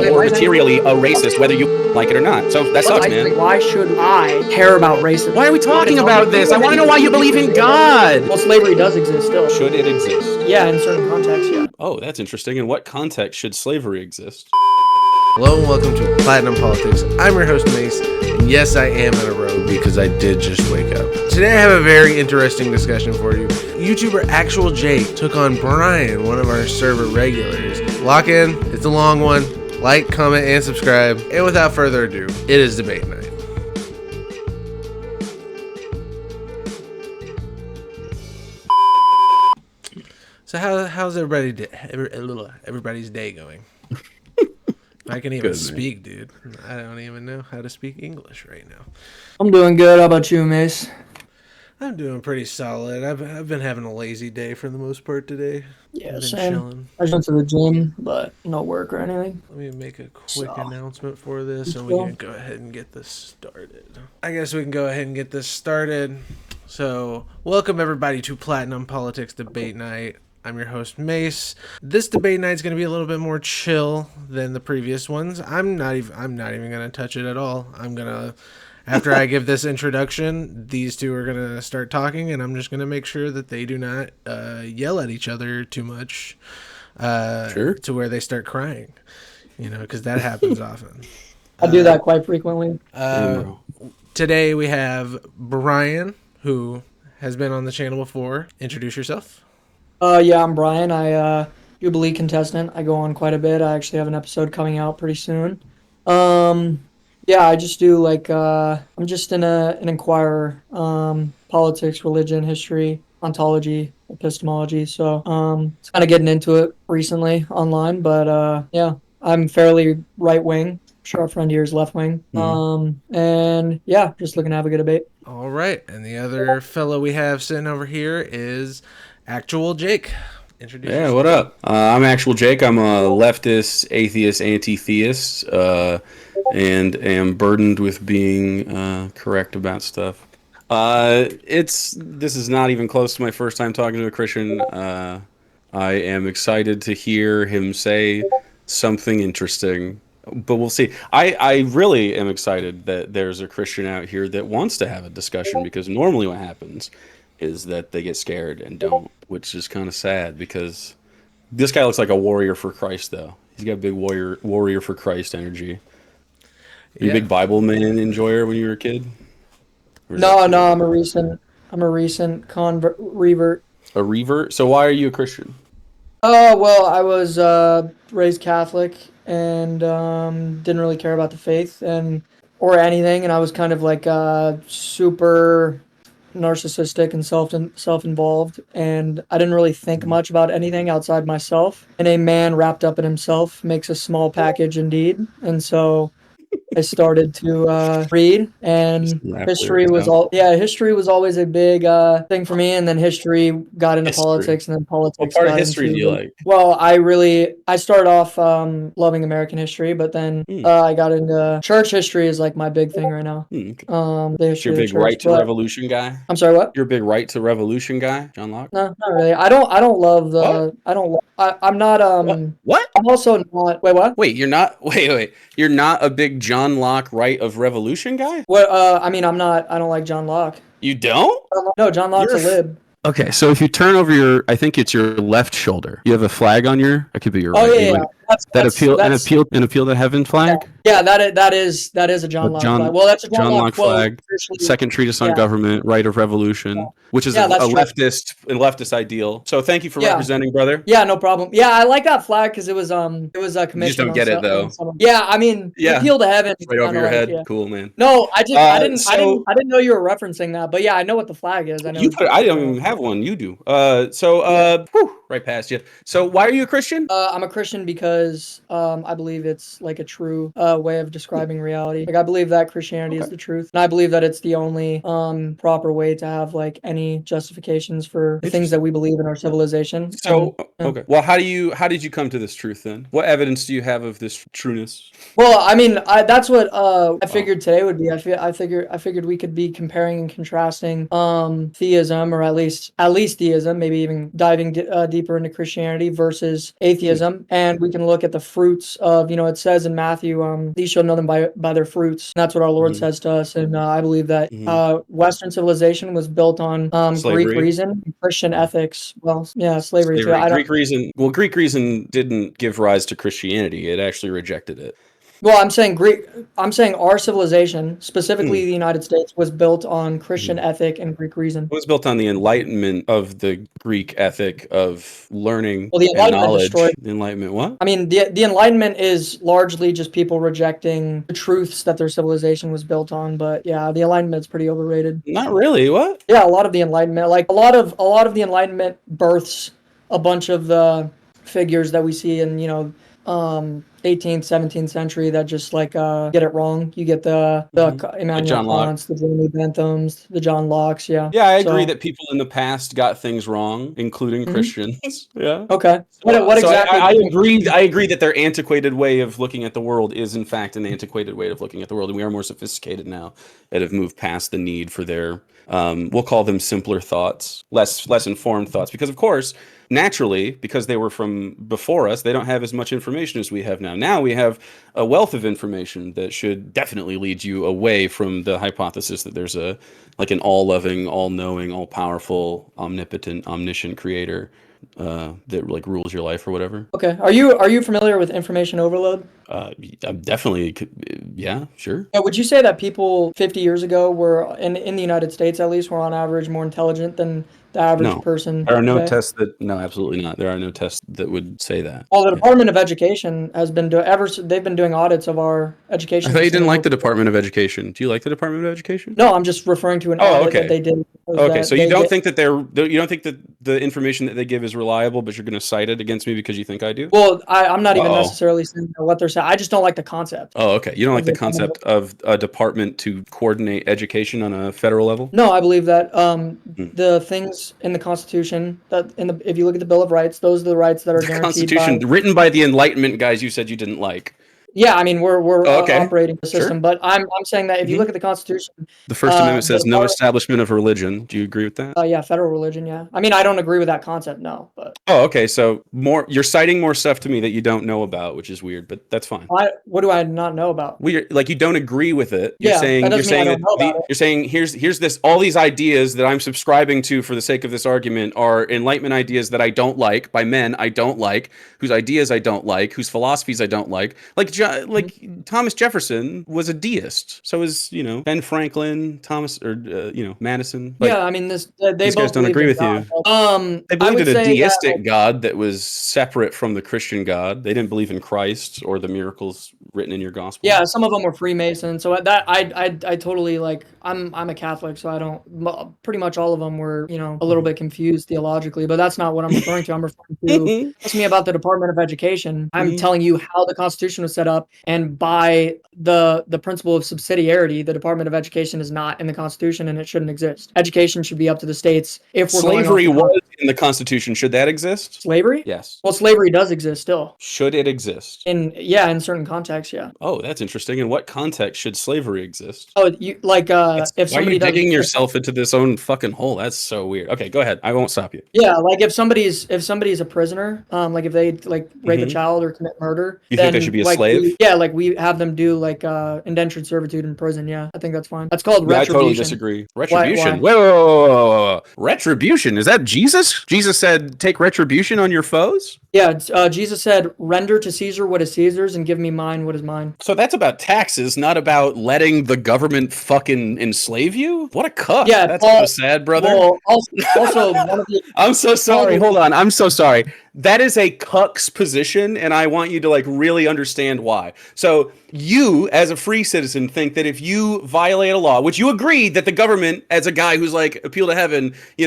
or materially a racist, whether you like it or not. So that sucks, man. Why should I care about racism? Why are we talking about this? I want to know why you believe in God. Well, slavery does exist still. Should it exist? Yeah, in certain contexts, yeah. Oh, that's interesting. In what context should slavery exist? Hello and welcome to Platinum Politics. I'm your host, Mace, and yes, I am in a robe because I did just wake up. Today I have a very interesting discussion for you. YouTuber Actual Jake took on Bryan, one of our server regulars. Lock in, it's a long one. Like, comment, and subscribe. And without further ado, it is debate night. So how's everybody's day going? I can even speak, dude. I don't even know how to speak English right now. I'm doing good. How about you, Mace? I'm doing pretty solid. I've been having a lazy day for the most part today. Yeah, I've been same. chilling. I just went to the gym, but no work or anything. Let me make a quick announcement for this, and we can go ahead and get this started. I guess we can go ahead and get this started. So, welcome everybody to Platinum Politics Debate Night. I'm your host, Mace. This debate night is going to be a little bit more chill than the previous ones. I'm not even going to touch it at all. After I give this introduction, these two are going to start talking, and I'm just going to make sure that they do not yell at each other too much to where they start crying, because that happens often. I do that quite frequently. Today we have Bryan, who has been on the channel before. Introduce yourself. Yeah, I'm Bryan. I Jubilee contestant. I go on quite a bit. I actually have an episode coming out pretty soon. Yeah, I just do I'm just an inquirer. Politics, religion, history, ontology, epistemology. So it's kind of getting into it recently online, but yeah, I'm fairly right wing. I'm sure our friend here is left wing. And yeah, just looking to have a good debate. All right, and the other fellow we have sitting over here is Actual Jake. Introduce yourself. What up? I'm Actual Jake. I'm a leftist, atheist, anti-theist, and am burdened with being correct about stuff. This is not even close to my first time talking to a Christian. I am excited to hear him say something interesting, but we'll see. I really am excited that there's a Christian out here that wants to have a discussion, because normally what happens is that they get scared and don't, which is kind of sad, because this guy looks like a warrior for Christ, though. He's got big warrior for Christ energy. Were you a big Bible man enjoyer when you were a kid? No, I'm a recent revert. A revert? So why are you a Christian? Well, I was raised Catholic and didn't really care about the faith or anything, and I was kind of like super narcissistic and self-involved, and I didn't really think much about anything outside myself. And a man wrapped up in himself makes a small package indeed, and so I started to read, and history was always a big thing for me. And then history got into politics, and then politics. What part of history do you like? Well, I started off loving American history, but then I got into church history is like my big thing right now. The history You're a big right to revolution guy? I'm sorry, what? You're a big right to revolution guy, John Locke? No, not really. I don't love the. I'm not. What? I'm also not. Wait, what? Wait, you're not. Wait. You're not a big John Locke right of revolution guy? Well, I mean, I'm not. I don't like John Locke. You don't? No, John Locke's a lib. Okay, so if you turn over I think it's your left shoulder. You have a flag on it could be your right. Oh yeah. An appeal to heaven flag? Yeah, that is a John Locke flag. Well, that's a John Locke flag. Second treatise on government, right of revolution, which is a leftist ideal. So thank you for representing, brother. Yeah, no problem. Yeah, I like that flag because it was a commission. You just don't get it though. Yeah, I mean, appeal to heaven. Right over your head. Yeah. Cool, man. No, I didn't know you were referencing that, but yeah, I know what the flag is. I know. I don't even have one. You do. Right past you. So why are you a Christian? I'm a Christian because I believe it's like a true way of describing reality. Like I believe that Christianity is the truth, and I believe that it's the only proper way to have like any justifications for the things that we believe in our civilization. So okay. Well, how did you come to this truth then? What evidence do you have of this trueness? Well, I mean, that's what I figured today would be. I figured we could be comparing and contrasting theism, or at least theism, maybe even diving deep deeper into Christianity versus atheism, and we can look at the fruits of, it says in Matthew, these shall know them by their fruits. And that's what our Lord says to us, and I believe that Western civilization was built on Greek Slavery. reason, Christian ethics. Well, yeah, slavery too. I don't. Greek reason. Well, Greek reason didn't give rise to Christianity. It actually rejected it. Well, I'm saying our civilization, specifically the United States, was built on Christian ethic and Greek reason. It was built on the enlightenment of the Greek ethic of learning Well, the and Enlightenment knowledge. destroyed. The enlightenment, what? I mean, the Enlightenment is largely just people rejecting the truths that their civilization was built on. But yeah, the Enlightenment's pretty overrated. Not really. What? Yeah, a lot of the Enlightenment, like a lot of the Enlightenment births a bunch of the figures that we see in 18th, 17th century that just like get it wrong. You get the Immanuel John Locke. Kants, the Jeremy Benthams, the John Locks. Yeah. Yeah, I agree that people in the past got things wrong, including Christians. Yeah. Okay. What So exactly? I agree. I agree that their antiquated way of looking at the world is, in fact, an antiquated way of looking at the world, and we are more sophisticated now that have moved past the need for their, we'll call them simpler thoughts, less informed thoughts, because of course, naturally, because they were from before us, they don't have as much information as we have now. Now we have a wealth of information that should definitely lead you away from the hypothesis that there's an all-loving, all-knowing, all-powerful, omnipotent, omniscient creator that like rules your life or whatever. Okay. Are you familiar with information overload? I'm definitely, yeah, sure. Yeah, would you say that people 50 years ago were in the United States at least were on average more intelligent than the average No, person there are no today? tests that. No, absolutely not. There are no tests that would say that. Well, the Department of Education has been they've been doing audits of our education I thought you system. didn't like the Department of Education. Do you like the Department of Education? No, I'm just referring to an Oh, audit okay. that they did. Okay, so you don't think that you don't think that the information that they give is reliable, but you're going to cite it against me because you think I do? Well, I'm not even Uh-oh. necessarily saying what they're saying. I just don't like the concept. Oh, okay. You don't like the the Department concept of a department to coordinate education on a federal level? No, I believe that the things in the Constitution if you look at the Bill of Rights, those are the rights that are The guaranteed Constitution by. written by the Enlightenment guys you said you didn't like. Yeah, I mean we're Oh, okay. operating the system, Sure. but I'm saying that if you look at the Constitution, The First Amendment the says no Department, establishment of religion. Do you agree with that? yeah, federal religion, yeah. I mean I don't agree with that concept, no, but Oh, okay. So you're citing more stuff to me that you don't know about, which is weird, but that's fine. what do I not know about? Like you don't agree with it. You're Yeah, saying that doesn't mean I don't know about it. you're saying here's this all these ideas that I'm subscribing to for the sake of this argument are Enlightenment ideas that I don't like by men I don't like, whose ideas I don't like, whose philosophies I don't like. Like Thomas Jefferson was a deist. So is Ben Franklin, Thomas or Madison. Like, Yeah, I mean they these both guys don't believed agree in with God. you. They I believed would in a say that, deistic God that was separate from the Christian God. They didn't believe in Christ or the miracles written in your gospel. yeah, some of them were Freemasons, so that I totally like. I'm a Catholic, so I don't. Pretty much all of them were a little bit confused theologically, but that's not what I'm referring to. I'm referring to ask me about the Department of Education. I'm telling you how the Constitution was set up, and by the principle of subsidiarity, the Department of Education is not in the Constitution, and it shouldn't exist. Education should be up to the states. If we're Slavery going off was in the Constitution. Should that exist? slavery, Yes. well, slavery does exist still. Should it exist? In certain contexts, yeah. Oh, that's interesting. In what context should slavery exist? Oh, you like if Why are somebody you does digging yourself into this own fucking hole? That's so weird. Okay, go ahead. I won't stop you. yeah, like if somebody's a prisoner, like if they like rape a child or commit murder, You then think they should be a like slave? like we have them do like indentured servitude in prison. Yeah, I think that's fine. That's called Yeah, I retribution. totally disagree. Retribution. Why? Whoa. Retribution. Is that Jesus? Jesus said, take retribution on your foes? Yeah, Jesus said, "Render to Caesar what is Caesar's, and give me mine what is mine." So that's about taxes, not about letting the government fucking enslave you? What a cuck. Yeah, That's so sad, brother. Well, also one of the I'm so sorry. Hold on. I'm so sorry. That is a cuck's position, and I want you to like really understand why. So you, as a free citizen, think that if you violate a law, which you agree that the government, as a guy who's like appeal to heaven, you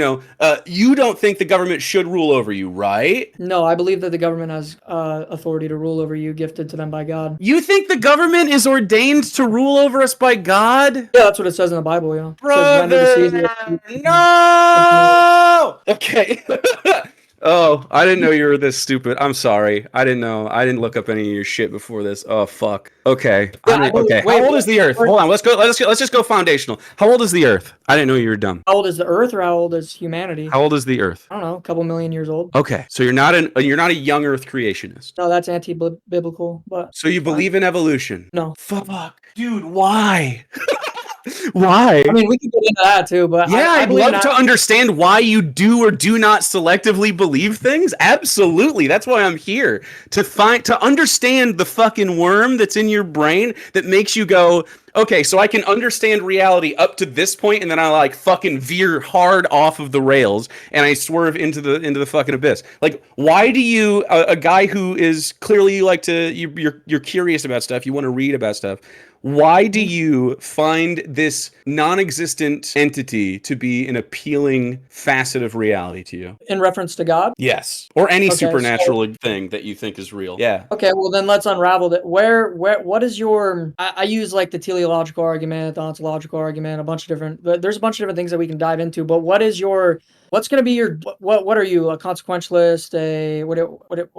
don't think the government should rule over you, right? No, I believe that the government has authority to rule over you, gifted to them by God. You think the government is ordained to rule over us by God? Yeah, that's what it says in the Bible. Yeah, Brother, it says, render to Caesar. no. Okay. Oh, I didn't know you were this stupid. I'm sorry. I didn't know. I didn't look up any of your shit before this. Oh fuck. Okay. Yeah, I believe, Okay. How wait, old is the Earth? wait, Hold on. Let's just go foundational. How old is the Earth? I didn't know you were dumb. how old is the Earth or how old is humanity? How old is the Earth? I don't know, a couple million years old. Okay. So you're not a young Earth creationist. No, that's anti-biblical, but So you it's fine. believe in evolution. No. Fuck. Dude, why? Why? I mean, we could get into that too, but Yeah, I I'd believe in love to understand why you do or do not selectively believe things. Absolutely. That's why I'm here. To understand the fucking worm that's in your brain that makes you go, okay, so I can understand reality up to this point, and then I like fucking veer hard off of the rails and I swerve into the fucking abyss. Like, why do you a guy who is clearly you like to you're curious about stuff, you want to read about stuff. Why do you find this non-existent entity to be an appealing facet of reality to you? in reference to God. Yes. Or any Okay, supernatural thing that you think is real. Yeah. Okay, well then let's unravel that. What is your? I use like the teleological argument, the ontological argument, a bunch of different. There's a bunch of different things that we can dive into. But what is your? What's going to be your? What are you? A consequentialist?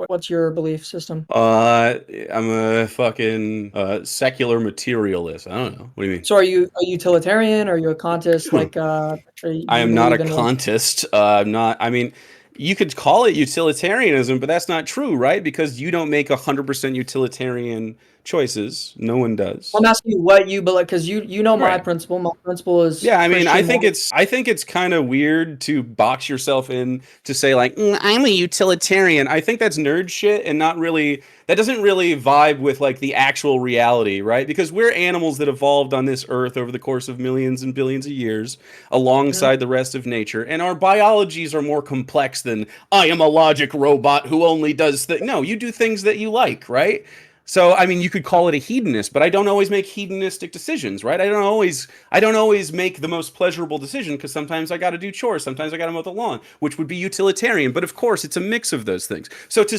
What's your belief system? I'm a fucking secular materialist. I don't know. What do you mean? So are you a utilitarian? Are you a Kantist? Like, I do you am not a believe in like? Kantist. I'm not. I mean, you could call it utilitarianism, but that's not true, right? Because you don't make 100% utilitarian choices. No one does. I'm asking you what you believe because you know my Right. principle. My principle is Yeah, I mean, Christian. I think it's kind of weird to box yourself in to say like I'm a utilitarian. I think that's nerd shit and not really that doesn't really vibe with like the actual reality, right? Because we're animals that evolved on this earth over the course of millions and billions of years Mhm. alongside the rest of nature, and our biologies are more complex than I am a logic robot who only does no, you do things that you like, right? So I mean, you could call it a hedonist, but I don't always make hedonistic decisions, right? I don't always make the most pleasurable decision because sometimes I got to do chores, sometimes I got to mow the lawn, which would be utilitarian. But of course, it's a mix of those things. So Okay,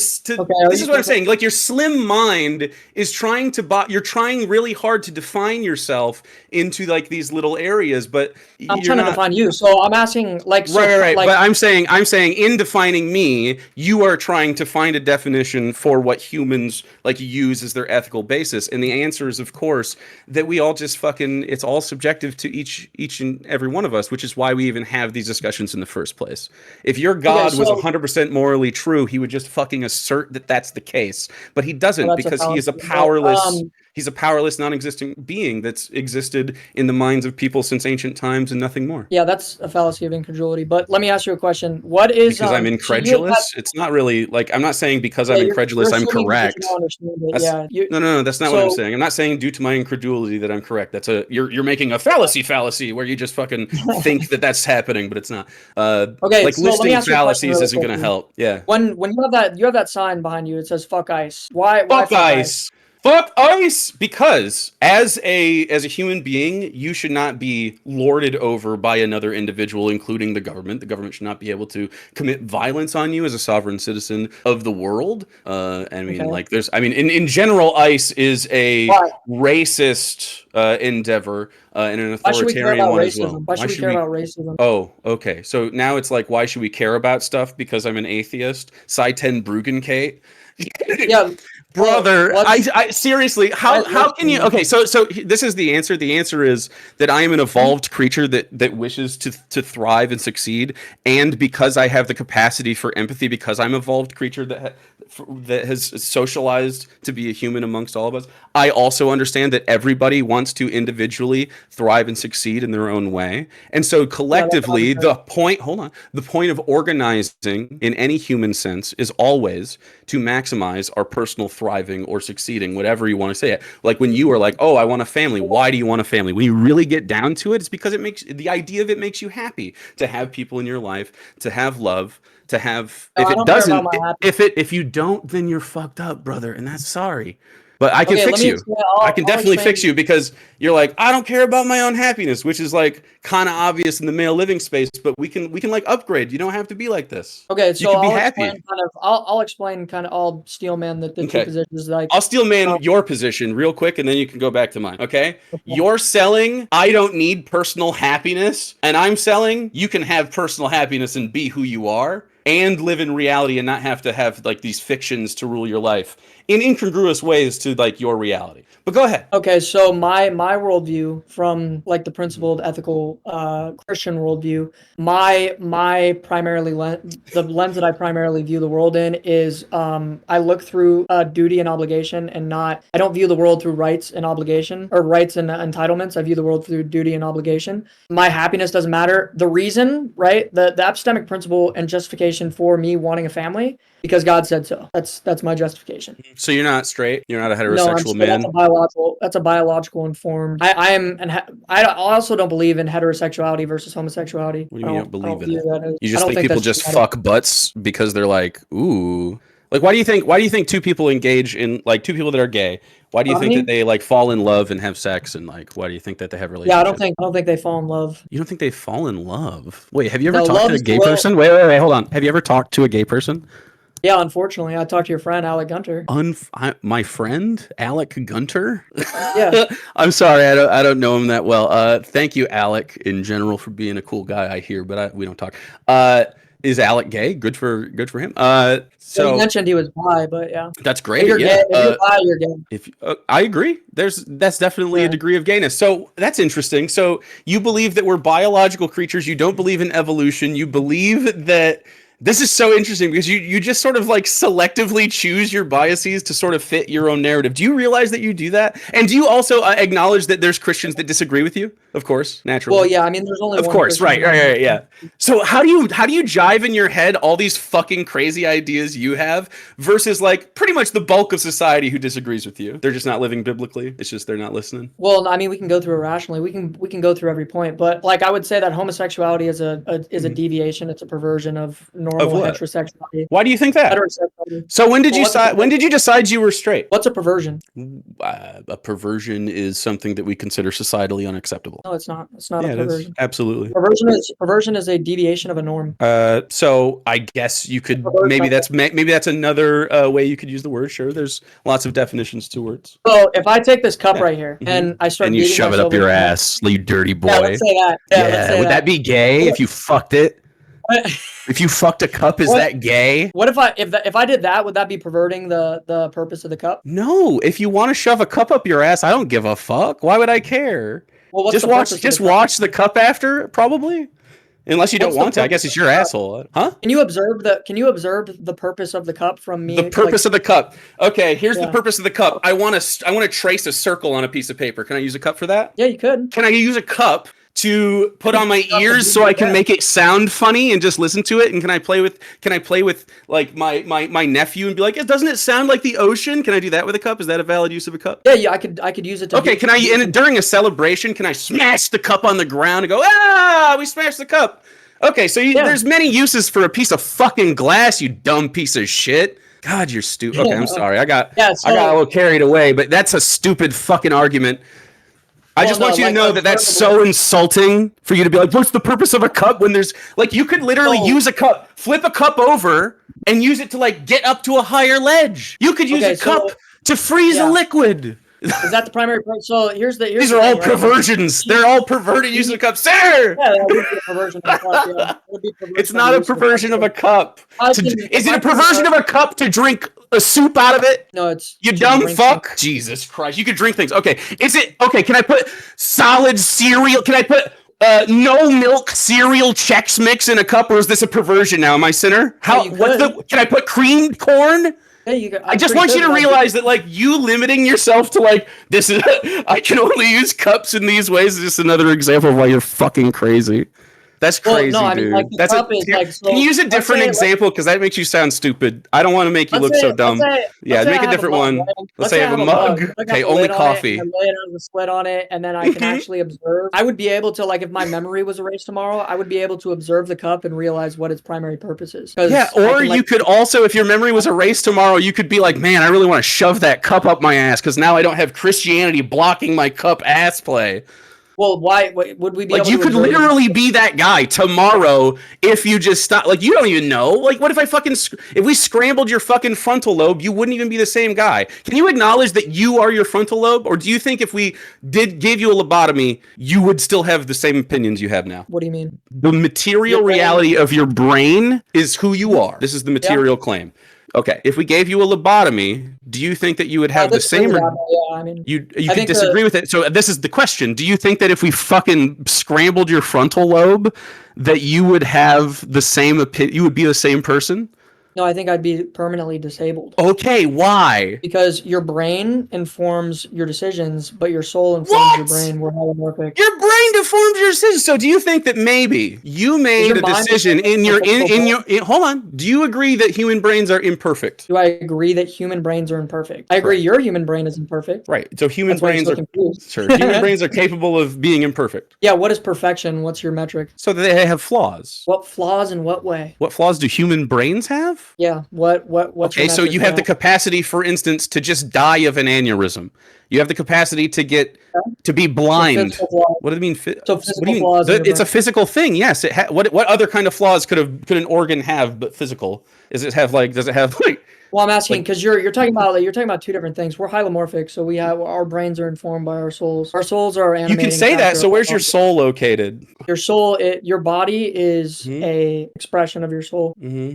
this is what I'm saying. Like your slim mind is you're trying really hard to define yourself into like these little areas, but I'm you're trying to not. define you. So I'm asking like Right. like But I'm saying in defining me, you are trying to find a definition for what humans like use as their ethical basis. And the answer is, of course, that we all just fucking it's all subjective to each and every one of us, which is why we even have these discussions in the first place. If your okay, God was so 100% morally true, he would just fucking assert that that's the case. But he well, doesn't that's a because he is a fallacy. But he's a powerless non-existent being that's existed in the minds of people since ancient times and nothing more. yeah, that's a fallacy of incredulity. But let me ask you a question. What is Because I'm so you had incredulous. It's not really like I'm not saying because yeah, I'm you're incredulous I'm assuming because you don't correct. understand it. That's Yeah, you no, that's not what I'm so saying. I'm not saying due to my incredulity that I'm correct. That's a you're making a fallacy where you just fucking think that that's happening, but it's not. okay, Like so let me listing ask you a question fallacies really isn't going to quickly. help. Yeah. When you have that sign behind you, it says "fuck ice." Why Fuck fuck ice? ice. Fuck ice because as a human being, you should not be lorded over by another individual, including the government. The government should not be able to commit violence on you as a sovereign citizen of the world. I mean, Okay, like there's, I mean, in general, ice is a why? racist endeavor and an Why should we care authoritarian about one as well. racism? Why Why should we should care we? about racism? Oh, okay. So now it's like, why should we care about stuff? Because I'm an atheist. Sci 10 Brugenkate. Yeah, well, Brother, I seriously, how let's can you? Okay, so this is the answer. The answer is that I am an evolved creature that wishes to thrive and succeed, and because I have the capacity for empathy, because I'm an evolved creature that has socialized to be a human amongst all of us. I also understand that everybody wants to individually thrive and succeed in their own way, and so yeah, that's collectively, arbitrary. the point of organizing in any human sense is always to maximize our personal thriving or succeeding, whatever you want to say it. Like when you are like, oh, I want a family. Why do you want a family? When you really get down to it, it's because it makes the idea of it makes you happy to have people in your life, to have love, to have. No, If I it don't care about doesn't, my happiness. if you don't, then you're fucked up, brother, and that's sorry. But I can Okay, let fix me you. explain. I can I'll definitely fix explain. you because you're like, I don't care about my own happiness, which is like kind of obvious in the male living space, but we can like upgrade. You don't have to be like this. Okay, You so can be happy. I'll explain kind of I'll steel man the two Okay. positions like I'll steel so man your position real quick and then you can go back to mine. Okay. okay. You're selling, I don't need personal happiness. And I'm selling, you can have personal happiness and be who you are. and live in reality and not have to have like these fictions to rule your life in incongruous ways to like your reality. But go ahead. Okay, so my worldview from like the principled ethical Christian worldview, my primarily the lens that I primarily view the world in is I look through duty and obligation, and not I don't view the world through rights and obligation or rights and entitlements. I view the world through duty and obligation. My happiness doesn't matter. The reason, right? The epistemic principle and justification for me wanting a family, because God said so. That's my justification. So you're not straight. You're not a No, I'm heterosexual sure man. that's a biological informed. I am, and I also don't believe in heterosexuality versus homosexuality. What do you mean you don't believe in view it? that as- You I just don't think people that's just genetic. fuck butts because they're like, ooh. Like, why do you think two people engage in, like, two people that are gay? Why do you think that Sodomy? they like fall in love and have sex, and like why do you think that they have Yeah, relationships? I don't think they fall in love. You don't think they fall in love? Wait, have you ever No, talked love to a is the gay will. person? Wait, hold on. Have you ever talked to a gay person? Yeah, unfortunately, I talked to your friend Alec Gunter. My friend Alec Gunter. Yeah, I'm sorry, I don't know him that well. Thank you, Alec, in general, for being a cool guy. I hear, but we don't talk. Is Alec gay? Good for him. so you So mentioned he was bi, but yeah, that's if great. you're Yeah. gay, if you're bi, you're gay. If I agree, that's definitely a Yeah. degree of gayness. So that's interesting. So you believe that we're biological creatures. You don't believe in evolution. You believe that this is so interesting because you just sort of like selectively choose your biases to sort of fit your own narrative. Do you realize that you do that? And do you also acknowledge that there's Christians that disagree with you? Of course, naturally. Well, yeah, I mean, there's only Of one course, Christian. right, yeah. So how do you jive in your head all these fucking crazy ideas you have versus like pretty much the bulk of society who disagrees with you? They're just not living biblically. It's just they're not listening. Well, I mean, we can go through it rationally. We can go through every point, but like I would say that homosexuality is a deviation. It's a perversion of Of normal what? heterosexuality. Why do you think that? Heterosexuality. So when did Well, you when did you decide you were straight? What's a perversion? A perversion is something that we consider societally unacceptable. No, it's not. It's not Yeah, a it is. perversion. Absolutely. Perversion is a deviation of a norm. So I guess you could maybe that's another way you could use the word. Sure, there's lots of definitions to words. So if I take this cup Yeah. right here and I start And you beating shove it up myself your in the head- ass, you dirty boy. Yeah, let's say that. Yeah, let's say would that be gay if you fucked it? If you fucked a cup, is What? that gay? What if I did that? Would that be perverting the purpose of the cup? No. If you want to shove a cup up your ass, I don't give a fuck. Why would I care? Well, what's Just the purpose of just the cup? watch the cup after, probably. Unless you don't What's the want to. I guess purpose it's of your the cup? asshole. Huh? Can you observe the purpose of the cup from me? The purpose of the cup. Okay, here's the Yeah. purpose of the cup. I want to trace a circle on a piece of paper. Can I use a cup for that? Yeah, you could. Can I use a cup to put on my Cup to ears do so I can that. make it sound funny and just listen to it? And can I play with like my nephew and be like, doesn't it sound like the ocean? Can I do that with a cup? Is that a valid use of a cup? Yeah, I could use it to. Okay, can I and during a celebration, can I smash the cup on the ground and go, ah, we smashed the cup? Okay, so there's many uses for a piece of fucking glass, you dumb piece of shit. God, you're stupid. Okay, I'm sorry. I got a little carried away, but that's a stupid fucking argument. I just want you to know that that's so insulting for you to be like, what's the purpose of a cup when there's like you could literally use a cup, flip a cup over, and use it to like get up to a higher ledge. You could use a cup to freeze a liquid. Is that the primary point? So These are all perversions. They're all perverted use of a cup, sir. Yeah, that would be a perversion of a cup. Yeah. It would be perversion It's not a perversion of a cup. Is it a perversion of a cup to drink a soup out of it? No, it's you dumb fuck. Jesus Christ, you could drink things. Okay, is it okay? Can I put solid cereal? Can I put no milk cereal Chex Mix in a cup, or is this a perversion now? Am I sinner? Can I put creamed corn? Yeah, I just want you to realize that, like, you limiting yourself to, like, this is, I can only use cups in these ways is just another example of why you're fucking crazy. That's crazy, no, I mean, dude. like, the cup is like, so, can you use a different example? Because that makes you sound stupid. I don't want to make you look so dumb. Make a different one. Let's say I have a mug. Okay, only coffee. I lay it on the slit on it, and then I can actually observe. I would be able to, like, if my memory was erased tomorrow, I would be able to observe the cup and realize what its primary purpose is. Yeah, or you could also, if your memory was erased tomorrow, you could be like, man, I really want to shove that cup up my ass because now I don't have Christianity blocking my cup ass play. Well, why would we be Like, able you to could observe literally be that guy tomorrow if you just stop. Like, you don't even know. Like, what if if we scrambled your fucking frontal lobe, you wouldn't even be the same guy. Can you acknowledge that you are your frontal lobe? Or do you think if we gave you a lobotomy, you would still have the same opinions you have now? What do you mean? The material Your brain? reality of your brain is who you are. This is the Yeah. material claim. Okay, if we gave you a lobotomy, do you think that you would I have the disagree same, with or that. Yeah, I mean, you I could think disagree with it? So this is the question: do you think that if we fucking scrambled your frontal lobe, that you would have the same you would be the same person? no, I think I'd be permanently disabled. Okay, why? Because your brain informs your decisions, but your soul informs your What? brain. We're holomorphic. Your brain deforms your decisions. So do you think that maybe you Is made your a mind decision in your physical brain? hold on? Do you agree that human brains are imperfect? Do I agree that human brains are imperfect? I agree Correct. your human brain is imperfect. Right. So human That's why you're brains so are confused. sure. Human brains are capable of being imperfect. Yeah, what is perfection? What's your metric? So they have flaws. What flaws in what way? What flaws do human brains have? Yeah, what's your Okay, so metric you for have the that? capacity, for instance, to just die of an aneurysm. You have the capacity to be So blind. physical flaws. What do you mean? So What do physical you mean? flaws in your It's a brain. physical thing. Yes. What other kind of flaws could an organ have but physical? Does it have like Well, I'm asking like because you're talking about two different things. We're hilomorphic, so we have our brains are informed by our souls. Our souls are you can animating say that? factor So of our where's your body. soul located? Your soul, your body is Hmm. a expression of your soul.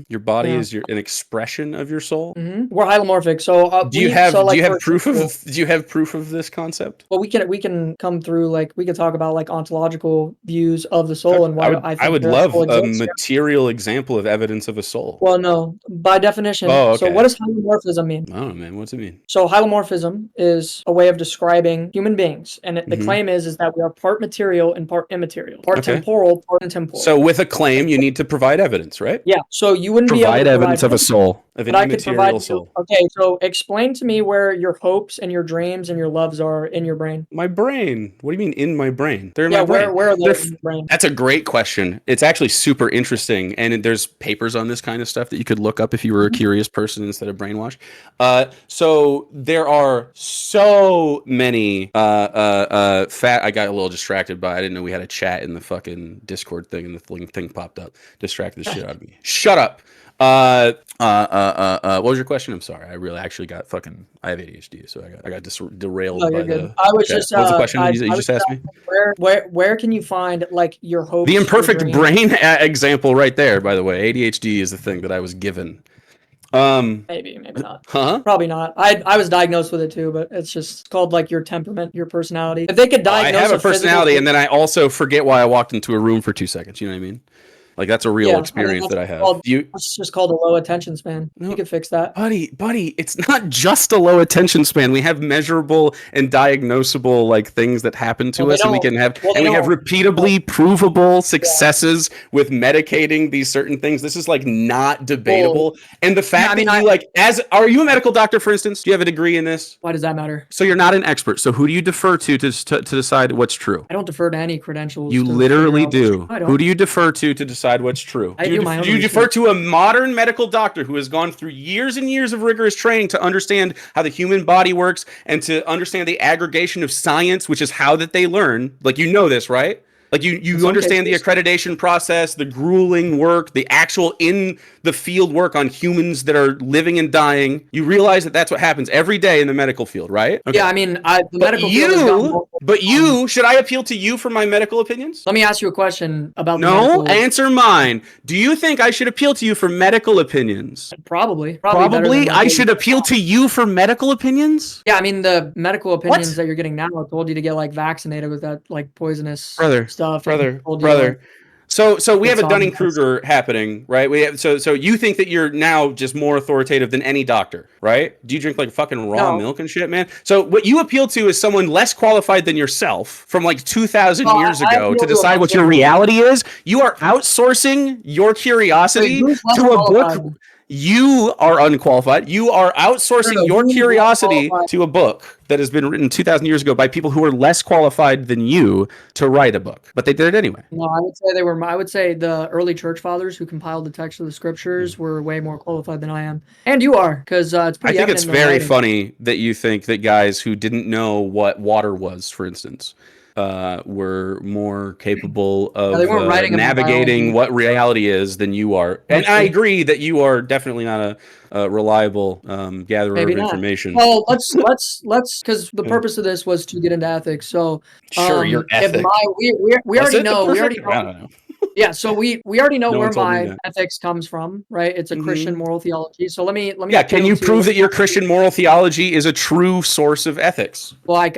Your body Yeah. is an expression of your soul. We're hilomorphic, so Do you like have for proof example, of this concept? well, we can come through like we can talk about like ontological views of the soul and why I I think would their love soul a exists. material example of evidence of a soul. Well, no, by definition. Oh, So what okay. does hilomorphism mean? I don't know, man. What's it mean? So hilomorphism is a way of describing human beings, and the Hmm. claim is that we are part material and part immaterial, part Okay. temporal, part intemporal. So with a claim, you need to provide evidence, right? Yeah, so you wouldn't be able Provide to provide evidence of a proof, soul, of an but I could provide immaterial you. soul. Okay, so explain to me where your hopes and your dreams and your loves are in your brain. My brain. What do you mean in my brain? They're in Yeah, my brain. where are They're they in your brain? That's a great question. It's actually super interesting, and there's papers on this kind of stuff that you could look up if you were a curious person instead of brainwashed. So there are so many. I got a little distracted by. I didn't know we had a chat in the fucking Discord thing, and the thing popped up. Distracted the shit out of me. Shut up. What was your question? I'm sorry. I really actually got fucking. I have ADHD, so I got derailed No, by you're the good. I was chat. just What was the question you I was just asked me? asking where can you find like your The hopes, your imperfect dreams? brain example right there, by the way. ADHD is the thing that I was given. Maybe not. Huh? Probably not. I was diagnosed with it too, but it's called like your temperament, your personality. If they could I diagnose have a physical personality, thing, and then I also forget why I walked into a room for 2 seconds. You know what I mean? Like, that's a real yeah, I mean experience that I have. that's just called a low attention span. You No, could fix that. buddy, it's not just a low attention span. We have measurable and diagnosable like things that happen Well, to they us, and don't. Well, they we have don't. repeatably provable Yeah. successes with medicating these certain things. This is like not Well, debatable. And the yeah. fact I mean, that you like, as are you a medical doctor, for instance? Do you have a degree in this? why does that matter? So you're not an expert. So who do you defer to decide what's true? I don't defer to any credentials You to figure literally out what's true. do. I Who don't. do you defer to decide what's true? I do my own Do you defer research. to a modern medical doctor who has gone through years and years of rigorous training to understand how the human body works and to understand the aggregation of science, which is how that they learn? Like, you know this, right? Like, In you some understand the cases, accreditation process, the grueling work, the actual in the field work on humans that are living and dying. You realize that that's what happens every day in the medical field, right? Okay. yeah. I mean, the But medical field has gotten you, multiple. but you, should I appeal to you for my medical opinions? Let me ask you a question about the No, medical. answer mine. Do you think I should appeal to you for medical opinions? Probably better than Probably. like I what should you appeal to you for medical opinions? Yeah, I mean the medical opinions What? that you're getting now told you to get like vaccinated with that like poisonous Brother, stuff, and brother, told you to like brother. So we have get a some. Dunning-Kruger happening, right? We have so you think that you're now just more authoritative than any doctor, right? Do you drink like fucking raw No, milk and shit, man? So what you appeal to is someone less qualified than yourself from like 2,000 no, years I ago to appeal to a decide what your medical. reality is. You are outsourcing your Wait, curiosity who's less to a book. qualified? You are unqualified. You are No, outsourcing no, your who's less curiosity qualified? to a book that has been written 2,000 years ago by people who are less qualified than you to write a book. But they did it anyway. No, I would say they were. I would say the early church fathers who compiled the text of the scriptures were way more qualified than I am, and you are, because it's I pretty think it's evident in the very writing. funny that you think that guys who didn't know what water was, for instance, were more capable they of weren't writing about navigating biology. what reality is than you are. And I agree that you are definitely not a reliable gatherer Maybe of not. information. Well, let's because the purpose of this was to get into ethics. So, Sure, your if ethic. we Was already it the know, perfect? I don't know. yeah. So we already know No one where told me my that. ethics comes from, right? It's a Christian Hmm. moral theology. So let me Yeah, can appeal you to. prove that your Christian moral theology is a true source of ethics? Well,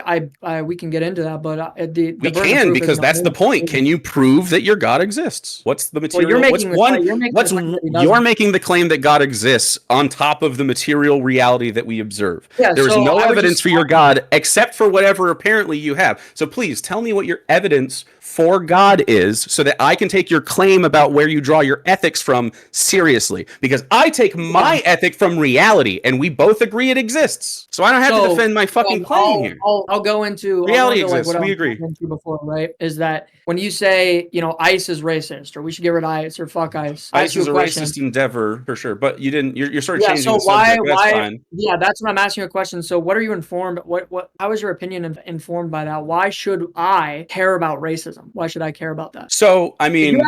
we can get into that, but the We burden of can, proof isn't because on that's the point. me. Can you prove that your God exists? What's the Well, material? What's one? you're making the What's claim that he you're doesn't. making the claim that God exists on top of the material reality that we observe. Yeah. There is So no I would evidence just for your God except for whatever apparently you have. So please tell me what your evidence for God is, so that I can take your claim about where you draw your ethics from seriously. Because I take yeah. my ethic from reality, and we both agree it exists. So I don't have to So defend my fucking claim here. I'll go into Reality like exists. what I We was agree. going into before, right? Is that when you say, ICE is racist, or we should get rid of ICE, or fuck ICE, I ask ICE you a is a question. racist endeavor for sure, but you didn't. You're sort of Yeah. changing So the subject. That's fine. yeah, that's what I'm asking you a question. So what are you informed? How is your opinion informed by that? Why should I care about racism? Why should I care about that? So I You mean, have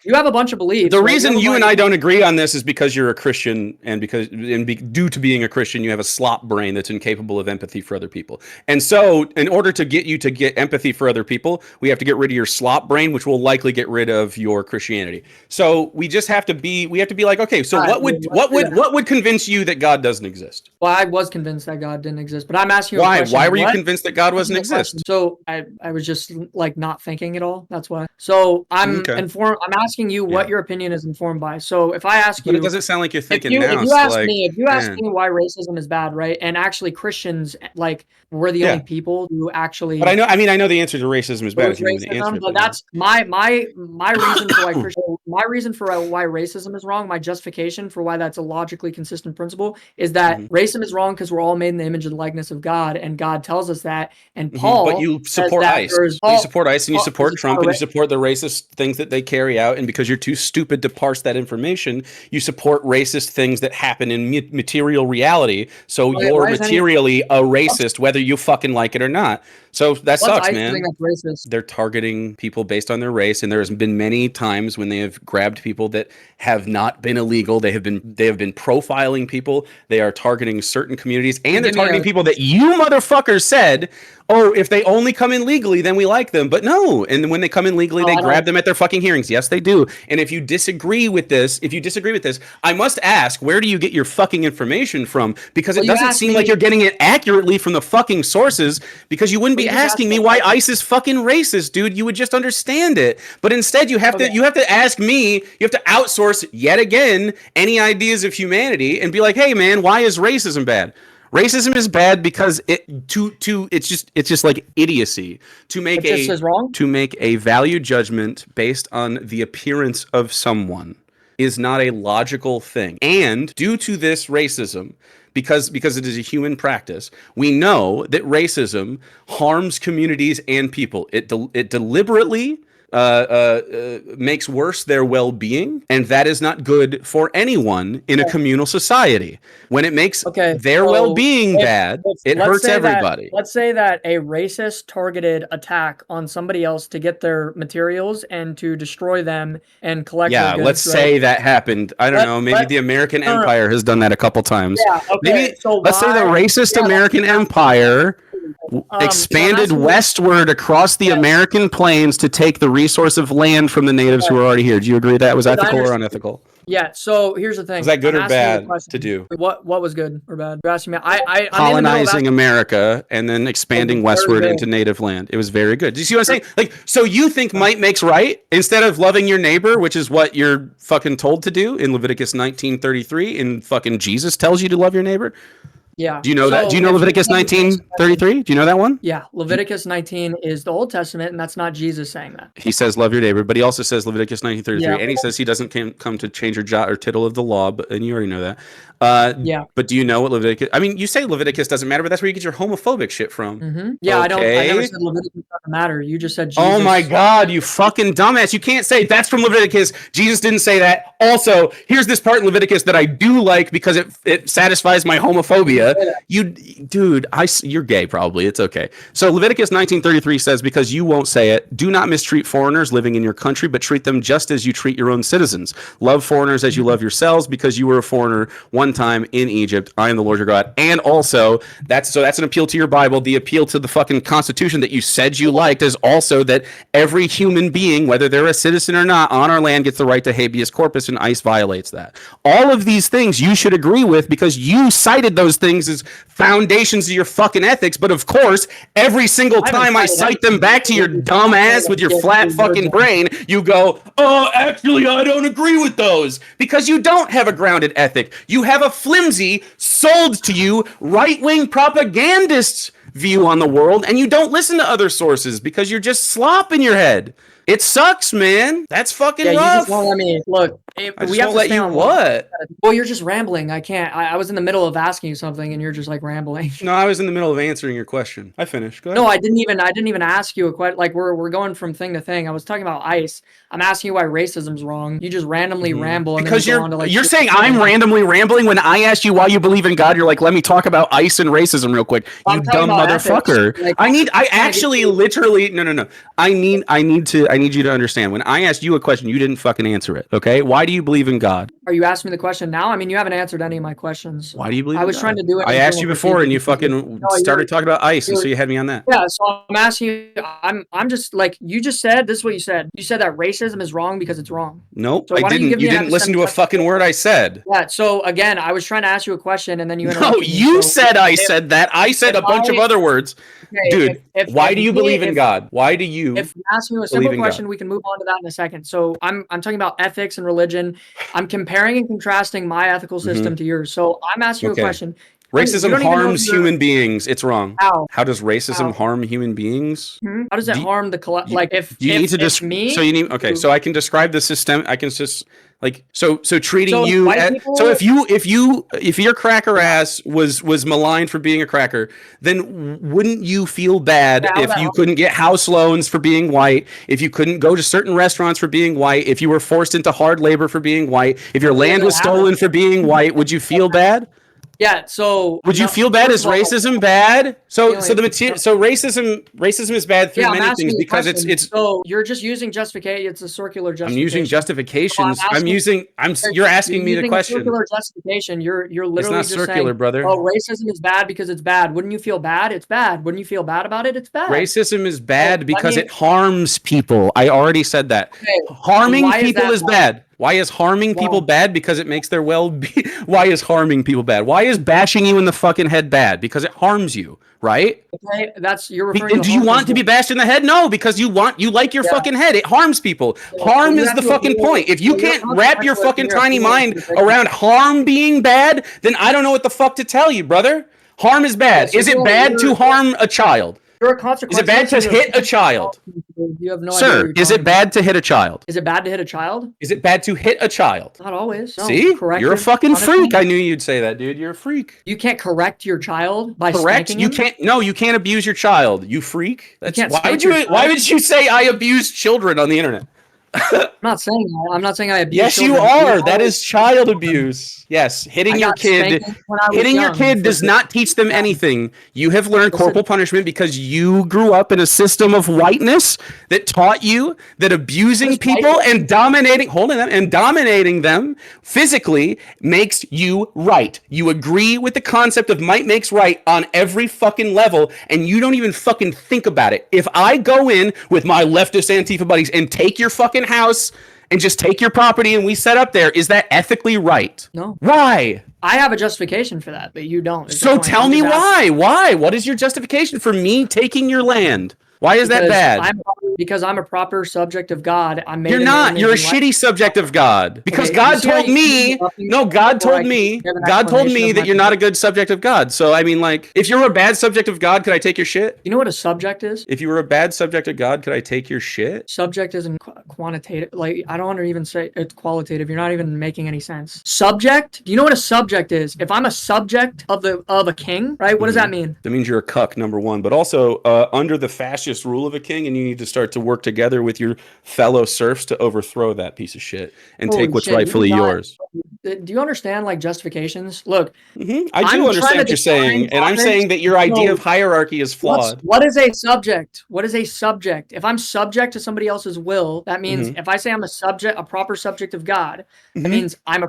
you have a bunch of beliefs, the right? reason you and I don't agree on this is because you're a Christian, and due to being a Christian, you have a slop brain that's incapable of empathy for other people. And so, in order to get you to get empathy for other people, we have to get rid of your slop brain, which will likely get rid of your Christianity. So we just have to be like, okay, so All right, well, let's do that. what would convince you that God doesn't exist? Well, I was convinced that God didn't exist, but I'm asking you a Why? question. Why were you convinced that God Asking wasn't you a question. exist? So I was just like not thinking at all. That's why. So I'm Okay. informed. I'm asking you what Yeah. your opinion is informed by. So if I ask But it you, doesn't sound like you're if thinking you if now. you So ask like, me if you ask man. me why racism is bad, right? And actually Christians like we're the only Yeah. people who But I actually know. I mean, I know the answer to racism is bad oppose if you want me to answer racism, it. but But yeah. that's my reason for my reason for why racism is wrong. My justification for why that's a logically consistent principle is that Hmm. racism is wrong because we're all made in the image and likeness of God, and God tells us that. And But Paul you says support that ICE. there's But you support ICE, and you Because support it's not Trump, and you support the racist things that they carry out. And because you're too stupid to parse that information, you support racist things that happen in material reality. So you're why is any materially a racist, whether you fucking like it or not. So that what's sucks, ICE doing man. that's racist? They're targeting people based on their race, and there has been many times when they have grabbed people that have not been illegal. They have been profiling people. They are targeting certain communities, and they're Give me targeting a people that you motherfuckers said, oh, if they only come in legally, then we like them. But no, and when they come in legally, oh, they I grab don't. them at their fucking hearings. Yes, they do. And if you disagree with this, I must ask, where do you get your fucking information from? Because Well, it you doesn't asked seem like me. you're getting it accurately from the fucking sources, because you wouldn't Well, be you just asked asking me me a why question. ICE is fucking racist, dude. You would just understand it. But instead Okay. you have to ask me, you have to outsource yet again any ideas of humanity and be like, "Hey man, why is racism bad?" Racism is bad because it's just like idiocy to make It just a is wrong. value judgment based on the appearance of someone is not a logical thing. And due to this racism, because it is a human practice, we know that racism harms communities and people. It deliberately makes worse their well-being, and that is not good for anyone in a communal society. When it makes Okay, their so well-being bad, if it hurts everybody. let's say that a racist targeted attack on somebody else to get their materials and to destroy them and collect their Yeah, let's goods, right? say that happened. I don't Let know. Maybe let the American no, no, no. Empire has done that a couple times. Yeah, okay. Maybe So let's say the why? racist Yeah, that's American what I'm asking you. Empire So I'm expanded asking you. westward across the Yes, American plains to take the resource of land from the natives who yes. were already here. Do you agree that was Because I ethical or understand. unethical? Yeah. So here's the Was thing. that good I'm or asking you a bad to question. do? What was good or bad? You're asking me. I'm in the middle of Colonizing asking. America and then Oh, expanding very westward into good. native land. It was very good. Do you see what I'm saying? Like, so you think Uh, might makes right instead of loving your neighbor, which is what you're fucking told to do in Leviticus 19:33, and fucking Jesus tells you to love your neighbor? Yeah. Do you know that? Do So you know if you Leviticus came to me, 19:33? Do you know that one? yeah, Do you- Leviticus 19 is the Old Testament, and that's not Jesus saying that. He says love your neighbor, but he also says Leviticus Yeah. 19:33, and he says he doesn't come to change or jot or tittle of the law, but and you already know that. Yeah. But do you know what Leviticus? I mean, you say Leviticus doesn't matter, but that's where you get your homophobic shit from. Yeah, I never Okay. said Leviticus doesn't matter. You just said Oh my Jesus. God, you fucking dumbass! You can't say that's from Leviticus. Jesus didn't say that. Also, here's this part in Leviticus that I do like because it satisfies my homophobia. You're gay probably. It's okay. So Leviticus 19:33 says, because you won't say it, do not mistreat foreigners living in your country, but treat them just as you treat your own citizens. Love foreigners as you love yourselves, because you were a foreigner one time in Egypt. I am the Lord your God. And also, that's an appeal to your Bible. The appeal to the fucking Constitution that you said you liked is also that every human being, whether they're a citizen or not, on our land gets the right to habeas corpus, and ICE violates that. All of these things you should agree with because you cited those things as foundations of your fucking ethics. But of course, every single time I cite them back to your dumb ass with your flat fucking brain, you go, oh, actually, I don't agree with those. Because you don't have a grounded ethic. You have a flimsy, sold to you, right-wing propagandists view on the world, and you don't listen to other sources because you're just slop in your head. It sucks, man. That's fucking rough. You just won't let me look. We have to let you what? Well, you're just rambling. I can't. I was in the middle of asking you something, and you're just like rambling. No, I was in the middle of answering your question. I finished. Go ahead. No, I didn't even ask you a question. Like we're going from thing to thing. I was talking about ICE. I'm asking you why racism's wrong. You just randomly ramble. And because then go on to, you're saying I'm randomly rambling when I asked you why you believe in God. You're like, let me talk about ICE and racism real quick. You dumb motherfucker. Like, I need you to understand. When I asked you a question, you didn't fucking answer it. Okay? Why do you believe in God? Are you asking me the question now? I mean, you haven't answered any of my questions. Why do you believe? I was trying to do it. I asked you before, and you fucking started talking about ICE, and so you had me on that. Yeah, so I'm asking you. I'm just like you just said. This is what you said. You said that racism is wrong because it's wrong. Nope, so I didn't. You didn't listen to a fucking word I said. Yeah. So again, I was trying to ask you a question, and then you interrupted me. You said I said that. I said a bunch of other words. Dude, why do you believe in God? Why do you? If you ask me a simple question, we can move on to that in a second. So I'm talking about ethics and religion. I'm comparing and contrasting my ethical system to yours. So I'm asking you a question. Racism harms human beings. It's wrong. How does racism harm human beings? How does it harm the collect? Like if you need to just me. So you need So I can describe the system. I can just so treating you. So if your cracker ass was maligned for being a cracker, then wouldn't you feel bad if you couldn't get house loans for being white? If you couldn't go to certain restaurants for being white? If you were forced into hard labor for being white? If your land was stolen for being white? Would you feel bad? Yeah. So would you feel bad? Is racism bad? So racism is bad through many things because it's. So you're just using justification. It's a circular justification. I'm using justifications. You're asking me the question. Circular justification. You're literally it's not just circular, saying, brother. Oh, racism is bad because it's bad. Wouldn't you feel bad? It's bad. Wouldn't you feel bad about it? It's bad. Racism is bad because it harms people. I already said that. Okay. Harming people is bad. Why is harming people bad? Because it makes their well-being. Why is harming people bad? Why is bashing you in the fucking head bad? Because it harms you, right? Okay, you're referring to. Do you want to be bashed in the head? No, because you like your fucking head. It harms people. Harm is the fucking point. If you can't wrap your fucking tiny mind around harm being bad, then I don't know what the fuck to tell you, brother. Harm is bad. Is it bad to harm a child? You're a consequence. Is it bad to hit a child? You have no idea. Sir, is it bad to hit a child? Is it bad to hit a child? Is it bad to hit a child? Not always. No. See? You're a fucking freak. I knew you'd say that, dude. You're a freak. You can't correct your child by spanking him? You can't abuse your child. You freak. Why would you say I abuse children on the internet? I'm not saying I abuse. Yes, children. You are. That is child abuse. Yes, hitting your kid does not teach them anything. You have learned corporal punishment because you grew up in a system of whiteness that taught you that abusing people and dominating them physically makes you right. You agree with the concept of might makes right on every fucking level, and you don't even fucking think about it. If I go in with my leftist Antifa buddies and take your fucking house and just take your property and we set up there, is that ethically right? No. Why? I have a justification for that, but you don't. So tell me why. Why? What is your justification for me taking your land? Why is that bad? Because I'm a proper subject of God. You're not. You're a shitty subject of God. Because God told me. No, God told me. God told me that you're not a good subject of God. So I mean, like, if you're a bad subject of God, could I take your shit? You know what a subject is? If you were a bad subject of God, could I take your shit? Subject isn't quantitative. Like, I don't want to even say it's qualitative. You're not even making any sense. Subject. Do you know what a subject is? If I'm a subject of a king, right? What does that mean? That means you're a cuck, number one. But also under the fascist rule of a king, and you need to start start to work together with your fellow serfs to overthrow that piece of shit and Holy take what's shit, you rightfully did not- yours. Do you understand like justifications? Look, I do I'm understand trying what to you're saying, define and I'm topics. saying that your idea So of hierarchy is flawed. what is a subject? What is a subject? If I'm subject to somebody else's will, that means if I say I'm a proper subject of God, that means I'm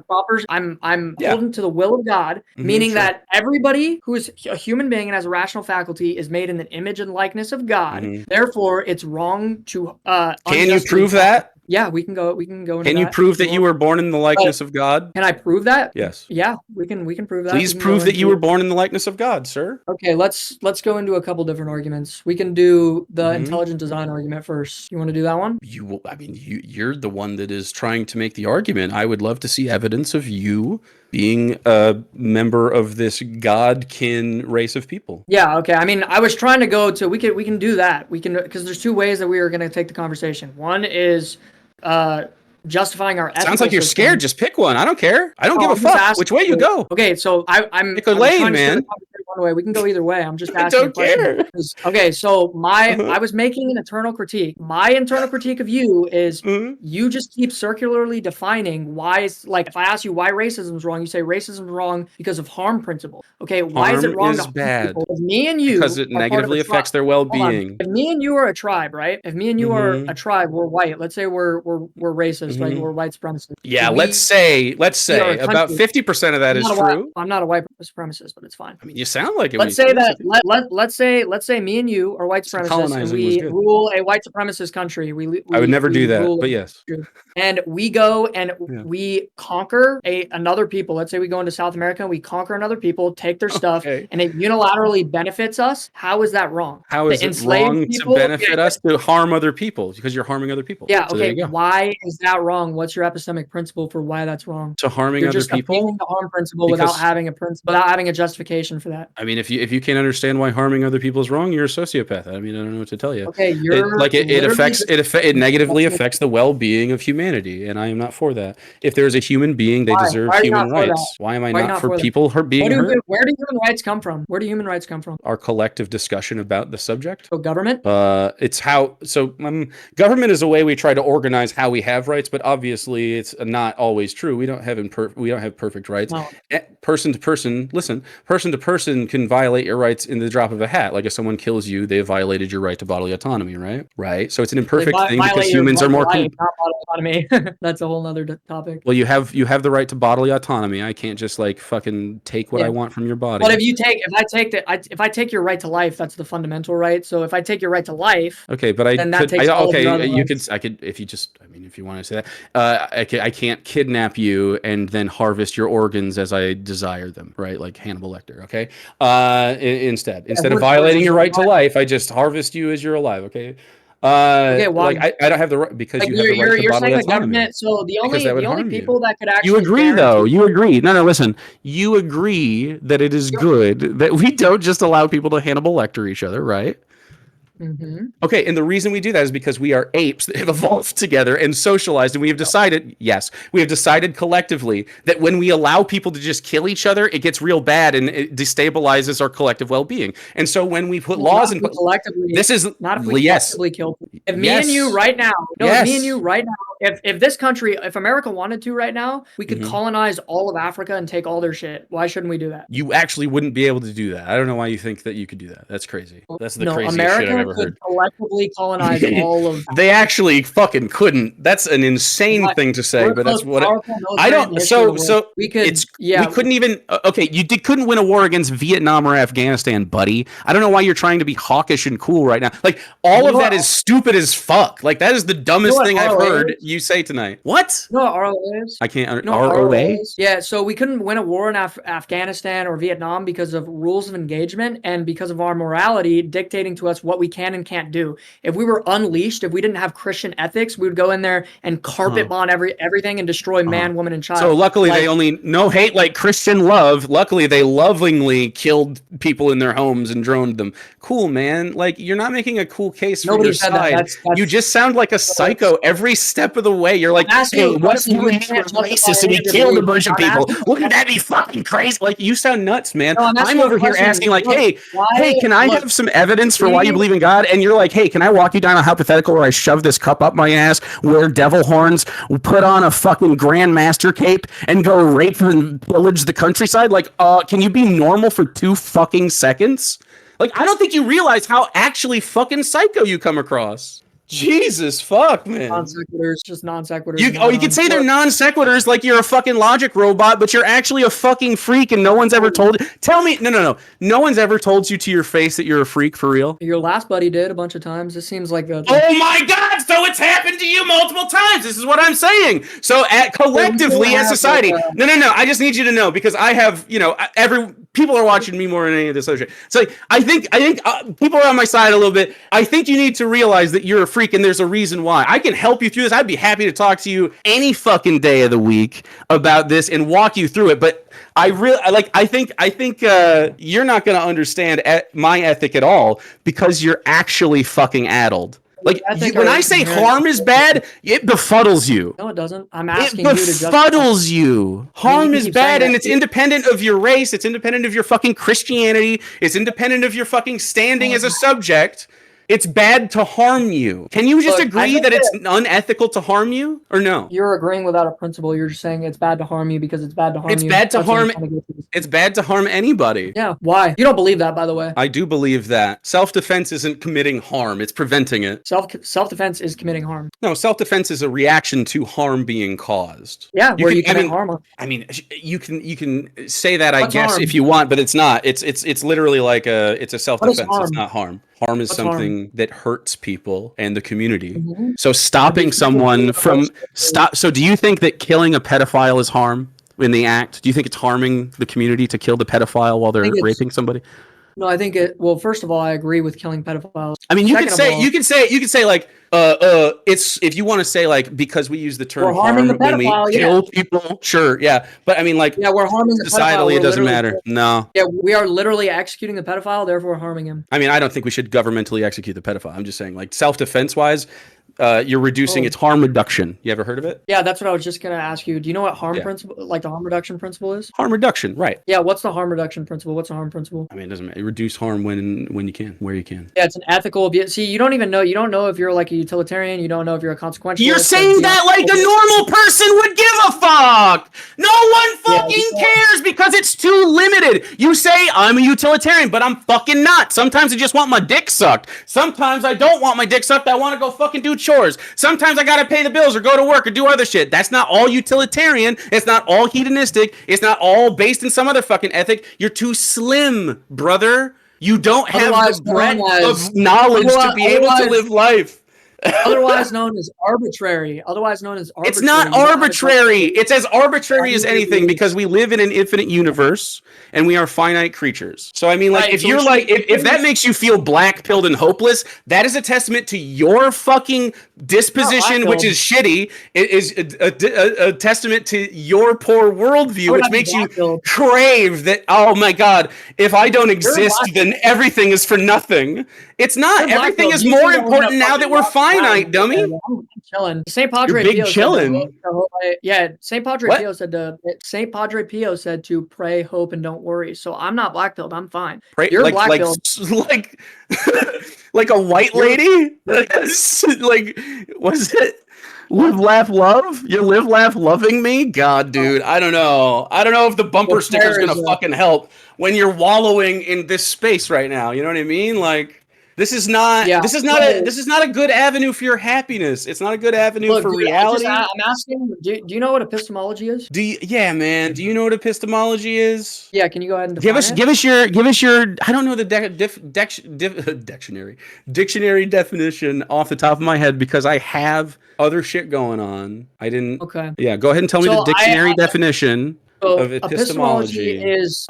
Yeah. holding to the will of God, meaning sure. that everybody who is a human being and has a rational faculty is made in the image and likeness of God. Therefore, it's wrong to Can you prove that? Yeah, we can go into Can you that. prove that you were born in the likeness of God? Can I prove that? Yes. Yeah, we can prove that. Please We can prove go that you into- were born in the likeness of God, sir. Okay, let's go into a couple different arguments. We can do the Mm-hmm. intelligent design argument first. You want to do that one? You're the one that is trying to make the argument. I would love to see evidence of you being a member of this godkin race of people. Yeah, okay. I mean, I was trying to go to we can do that. We can, because there's two ways that we are going to take the conversation. One is justifying our ethical Sounds like you're system. scared. Just pick one. I don't care. I don't give a I'm just fuck asking which way you go. Okay, so I'm Pick a I'm lane, trying to steer man. the conversation one way. We can go either way. I'm just I asking don't a question. care. Okay, so I was making an internal critique. My internal critique of you is you just keep circularly defining why it's like, if I ask you why racism is wrong, you say racism is wrong because of harm principle. Okay, why is it Harm wrong is to harm bad. people? If me and you Because it are part of negatively a affects tribe- their Hold on. well-being. If me and you are a tribe, right? If me and you are a tribe, we're white. Let's say we're racist, like we're white supremacists. Yeah, We- let's say are a about country. 50% of that is true. I'm not a white supremacist, but it's fine. I mean, you sound like it. Let's say that let's say me and you are white supremacists and colonizing was we good. rule a white supremacist country. I would never do that, rule but yes. and we go and Yeah. we conquer another people. Let's say we go into South America and we conquer another people, take their stuff, Okay. and it unilaterally benefits us. How is that wrong? How is To it enslave wrong people? to benefit us to harm other people? Because you're harming other people. Yeah, So there okay. you go. Why is that wrong? What's your epistemic principle for why that's wrong? To harming You're other just people? appealing the harm principle Because- without having a justification for that. I mean, if you can't understand why harming other people is wrong, you're a sociopath. I mean, I don't know what to tell you. Okay, It negatively affects the well-being of humanity, and I am not for that. If there's a human being, they deserve Why are you human not for rights. that? Why am I Why are you not not for for that? people being hurt? Where do human rights come from? Where do human rights come from? Our collective discussion about the subject. So government? It's how government is a way we try to organize how we have rights, but obviously it's not always true. We don't have perfect rights. No. Person to person can violate your rights in the drop of a hat. Like if someone kills you, they have violated your right to bodily autonomy, right? Right. So it's an imperfect thing because humans are more. Not bodily autonomy. That's a whole other topic. Well, you have the right to bodily autonomy. I can't just like fucking take what I want from your body. But if I take your right to life, that's the fundamental right. So if I take your right to life, okay, but if you want to say that, I can't kidnap you and then harvest your organs as I desire them, right? Like Hannibal Lecter, okay? Instead of violating your right to life, I just harvest you as you're alive, okay? Okay, why? Like I don't have the right because you have the right to bodily autonomy. So the only people that could actually you agree though. You agree. No, listen. You agree that it is good that we don't just allow people to Hannibal Lecter each other, right? Mm-hmm. Okay, and the reason we do that is because we are apes that have evolved together and socialized, and we have decided collectively that when we allow people to just kill each other, it gets real bad and it destabilizes our collective well-being. And so when we put laws in collectively, this is not if we collectively kill people. If me and you right now, if this country, if America wanted to right now, we could colonize all of Africa and take all their shit. Why shouldn't we do that? You actually wouldn't be able to do that. I don't know why you think that you could do that. That's crazy. That's the craziest America shit I've ever could heard. collectively colonize all of. They actually fucking couldn't. That's an insane thing to say, but that's what I don't. So we could. We couldn't even. Okay, couldn't win a war against Vietnam or Afghanistan, buddy. I don't know why you're trying to be hawkish and cool right now. Like all of that is stupid as fuck. Like that is the dumbest thing I've heard you say tonight. What? You know what ROA is? I can't. ROA? Yeah, so we couldn't win a war in Afghanistan or Vietnam because of rules of engagement and because of our morality dictating to us what we can and can't do. If we were unleashed, if we didn't have Christian ethics, we would go in there and carpet bomb everything and destroy man, woman, and child. So luckily they only no hate like Christian love. Luckily they lovingly killed people in their homes and droned them. Cool, man. Like you're not making a cool case for your side. You just sound like a psycho every step of the way. You're like, hey, what if we were racist and we killed a bunch of people? Wouldn't that be fucking crazy? Like you sound nuts, man. I'm over here asking like, hey, can I have some evidence for why you believe in God? God, and you're like, hey, can I walk you down a hypothetical where I shove this cup up my ass, wear devil horns, put on a fucking grandmaster cape, and go rape and pillage the countryside? Like, can you be normal for 2 fucking seconds? Like, I don't think you realize how actually fucking psycho you come across. Jesus fuck, man. Non sequiturs, just non sequiturs. You can say they're non sequiturs like you're a fucking logic robot, but you're actually a fucking freak and no one's ever told you. Tell me, no. No one's ever told you to your face that you're a freak for real? Your last buddy did a bunch of times. It seems like a. Oh my God, so it's happened to you multiple times. This is what I'm saying. So collectively as society, no, I just need you to know because I have, people are watching me more than any of this other shit. So I think people are on my side a little bit. I think you need to realize that you're a freak and there's a reason why. I can help you through this. I'd be happy to talk to you any fucking day of the week about this and walk you through it. But I think you're not going to understand my ethic at all because you're actually fucking addled. Like when I say harm is bad, it befuddles you. No, it doesn't. I'm asking you to justify. It befuddles you. Harm is bad, and it's independent of your race. It's independent of your fucking Christianity. It's independent of your fucking standing as a subject. It's bad to harm you. Can you just agree that it's unethical to harm you, or no? You're agreeing without a principle. You're just saying it's bad to harm you because it's bad to harm you. It's bad to harm. It's bad to harm anybody. Yeah. Why? You don't believe that, by the way. I do believe that. Self-defense isn't committing harm. It's preventing it. Self-defense is committing harm. No, self-defense is a reaction to harm being caused. Yeah, you commit harm. I mean, you can say that, I guess, harm? If you want, but it's not. It's literally like it's a self-defense. It's not harm. Harm is something that hurts people and the community. Mm-hmm. So stopping someone from So do you think that killing a pedophile is harm in the act? Do you think it's harming the community to kill the pedophile while they're raping somebody? No, I think well, first of all, I agree with killing pedophiles. I mean, you could say like it's if you want to say like because we use the term harm when we kill people, sure, yeah. But I mean like we're harming the societally, it doesn't matter. No. Yeah, we are literally executing the pedophile, therefore harming him. I mean, I don't think we should governmentally execute the pedophile. I'm just saying like self-defense wise. You're reducing its harm reduction. You ever heard of it? Yeah, that's what I was just going to ask you. Do you know what principle, like the harm reduction principle is? Harm reduction, right. Yeah, what's the harm reduction principle? What's the harm principle? I mean, it doesn't matter. Reduce harm when you can, where you can. Yeah, it's an ethical view. See, you don't know if you're like a utilitarian. You don't know if you're a consequentialist. You're saying that like a normal person would give a fuck. No one fucking cares because it's too limited. You say, I'm a utilitarian, but I'm fucking not. Sometimes I just want my dick sucked. Sometimes I don't want my dick sucked. I want to go fucking do chores. Sometimes I gotta pay the bills or go to work or do other shit. That's not all utilitarian. It's not all hedonistic. It's not all based in some other fucking ethic. You're too slim, brother. You don't have the breadth of knowledge to be able to live life. Otherwise known as arbitrary. It's not arbitrary. It's as arbitrary as anything because we live in an infinite universe and we are finite creatures. So I mean, like, if you're like, if that makes you feel black-pilled and hopeless, that is a testament to your fucking disposition, which is shitty. It is a testament to your poor worldview, which makes you crave that. Oh my God, if I don't exist, then everything is for nothing. It's not. Everything is more important now that we're finite, dummy. I'm chilling. St. Padre Pio chilling. St. Padre Pio said to pray, hope, and don't worry. So I'm not black-pilled. I'm fine. You're black-pilled. Like a white lady? Like, was it? Live, laugh, love? You live, laugh, loving me? God, dude, I don't know. I don't know if the bumper sticker is gonna fucking help when you're wallowing in this space right now. You know what I mean? Like, this is not a good avenue for your happiness. It's not a good avenue for reality. I'm asking, do you know what epistemology is? Yeah, man. Do you know what epistemology is? Yeah, can you go ahead and define give us your I don't know the dictionary definition off the top of my head because I have other shit going on. I didn't. Okay. Yeah, go ahead and tell me the dictionary definition. So epistemology is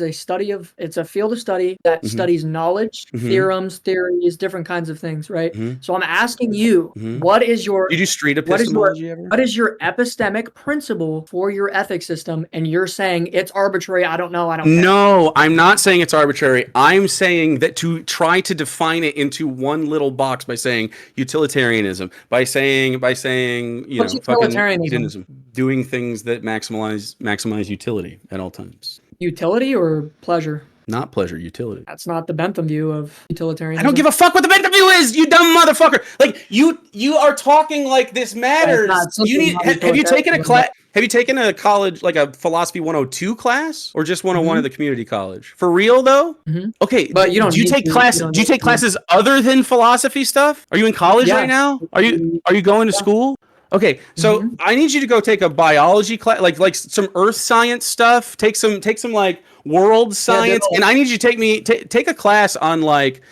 a study of, it's a field of study that studies knowledge, theorems, theories, different kinds of things, right? So I'm asking you, what is your you do street epistemology ever? What is your epistemic principle for your ethics system? And you're saying it's arbitrary. I don't know. I don't care. No, I'm not saying it's arbitrary. I'm saying that to try to define it into one little box by saying utilitarianism, by saying fucking hedonism, doing things that maximize utility at all times. Utility or pleasure? Not pleasure, utility. That's not the Bentham view of utilitarianism. I don't give a fuck what the Bentham view is, you dumb motherfucker. Like you are talking like this matters. You need. Have you taken a class? Have you taken a college, like a philosophy 102 class, or just 101 at the community college? For real though? Okay, but you don't. Do you take classes other than philosophy stuff? Are you in college right now? Are you going to school? Okay, so I need you to go take a biology class, like some earth science stuff. Take some like world science, and I need you to take a class on like.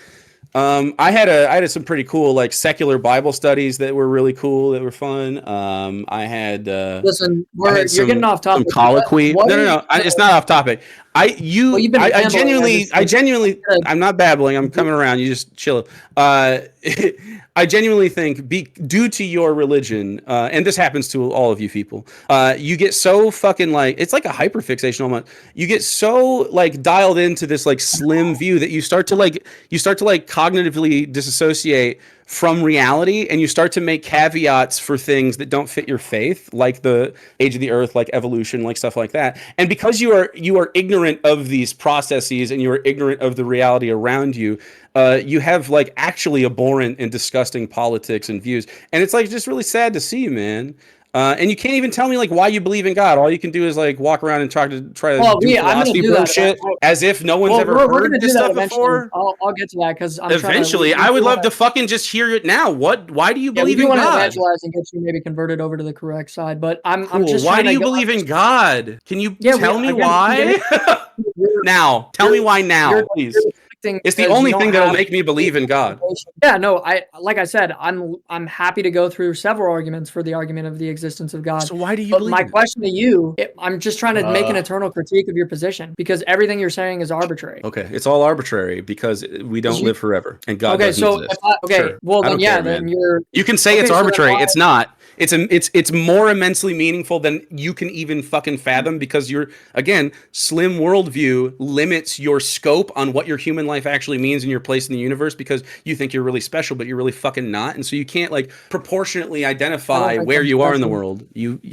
I had some pretty cool like secular Bible studies that were really cool, that were fun. I had listen, you're getting off topic. Some colloquy. No, it's not off topic. I genuinely, I'm not babbling. I'm coming around. You just chill. I genuinely think, due to your religion, and this happens to all of you people, you get so fucking like, it's like a hyperfixation almost. You get so like dialed into this like slim view that you start to cognitively disassociate from reality, and you start to make caveats for things that don't fit your faith, like the age of the earth, like evolution, like stuff like that. And because you are ignorant of these processes, and you are ignorant of the reality around you, you have like actually abhorrent and disgusting politics and views. And it's like just really sad to see, man. And you can't even tell me like why you believe in God. All you can do is like walk around and try to do philosophy bullshit as if no one's ever heard this stuff before. I'll get to that because eventually I would love to fucking just hear it now. Why do you believe in God? We want to evangelize and get you maybe converted over to the correct side, but I'm just why do you believe in God? Can you tell me why? Now, tell me why now, please. It's the only thing that'll make me believe in God. Yeah, no, like I said, I'm happy to go through several arguments for the argument of the existence of God. So why do you believe my question to you, I'm just trying to make an eternal critique of your position, because everything you're saying is arbitrary. Okay, it's all arbitrary because we don't live forever, and God doesn't exist. Then you're. You can say it's arbitrary. It's not. It's more immensely meaningful than you can even fucking fathom, because your, again, slim worldview limits your scope on what your human life actually means and your place in the universe, because you think you're really special, but you're really fucking not. And so you can't like proportionately identify where you are in the world.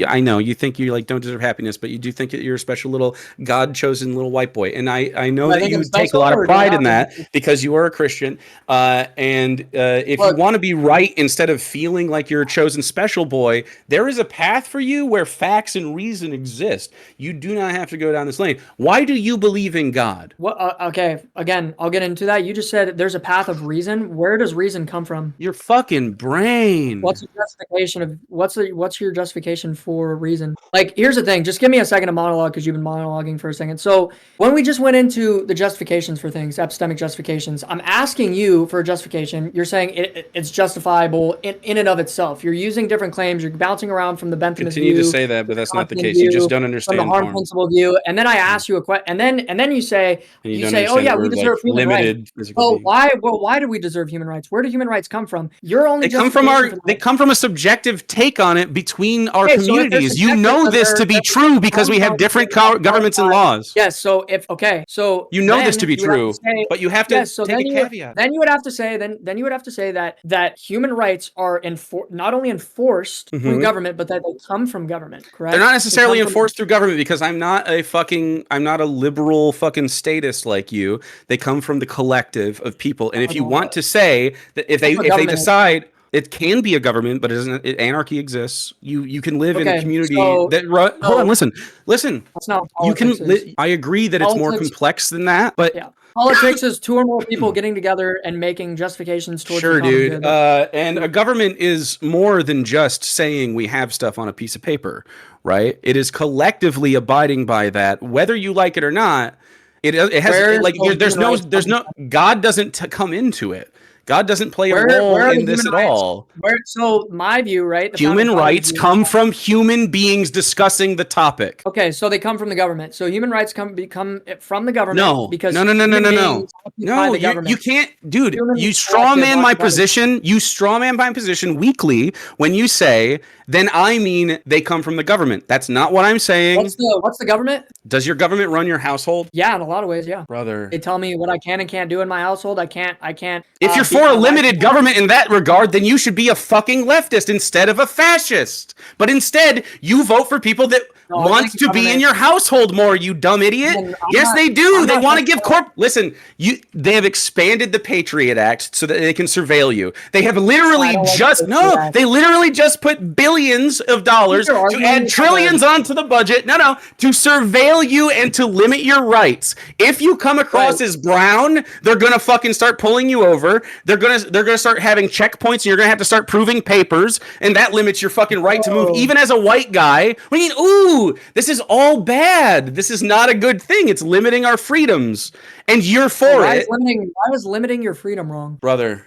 I know you think you like don't deserve happiness, but you do think that you're a special little God-chosen little white boy. And I know that you take a lot of pride in that because you are a Christian. If you want to be right instead of feeling like you're a chosen special boy, there is a path for you where facts and reason exist. You do not have to go down this lane. Why do you believe in God? Okay, again, I'll get into that. You just said there's a path of reason. Where does reason come from? Your fucking brain. What's the justification of what's your justification for reason? Like, here's the thing. Just give me a second to monologue, because you've been monologuing for a second. So when we just went into the justifications for things, epistemic justifications, I'm asking you for a justification. You're saying it's justifiable in and of itself. You're using different claims. You're bouncing around from the Benthamist view. Continue to say that, but that's not the case. You just don't understand from the harm principle view. And then I ask you a question, and then you say, oh yeah, we deserve human rights. Oh, why? Well, why do we deserve human rights? Where do human rights come from? They come from a subjective take on it between our communities. You know this to be true because we have different governments and laws. Yes. So you know this to be true, but you have to take a caveat. Then you would have to say that human rights are not only enforced through government, but that they come from government. Correct? They're not necessarily enforced through government, because I'm not a liberal fucking statist like you. They come from the collective of people. And if you want to say that if they decide it can be a government, but anarchy exists. You can live in a community hold on, listen. That's not what politics is. I agree that it's more complex than that, but politics is two or more people getting together and making justifications towards sure, dude. And a government is more than just saying we have stuff on a piece of paper, right? It is collectively abiding by that, whether you like it or not. There's no God doesn't come into it. God doesn't play a role in this at all. So my view, right? Human rights come from human beings discussing the topic. Okay, so they come from the government. So human rights come from the government. No, because no. You can't, dude. You straw man my position. You straw man my position weekly when you say, then I mean they come from the government. That's not what I'm saying. What's the government? Does your government run your household? Yeah, in a lot of ways, yeah. Brother. They tell me what I can and can't do in my household. I can't. If you're for a limited government in that regard, then you should be a fucking leftist instead of a fascist. But instead, you vote for people that No, I wants think to be in your household more, you dumb idiot. Yes, they do. They want to give Listen, they have expanded the Patriot Act so that they can surveil you. They have literally they literally just put billions of dollars to add trillions onto the budget. No, to surveil you and to limit your rights. If you come across as brown, they're gonna fucking start pulling you over. They're gonna start having checkpoints, and you're gonna have to start proving papers, and that limits your fucking right to move, even as a white guy. I mean, ooh, this is all bad. This is not a good thing. It's limiting our freedoms, and you're for it. Why is limiting your freedom wrong, brother?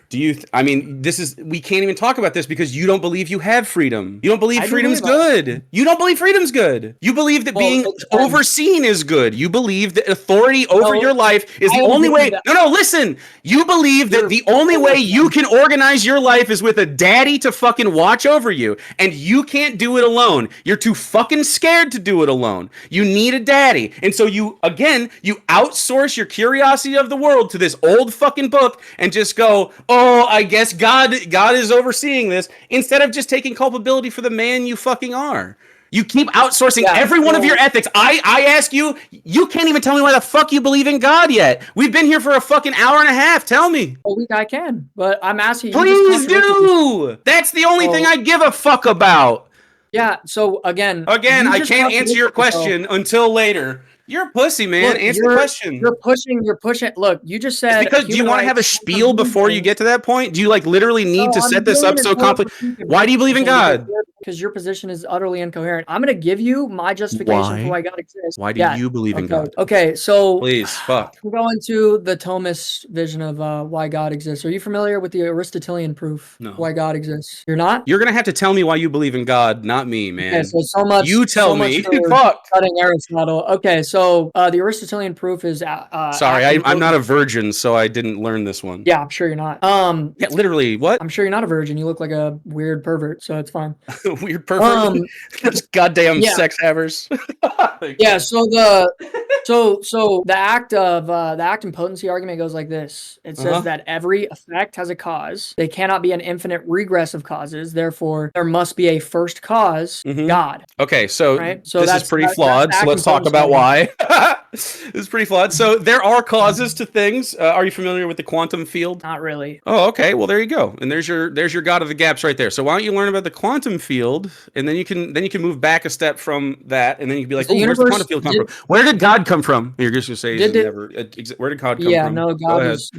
I mean, we can't even talk about this because you don't believe you have freedom. You don't believe freedom's good. You don't believe freedom's good. You believe that being overseen is good. You believe that authority over your life is the only way. No, listen. You believe that the only way you can organize your life is with a daddy to fucking watch over you, and you can't do it alone. You're too fucking scared to do it alone. You need a daddy, and so you outsource your curiosity of the world to this old fucking book and just go, oh, I guess God is overseeing this, instead of just taking culpability for the man you fucking are. You keep outsourcing every one of your ethics. I ask you, you can't even tell me why the fuck you believe in God yet. We've been here for a fucking hour and a half. Tell me. I can, but I'm asking you. Please do. That's the only thing I give a fuck about. Yeah, so again, I can't answer your question until later. You're a pussy, man. Answer the question. You're pushing. Look, you just said. Because do you want to have a spiel before you get to that point? Do you literally need to set this up so complicated? Why do you believe in God? Because your position is utterly incoherent. I'm going to give you my justification for why God exists. Why do you believe in God? Okay, so please, fuck. We're going to the Thomist vision of why God exists. Are you familiar with the Aristotelian proof of why God exists? You're not? You're going to have to tell me why you believe in God, not me, man. Okay, so much. You tell me. Fuck. Studying Aristotle. Okay, so the Aristotelian proof is. Sorry, I'm not a virgin, so I didn't learn this one. Yeah, I'm sure you're not. Yeah, literally, what? I'm sure you're not a virgin. You look like a weird pervert, so it's fine. Weird pervert. That's goddamn sex havers. Yeah. So the act and potency argument goes like this. It says that every effect has a cause. They cannot be an infinite regress of causes. Therefore, there must be a first cause, God. Okay, so this is pretty flawed. So let's talk about why. This is pretty flawed. So there are causes to things. Are you familiar with the quantum field? Not really. Oh, okay. Well, there you go. And there's your God of the gaps right there. So why don't you learn about the quantum field, and then you can move back a step from that, and then you can be like, where's the quantum field come from? Where did God come from? You're just gonna say where did God come from? Yeah, no, God is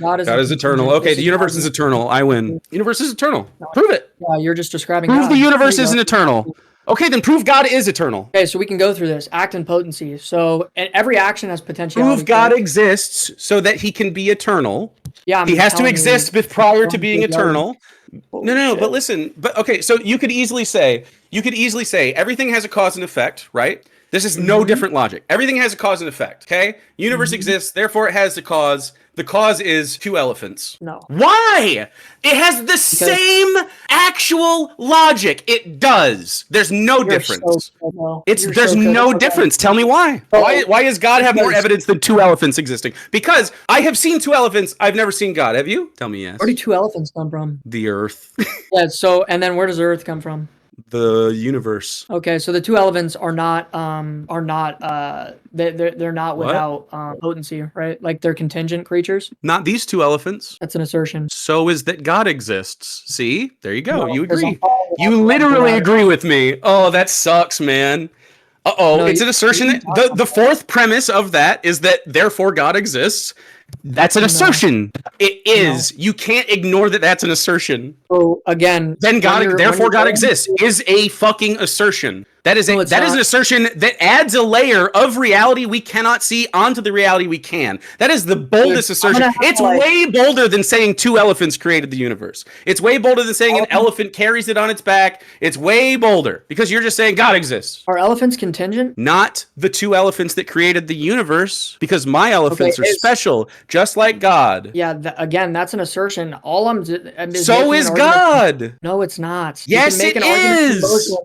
eternal. Okay, the universe is eternal. I win. Universe is eternal. Prove it. Yeah, you're just describing. Prove the universe isn't eternal. Okay, then prove God is eternal. Okay, so we can go through this. Act and potency. So every action has potential. Prove God exists so that he can be eternal. Yeah, he has to exist prior to being eternal. No, but listen. But okay, so you could easily say everything has a cause and effect, right? This is no different logic. Everything has a cause and effect, okay? Universe exists, therefore it has the cause. The cause is two elephants. No. Why? It has the same actual logic. It does. There's no difference. There's no difference. Tell me why. Why does God have more evidence than two elephants existing? Because I have seen two elephants. I've never seen God. Have you? Tell me yes. Where do two elephants come from? The earth. Yeah, so and then where does Earth come from? The universe. Okay, so the two elephants are not they're not without potency, right? Like they're contingent creatures. Not these two elephants. That's an assertion. So is that God exists. See? There you go. You agree. You literally agree with me. Oh, that sucks, man. No, it's an assertion. The fourth premise of that is that therefore God exists. That's an assertion. It is. You can't ignore that. That's an assertion. So again, then therefore God exists is a fucking assertion. That is an assertion that adds a layer of reality we cannot see onto the reality we can. That is the boldest assertion. It's way bolder than saying two elephants created the universe. It's way bolder than saying an elephant carries it on its back. It's way bolder because you're just saying God exists. Are elephants contingent? Not the two elephants that created the universe, because my elephants are special, just like God. Yeah, again, that's an assertion. All I'm so is God. No, it's not. Yes, it is.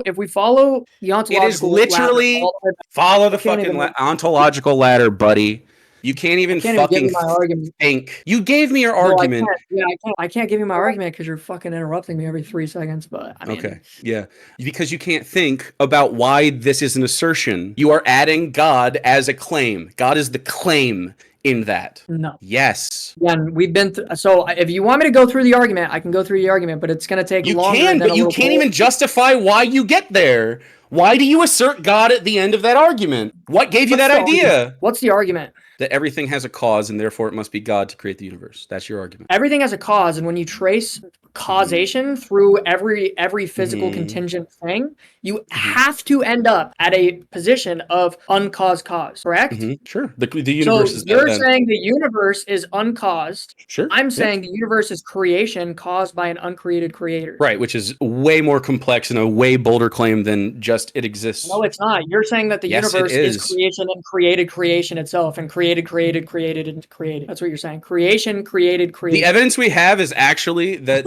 If we follow the ontological ladder, follow the fucking ontological ladder, buddy. You can't even Can't even give fucking you my argument. think. You gave me your No, I argument. can't. Yeah, I can't. I can't give you my argument because you're fucking interrupting me every 3 seconds. But I mean, Okay. Yeah. Because you can't think about why this is an assertion. You are adding God as a claim. God is the claim in that. no. Yes. Again, we've been so if you want me to go through the argument, I can go through the argument, but it's gonna take You longer can, than but a you little can't bit. even justify why you get there. Why do you assert God at the end of that argument? What gave you What's that the argument? idea? What's the argument? That everything has a cause and therefore it must be God to create the universe. That's your argument. Everything has a cause, and when you trace causation through every physical Mhm. contingent thing, you have to end up at a position of uncaused cause, correct? Sure. The So universe is that you're then. saying the universe is uncaused. Sure. I'm Yeah. saying the universe is creation caused by an uncreated creator. Right, which is way more complex and a way bolder claim than just it exists. No, it's not. You're saying that the Yes, it universe is is. creation and created creation itself, and created, and created. That's what you're saying. Creation, created, The created. evidence we have is actually that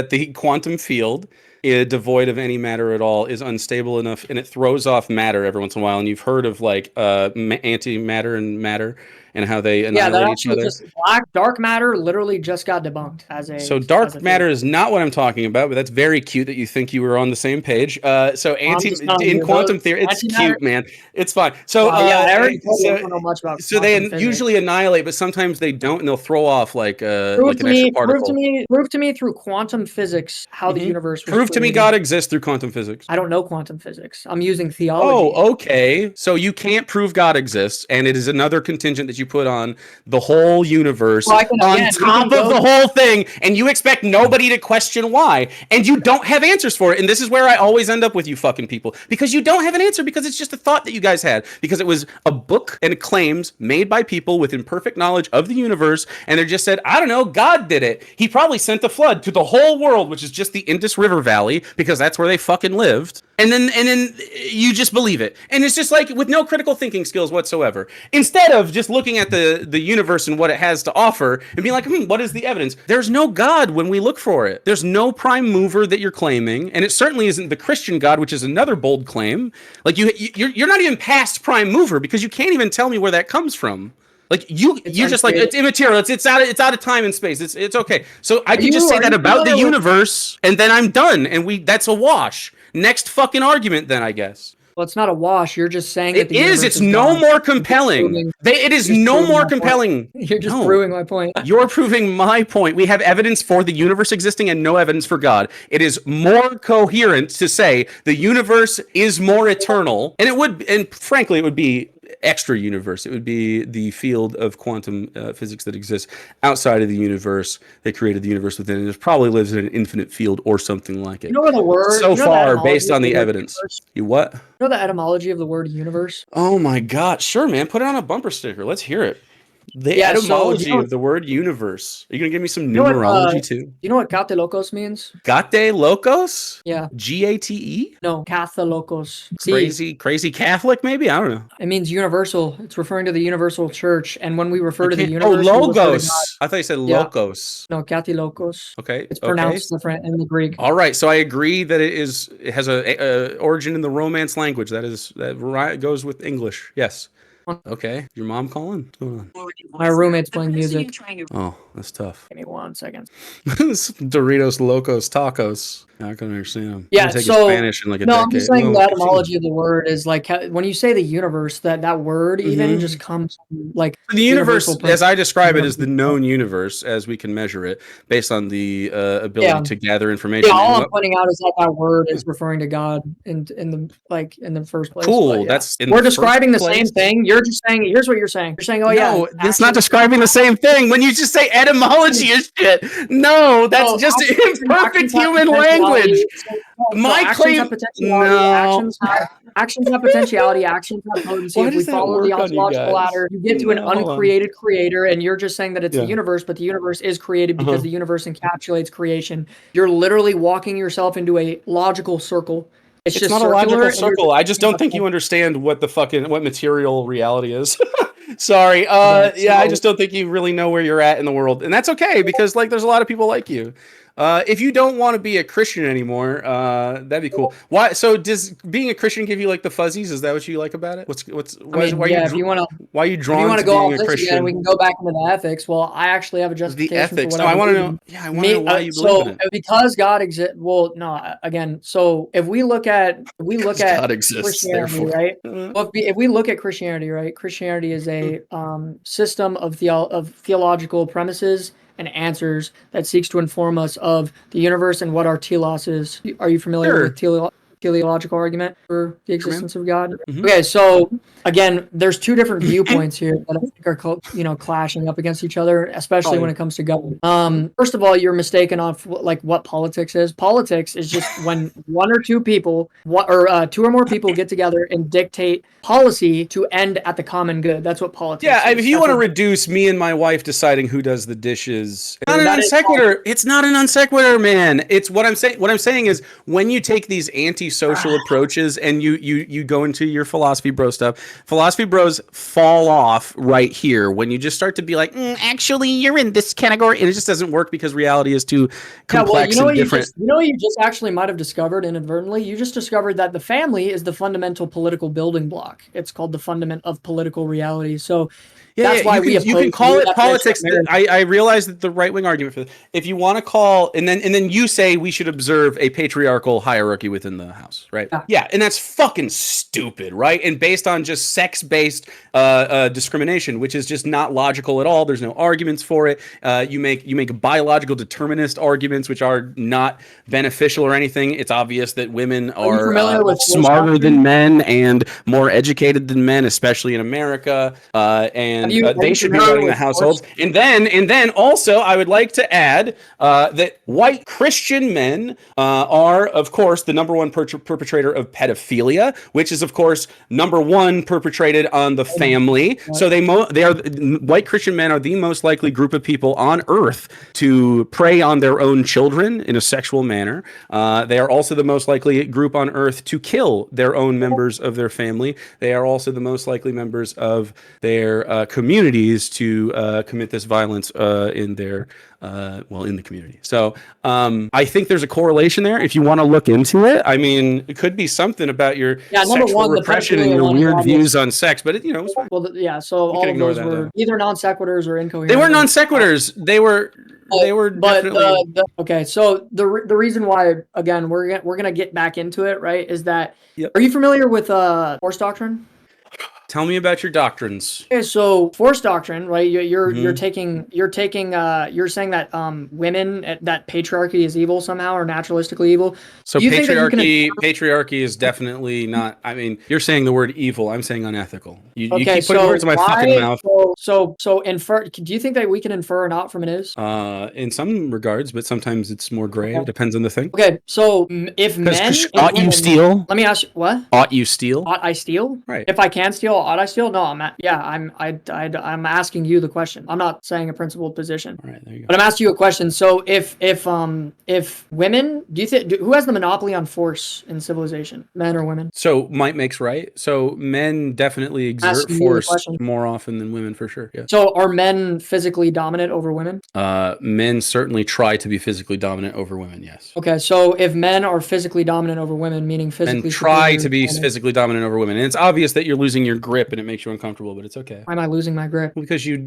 the quantum field, devoid of any matter at all, is unstable enough, and it throws off matter every once in a while. And you've heard of like antimatter and matter and how they Yeah, that annihilate each actually other. just dark matter literally just got debunked as So a dark matter theory. is not what I'm talking about, but that's very cute that you think you were on the same page. So I'm just telling in you, quantum those theory, it's antimatter. cute, man. It's fine. So Yeah, I already told you I so don't know much about so quantum they physics. usually annihilate, but sometimes they don't, and they'll throw off like Prove an to extra me, particle. prove to me through quantum physics how the universe was Prove to me created. God exists through quantum physics. I don't know quantum physics. I'm using theology. Oh, okay. So you can't prove God exists, and it is another contingent that you put on the whole universe Well, I can on again. We can top of go. the whole thing, and you expect nobody to question why, and you don't have answers for it. And this is where I always end up with you fucking people, because you don't have an answer, because it's just a thought that you guys had, because it was a book and claims made by people with imperfect knowledge of the universe, and they just said, I don't know, God did it. He probably sent the flood to the whole world, which is just the Indus River Valley, because that's where they fucking lived. And then you just believe it. And it's just like with no critical thinking skills whatsoever. Instead of just looking at the universe and what it has to offer and being like, what is the evidence? There's no God when we look for it. There's no prime mover that you're claiming. And it certainly isn't the Christian God, which is another bold claim. Like you're not even past prime mover, because you can't even tell me where that comes from. Like you're just like, it's immaterial. It's out of time and space. It's okay. So I can just say that about the universe, and then I'm done. And that's a wash. Next fucking argument, then, I guess. Well, it's not a wash. You're just saying that It is. It's no more compelling. It is no more compelling. You're just proving my point. You're proving my point. We have evidence for the universe existing and no evidence for God. It is more coherent to say the universe is more eternal, and frankly, it would be extra universe. It would be the field of quantum physics that exists outside of the universe that created the universe within, and it probably lives in an infinite field or something like it. You know what the word? So far, based on the evidence. You what? You know the etymology of the word universe? Oh my God! Sure, man. Put it on a bumper sticker. Let's hear it. The etymology of the word universe. Are you gonna give me some numerology too? You know what "gate locos" means? Gate locos? Yeah. Gate? No, Catholicos. Crazy Catholic, maybe? I don't know. It means universal. It's referring to the universal church. And when we refer to the Oh, universe, logos. I thought you said locos. No, "gate locos." Okay. It's pronounced different in the Greek. All right. So I agree that it has a origin in the Romance language. That goes with English. Yes. Okay. Your mom calling? What's going on? My roommate's playing music. Oh, that's tough. Give me 1 second. Doritos Locos Tacos. I can understand them. Yeah, take so Spanish in like a decade. I'm just saying the etymology of the word is like when you say the universe, that word even just comes from like the universe, as I describe it, is the known universe as we can measure it based on the ability to gather information. Yeah, all I'm pointing out is that word is referring to God in the first place. Cool. Yeah. That's we're describing the same thing. You're just saying. Here's what you're saying. You're saying, no, it's not describing the same thing. When you just say etymology is shit. No, that's just imperfect human language. My claim. Actions have potentiality. Actions have potency. If we follow the ontological ladder, you get to an uncreated creator, and you're just saying that it's the universe, but the universe is created because the universe encapsulates creation. You're literally walking yourself into a logical circle. It's just not a logical circle. I just don't think you understand what material reality is. Sorry. I just don't think you really know where you're at in the world, and that's okay because there's a lot of people like you. If you don't want to be a Christian anymore, that'd be cool. Why? So does being a Christian give you like the fuzzies? Is that what you like about it? I mean, yeah, if you want to, why are you if you drawn want to to go being off a this again, we Christian? can go back into the ethics. Well, I actually have a The justification for ethics. what No, I I want to believe know. in. Yeah, I want to know why you believe in So it. because God exists, well, no, again, so if we look at Because God exists, Christianity, therefore. right? Well, if we look at Christianity, right? Christianity is a system of theological premises and answers that seeks to inform us of the universe and what our telos is. Are you familiar Sure. with teleological argument for the Sure, man. existence of God? Mhm. Okay, so again, there's two different viewpoints here that I think are clashing up against each other, especially when it comes to government. First of all, you're mistaken on like what politics is. Politics is just when one or two people, two or more people get together and dictate policy to end at the common good. That's what politics Yeah, is. if you That's want to what reduce me and my wife deciding who does the dishes, it's not an that non is sequitur. It's not a non sequitur, man. It's what I'm saying. What I'm saying is when you take these antisocial approaches and you go into your philosophy bro stuff, philosophy bros fall off right here when you just start to be like, actually, you're in this category, and it just doesn't work because reality is too Yeah, well, complex and different. you know what you just actually might have discovered inadvertently? You just discovered that the family is the fundamental political building block. It's called the fundament of political reality. So that's why you can call it politics. I realize that the right wing argument for this, if you want to call and then you say we should observe a patriarchal hierarchy within the house, right? Yeah, and that's fucking stupid, right? And based on just sex based discrimination, which is just not logical at all. There's no arguments for it. You make biological determinist arguments which are not beneficial or anything. It's obvious that women are smarter than men and more educated than men, especially in America, and they should be running the households. And then also, I would like to add that white Christian men are, of course, the number one perpetrator of pedophilia, which is, of course, number one perpetrated on the family. So white Christian men are the most likely group of people on earth to prey on their own children in a sexual manner. They are also the most likely group on earth to kill their own members of their family. They are also the most likely members of their communities to commit this violence in their in the community. So I think there's a correlation there. If you want to look into it, I mean, it could be something about your sexual repression and your weird views on sex, but it's fine. Well, yeah. So all of those were either non sequiturs or incoherent. They were non sequiturs. They were definitely. Okay, so the reason why, again, we're gonna get back into it, right? Is that are you familiar with force doctrine? Tell me about your doctrines. Okay, so force doctrine, right? You're saying that women, that patriarchy is evil somehow or naturalistically evil. So patriarchy is definitely not. I mean, you're saying the word evil. I'm saying unethical. You keep putting words in my fucking mouth. So infer. Do you think that we can infer an ought from an is? In some regards, but sometimes it's more gray. It depends on the thing. Okay, so if men ought you steal? Let me ask you what? Ought you steal? Ought I steal? Right. If I can steal. Ought I steal? No, I'm asking you the question. I'm not saying a principled position. All right, there you go. But I'm asking you a question. So if women, do you think who has the monopoly on force in civilization, men or women? So might makes right. So men definitely exert force more often than women, for sure. Yeah. So are men physically dominant over women? Men certainly try to be physically dominant over women. Yes. Okay, so if men are physically dominant over women, meaning physically, men try to be physically dominant over women, and it's obvious that you're losing your grip and it makes you uncomfortable, but it's okay. Why am I losing my grip? Because you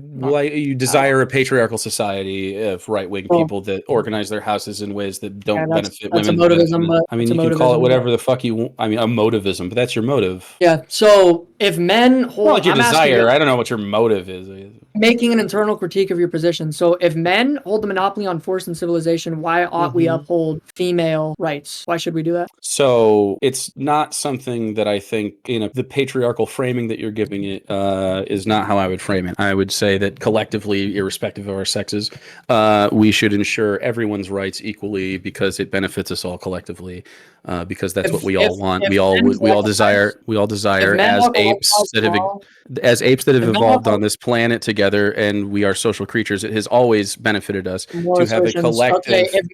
desire a patriarchal society of right-wing people that organize their houses in ways that don't benefit women. That's a motivism, but I mean, you can call it whatever the fuck you want. I mean, a motivism, but that's your motive. Yeah. So if men hold, well, like your desire, I don't know what your motive is. Making an internal critique of your position. So if men hold the monopoly on force and civilization, why ought we uphold female rights? Why should we do that? So it's not something that I think the patriarchal framing that you're giving it is not how I would frame it. I would say that collectively, irrespective of our sexes, we should ensure everyone's rights equally because it benefits us all collectively. Because that's what we all want. We all desire as apes that have evolved on this planet together together and we are social creatures, it has always benefited us More to have a assertions. Okay, collective, a if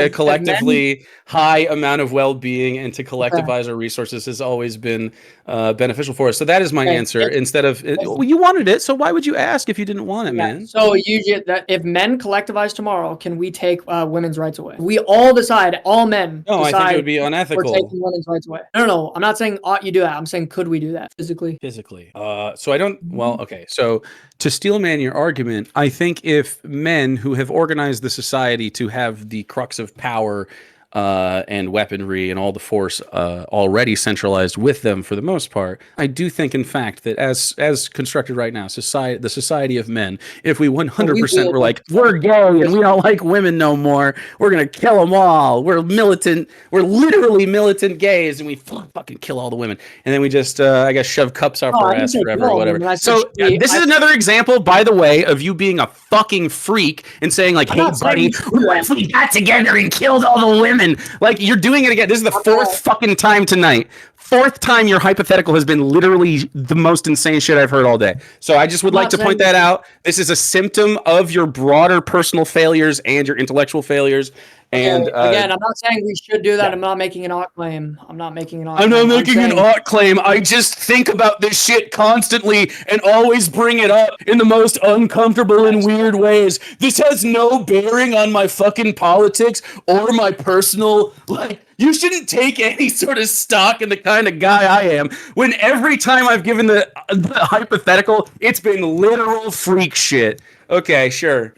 men, collectively high amount of well-being, and to okay, collectivize our resources has always been beneficial for us. So that is my okay, answer. Instead of, if well, you wanted it, so why would you ask if you didn't want it, yeah, man? so that if men collectivize tomorrow, can we take women's rights away? We all decide, all men No, I think it would decide be we're unethical. taking women's rights away. No. I'm not saying ought you do that. I'm saying could we do that physically? Physically. So I don't, well, okay. So to steel man your argument, I think if men who have organized the society to have the crux of power and weaponry and all the force already centralized with them for the most part, I do think, in fact, that as constructed right now, the society of men, if we 100% were like, we're gay and we don't like women no more, we're going to kill them all, we're militant, we're literally militant gays, and we fucking kill all the women. And then we just, I guess, shove cups off our ass forever or whatever. So this is another example, by the way, of you being a fucking freak and saying like, hey, buddy, what if we got together and killed all the women? Like, you're doing it again. This is the fourth fucking time tonight. Fourth time your hypothetical has been literally the most insane shit I've heard all day. So I just would like to point that out. This is a symptom of your broader personal failures and your intellectual failures. And again, I'm not saying we should do that. Yeah. I'm not making an ought claim. I'm not making an ought claim. I just think about this shit constantly and always bring it up in the most uncomfortable and weird ways. This has no bearing on my fucking politics or my personal, like, you shouldn't take any sort of stock in the kind of guy I am when every time I've given the hypothetical, it's been literal freak shit. Okay, sure.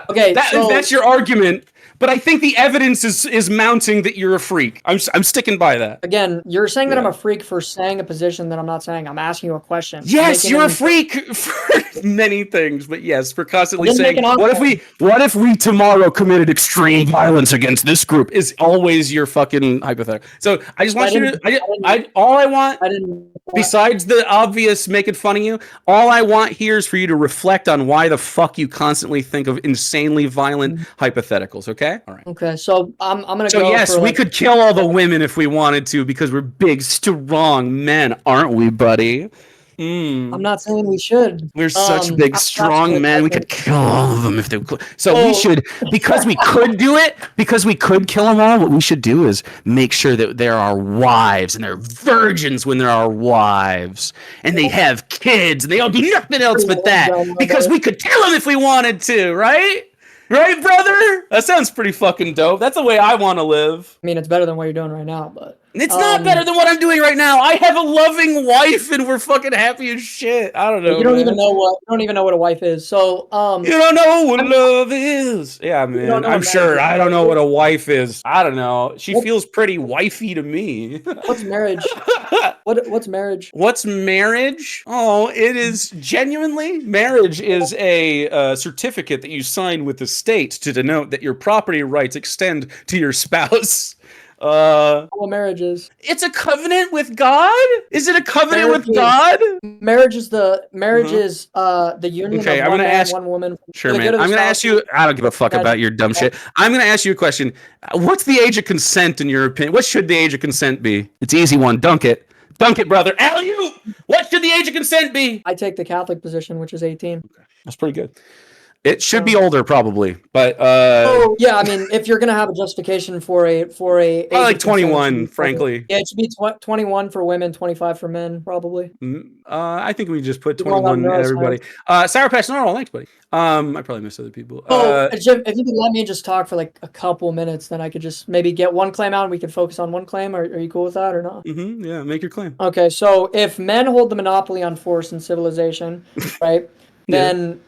Okay, that's your argument. But I think the evidence is mounting that you're a freak. I'm sticking by that. Again, you're saying that I'm a freak for saying a position that I'm not saying. I'm asking you a question. Yes, you're a freak for many things, but yes, for constantly saying, what if we tomorrow committed extreme violence against this group is always your fucking hypothetical. So I just want besides the obvious making fun of you, all I want here is for you to reflect on why the fuck you constantly think of insanely violent hypotheticals, okay? All right. Okay, so I'm gonna go. So yes, we could kill all the women if we wanted to because we're big, strong men, aren't we, buddy? I'm not saying we should. We're such big, strong men. We could kill all of them if they. So we should, because we could do it, because we could kill them all. What we should do is make sure that there are wives and they're virgins when there are wives, and they have kids and they all do nothing else but that. Because we could kill them if we wanted to, right? Right, brother? That sounds pretty fucking dope. That's the way I want to live. I mean, it's better than what you're doing right now, but... It's not better than what I'm doing right now. I have a loving wife and we're fucking happy as shit. I don't know. You don't even know what a wife is. So, you don't know what love is. Yeah, man. I'm sure. I don't know what a wife is. I don't know. She feels pretty wifey to me. What's marriage? What's marriage? What's marriage? Oh, it is genuinely, marriage is a certificate that you sign with the state to denote that your property rights extend to your spouse. What marriage is? It's a covenant with God? Is it a covenant with God? Marriage is the union of one man, one woman. Sure, man. I'm gonna ask you. I don't give a fuck about your dumb shit. I'm gonna ask you a question. What's the age of consent in your opinion? What should the age of consent be? It's an easy one. Dunk it. Dunk it, brother. Alley-oop! What should the age of consent be? I take the Catholic position, which is 18. Okay. That's pretty good. It should be older, probably, but yeah. I mean, if you're gonna have a justification for a I like 21, frankly. Yeah, it should be 21 for women, 25 for men, probably. I think we just put 21 at everybody. Sour Patch Normal, thanks, buddy. I probably missed other people. Jim, if you could let me just talk for like a couple minutes, then I could just maybe get one claim out and we could focus on one claim. Are you cool with that or not? Yeah, make your claim. Okay, so if men hold the monopoly on force and civilization, right, then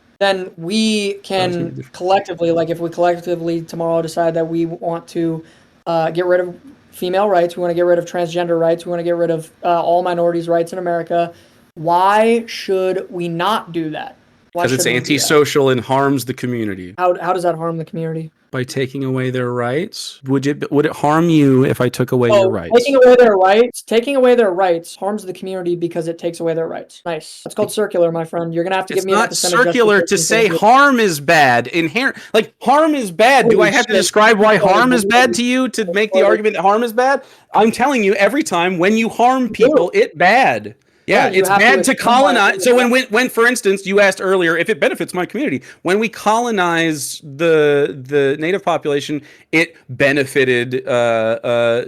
we can collectively, like if we collectively tomorrow decide that we want to get rid of female rights, we want to get rid of transgender rights, we want to get rid of all minorities' rights in America, why should we not do that? Because it's antisocial and harms the community. How does that harm the community? By taking away their rights? Would it harm you if I took away your rights? Taking away their rights harms the community because it takes away their rights. Nice. That's called circular, my friend. You're gonna have to give me. It's not circular to say harm is bad. Inherent, like harm is bad. Do I have to describe why harm is bad to you to make the argument that harm is bad? I'm telling you, every time when you harm people, it's bad. Yeah, you it's have bad to assume by colonize. So what when, for instance, you asked earlier if it benefits my community, when we colonize the native population, it benefited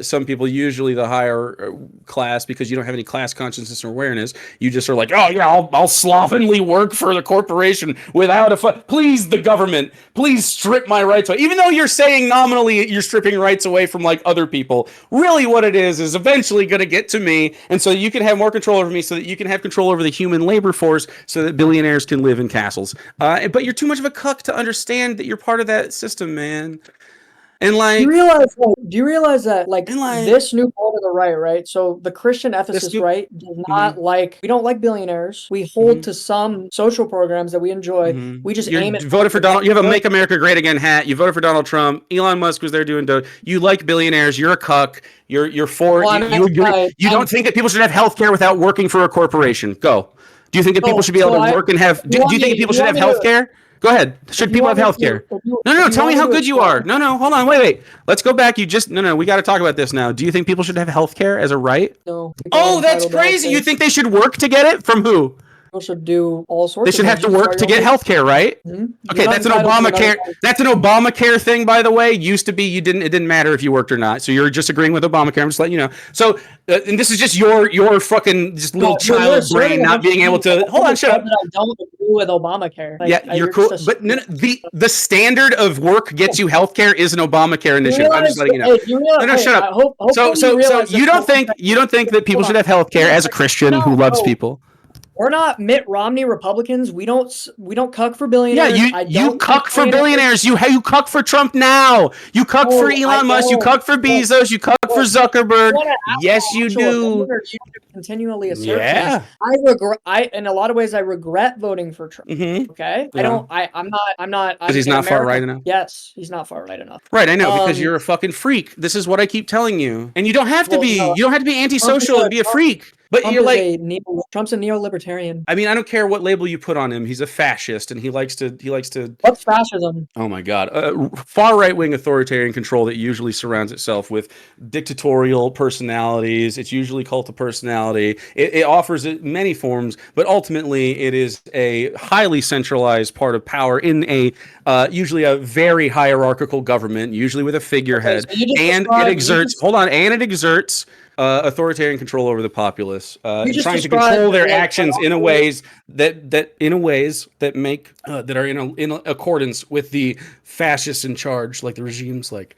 some people, usually the higher class, because you don't have any class consciousness or awareness. You just are like, oh yeah, I'll slovenly work for the corporation without please the government, please strip my rights away. Even though you're saying nominally you're stripping rights away from like other people, really what it is eventually going to get to me, and so you can have more control over me, so that you can have control over the human labor force, so that billionaires can live in castles. But you're too much of a cuck to understand that you're part of that system, man. And do you like, realize like and like this new part of the right? So the Christian this ethicist new. right does Mm-hmm, not like we don't like billionaires. We hold mm-hmm. to some social programs that we enjoy. We just You're aim at voted for the Donald. You have a good. "Make America Great Again" hat. You voted for Donald Trump. Elon Musk was there doing. You like billionaires. You're a cuck. You're for Well, I'm anti. you don't think that people should have health care without working for a corporation. Go. Do you think that people So should be able to work and have? if you Do want you think that me, if people you should want have me health to, care? Go ahead. if Should you people want have me health to, care? No. if you Tell me want me how to good you are. explain, No. Hold on. Wait. Let's go back. No. We got to talk about this now. Do you think people should have health care as a right? no, people are Oh, that's entitled to health crazy. You care. think they should work to get it from who? People should do all They sorts of should have things. to You can work start to your own get business. health care, right? You're Okay, not that's an entitled to another Obamacare. guy's. That's an Obamacare thing, by the way. Used to be it didn't matter if you worked or not. So you're just agreeing with Obamacare. I'm just letting you know. So, and this is just your fucking just little No, you're child brain asserting a not bunch of being able things. I to hold on. never Shut said up. that I don't agree with Obamacare. Yeah, Like, you're you're just cool, a. but no, the standard of work gets you health care is an Obamacare You initiative. I'm just realize, letting you know. hey, you realize, No, hey, shut I up. So hopefully you so realize this. you don't think that people Hold should on. have health Hold care on a as a second. Christian No, who loves no, people? we're not Mitt Romney Republicans. We don't cuck for Yeah, billionaires. I you don't cuck for campaign. billionaires. You cuck for Trump now. You cuck for No, I Elon Musk. You don't. cuck for Look, Bezos. You cuck for look. You Zuckerberg. want to ask my Yes, you actual do. opinion, or do you want to continually assert things? Yeah. I regret. In a lot of ways, I regret voting for Trump. Mm-hmm. Okay, I Yeah. don't. I'm not. Because I'm he's in not far America. right enough. Yes, he's not far right enough. Right, I know, because Um. you're a fucking freak. This is what I keep telling you. And you don't have to Well, be. no. You don't have to be Trump is antisocial and a be a Trump, freak. But Trump you're is like, a neo. Trump's a neo-libertarian. I mean, I don't care what label you put on him. He's a fascist, and he likes to. What's fascism? Oh my God, far right wing authoritarian control that usually surrounds itself with dictatorial personalities. It's usually cult of personality. It offers it many forms, but ultimately it is a highly centralized part of power in a usually a very hierarchical government, usually with a Okay, figurehead, so you just and it described. exerts. Hold on, and it exerts authoritarian control over the populace, You and just trying to described control their like actions in a ways that make that are in accordance with the fascists in charge, like the regimes like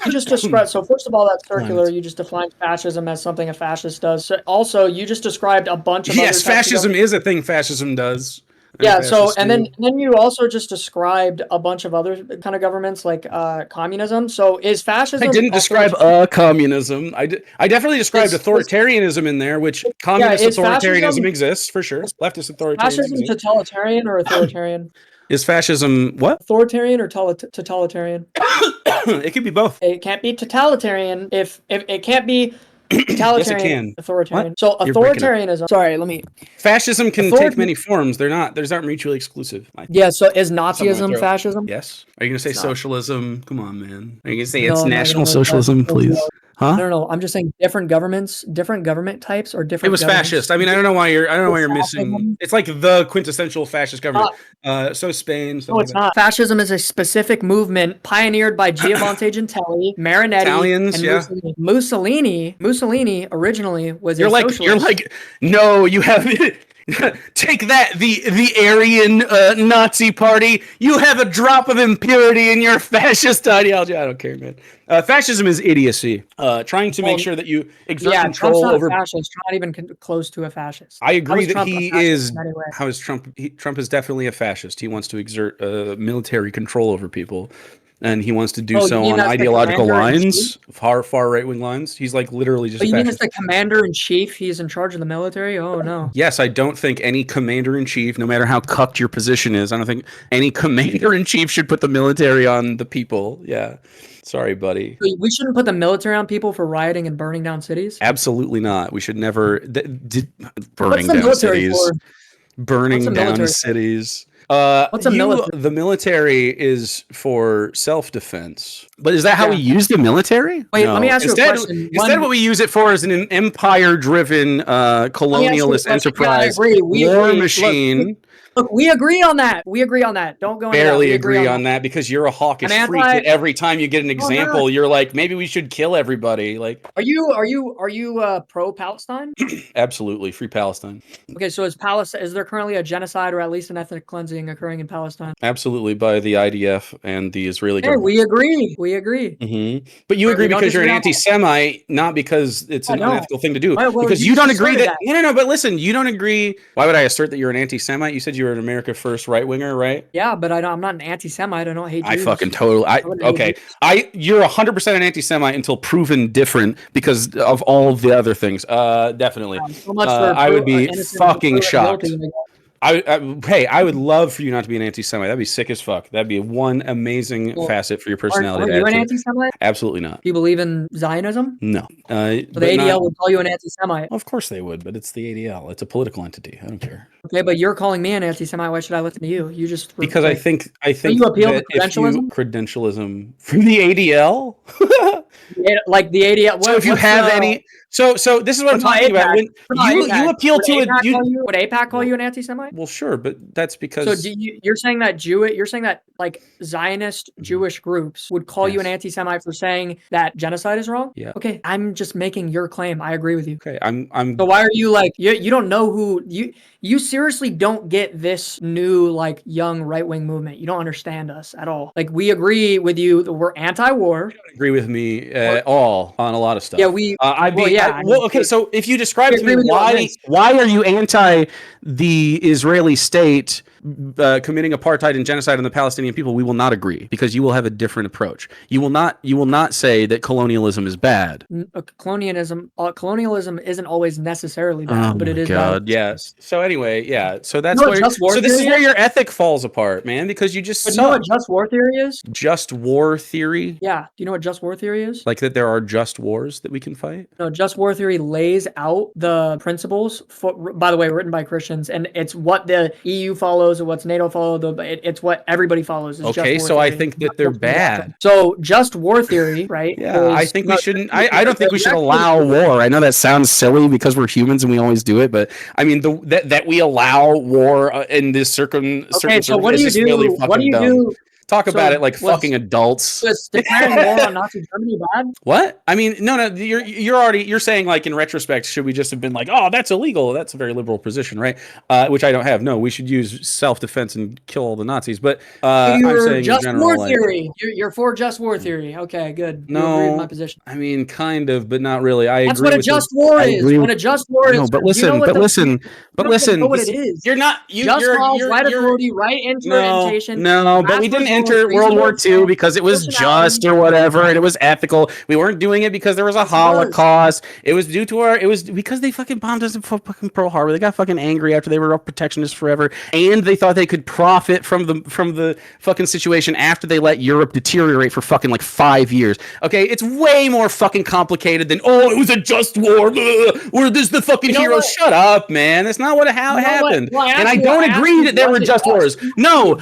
you just described. So first of all, that's circular. climate. You just defined fascism as something a fascist does. So also, you just described a bunch of other Yes, types of fascism government. is a thing fascism does. And Yeah. So fascists and do. then you also just described a bunch of other kind of governments like communism. So is I fascism didn't describe authoritarian? communism. I definitely described Is authoritarianism in there, which yeah? communist Is authoritarianism fascism exists for sure. is Leftist authoritarianism fascism exists. totalitarian or authoritarian? Is fascism what? Authoritarian or totalitarian? It could be both. It can't be totalitarian if it can't be Yes, it totalitarian, can. authoritarian. What? So You're breaking up. authoritarianism. Sorry, let me. Fascism can take Authority. many forms. Those aren't mutually exclusive. Yeah. So is Something I'm gonna Nazism throw. fascism? Yes. Are you gonna say It's not. socialism? Come on, man. Are you gonna say No, it's I'm not gonna National say that. Socialism, please? Huh? No. I'm just saying different governments, different government types, or It different was governments. fascist. I mean, I don't know why you're missing. Fascism. It's like the quintessential fascist government. Not, So Spain, stuff no, like it's that. not. Fascism is a specific movement pioneered by Giovanni Gentili, Marinetti, Italians, and yeah. Mussolini originally was a You're socialist. like, no, you have take that, the Aryan Nazi party. You have a drop of impurity in your fascist ideology. I don't care, man. Fascism is idiocy. Trying to make sure that you exert Yeah, Trump's control not a over. fascist. Not even close to a fascist. I How agree is that Trump a he fascist is. in any way? How is Trump? Trump is definitely a fascist. He wants to exert military control over people, and he wants to do Oh, you so mean on as the ideological commander in chief? lines, far right wing lines. He's like literally just Oh, a you mean as fascist. the commander in chief? He's in charge of the military? Oh no. Yes, I don't think any commander in chief, no matter how cucked your position is, I don't think any commander in chief should put the military on the people. Yeah, sorry, buddy. We shouldn't put the military on people for rioting and burning down cities. Absolutely not. We should never What's burning the down military cities. for? What's Burning the down military for? cities. What's a military? The military is for self-defense. But is that how we use the military? Wait, No. let me ask you a question. Instead, what we use it for is an empire-driven colonialist enterprise war machine. Look, we agree on that. We agree on that. Don't go into that. Barely agree on that because you're a hawkish freak that every time you get an example, you're like, maybe we should kill everybody. Like, are you pro Palestine? Absolutely, free Palestine. Okay, so is there currently a genocide or at least an ethnic cleansing occurring in Palestine? Absolutely, by the IDF and the Israeli government. We agree. We agree. Mm-hmm. But you agree because you're an anti-Semite, not because it's an unethical thing to do. Because you don't agree that. No. But listen, you don't agree. Why would I assert that you're an anti-Semite? You said you were an America First right winger, right? Yeah, but I'm not an anti-Semite. I don't hate Jews. I fucking totally. You're 100% an anti-Semite until proven different because of all the other things. Definitely. So much for I would be fucking shocked. I would love for you not to be an anti-Semite. That'd be sick as fuck. That'd be one amazing facet for your personality. Are you an anti-Semite? Absolutely not. Do you believe in Zionism? No. So the ADL would call you an anti-Semite. Of course they would, but it's the ADL. It's a political entity. I don't care. Okay, but you're calling me an anti-Semite. Why should I listen to you? You just because I think you appeal to credentialism? Credentialism from the ADL. Like the ADL. So if you have any. So this is what I'm talking about. When you appeal to it, would AIPAC call you an anti-Semite? Well, sure, but that's because. So you're saying that like Zionist Jewish groups would call you an anti-Semite for saying that genocide is wrong? Yeah. Okay, I'm just making your claim. I agree with you. Okay, I'm. So why are you like you don't know who you seriously don't get this new like young right-wing movement. You don't understand us at all. Like we agree with you that we're anti-war. You don't agree with me at all on a lot of stuff. Yeah, okay, so if you describe to me why are you anti the Israeli state committing apartheid and genocide on the Palestinian people, we will not agree because you will have a different approach. You will not say that colonialism is bad. Colonialism isn't always necessarily bad, but it is bad. Yes. So anyway, yeah. So that's so this is where your ethic falls apart, man, because you just But you know what just war theory is? Just war theory? Yeah. Do you know what just war theory is? Like that there are just wars that we can fight? No, just war theory lays out the principles by the way, written by Christians, and it's what the EU follows and what's NATO follows. It's what everybody follows. Okay, so I think that they're bad. So just war theory, right? Yeah, I think we shouldn't. I don't think we should allow war. I know that sounds silly because we're humans and we always do it, but I mean that we allow war in this certain so what do you do? Really what do you do? Talk about it like fucking adults. Was declaring war on Nazi Germany bad? What? I mean, no. You're saying like in retrospect, should we just have been like, oh, that's illegal? That's a very liberal position, right? Which I don't have. No, we should use self-defense and kill all the Nazis. But I'm saying just in general, war theory. You're for just war theory. Okay, good. No, you agree with my position. I mean, kind of, but not really. That's what a just war is. When a just war is. No, but listen, but listen. What it is? You're not. Just cause, right authority, right interpretation. No, but we didn't enter World War II because it was just or whatever, and it was ethical. We weren't doing it because there was a Holocaust. It was due to it was because they fucking bombed us in fucking Pearl Harbor. They got fucking angry after they were protectionists forever, and they thought they could profit from the fucking situation after they let Europe deteriorate for fucking like 5 years. Okay, it's way more fucking complicated than it was a just war. Where there's the fucking hero. Shut up, man. That's not how it happened. Well, and I don't agree that there were just wars. No.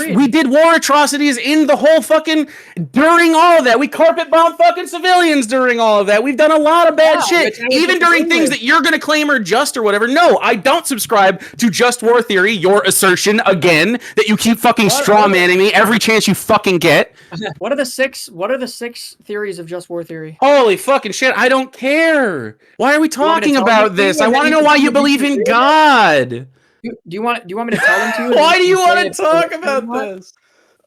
We did war atrocities in the whole fucking during all of that. We carpet bombed fucking civilians during all of that. We've done a lot of bad shit, even during things that you're going to claim are just or whatever. No, I don't subscribe to just war theory. Your assertion again that you keep fucking straw manning me every chance you fucking get. What are the six theories of just war theory? Holy fucking shit! I don't care. Why are we talking about this? I want to know why you believe in God. Do you want me to tell them to you? Why do you want to talk about this?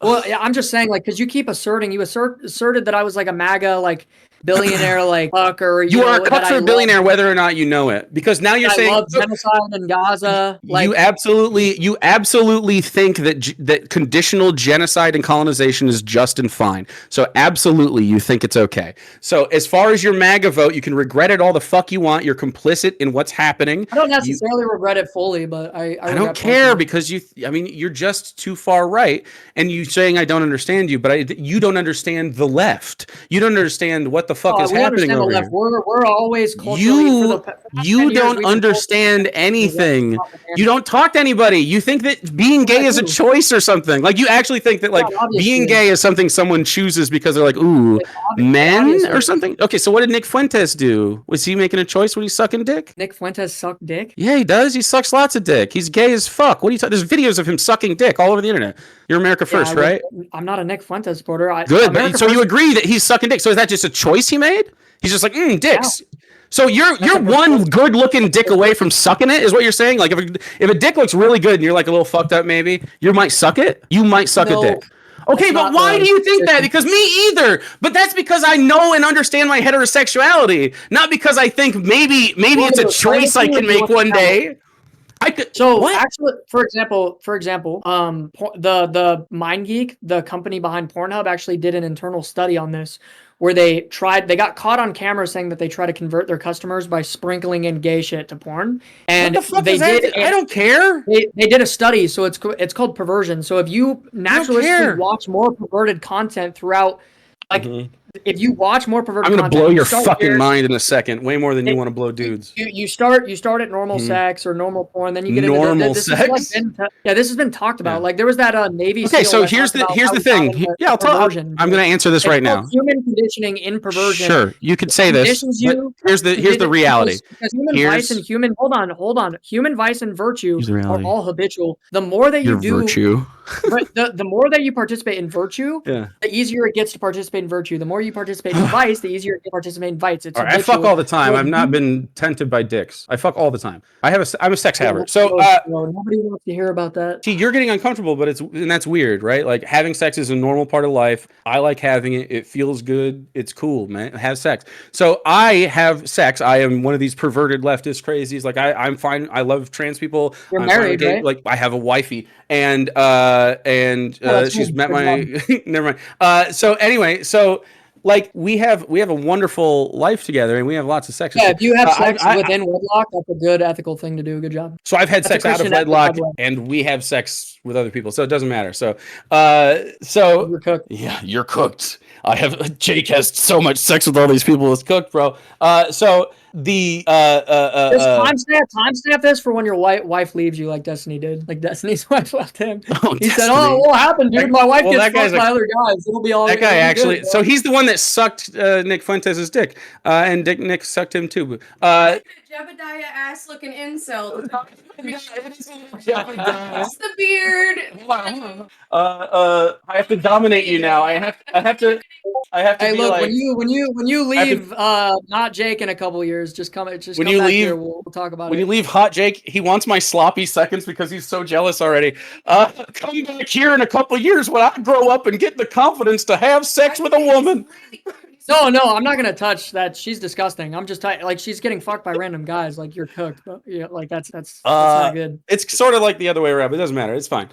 Well, yeah, I'm just saying, like, because you keep asserted that I was like a MAGA, like billionaire, like fucker. You are a cuck for a billionaire, whether or not you know it. Because now you're saying I love genocide in Gaza. Like, you absolutely think that conditional genocide and colonization is just and fine. So absolutely, you think it's okay. So as far as your MAGA vote, you can regret it all the fuck you want. You're complicit in what's happening. I don't necessarily regret it fully, but I don't care because you're just too far right, and you saying I don't understand you, but you don't understand the left. You don't understand what the fuck is We happening understand the over left. here. We're always culturally for the past 10 You years don't we've been told understand the left is anything. You propaganda. don't talk to anybody. You think that being gay is a do. choice or something. Like you actually think that Yeah, like being obviously. gay is something someone chooses because they're like, ooh, men or Obviously. something. Okay, so what did Nick Fuentes do? Was he making a choice when he's sucking dick? Nick Fuentes sucked dick? Yeah, he does. He sucks lots of dick. He's gay as fuck. What are you talking? There's videos of him sucking dick all over the internet. You're America Yeah, First, right? I'm not a Nick Fuentes supporter. Good, but America so you First. agree that he's sucking dick. So is that just a choice he made? He's just like, dicks. Yeah. So you're one good looking dick away from sucking it, is what you're saying? Like if a dick looks really good and you're like a little fucked up, maybe you might suck it. You might suck a dick. Okay, but why do you think that? Because me either. But that's because I know and understand my heterosexuality, not because I think maybe it's a choice I can make one day. I could. So what? actually, for example, the MindGeek, the company behind Pornhub, actually did an internal study on this, where they got caught on camera saying that they try to convert their customers by sprinkling in gay shit to porn, and what the fuck they is that? did. I don't care. They did a study, so it's called perversion. So if you naturalistically watch more perverted content throughout, like if you watch more perverted content, I'm gonna blow your fucking mind in a second, way more than you want to blow dudes. You start at normal sex or normal porn, then you get normal into this sex. This has been talked about. Like there was that Navy. Okay, SEAL so here's the thing. I'm gonna answer this right now. Human conditioning in perversion. Sure, you could say this. You, here's the reality. Because human vice and human hold on. Human vice and virtue are all habitual. The more that you do virtue. the more that you participate in virtue, the easier it gets to participate in virtue. The more you participate in vice, the easier it gets to participate in vice. It's I fuck all the time. I've not been tempted by dicks. I fuck all the time. I'm a sex haver. So nobody wants to hear about that. See, you're getting uncomfortable, but that's weird, right? Like having sex is a normal part of life. I like having it. It feels good. It's cool, man. Have sex. So I have sex. I am one of these perverted leftist crazies. Like I'm fine. I love trans people. You're married, right? Like I have a wifey, and she's met my. Never mind. So anyway, like we have a wonderful life together, and we have lots of sex. Yeah, if you have sex within wedlock, that's a good ethical thing to do. Good job. So I've had sex out of wedlock, and we have sex with other people, so it doesn't matter. So you're cooked. Yeah, you're cooked. Jake has so much sex with all these people. It's cooked, bro. So the timestamp this for when your wife leaves you, like Destiny did. Like Destiny's wife left him. He said, "Oh, what happened, dude? My wife gets fucked by other guys. It'll be all." That guy actually. So he's the one that sucked Nick Fuentes' dick, and Nick sucked him too. Jebediah ass looking incel. It's the beard. I have to dominate you now. I have to. Hey, look, like, when you leave, not Jake in a couple years, just come back here. We'll talk about it. When you leave hot Jake, he wants my sloppy seconds because he's so jealous already. Come back here in a couple years when I grow up and get the confidence to have sex with a woman. No, I'm not gonna touch that. She's disgusting. I'm just like she's getting fucked by random guys. Like you're cooked, but yeah, like that's not good. It's sort of like the other way around, but it doesn't matter. It's fine.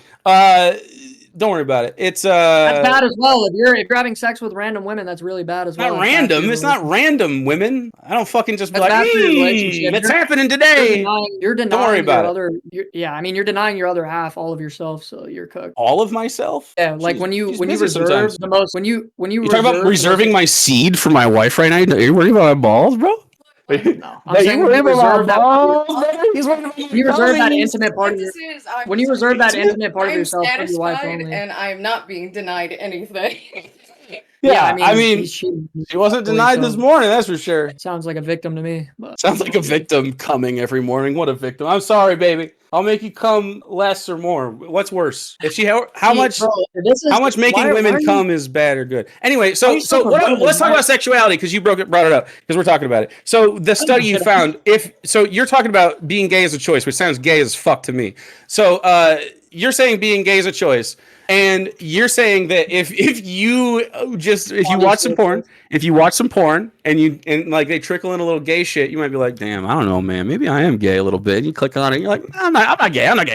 Don't worry about it. It's that's bad as well. If you're having sex with random women, that's really bad as well. Not random. It's not random women. I don't fucking just be like, it's happening today. You're denying don't worry about it. You're denying your other half, all of yourself. So you're cooked. All of myself? Yeah, like when you reserve the most. When you talk about reserving my seed for my wife right now. Are you worried about my balls, bro? No, I'm saying when you reserve that intimate part of your, when you reserve that intimate part of yourself for your wife only. And I'm not being denied anything. Yeah, I mean she wasn't denied this morning, that's for sure. Sounds like a victim to me. But. Sounds like a victim coming every morning. What a victim. I'm sorry, baby. I'll make you come less or more. What's worse? If she how much making women come is bad or good? Anyway, so let's talk about sexuality because you brought it up because we're talking about it. So the study you found, you're talking about being gay as a choice, which sounds gay as fuck to me. So you're saying being gay is a choice. And you're saying that if you watch some porn and like they trickle in a little gay shit, you might be like, damn, I don't know, man, maybe I am gay a little bit. And you click on it, and you're like, I'm not gay. And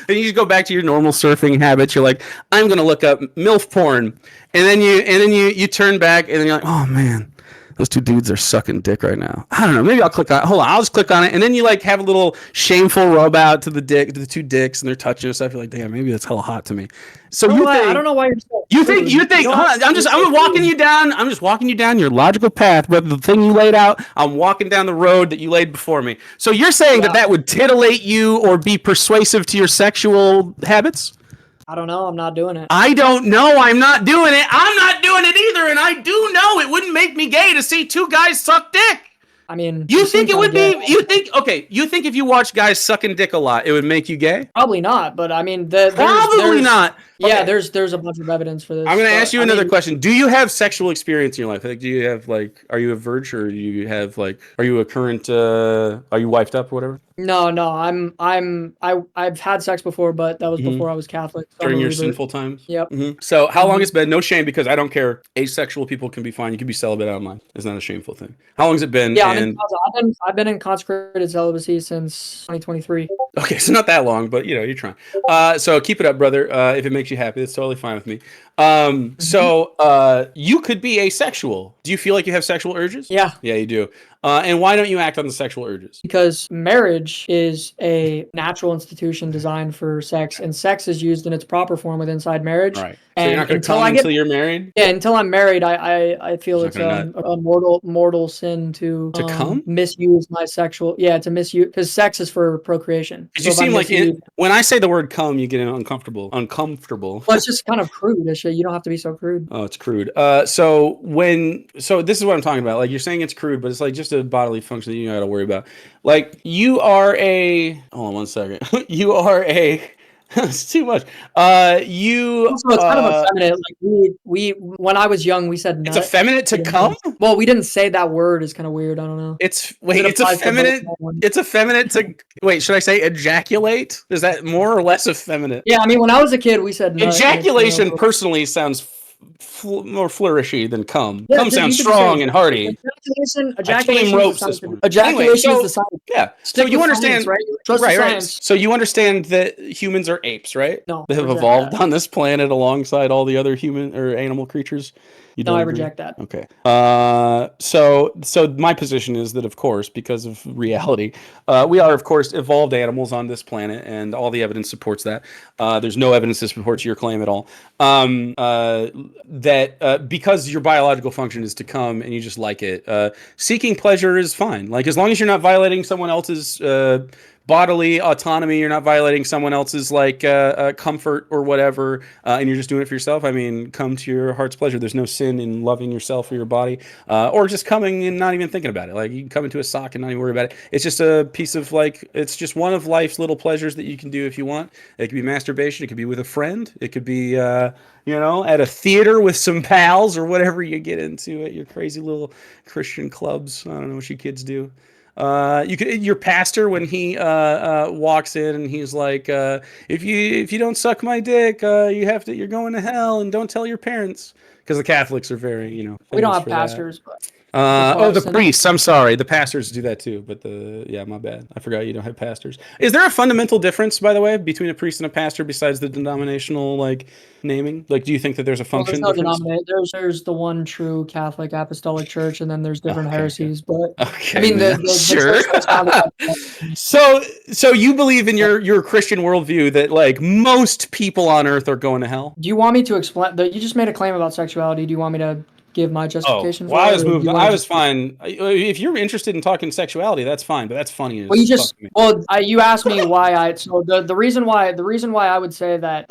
you just go back to your normal surfing habits. You're like, I'm gonna look up MILF porn, and then you turn back, and then you're like, oh man, those two dudes are sucking dick right now. I don't know. Maybe I'll click on it. Hold on. I'll just click on it. And then you like have a little shameful rub out to the two dicks, and they're touching and stuff. You're like, damn, maybe that's hella hot to me. So I don't know why you're so you think huh, I'm walking you down. I'm just walking you down your logical path. But the thing you laid out, I'm walking down the road that you laid before me. So you're saying that would titillate you or be persuasive to your sexual habits? I don't know. I'm not doing it. I don't know. I'm not doing it. I'm not doing it either. And I do know it wouldn't make me gay to see two guys suck dick. I mean, you think it would be? You think if you watch guys sucking dick a lot, it would make you gay? Probably not. But I mean, probably not. Yeah, Okay. there's a bunch of evidence for this. I'm going to ask you another question. Do you have sexual experience in your life? Like, do you have like, are you a virgin or do you have like, are you a current? Are you wifed up or whatever? No. I've had sex before, but that was before I was Catholic. So during your sinful times. Yep. So how long has it been? No shame, because I don't care. Asexual people can be fine. You can be celibate online. It's not a shameful thing. How long has it been? Yeah, I've been in consecrated celibacy since 2023. Okay, so not that long, but you're trying. So keep it up, brother. If it makes you happy, that's totally fine with me. So you could be asexual. Do you feel like you have sexual urges? Yeah. Yeah, you do. And why don't you act on the sexual urges? Because marriage is a natural institution designed for sex, and sex is used in its proper form within inside marriage. Right. So you're not going to come until you're married? Yeah, until I'm married, I feel it's a mortal sin to come? misuse my sexual. Yeah, to misuse, because sex is for procreation. You seem like when I say the word come, you get uncomfortable. Well, it's just kind of crude. You don't have to be so crude. Oh, it's crude. So this is what I'm talking about. Like, you're saying it's crude, but it's like just a bodily function that you got to worry about. Like, you are a. Hold on one second. You are a. It's too much. So it's kind of effeminate. Like we when I was young, we said nut. It's effeminate to come. Well, we didn't say that word. Is kind of weird. I don't know. It's effeminate. It's effeminate to wait. Should I say ejaculate? Is that more or less effeminate? Yeah, I mean, when I was a kid, we said nut. Ejaculation personally sounds more flourishy than cum. Yeah, cum sounds strong and hearty. Ejaculation ropes is the science. Yeah. So you understand, science, right? Right. So you understand that humans are apes, right? No. They have evolved on this planet alongside all the other human or animal creatures. I reject that. Okay. So my position is that, of course, because of reality, we are, of course, evolved animals on this planet, and all the evidence supports that. There's no evidence that supports your claim at all. That because your biological function is to come and you just like it, seeking pleasure is fine. Like, as long as you're not violating someone else's bodily autonomy, you're not violating someone else's like comfort or whatever, and you're just doing it for yourself. I mean, come to your heart's pleasure. There's no sin in loving yourself or your body, or just coming and not even thinking about it. Like, you can come into a sock and not even worry about it. It's just a piece of it's just one of life's little pleasures that you can do if you want. It could be masturbation. It could be with a friend. It could be at a theater with some pals, or whatever you get into at your crazy little Christian clubs. I don't know what you kids do. Your pastor, when he walks in and he's like, if you don't suck my dick, you're going to hell, and don't tell your parents, because the Catholics are very we don't have pastors, but the priests. I'm sorry, the pastors do that too. But my bad. I forgot you don't have pastors. Is there a fundamental difference, by the way, between a priest and a pastor besides the denominational naming? Like, do you think that there's a function difference? There's the one true Catholic Apostolic Church, and then there's different heresies. But okay, I mean, sure. So you believe in your Christian worldview that like most people on Earth are going to hell? Do you want me to explain? You just made a claim about sexuality. Do you want me to give my justification? Well, I was fine. If you're interested in talking sexuality, that's fine. But that's funny. You asked me why the reason why I would say that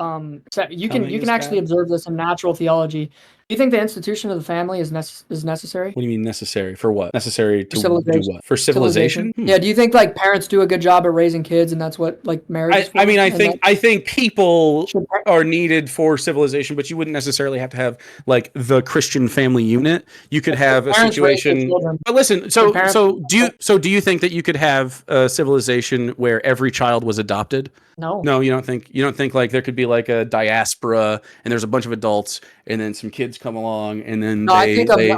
you can actually observe this in natural theology. Do you think the institution of the family is necessary? What do you mean necessary? For what? Necessary to do what? For civilization? Yeah. Do you think like parents do a good job at raising kids, and that's what like marriage is for? I think people are needed for civilization, but you wouldn't necessarily have to have like the Christian family unit. You could have a situation. But listen, do you think that you could have a civilization where every child was adopted? No. No, you don't think like there could be like a diaspora and there's a bunch of adults and then some kids come along, and then No, I think they you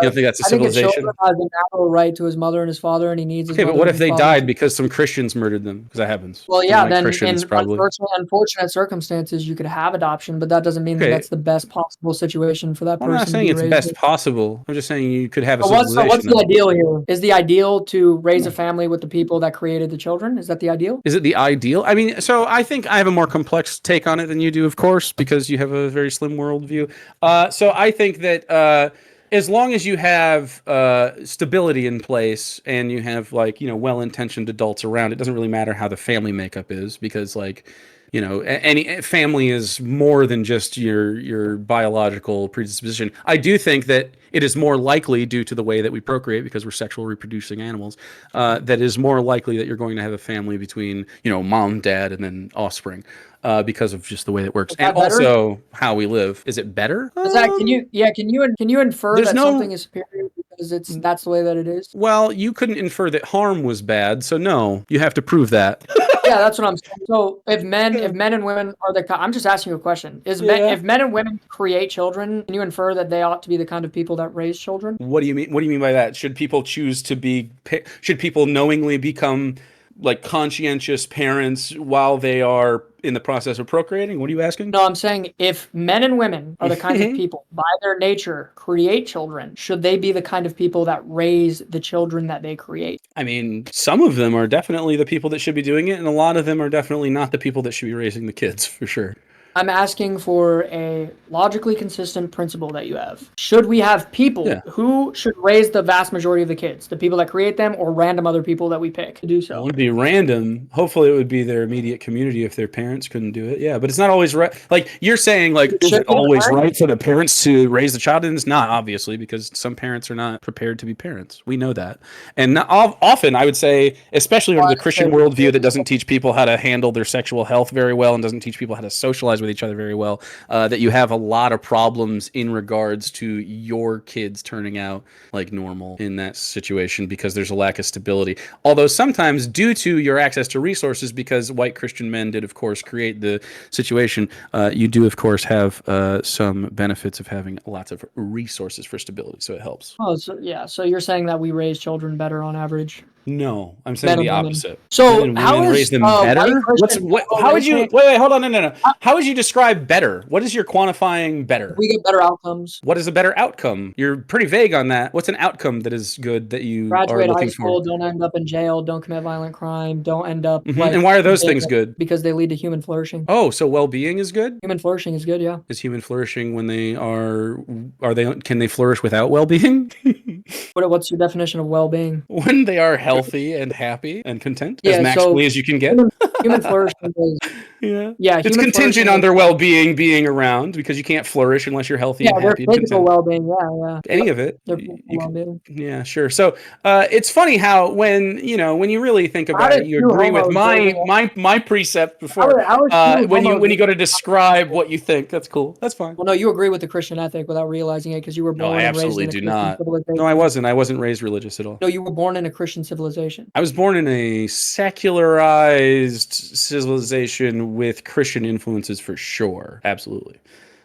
don't think that's a I think a children civilization? has a natural right to his mother and his father, and he needs his Okay, but mother what and if his they father. died because some Christians murdered them? Because that happens. Well, Some yeah, white then Christians in probably. unfortunate circumstances, you could have adoption, but that doesn't mean that Okay, that's the best possible situation for that well, I'm not person to saying be it's raised best in. possible. I'm just saying you could have a So what's civilization the of it. ideal here? Is the ideal to raise a family with the people that created the children? Is that the ideal? Is it the ideal? I mean, so I think I have a more complex take on it than you do, of course, because you have a very slim worldview. So I think that as long as you have stability in place and you have like well-intentioned adults around, it doesn't really matter how the family makeup is because like any family is more than just your biological predisposition. I do think that it is more likely due to the way that we procreate because we're sexual reproducing animals that is more likely that you're going to have a family between mom, dad, and then offspring because of just the way it works Is and that better? also how we live. Is it better? Is that can you infer There's that something no. is superior because that's the way that it is? Well, you couldn't infer that harm was bad, so no, you have to prove that. Yeah, that's what I'm saying. So if Yeah. men and women are I'm just asking you a question. Yeah. If men and women create children, can you infer that they ought to be the kind of people that raise children? What do you mean? What do you mean by that? Should people choose to be? Should people knowingly become like conscientious parents while they are in the process of procreating? What are you asking? No, I'm saying if men and women are the kinds of people by their nature create children, should they be the kind of people that raise the children that they create? I mean, some of them are definitely the people that should be doing it, and a lot of them are definitely not the people that should be raising the kids, for sure. I'm asking for a logically consistent principle that you have. Should we have people Yeah. who should raise the vast majority of the kids? The people that create them or random other people that we pick to do It so? would be random. Hopefully, it would be their immediate community if their parents couldn't do it. Yeah, but it's not always right. Like you're saying, like, It is should it be the always parents. right for the parents to raise the child? And it's not, obviously, because some parents are not prepared to be parents. We know that. And often, I would say, especially under Well, the Christian worldview that doesn't teach people how to handle their sexual health very well and doesn't teach people how to socialize with each other very well, that you have a lot of problems in regards to your kids turning out like normal in that situation because there's a lack of stability. Although sometimes due to your access to resources, because white Christian men did, of course, create the situation, you do, of course, have some benefits of having lots of resources for stability. So it helps. Oh, so, yeah. So you're saying that we raise children better on average, No, I'm saying men the and women. opposite. Men So and how women raise is them white better. Christian male How would you? raising Wait, hold on, no. How would you describe better? What is your quantifying better? we get better outcomes? What is a better outcome? You're pretty vague on that. What's an outcome that is good that you are Graduate high looking for? school, don't end up in jail, don't commit violent crime, don't end up And why are those being things good? because they lead to human flourishing. Oh, so well-being is good? Human flourishing is good, yeah. Is human flourishing when they are they can they flourish without well-being? What's your definition of well-being? When they are healthy and happy and content as Yeah, so maximally as you can get? human flourishing is Yeah. It's human contingent flourishing on is their well-being being around because you can't flourish unless you're healthy yeah, and their happy and physical content. well-being, yeah. Any Yep. of it. Their physical You can, well-being. yeah, sure. So it's funny how when you really think How about it, did you two agree with homos raising my precept before how is two homos when you go to describe what you think. That's cool. That's fine. well, no, you agree with the Christian ethic without realizing it because you were No, I born and raised absolutely in a do Christian not. No, I civilization. wasn't. I wasn't raised religious at all. No, you were born in a Christian civilization. I was born in a secularized civilization with Christian influences for sure. Absolutely.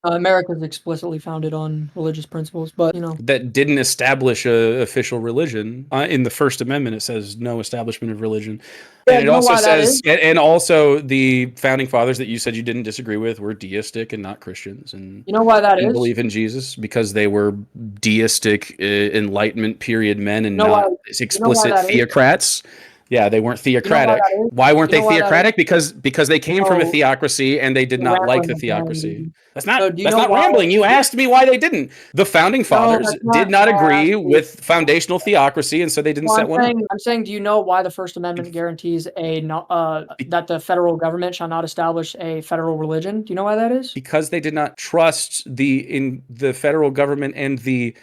America is explicitly founded on religious principles, but That didn't establish a official religion. In the First Amendment, it says no establishment of religion, yeah, and it you know also why that is? says, and also the founding fathers that you said you didn't disagree with were deistic and not Christians, and You know why that didn't is? believe in Jesus because they were deistic Enlightenment period men and You know why? not You know why explicit that is? theocrats. Yeah, they weren't You know why theocratic. that is? Why weren't You they know why that is? theocratic? Because they came from a So theocracy and they did you're not like the rambling again, theocracy. dude. That's So not do you that's know not why? rambling. You asked me why they didn't. The founding No, fathers that's did not not why I asked agree you. with foundational theocracy, and so they didn't Well, set one up. I'm saying, do you know why the First Amendment guarantees that the federal government shall not establish a federal religion? Do you know why that is? Because they did not trust the federal government and the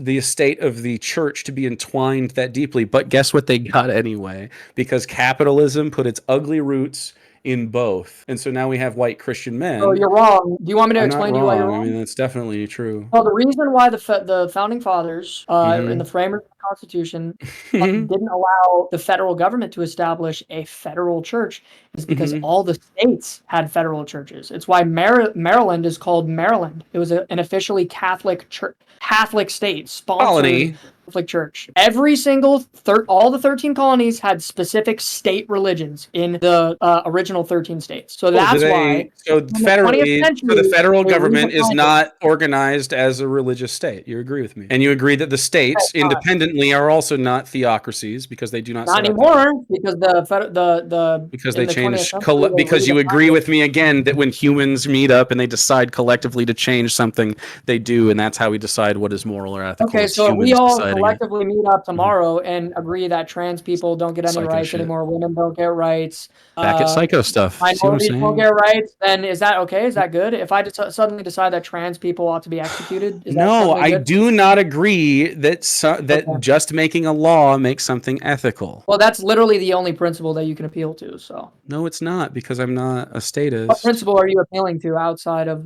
estate of the church to be entwined that deeply. But guess what they got anyway? Because capitalism put its ugly roots in both. And so now we have white Christian men. So you're wrong. Do you want me to I'm not explain to you why you're wrong. I wrong? mean, that's definitely true. Well, the reason why the founding fathers, in the Mhm. framers of the Constitution, didn't allow the federal government to establish a federal church is because Mhm. all the states had federal churches. It's why Maryland is called Maryland. It was an officially Catholic church, Catholic state sponsored Colony. Catholic church. Every single all the 13 colonies had specific state religions in the original 13 states. So that's why So in the 20th so the century, federal they government is redefined it. not organized as a religious state. You agree with me? And you agree that the states independently are also not theocracies because they do not Not set up that way. anymore, because Because in they the 20th change century, they because you redefined agree it. with me again that when humans meet up and they decide collectively to change something, they do, and that's how we decide what is moral or ethical. Okay, It's so if we humans all deciding it. collectively meet up tomorrow and agree that trans people don't get any Psycho rights shit. anymore, women don't get rights, Back at psycho stuff. See what I'm minorities don't saying? get rights, then is that okay? Is that good? If I suddenly decide that trans people ought to be executed, is that No, suddenly I good? do not agree that that Okay. just making a law makes something ethical. Well, that's literally the only principle that you can appeal to. So, No, it's not, because I'm not a what statist. principle are you appealing to outside of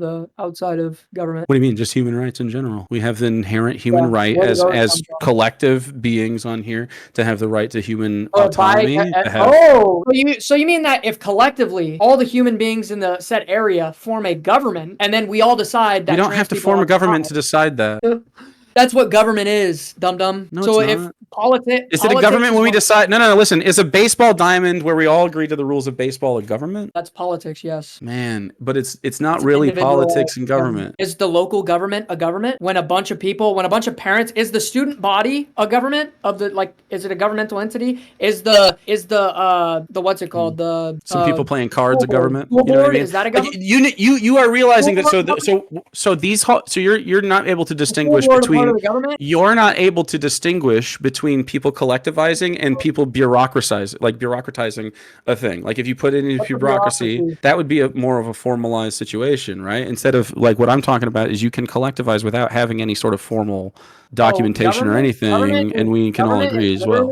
government? What do you mean? Just human rights in general. We have the inherent human Yeah, right where do those as come from? collective beings on here to have the right to human Or by autonomy. To have, so you mean that if collectively all the human beings in the said area form a government, and then we all decide that we don't trans have to people form a ought to government die? to decide that. That's what government is, dum dum. No, So it's if not. Is it a politics government is when we what, decide? No, no, listen. Is a baseball diamond where we all agree to the rules of baseball a government? that's politics, yes. Man, but it's not It's an really individual politics and government. Is the local government a government? When a bunch of people, when a bunch of parents, is the student body a government of the is it a governmental entity? Is the what's it called? The Some people playing cards school a board. government. School You know what I board, mean? is that a Like government? you are realizing that School board, so you're not able to the school distinguish board a part between of the government? you're not able to distinguish between people collectivizing and people bureaucratizing a thing. Like if you put it into What's a bureaucracy, bureaucracy? that would be more of a formalized situation, right? Instead of like what I'm talking about is you can collectivize without having any sort of formal So documentation or anything, and we can all agree as well.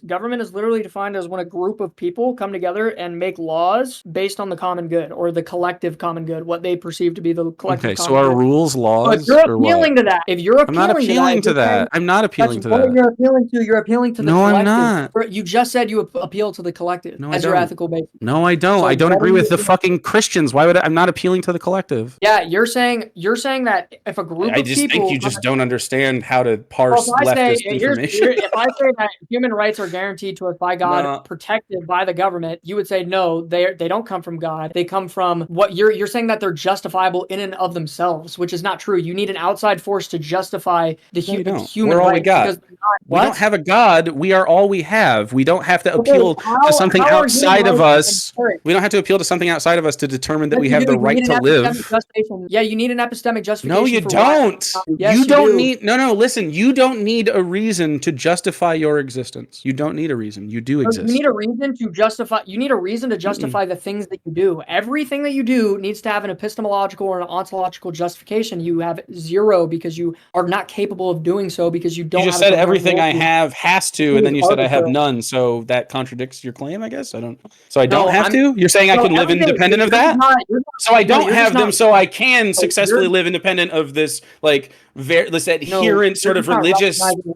government is literally defined as when a group of people come together and make laws based on the common good or the collective common good, what they perceive to be the collective Okay, so common are good. rules So if laws you're or what? appealing to that, I'm not appealing to that. I'm not that's appealing to what that. you're appealing to. You're appealing to the No, I'm collective. not. You just said you appeal to the collective No, I as your don't. ethical basis. No, I don't. So I don't what agree are with the you? fucking Christians. Why would I'm not appealing to the collective? Yeah, you're saying that if a group I of just think people you just don't understand how to Well, parse if I say leftist information. if I say that human rights are guaranteed to us by God, No. protected by the government, you would say no, they don't come from God. They come from what you're saying that they're justifiable in and of themselves, which is not true. You need an outside force to justify the No, we don't. human We're all we rights got. because they're not, We don't have a God. We are all we have. We don't have to Okay, appeal to something how are human outside of rights us. inherent? We don't have to appeal to something outside of us to determine that Yes, we you have do. the You right need to an epistemic live. justification. Yeah, you need an epistemic justification No, you for why. don't. Yes, You you don't do. need. No, no. Listen, you don't need a reason to justify your existence. You don't need a reason. You do You exist. need a reason to justify. You need a reason to justify the things that you do. Everything that you do needs to have an epistemological or an ontological justification. You have zero because you are not capable of doing so because you don't. You just have said a coherent everything I worldview. have has to, and then you It's said I have arbitrary. none. So that contradicts your claim, I guess. I don't. So I don't No, have to. You're saying I so can live everything. independent of You're just that. not. So I No, don't you're just have them, not. so I can No, successfully live independent of this, like, this No, adherent you're sort of just not religious. recognizing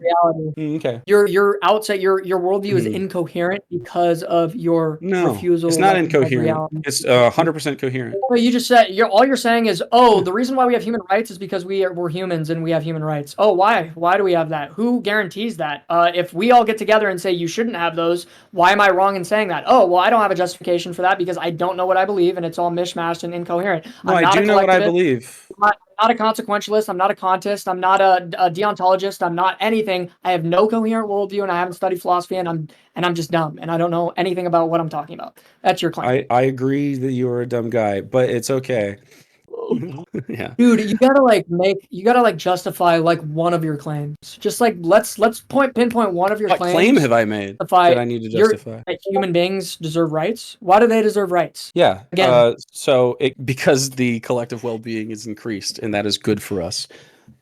reality. Okay. Your outside your worldview is Mhm. incoherent because of your No, refusal it's to not recognize incoherent. reality. It's 100% coherent. Well, you just said all you're saying is, oh, the reason why we have human rights is because we're humans and we have human rights. Oh, why? Why do we have that? Who guarantees that? If we all get together and say you shouldn't have those, why am I wrong in saying that? Oh, well, I don't have a justification for that because I don't know what I believe and it's all mishmashed and incoherent. No, I'm I not a do know what I collectivist. believe. I'm not a consequentialist. I'm not a contist. I'm not a deontologist. I'm not anything. I have no coherent worldview and I haven't studied philosophy and I'm just dumb and I don't know anything about what I'm talking about. That's your claim. I agree that you are a dumb guy, but it's okay. Yeah. Dude, you gotta justify like one of your claims. Just like let's pinpoint one of your What claims. claim have I made that I need to justify? That human beings deserve rights. Why do they deserve rights? Yeah. Again. Because the collective well-being is increased, and that is good for us.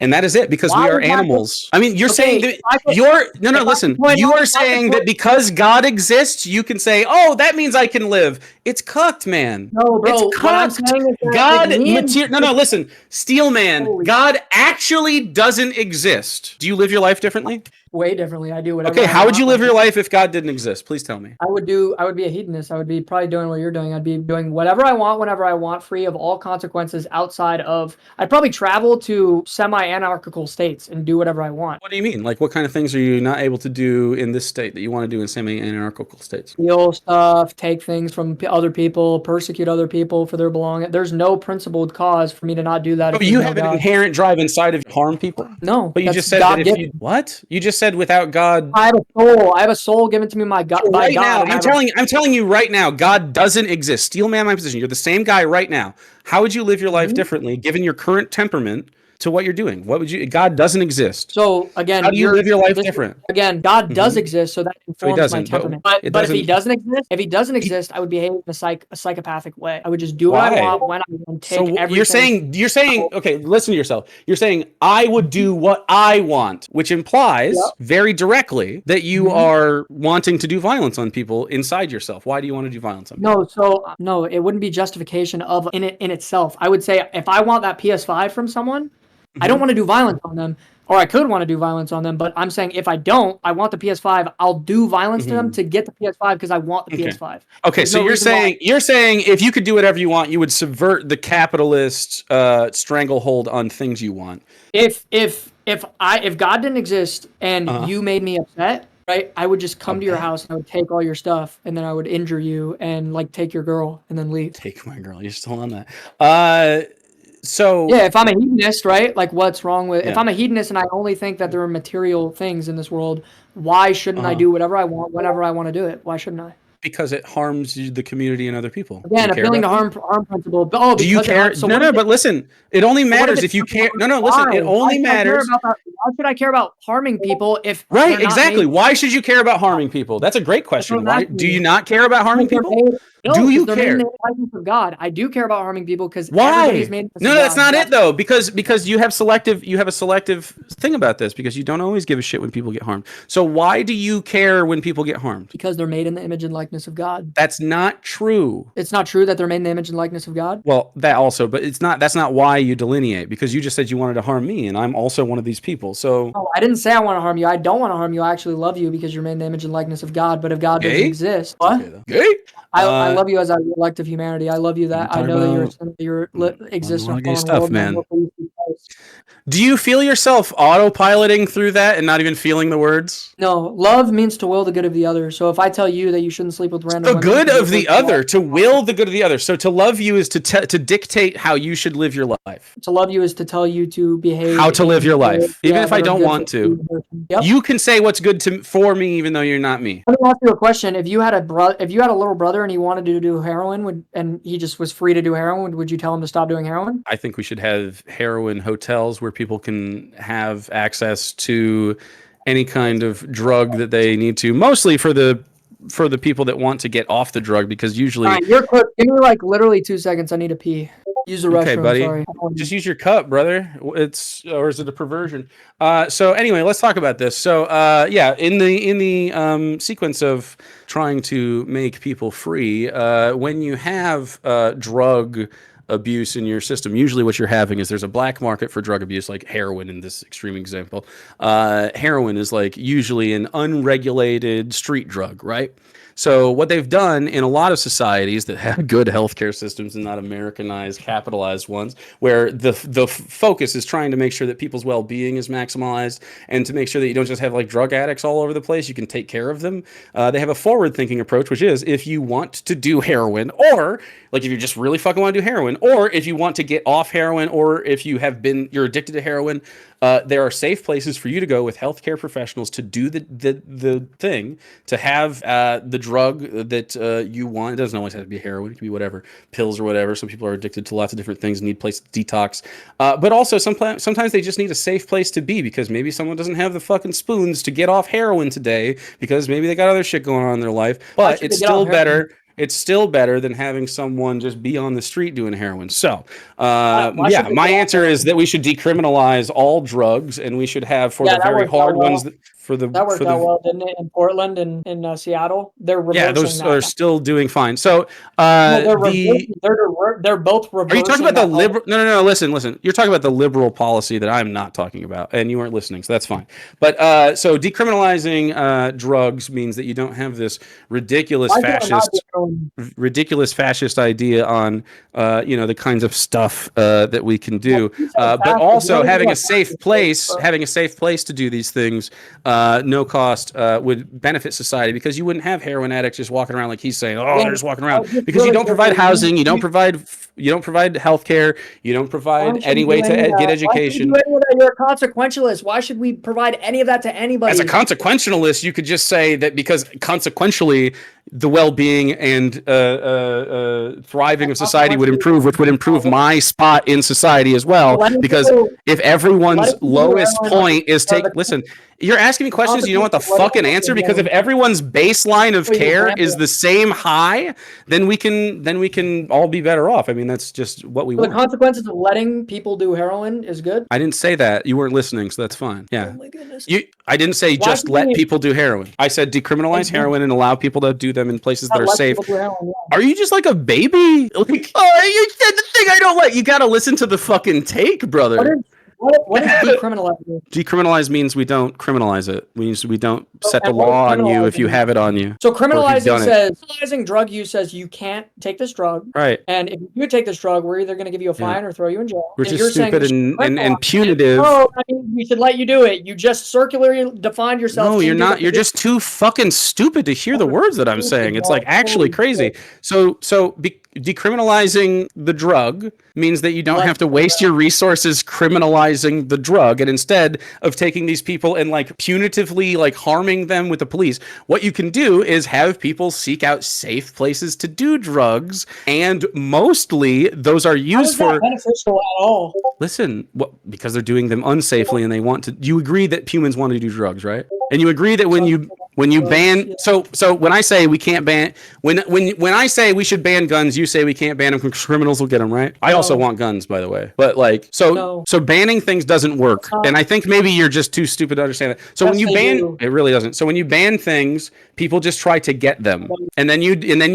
And that is it, because Why we are is that good? animals. I mean, you're Okay, saying that if I could- no, if I listen. could point You out- are if I could saying point- that because God exists, you can say, "Oh, that means I can live." It's cooked, man. No, bro. It's What I'm cooked. saying is that God, like, me and no, listen. Steel man, Holy- God actually doesn't exist. Do you live your life differently? way differently. I do whatever Okay, I how would want. you live your life if God didn't exist? Please tell me. I would be a hedonist. I would be probably doing what you're doing. I'd be doing whatever I want, whenever I want, free of all consequences outside of, I'd probably travel to semi-anarchical states and do whatever I want. What do you mean? Like, what kind of things are you not able to do in this state that you want to do in semi-anarchical states? Steal stuff, take things from other people, persecute other people for their belonging. There's no principled cause for me to not do that. Oh, If there's you no have an God. inherent drive inside of you to harm people? No, But you that's just said God that if given. you what? You just said without God. I have a soul. I have a soul given to me by God. By Right God, now, and I I'm telling you right now, God doesn't exist. Steel man my position. You're the same guy right now. How would you live your life differently given your current temperament to what you're doing? What would you God doesn't exist. So again, How do you live your life this, different? again, God does exist, so that So he informs my doesn't, but temperament. it But if he doesn't. doesn't exist, I would behave in a psychopathic way. I would just do what I Why? want when I want, take So everything. you're saying okay, listen to yourself. You're saying I would do what I want, which implies Yep. very directly that you Mhm. are wanting to do violence on people inside yourself. Why do you want to do violence on people? No, so no, it wouldn't be justification of in itself. I would say if I want that PS5 from someone, I don't want to do violence on them, or I could want to do violence on them. But I'm saying if I don't, I want the PS5. I'll do violence to them to get the PS5 because I want the Okay. PS5. Okay, There's so no reason why. you're saying if you could do whatever you want, you would subvert the capitalist stranglehold on things you want. If God didn't exist and Uh-huh. you made me upset, right? I would just come to your bet. house and I would take all your stuff and then I would injure you and like take your girl and then leave. Take my girl. You're still on that. So Yeah, if I'm a hedonist, right? Like what's wrong with if yeah. I'm a hedonist and I only think that there are material things in this world, why shouldn't I do whatever I want whenever I want to do it? Why shouldn't I? Because it harms the community and other people. Do Again, you care appealing to about that? harm principle. Oh, Do you because it care? harms. So No, what no, if but listen, it only what if matters it if you doesn't care. harm? No, no, listen, Why? it only Why should I care matters. about that? Why should I care about harming people if Right, they're not exactly. made? Why should you care about harming people? That's a great That's what question. I'm Why asking do you you. not care about harming Because they're people? made, no, Do you because they're made in care? the likeness of God. I do care about harming people because everybody's Why? made in the No, image no, of that's God. not it though. Because you have a selective thing about this because you don't always give a shit when people get harmed. So why do you care when people get harmed? Because they're made in the image and likeness of God. That's not true. It's not true that they're made in the image and likeness of God. Well, that also, but it's not. That's not why you delineate because you just said you wanted to harm me, and I'm also one of these people. So No, I didn't say I want to harm you. I don't want to harm you. I actually love you because you're made in the image and likeness of God. But if God doesn't gay? exist, It's what? okay though. Gay? I love you as a elect of humanity. I love you that I talk know that about you're exist a in lot a of gay fallen stuff, world. And I man. hope that you see Christ. Do you feel yourself autopiloting through that and not even feeling the words? No, love means to will the good of the other. So if I tell you that you shouldn't sleep with random The women, good because of you're the first of all- other, to will the good of the other. So to love you is to dictate how you should live your life. to love you is to tell you to behave. How to live in your ways, life, even if I that are don't good want for you to. as a person. Yep. You can say what's good for me, even though you're not me. Let me ask you a question. If you had if you had a little brother and he wanted to do heroin, and he just was free to do heroin, would you tell him to stop doing heroin? I think we should have heroin hotels where people can have access to any kind of drug that they need to, mostly for the people that want to get off the drug because usually All right, you're quick. Give me like literally 2 seconds. I need to pee. Use the okay, restroom. buddy. Sorry. Just use your cup, brother. Or is it a perversion? So anyway, let's talk about this. So yeah, in the sequence of trying to make people free, when you have drug abuse in your system, usually what you're having is there's a black market for drug abuse, like heroin in this extreme example. Heroin is like usually an unregulated street drug, right? So what they've done in a lot of societies that have good healthcare systems and not Americanized, capitalized ones, where the focus is trying to make sure that people's well-being is maximized and to make sure that you don't just have like drug addicts all over the place, you can take care of them. They have a forward-thinking approach, which is if you want to do heroin, or like if you just really fucking want to do heroin, or if you want to get off heroin, or if you're addicted to heroin, there are safe places for you to go with healthcare professionals to do the thing, to have the drug that you want. It doesn't always have to be heroin. It can be whatever, pills or whatever. Some people are addicted to lots of different things, need place to detox. But also sometimes they just need a safe place to be because maybe someone doesn't have the fucking spoons to get off heroin today because maybe they got other shit going on in their life. But it's still better. It's still better than having someone just be on the street doing heroin. So, yeah, my answer is that we should decriminalize all drugs and we should have for the very hard ones. for the That worked out well, didn't it? In Portland and in Seattle, they're yeah, reversing those that are now. still doing fine. So No, they're the reversing. They're both are reversing. you talking about the that liberal? No. Listen. You're talking about the liberal policy that I'm not talking about, and you weren't listening, so that's fine. But so decriminalizing drugs means that you don't have this Why can I not be ridiculous fascist idea on the kinds of stuff that we can do, You said but fascist. You also don't even having a like safe fascist, place to do these things, no cost, would benefit society, because you wouldn't have heroin addicts just walking around like he's saying, oh, they're just walking around, just because you really don't provide quickly, housing, you don't provide health care, you don't why provide should we any do way to any of get that? Why should we do education. any of that? You're a consequentialist. Why should we provide any of that to As a anybody? consequentialist, you could just say that because consequentially the well-being and thriving of society would improve, which would improve my spot in society as well. Letting Because people, if everyone's letting people do lowest heroin point is are listen, you're asking me the questions, you don't want the consequences of letting fucking people answer, do because if heroin. everyone's baseline of For your care is example, the same high, then we can all be better off. I mean, that's just what we the want. consequences of letting people do heroin is good. I didn't say that. You weren't listening, so that's fine. Yeah. Oh my goodness. I didn't say Why just should let we people do heroin. I said decriminalize heroin and allow people to do them in places that are let safe. people do heroin? Yeah. Are you just like a baby? Like, oh, you said the thing I don't like. You got to listen to the fucking take, brother. What is decriminalizing? Decriminalize means we don't criminalize it. Means we don't set the And what is law on you if criminalizing you mean? have it on you. So Or if you've criminalizing done it. says criminalizing drug use says you can't take this drug, Right. and if you take this drug, we're either going to give you a fine Yeah. or throw you in jail. Which and is you're saying stupid we should and criminalize it. punitive. No, I mean, we should let you do it. You just circularly defined yourself. No, you're into not. the You're just too fucking stupid to hear the words that I'm saying. It's like actually Holy crazy. shit. So decriminalizing the drug means that you don't have to waste your resources criminalizing the drug, and instead of taking these people and like punitively like harming them with the police, what you can do is have people seek out safe places to do drugs, and mostly those are How used is that for beneficial at all? listen, because they're doing them unsafely and they want to. You agree that humans want to do drugs, right? And you agree that when you ban, Yeah. so when I say we can't ban, when I say we should ban guns, you say we can't ban them because criminals will get them, right? I also want guns, by the way, but like so banning things doesn't work, and I think maybe you're just too stupid to understand that. So when you ban, it really doesn't. So when you ban things, people just try to get them, and then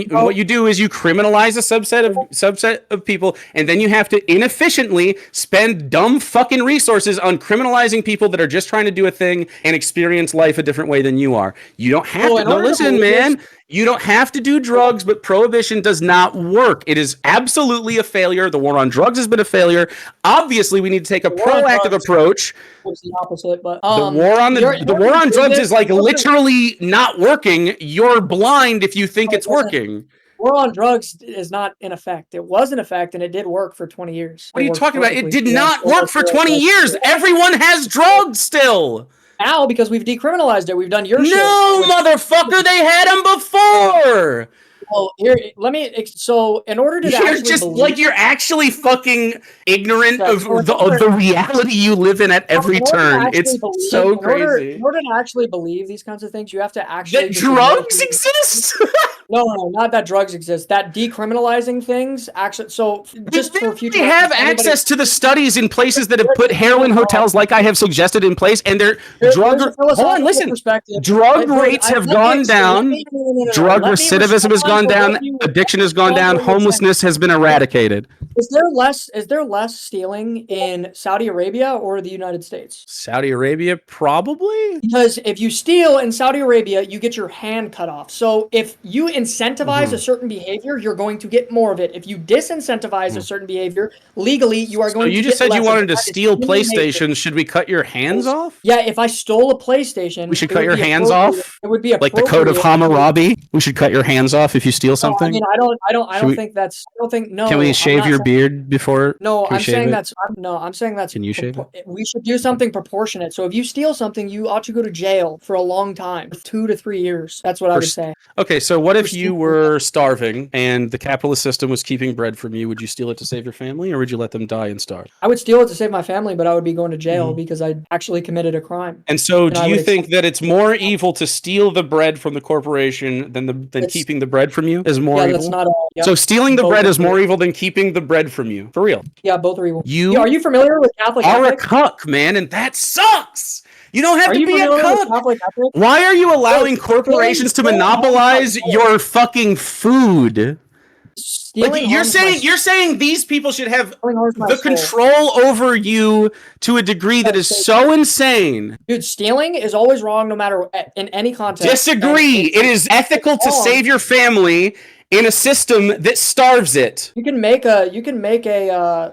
what you do is you criminalize a subset of people, and then you have to inefficiently spend dumb fucking resources on criminalizing people that are just trying to do a thing and experience life a different way than you are. You don't have to. No, listen, man. You don't have to do drugs, but prohibition does not work. It is absolutely a failure. The war on drugs has been a failure. Obviously, we need to take a proactive approach. It's the opposite, but The war on drugs is like literally not working. You're blind if you think it's working. War on drugs is not in effect. It was in effect, and it did work for 20 years. What are you talking about? It did not work for 20 years. Everyone has drugs still. Now, because we've decriminalized it, we've done your shit. No, motherfucker, they had them before. Well, here, let me. So, in order to you're just like you're actually fucking ignorant of the reality you live in at every turn. It's so crazy. In order to actually believe these kinds of things, you have to actually that drugs exist. No, not that drugs exist. That decriminalizing things actually. So, just for future, they have access to the studies in places that have put heroin hotels, like I have suggested, in place, and their drug. Hold on, listen. Drug rates have gone down. Drug recidivism has gone down. Addiction has gone down. Homelessness has been eradicated. Is there less stealing in Saudi Arabia or the United States? Saudi Arabia, probably. Because if you steal in Saudi Arabia, you get your hand cut off. So if you incentivize a certain behavior, you're going to get more of it. If you disincentivize a certain behavior, legally, you are going to get less. You just said you wanted to steal PlayStations. Should we cut your hands off? Yeah, if I stole a PlayStation, we should cut your hands off. It would be like the Code of Hammurabi. We should cut your hands off if you steal something. I mean, I don't think that's. I don't think. No. Can we shave your beard before? No, I'm saying that's. I'm saying that's. Can you shave it? We should do something proportionate. So if you steal something, you ought to go to jail for a long time, 2 to 3 years. That's what I would say. Okay, so what if you were starving and the capitalist system was keeping bread from you? Would you steal it to save your family, or would you let them die and starve? I would steal it to save my family, but I would be going to jail because I actually committed a crime. And so, do you think that it's more evil to steal the bread from the corporation than keeping the bread from you? Is more evil? That's not all. So stealing the bread is more evil than keeping the bread from you. For real. Yeah, both are evil. You are you familiar with Catholic? Are a cuck, man, and that sucks. You don't have Are to you be a familiar with cook. Catholic ethics? Why are you allowing Bro, corporations to stealing monopolize your fucking food? Like Stealing harms my you're saying these people should have stealing harms my the soul. control over you to a degree that is so insane. Dude, stealing is always wrong no matter in any context. Disagree. It is ethical to save your family in a system that starves it. You can make a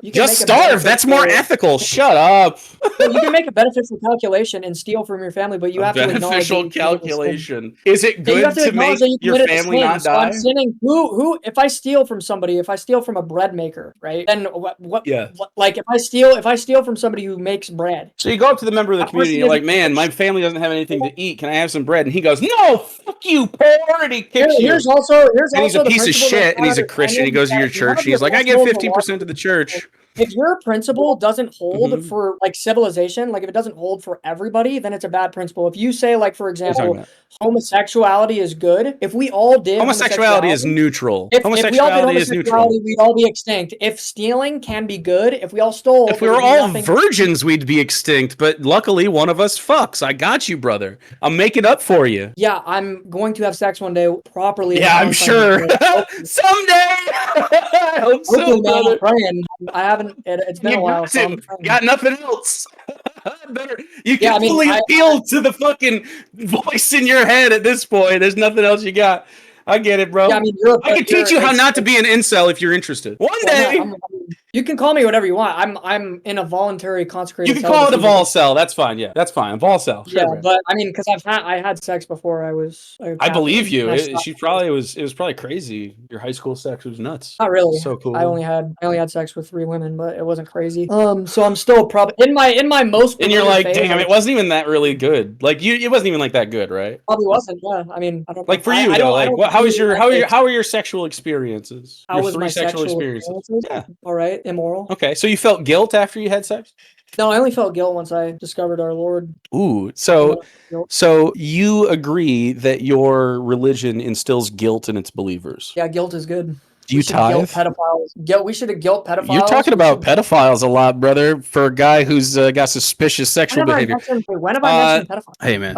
Just starve. That's more ethical. Shut up. You can make a beneficial calculation and steal from your family, but you have to acknowledge Beneficial calculation. Is it you good have to make acknowledge that you your committed a family sin. not So I'm die? sinning. Who? If I steal from somebody, if I steal from a bread maker, right? Then what? Yeah. Like if I steal from somebody who makes bread. So you go up to the member of the That community and person you're like, is- man, my family doesn't have anything to eat. Can I have some bread? And he goes, no, fuck you, poor. And he kicks you. Here's also And he's a the piece of principle shit, that and he's a matters. Christian. He goes to your church, and he's like, I give 15% to the church. If your principle doesn't hold Mhm. for like civilization, like if it doesn't hold for everybody, then it's a bad principle. If you say, like, for example, homosexuality is good, if we all did Homosexuality is neutral. if we all did Homosexuality is neutral. homosexuality, we'd all be extinct. If stealing can be good, if we all stole, If we were all virgins, we'd be extinct. But luckily, one of us fucks. I got you, brother. I'm making up for you. Yeah, I'm going to have sex one day properly. Yeah, I'm sure. Someday. I hope so, brother. Praying. I haven't. It's been a while. So I'm got nothing else. Better. You Yeah, can I mean, fully appeal to the fucking voice in your head at this point. There's nothing else you got. I get it, bro. Yeah, I mean, I can teach you how not to be an incel if you're interested. One day. You can call me whatever you want. I'm in a voluntary consecrated. You can call it a vol cell. That's fine. Yeah, that's fine. Vol cell. Sure, yeah, bro. but I mean, because I had sex before I was. I believe you. It was probably crazy. Your high school sex was nuts. Not really. So cool. I only had sex with 3 women, but it wasn't crazy. So I'm still probably in my most. And you're like, damn, it wasn't even that really good. Like it wasn't even like that good, right? Probably wasn't. Yeah, I mean, I don't. Like for you though, like how are your sexual experiences? How was my sexual experiences? Yeah. All right, immoral. Okay, so you felt guilt after you had sex? No, I only felt guilt once I discovered our Lord. Ooh, so you agree that your religion instills guilt in its believers? Yeah, guilt is good. Do you tithe? Guilt pedophiles. We should have guilt pedophiles. You're talking about pedophiles a lot, brother, for a guy who's got suspicious sexual behavior. When have I mentioned pedophiles? Hey, man.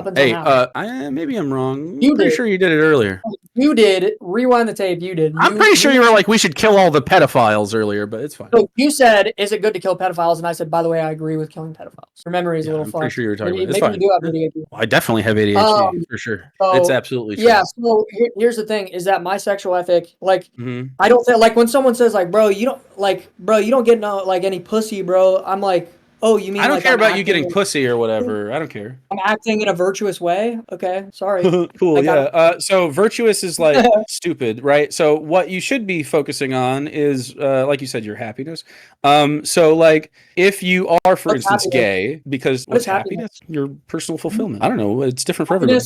Hey, maybe I'm wrong. You I'm pretty did. sure you did it earlier. You did. Rewind the tape. You did. I'm pretty sure you were like, we should kill all the pedophiles earlier, but it's fine. So you said, is it good to kill pedophiles? And I said, by the way, I agree with killing pedophiles. Your memory is a little fun. I'm pretty sure you were talking about it. It's Maybe fine. you do have ADHD. Well, I definitely have ADHD, for sure. It's absolutely true. Yeah, so here's the thing, is that my sexual ethic, like, I don't think, like, when someone says, like, bro, you don't get no, like, any pussy, bro, I'm like, oh, you mean I don't like care I'm about you acting getting pussy or whatever. I don't care. I'm acting in a virtuous way? Okay, sorry. Cool, Like, yeah. So virtuous is like stupid, right? So what you should be focusing on is, like you said, your happiness. So like if you are, for instance, gay, because what's happiness? Your personal fulfillment. I don't know. It's different for everybody.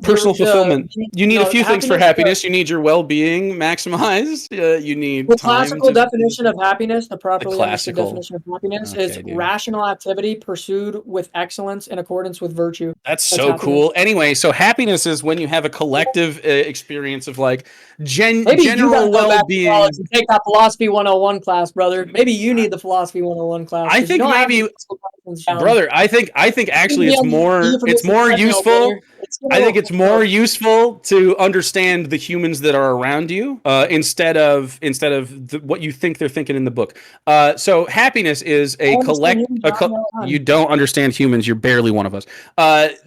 Personal fulfillment. You need a few things for happiness. You need your well-being maximized. You need the classical definition of happiness, the properly understood classical definition of happiness is rational activity pursued with excellence in accordance with virtue. That's so cool. Anyway, so happiness is when you have a collective experience of like general well-being. And take that philosophy 101 class, brother. Maybe you need the philosophy 101 class. I think maybe, brother. I think actually it's more useful. I think it's more useful to understand the humans that are around you instead of what you think they're thinking in the book. So happiness is a you don't understand humans. You're barely one of us. What's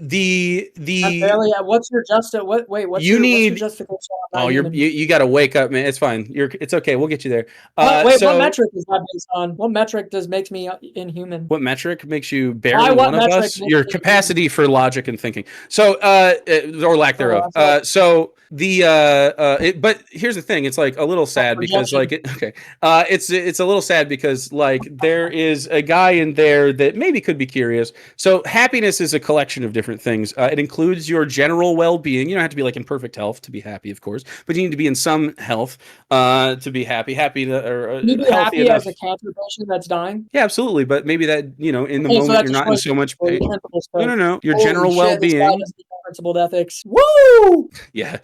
your justification? Oh, you got to wake up, man. It's fine. It's okay. We'll get you there. What metric is that based on? What metric makes me inhuman? What metric makes you barely one of us? Your capacity for logic and thinking. So, or lack thereof. But here's the thing. It's like a little sad because it's a little sad because like there is a guy in there that maybe could be curious. So happiness is a collection of different things. It includes your general well-being. You don't have to be like in perfect health to be happy, of course, but you need to be in some health to be happy. You be happy as a cancer patient that's dying. Yeah, absolutely. But maybe that in the moment you're not in so much pain. No. Your general well-being. Principled ethics. Woo! Yeah.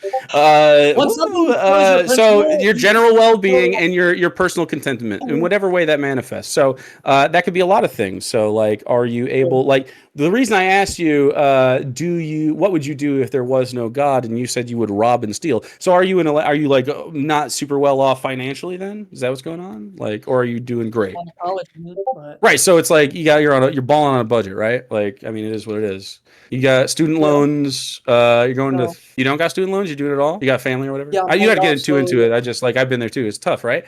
So your general well-being and your personal contentment in whatever way that manifests. So that could be a lot of things. So like, are you able, like, The reason I asked you, what would you do if there was no God? And you said you would rob and steal. So are you like not super well off financially then? Is that what's going on? Like, or are you doing great? On college, but Right. So it's like you're balling on a budget, right? Like, I mean, it is what it is. You got student yeah, loans. You're going to. no, You don't got student loans. You do it at all. You got family or whatever. yeah, I'm You got paid to get off. too So into it. I just like I've been there too. It's tough, right?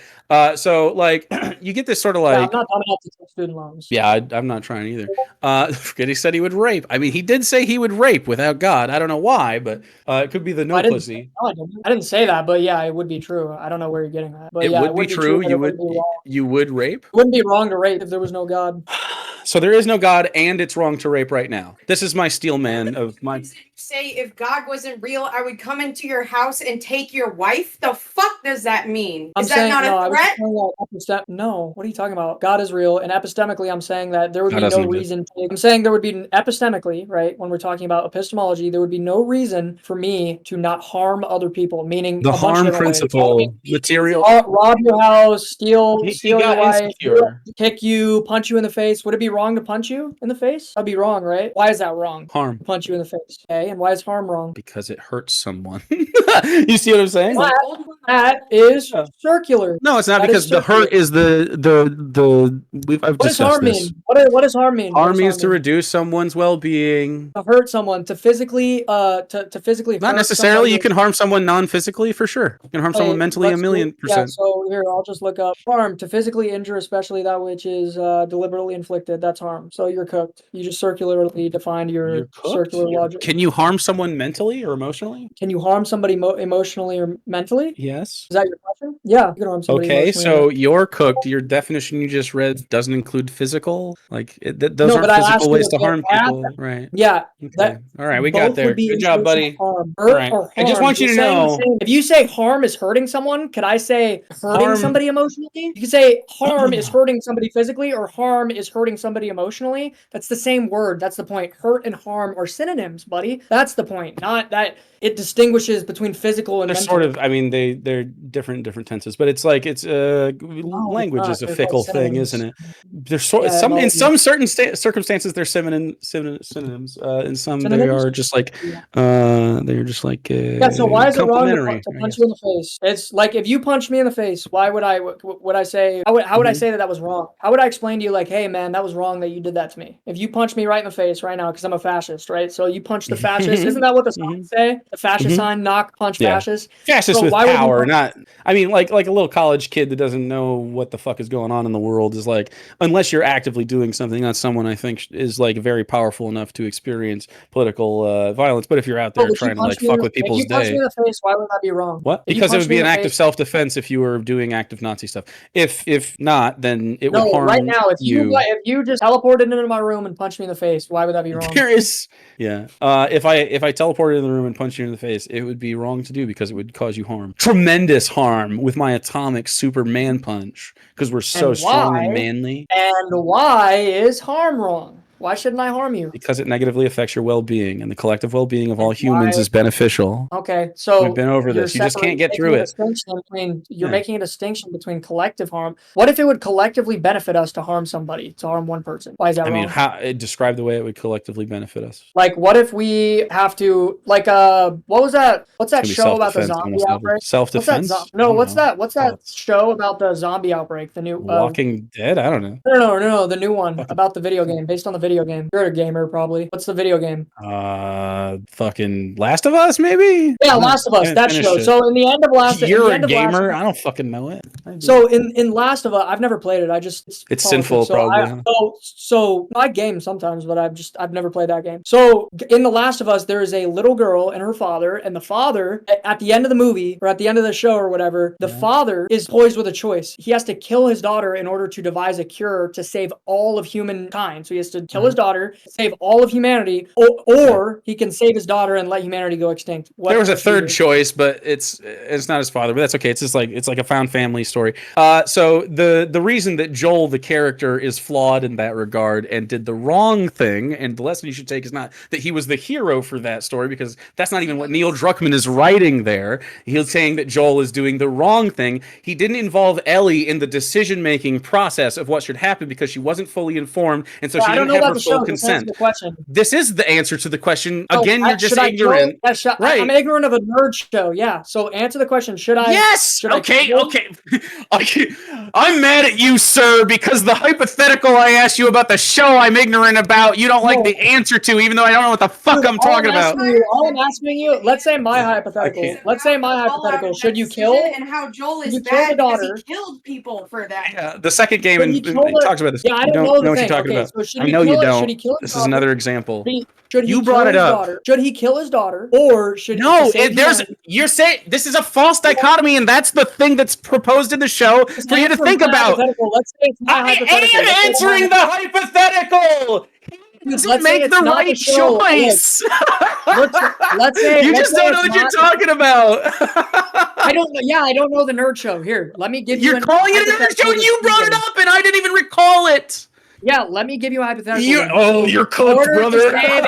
So like you get this sort of yeah, I'm like not dumb enough to take student loans. yeah, I'm not trying either. Forget he said he would rape. I mean, he did say he would rape without God. I don't know why, but it could be the no I didn't. pussy. No, I didn't say that, but yeah, it would be true. I don't know where you're getting that, but It yeah, it would be would be true. true. But it wouldn't be wrong. You would rape. It wouldn't be wrong to rape if there was no God. So there is no God, and it's wrong to rape right now. This is my steel man of my. Say if God wasn't real, I would come into your house and take your wife. The fuck does that mean? I'm Is that saying not no. a I was threat? saying that no. What are you talking about? God is real, and epistemically, I'm saying that there would God be no doesn't exist. reason. I'm saying there would be epistemically, right? When we're talking about epistemology, there would be no reason for me to not harm other people. Meaning The a bunch of harm different ways. principle, material. Rob your house, steal He your got wife, insecure. kick you, punch you in the face. Would it be wrong to punch you in the face? That'd be wrong, right? Why is that wrong? Harm. Punch you in the face. Okay, and why is harm wrong? Because it hurts someone. You see what I'm saying? That is Yeah. circular. No, it's not That is because the hurt circular. is I've What does discussed harm this. mean? What does harm mean? What Harm does means to mean? reduce someone's well-being. To hurt someone, to physically to physically Not hurt necessarily. somebody. You can harm someone non-physically for sure. You can harm someone Okay, mentally let's do- 1,000,000%. Yeah, so here I'll just look up harm to physically injure, especially that which is deliberately inflicted. That's harm. So you're cooked. You just circularly defined your You're cooked. circular logic. Can you harm someone mentally or emotionally? Can you harm somebody emotionally or mentally? Yes. Is that your question? Yeah, you can harm somebody Okay, emotionally. so you're cooked. Your definition you just read doesn't include physical. Like those No, aren't but I asked physical you ways if to it harm people, happened. right? Yeah, Okay. that All right, we both got there. would be Good job, indications buddy. of harm. All Hurt right. or I just harm. want you You're to saying the know. same. If you say harm is hurting someone, could I say hurting Harm- somebody emotionally? You can say harm is hurting somebody physically or harm is hurting somebody emotionally. That's the same word. That's the point. Hurt and harm are synonyms, buddy. That's the point. Not that it distinguishes between physical and They're mental. sort of. I mean, they're different tenses, but it's like language not. is a They're fickle like thing, synonyms. isn't it? There's sort Yeah, some no, in some certain circumstances they're synonyms. In some they synonyms? are just like Yeah. they're just like Yeah, so why is it wrong complementary. to I punch guess. you in the face? It's like if you punch me in the face, why would would I say how would I say that was wrong? How would I explain to you like, hey man, that was wrong that you did that to me? If you punch me right in the face right now because I'm a fascist, right? So you punch the fascist, isn't that what the signs say? The fascist sign, knock, punch, Yeah. fascist. Fascist So with why would you power, punch- not. I mean, like a little college kid that doesn't know what the fuck is going on in the world is like, unless you're actively doing something, that's someone I think is like very powerful enough to experience political violence. But if you're out there would you trying to punch like me fuck in- with If people's you punch me day, in the face, why would that be wrong? what? If you Because it punch would me be in an the act of face- self-defense if you were doing active Nazi stuff. If not, then it would No, harm right now, if you. you just teleported into my room and punched me in the face, why would that be wrong? There is, yeah. If I teleported in the room and punched you in the face, it would be wrong to do because it would cause you harm, tremendous harm, with my atomic Superman punch. Because we're so And strong why? and manly. And why is harm wrong? Why shouldn't I harm you? Because it negatively affects your well-being, and the collective well-being of all And humans why- is beneficial. Okay, so We've been over this. You just can't get through it. You're Yeah. making a distinction between collective harm. What if it would collectively benefit us to harm somebody, to harm one person? Why is that I wrong? mean, describe the way it would collectively benefit us. Like, what if we have to, like, what was that? What's that It's show gonna be about the self-defense zombie almost never. outbreak? What's that? Self-defense? No, I what's don't know. that? What's that show about the zombie outbreak? The new Walking Dead? I don't know. No, the new one Fucking- about the video game, based on the video game. You're a gamer, probably. What's the video game? Fucking Last of Us, maybe? Yeah, Last of Us. That show. So in the end of Last, You're in a the end of Last, gamer? I don't fucking know it. so in Last of Us, I've never played it. It's politics. sinful, So probably. Huh? so I game sometimes, but I've never played that game. So in The Last of Us, there is a little girl and her father, and the father at the end of the movie or at the end of the show or whatever, the father is poised with a choice. He has to kill his daughter in order to devise a cure to save all of humankind. So he has to kill his daughter, save all of humanity, or he can save his daughter and let humanity go extinct. There was a third choice, but it's not his father. But that's okay. It's just like a found family story. So the reason that Joel, the character, is flawed in that regard and did the wrong thing, and the lesson you should take is not that he was the hero for that story, because that's not even what Neil Druckmann is writing there. He's saying that Joel is doing the wrong thing. He didn't involve Ellie in the decision-making process of what should happen because she wasn't fully informed, and so she didn't have about her the full show. Just answer consent. the question. This is the answer to the question. So, Again, you're just should I kill- ignorant. Yeah, Right. I'm ignorant of a nerd show. Yeah. So answer the question. Should I? Yes. Should I Okay. kill- Okay. I'm mad at you, sir, because the hypothetical I asked you about the show I'm ignorant about, you don't like No. the answer to, even though I don't know what the fuck I'm talking about. All I'm asking you, let's say my hypothetical. can't. Let's say my hypothetical. Should you kill? And how Joel Should is you kill the bad because daughter? he killed people for that. Yeah, the second game Should he kill the- talks about this. Yeah, I You don't know the what you're thing. talking Okay, about. so should I he know you kill it? don't. Should he kill his This is daughter? another example. Should he You kill brought it his up. daughter? Should he kill his daughter, or should No, he save there's humanity? you're saying this is a false dichotomy, and that's the thing that's proposed in the show Just for you to answer think my about. hypothetical. Let's say it's my I hypothetical. am Let's say it's my answering the hypothetical. He Let's doesn't say make it's the not the right show. choice. Let's say You let's just say don't know it's what you're not- talking about. I don't know. Yeah, I don't know the nerd show. Here, let me give you. You're calling it another show, and you brought it up, and I didn't even recall it. Yeah, let me give you a hypothetical. You're In cooked, order to brother. save-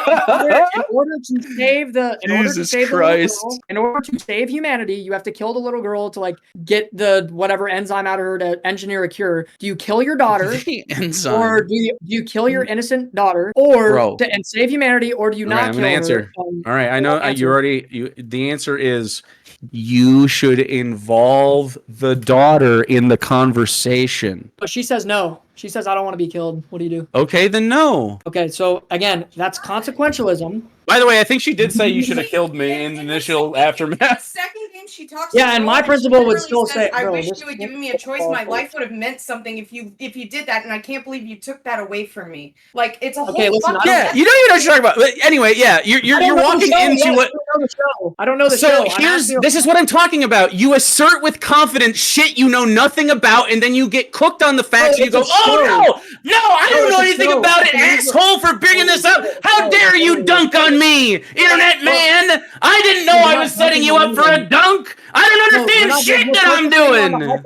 in order to save the Jesus little Christ. girl, in order to save humanity, you have to kill the little girl to like get the whatever enzyme out of her to engineer a cure. Do you kill your daughter? The enzyme. Or do you kill your innocent daughter, or Bro. and save humanity, or do you All right, not I'm kill gonna her? answer. And- All right, I know Answer. you already. The answer is you should involve the daughter in the conversation. But she says no. She says I don't want to be killed. What do you do? Okay, then no. Okay, so again, that's consequentialism. By the way, I think she did say you should have killed me in the initial aftermath. Second game, she talks. Yeah, to and Joel, my she principal would literally still says, say, "I bro, wish this- you would given me a choice. My life would have meant something if you did that, and I can't believe you took that away from me. Like it's a whole Okay, listen, fucking Yeah, you know what you're talking about. But anyway, yeah, you're I don't know the walking show. into Yes, what. I don't know the show. I don't know the So show. this is what I'm talking about. You assert with confidence shit you know nothing about, and then you get cooked on the facts, and you it's go, a show. "Oh no, I don't it's know a anything show. about it, asshole, for bringing this up. How dare you dunk on me, internet man? I didn't know I was setting you up for a dunk. I don't understand shit that I'm doing.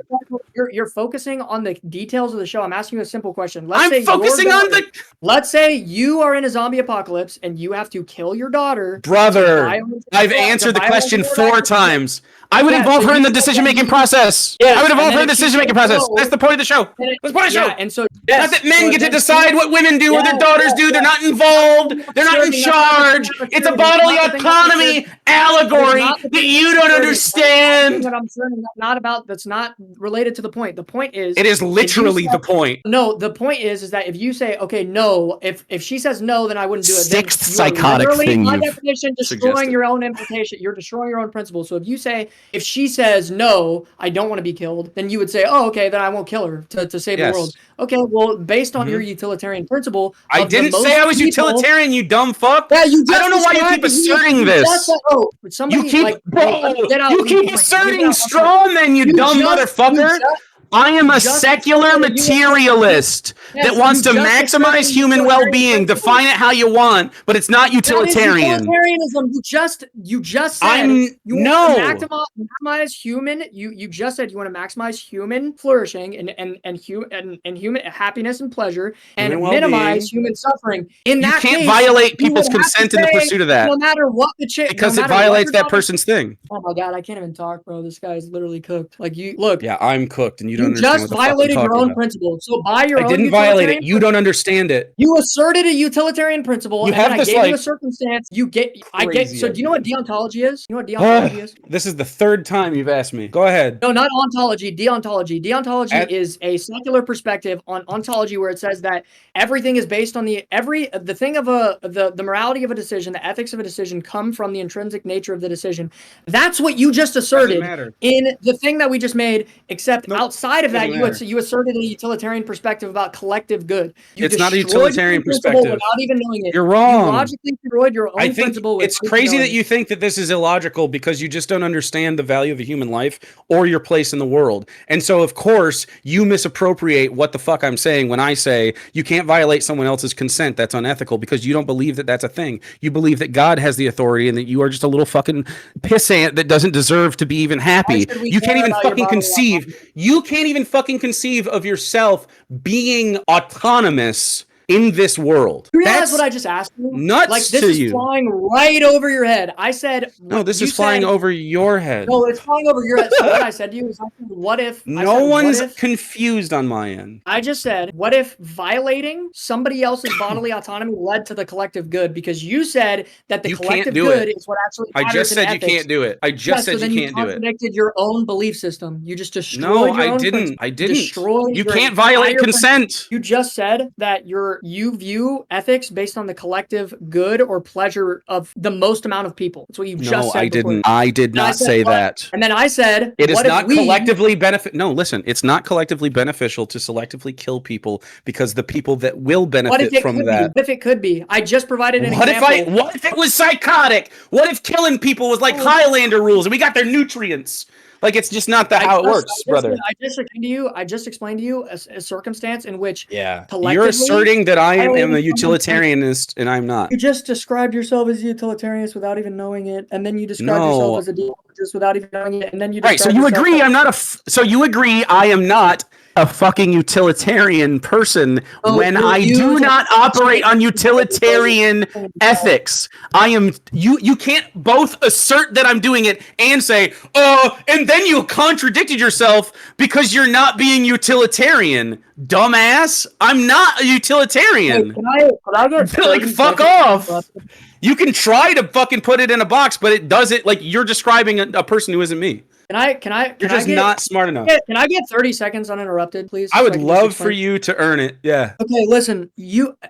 You're focusing on the details of the show. I'm asking you a simple question. I'm focusing on the Let's say you are in a zombie apocalypse and you have to kill your daughter. brother. Violence- I've answered the question violence- 4 times. I would Yeah, involve so her in you the said decision-making that- process. Yes, I would and involve her then in the if you decision-making said process. no- That's the point of the show. And it- That's the point of the show. Yeah, and so Not that men get to decide what women do or their Yeah, daughters yeah, do. They're yeah. not involved. They're not in That's not charge. the thing It's a that's bodily absurd. autonomy allegory That's not the that thing you that's don't absurd. understand. What I'm saying is not about. That's not related to the point. The point is. It is if you literally say- the point. No, the point is that if you say, okay, no, if she says no, then I wouldn't do it. Then Sixth you are psychotic literally, thing by you've definition, destroying suggested. your own implication. You're destroying your own principle. So if you say, if she says no, I don't want to be killed, then you would say, oh, okay, then I won't kill her to save Yes. the world. Okay, well, based on your utilitarian principle, I of the didn't most say I was people- utilitarian, you dumb fuck. Yeah, you just I don't know why you described keep it. asserting You this. just said, oh, somebody, You keep, like, bro, get out, you leave keep the point. asserting Get out, straw men, you dumb motherfucker. I am a just secular asserted you- materialist Yes, that wants you to just maximize asserted human utilitarian well-being. principle. Define it how you want, but it's not utilitarian. That is utilitarianism. You just said I'm you no. want to maximize human. You just said you want to maximize human flourishing and human happiness and pleasure and Human well-being. minimize human suffering. In You that can't case, violate you people's would have to consent in the say, pursuit of that No matter what the chick, because no it matter what violates your that daughter- person's thing. Oh my god, I can't even talk, bro. This guy's literally cooked. Like you look. Yeah, I'm cooked, and you don't You understand just what the fuck I'm violated your talking own about. principle. So by your I own didn't violate it. utilitarian You don't understand it. You asserted a utilitarian principle, You and have then this, I gave you like, a circumstance. I get. crazy So, do you know what idea. deontology is? You know what deontology is? This is the 3rd time you've asked me. Go ahead. No, not ontology. Deontology. Deontology At- is a secular perspective on ontology, where it says that everything is based on the thing of the morality of a decision, the ethics of a decision, come from the intrinsic nature of the decision. That's what you just asserted matter. in the thing that we just made. Except Nope, outside of that, doesn't matter. you asserted a utilitarian perspective about collective good. You It's not a destroyed your utilitarian principle perspective. without even knowing it. You're wrong. You logically destroyed your own I think principle. it's without crazy even that knowing you think that this is illogical because you just don't understand the value of a human life or your place in the world. And so, of course, you misappropriate what the fuck I'm saying when I say you can't violate someone else's consent. That's unethical because you don't believe that that's a thing. You believe that God has the authority and that you are just a little fucking pissant that doesn't deserve to be even happy. should we You can't care even about your fucking bodily conceive. You can't even fucking conceive of yourself being autonomous in this world. You realize what I just asked you? Nuts Like, this to is you. flying right over your head. I said... No, this is flying over your head. No, it's flying over your head. So what I said to you is, what if... No one's confused on my end. I just said, what if violating somebody else's bodily autonomy led to the collective good? Because you said that the collective good is what actually matters. I just said in you can't do it. I just said you can't do it. You contradicted your own belief system. You just destroyed your own principle. I didn't. Destroyed you can't violate consent. You just said that you view ethics based on the collective good or pleasure of the most amount of people. That's what you just said. I didn't. I did not say that. And then I said it is not collectively No, listen. It's not collectively beneficial to selectively kill people because the people that will benefit from that. What if it could be? I just provided an example. What if it was psychotic? What if killing people was like Highlander rules and we got their nutrients? Like, it's just not how it works, brother. I just explained to you a circumstance in which you're asserting that I am a utilitarianist and I'm not. You just described yourself as a utilitarianist without even knowing it, and then you described yourself as a deologist without even knowing it, and then you so you agree you agree I am not a fucking utilitarian person when I do not operate on utilitarian ethics. I am you can't both assert that I'm doing it and say, and then you contradicted yourself because you're not being utilitarian. Dumbass. I'm not a utilitarian. Hey, can I get like fuck off. You can try to fucking put it in a box, but it does it like you're describing a person who isn't me. You're just not smart enough. Can I get 30 seconds uninterrupted, please? I would love for you to earn it. Yeah. Okay, listen.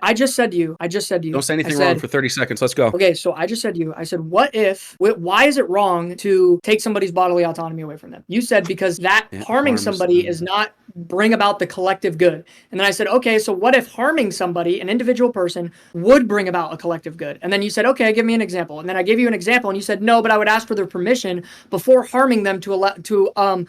I just said to you. Don't say anything wrong for 30 seconds. Let's go. Okay, so I just said to you. I said, why is it wrong to take somebody's bodily autonomy away from them? You said because that harming somebody is not bring about the collective good. And then I said, okay, so what if harming somebody, an individual person, would bring about a collective good? And then you said, okay, give me an example. And then I gave you an example, and you said, no, but I would ask for their permission before harming them to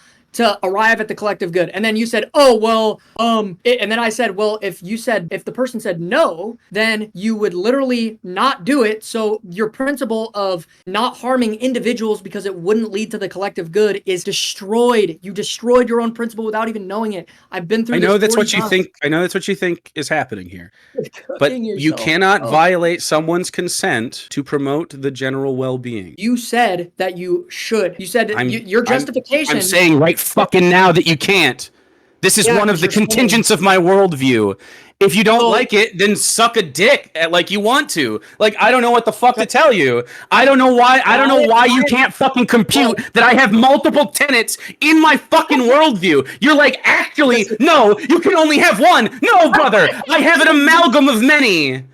arrive at the collective good. And then you said, and then I said, well, if the person said no, then you would literally not do it. So your principle of not harming individuals because it wouldn't lead to the collective good is destroyed. You destroyed your own principle without even knowing it. I've been through I know that's what you think. I know that's what you think is happening here. But you cannot violate someone's consent to promote the general well-being. You said that you should. You said your justification. I'm saying right fucking now that you can't. This is one of the contingents of my worldview. If you don't like it, then suck a dick like you want to. Like, I don't know what the fuck to tell you. I don't know why you can't fucking compute that I have multiple tenets in my fucking worldview. You're like, actually, no, you can only have one. No, brother, I have an amalgam of many.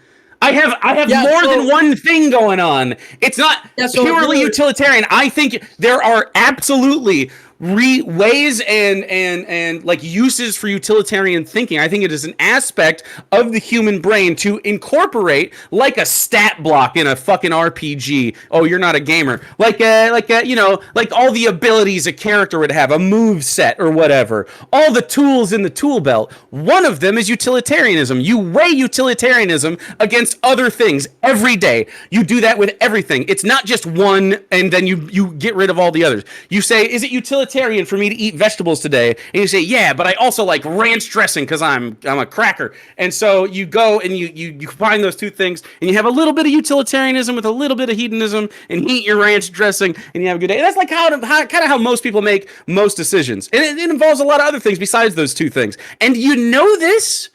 I have more than one thing going on. It's not purely utilitarian. I think there are absolutely ways and like uses for utilitarian thinking. I think it is an aspect of the human brain to incorporate like a stat block in a fucking RPG. Oh, you're not a gamer. Like all the abilities a character would have, a move set or whatever. All the tools in the tool belt. One of them is utilitarianism. You weigh utilitarianism against other things every day. You do that with everything. It's not just one and then you get rid of all the others. You say, is it utilitarian for me to eat vegetables today? And you say, yeah, but I also like ranch dressing because I'm a cracker. And so you go and you combine those two things and you have a little bit of utilitarianism with a little bit of hedonism and eat your ranch dressing and you have a good day. And that's like how most people make most decisions. And it involves a lot of other things besides those two things. And you know this,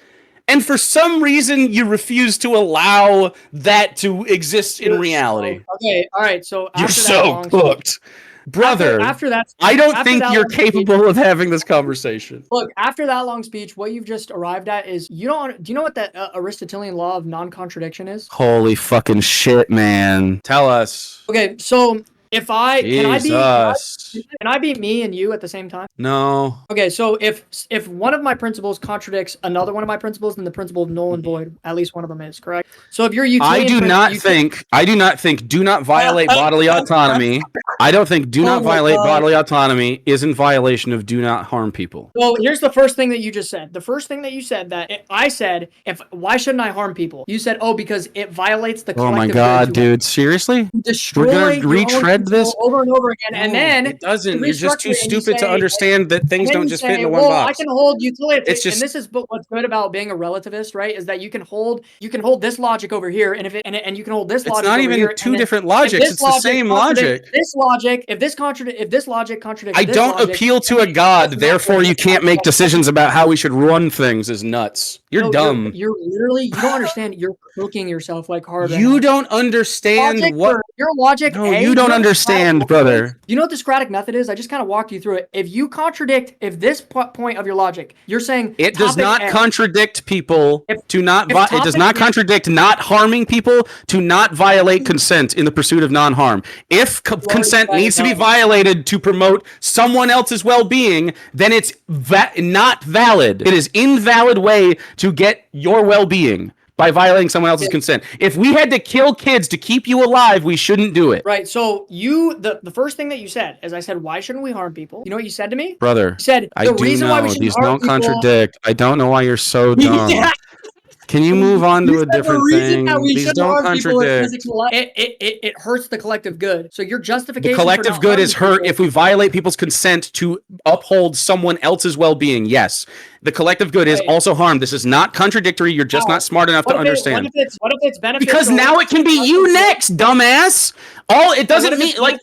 and for some reason you refuse to allow that to exist in reality. Okay, all right. So you're so cooked. Brother, after that, I don't think you're capable of having this conversation. Look, after that long speech, what you've just arrived at is do you know what that Aristotelian law of non-contradiction is? Holy fucking shit, man. Tell us. Okay, so if can I be me and you at the same time? No. Okay, so if one of my principles contradicts another one of my principles, then the principle of null and void, at least one of them is, correct? So if you're utilitarian, I do not think do not violate bodily autonomy. I don't think do not violate bodily autonomy is in violation of do not harm people. Well, here's the first thing that you just said. The first thing that you said I said, why shouldn't I harm people? You said, because it violates the collective. Oh my god, dude, seriously? Destroy We're gonna retread this over and over again, and then It doesn't. You're just too restructure it and you stupid to say, understand that and things then don't you just fit say, into one well, I box. can hold utility. It's just And this is what's good about being a relativist, right? Is that you can hold this logic over here, and you can hold this it's logic not over even here. two And then different if logics. this It's the same contradicts logic. this logic, if this logic contradicts I this don't logic, appeal to then a god, this therefore you logic can't make decisions about how we should run things is nuts. You're No, dumb. you're literally, you don't understand. You're cooking yourself like hard right You now. don't understand Logic what. your logic. No, A, you don't know what the Socratic understand, method brother. is? You know what the Socratic method is? I just kind of walked you through it. If you contradict, if this point of your logic, you're saying It does topic not A. contradict people to not. if It does topic not A- contradict not harming people to not violate consent in the pursuit of non-harm. If consent right, needs to be no. violated to promote someone else's well-being, then it's not valid. It is invalid way to get your well-being by violating someone else's consent. If we had to kill kids to keep you alive, we shouldn't do it. Right. So the first thing that you said is I said, why shouldn't we harm people? You know what you said to me? Brother, You said I the do reason know why we shouldn't these harm don't people. contradict. I don't know why you're so dumb. Yeah. Can you move on to a different the reason thing? that we These shouldn't don't harm people is contradict. it hurts the collective good. So your The justification collective for not good is harming hurt people- if we violate people's consent to uphold someone else's well-being. Yes, the collective good is Right. also harmed. This is not contradictory. You're just not smart enough to understand. What if it's beneficial? Because now it can be you next, dumbass. All it doesn't mean like.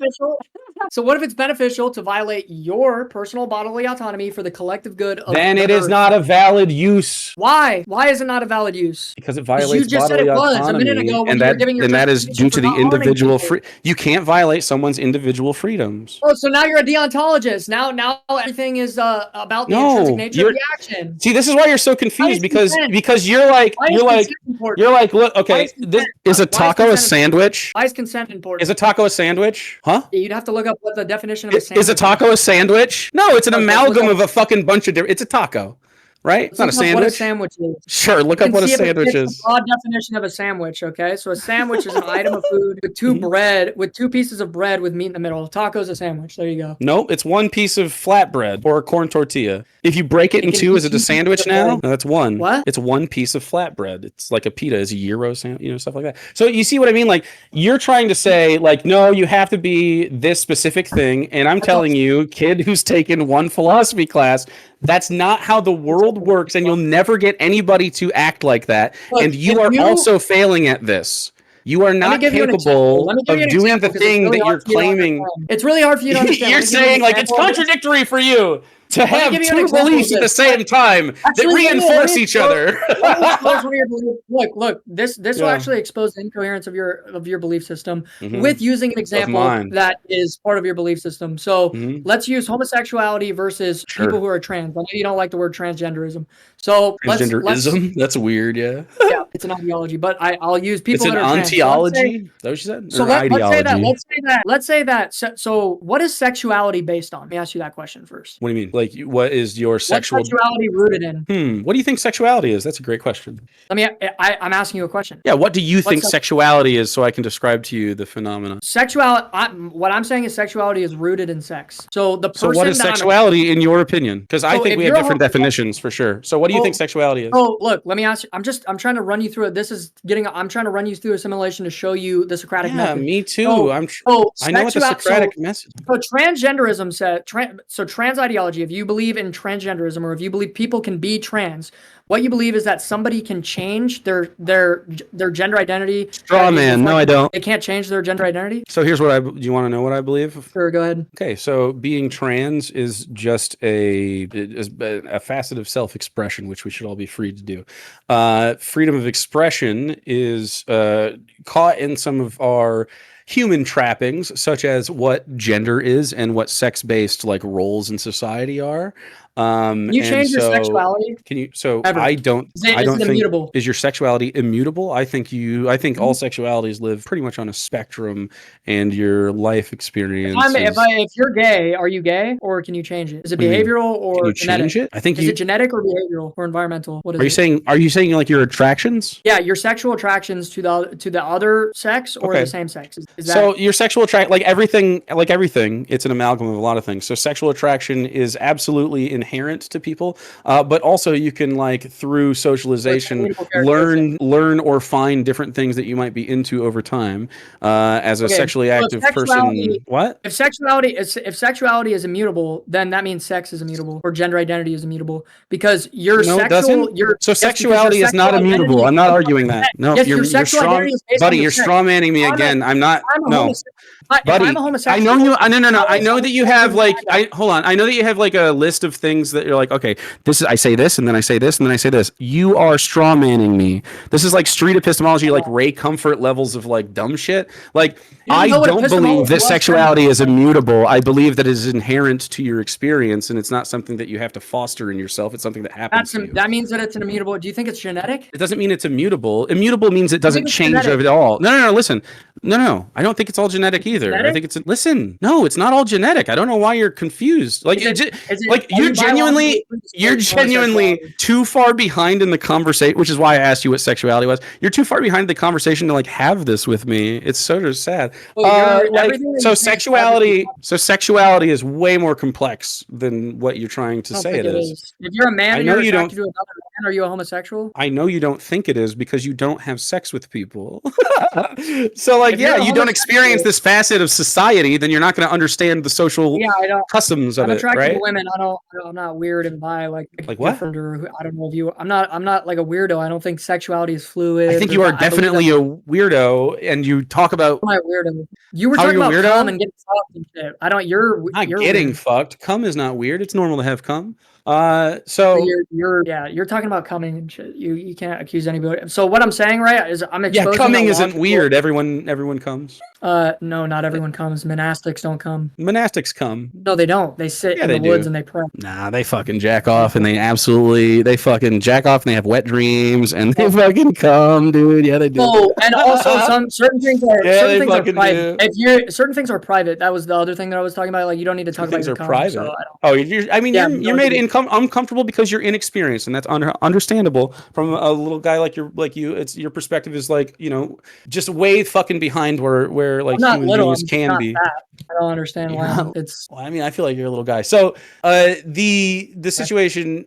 So what if it's beneficial to violate your personal bodily autonomy for the collective good of Then the it is earth? not a valid use. Why? Why is it not a valid use? Because it Because you violates just said bodily it was autonomy, a minute ago when and you were giving your that is justification due to for the not harming individual people. free. You can't violate someone's individual freedoms. Oh, so now you're a deontologist. Now everything is about the intrinsic nature of the action. See, this is why you're so confused because you're like look, okay, this is a taco a sandwich? Why is consent important? Is a taco a sandwich? Huh? You'd have to look up what the definition of a sandwich Is a taco a sandwich? No, it's an amalgam of a fucking bunch of different. It's a taco, right? It's not a sandwich. What a sandwich is. Sure, look up what a sandwich is. The broad definition of a sandwich, okay? So a sandwich is an item of food with two pieces of bread with meat in the middle. Taco's a sandwich. There you go. Nope, it's one piece of flatbread or a corn tortilla. If you break it in two, is it a sandwich now? No, that's one. What? It's one piece of flatbread. It's like a pita is a gyro sandwich, stuff like that. So you see what I mean? Like you're trying to say, like, no, you have to be this specific thing, and I'm telling you, kid who's taken one philosophy class, that's not how the world works, and you'll never get anybody to act like that. Look, and you are also failing at this. You are not capable of doing the thing that you're claiming. It's really hard for you to understand. You're saying like it's contradictory for you to have two beliefs at the same time that reinforce each other. Look, this will actually expose the incoherence of your belief system with using an example that is part of your belief system. So let's use homosexuality versus people who are trans. I know you don't like the word transgenderism. So transgenderism? That's weird, yeah. Yeah, it's an ideology, but I'll use people that are trans. It's an ontology? Is that what you said? So let's say that. So what is sexuality based on? Let me ask you that question first. What do you mean? Like, what is your sexual... What's sexuality rooted in? What do you think sexuality is? That's a great question. I'm asking you a question. Yeah, what do you think sexuality is so I can describe to you the phenomenon? What I'm saying is sexuality is rooted in sex. So what is sexuality in your opinion? Because I think we have different definitions for sure. So what do you think sexuality is? Oh, look, let me ask you. I'm trying to run you through it. I'm trying to run you through a simulation to show you the Socratic method. Yeah, me too. I know what the Socratic message. So transgenderism said. Trans ideology. If you believe in transgenderism, or if you believe people can be trans, what you believe is that somebody can change their gender identity. Straw man. No, I don't. They can't change their gender identity. So here's what do you want to know what I believe? Sure, go ahead. Okay, so being trans is just a facet of self-expression, which we should all be free to do. Freedom of expression is caught in some of our human trappings, such as what gender is and what sex-based like roles in society are. Can you change your sexuality? Can you? So Ever. I don't think immutable? Is your sexuality immutable? I think all sexualities live pretty much on a spectrum, and your life experience. If you're gay, are you gay, or can you change it? Is it behavioral or genetic? Change it? I think is it genetic or behavioral or environmental? What is Are you saying like your attractions? Yeah, your sexual attractions to the other sex or the same sex. Is that... So your sexual like everything, it's an amalgam of a lot of things. So sexual attraction is absolutely inherent to people, but also you can like through socialization Immutable characteristic. learn or find different things that you might be into over time as a Okay, sexually so if active sexuality, person. What? if sexuality is immutable, then that means sex is immutable or gender identity is immutable because your No, it sexual doesn't. your So yes, because your sexuality is not sexual immutable. identity is I'm not based on arguing your that. sex. No, Yes, your you're sexual strong, identity is based on buddy. your You're sex. straw manning me I'm a, again. I'm not. I'm a No, homosexual. If I'm buddy. a I homosexual, know you. No. how I is know that you have homosexuality like. bad? Hold on. I know that you have like a list of things that you're like. Okay, this is. I say this, and then I say this, and then I say this. You are straw manning me. This is like street epistemology, like Ray Comfort levels of like dumb shit. Like You didn't I know what don't believe epistemology that was, sexuality Brendan. is immutable. I believe that it is inherent to your experience, and it's not something that you have to foster in yourself. It's something that happens to you. That means that it's an immutable. Do you think it's genetic? It doesn't mean it's immutable. Immutable means it I think doesn't it's change genetic. at all. No. Listen. No. I don't think it's all genetic either. Genetic? I think it's listen. No, it's not all genetic. I don't know why you're confused. Like, Is it, like are you biologically you're predisposed to genuinely homosexuality? too far behind in the conversation, which is why I asked you what sexuality was. You're too far behind the conversation to like have this with me. It's sort of sad. Everything that So you say is logically sexuality is way more complex than what you're trying to I don't say think it it is. is. If you're a man I and know you're you don't. attracted to another man, are you a homosexual? I know you don't think it is because you don't have sex with people. So, like, If yeah, you're a you don't experience homosexual, this facet of society, then you're not going to understand the social yeah, I don't. customs of I'm it, attracted to right? women. I'm not weird and bi like Like what? different I don't know if you. I'm not like a weirdo. I don't think sexuality is fluid. I think you are definitely a weirdo, and you talk about I'm a weirdo. You were how talking you're a about cum weirdo. and getting fucked and shit. I don't. You're Not you're getting weird. fucked. Cum is not weird. It's normal to have cum. So So you're talking about coming and shit. You can't accuse anybody. So what I'm saying, right, is I'm yeah, exposing coming a isn't logical. weird. Everyone comes. No, not everyone comes. Monastics don't come. Monastics come. No, they don't. They sit Yeah, in they the woods do. and they pray. Nah, they fucking jack off and they fucking jack off and they have wet dreams and they fucking come, dude. Yeah, they do. Oh, and also certain things are Yeah, they certain things are fucking private. do. If you're certain things are private, that was the other thing that I was talking about. Like you don't need to talk about Things your are cum. private. So I don't. Oh, Yeah, you're made uncomfortable because you're inexperienced, and that's understandable from a little guy like you. It's your perspective is like just way fucking behind where like I'm not human little. beings I'm just can not be. fat. I don't understand why Yeah. it's. Well, I mean, I feel like you're a little guy. So the situation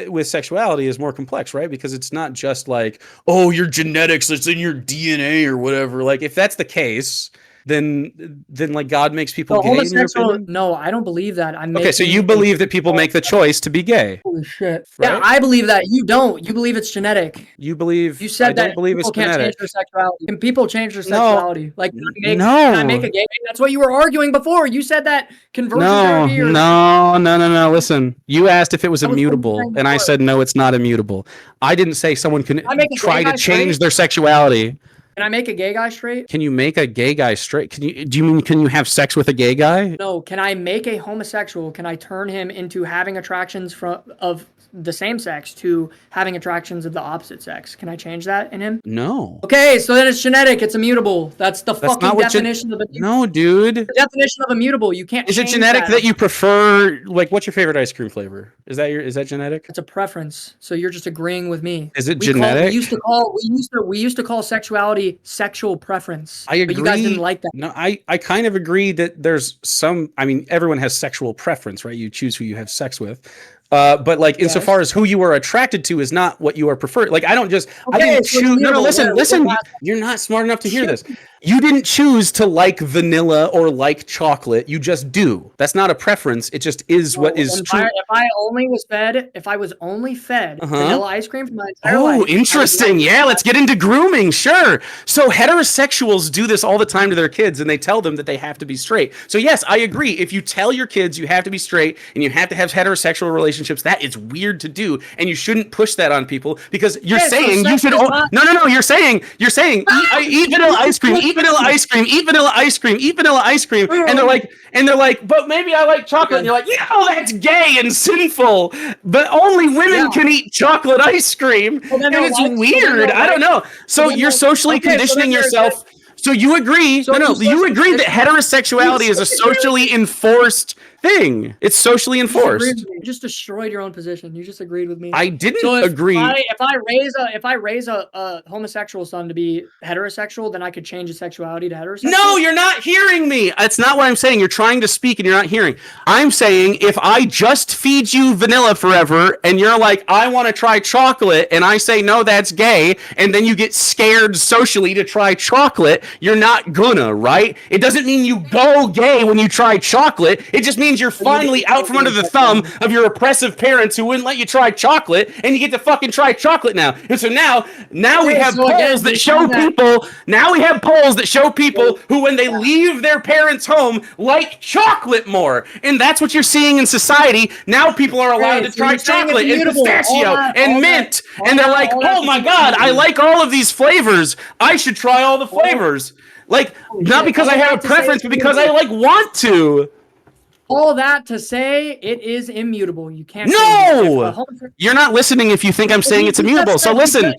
with sexuality is more complex, right? Because it's not just like, oh, your genetics, it's in your DNA or whatever. Like, if that's the case, then like God makes people So gay, in your homosexual? opinion? No, I don't believe that. I'm Okay, so making you a believe that people make the choice to be gay, Holy shit! right? Yeah, I believe that. You don't. You believe it's genetic. You believe You I said don't that believe it's people can't change genetic. their sexuality. Can people change their No, sexuality? Like, can I make no, a gay? That's what you were arguing before. You said that conversion no, therapy or no. Listen, you asked if it was that was what you were immutable, saying and I before. said no, it's not immutable. I didn't say someone Can I can make a gay try to guy change straight? their sexuality. Can I make a gay guy straight? Can you make a gay guy straight? Do you mean can you have sex with a gay guy? No. Can I make a homosexual? Can I turn him into having attractions of the same sex to having attractions of the opposite sex? Can I change that in him? No. Okay, so then it's genetic. It's immutable. That's the That's fucking not what definition of No, dude. the definition of immutable. You can't. Is it change genetic that that you prefer? Like, what's your favorite ice cream flavor? Is that genetic? It's a preference. So you're just agreeing with me. Is it We genetic? we used to call sexuality sexual preference. I agree. But you guys didn't like that. No, I kind of agree that there's some. I mean, everyone has sexual preference, right? You choose who you have sex with. But like insofar as who you are attracted to is not what you are preferred. Like I didn't Okay, so choose. No, immutable. listen. You're not smart enough to hear this. You didn't choose to like vanilla or like chocolate. You just do. That's not a preference. It just is what is true. If I was only fed vanilla ice cream for my entire life. Oh, interesting. Yeah, let's get into grooming. Sure. So heterosexuals do this all the time to their kids, and they tell them that they have to be straight. So yes, I agree. If you tell your kids you have to be straight and you have to have heterosexual relationships, that is weird to do, and you shouldn't push that on people because you're saying you should. No. You're saying eat vanilla ice cream, eat vanilla ice cream, eat vanilla ice cream, eat vanilla ice cream, and they're like, but maybe I like chocolate. And you're like, that's gay and sinful. But only women can eat chocolate ice cream, and it's weird. I don't know. So you're socially conditioning yourself. So you agree? You agree that heterosexuality is a socially enforced thing. It's socially You just agreed enforced. with me. You just destroyed your own position. You just agreed with me. I didn't So agree. if I raise a homosexual son to be heterosexual, then I could change his sexuality to heterosexual. No, you're not hearing me. That's not what I'm saying. You're trying to speak and you're not hearing. I'm saying if I just feed you vanilla forever and you're like, I want to try chocolate, and I say, no, that's gay, and then you get scared socially to try chocolate, you're not gonna, right? It doesn't mean you go gay when you try chocolate. It just means you're finally out from under the thumb of your oppressive parents who wouldn't let you try chocolate, and you get to fucking try chocolate now. And so now we have polls that show people. Now we have polls that show people who, when they leave their parents' home, like chocolate more, and that's what you're seeing in society. Now people are allowed to try chocolate and pistachio and mint, and they're like, oh my god, I like all of these flavors. I should try all the flavors. Like, not because I have a preference, but because I want to. All that to say, it is immutable. You can't. No, you're not listening. If you think I'm saying it's immutable, so listen.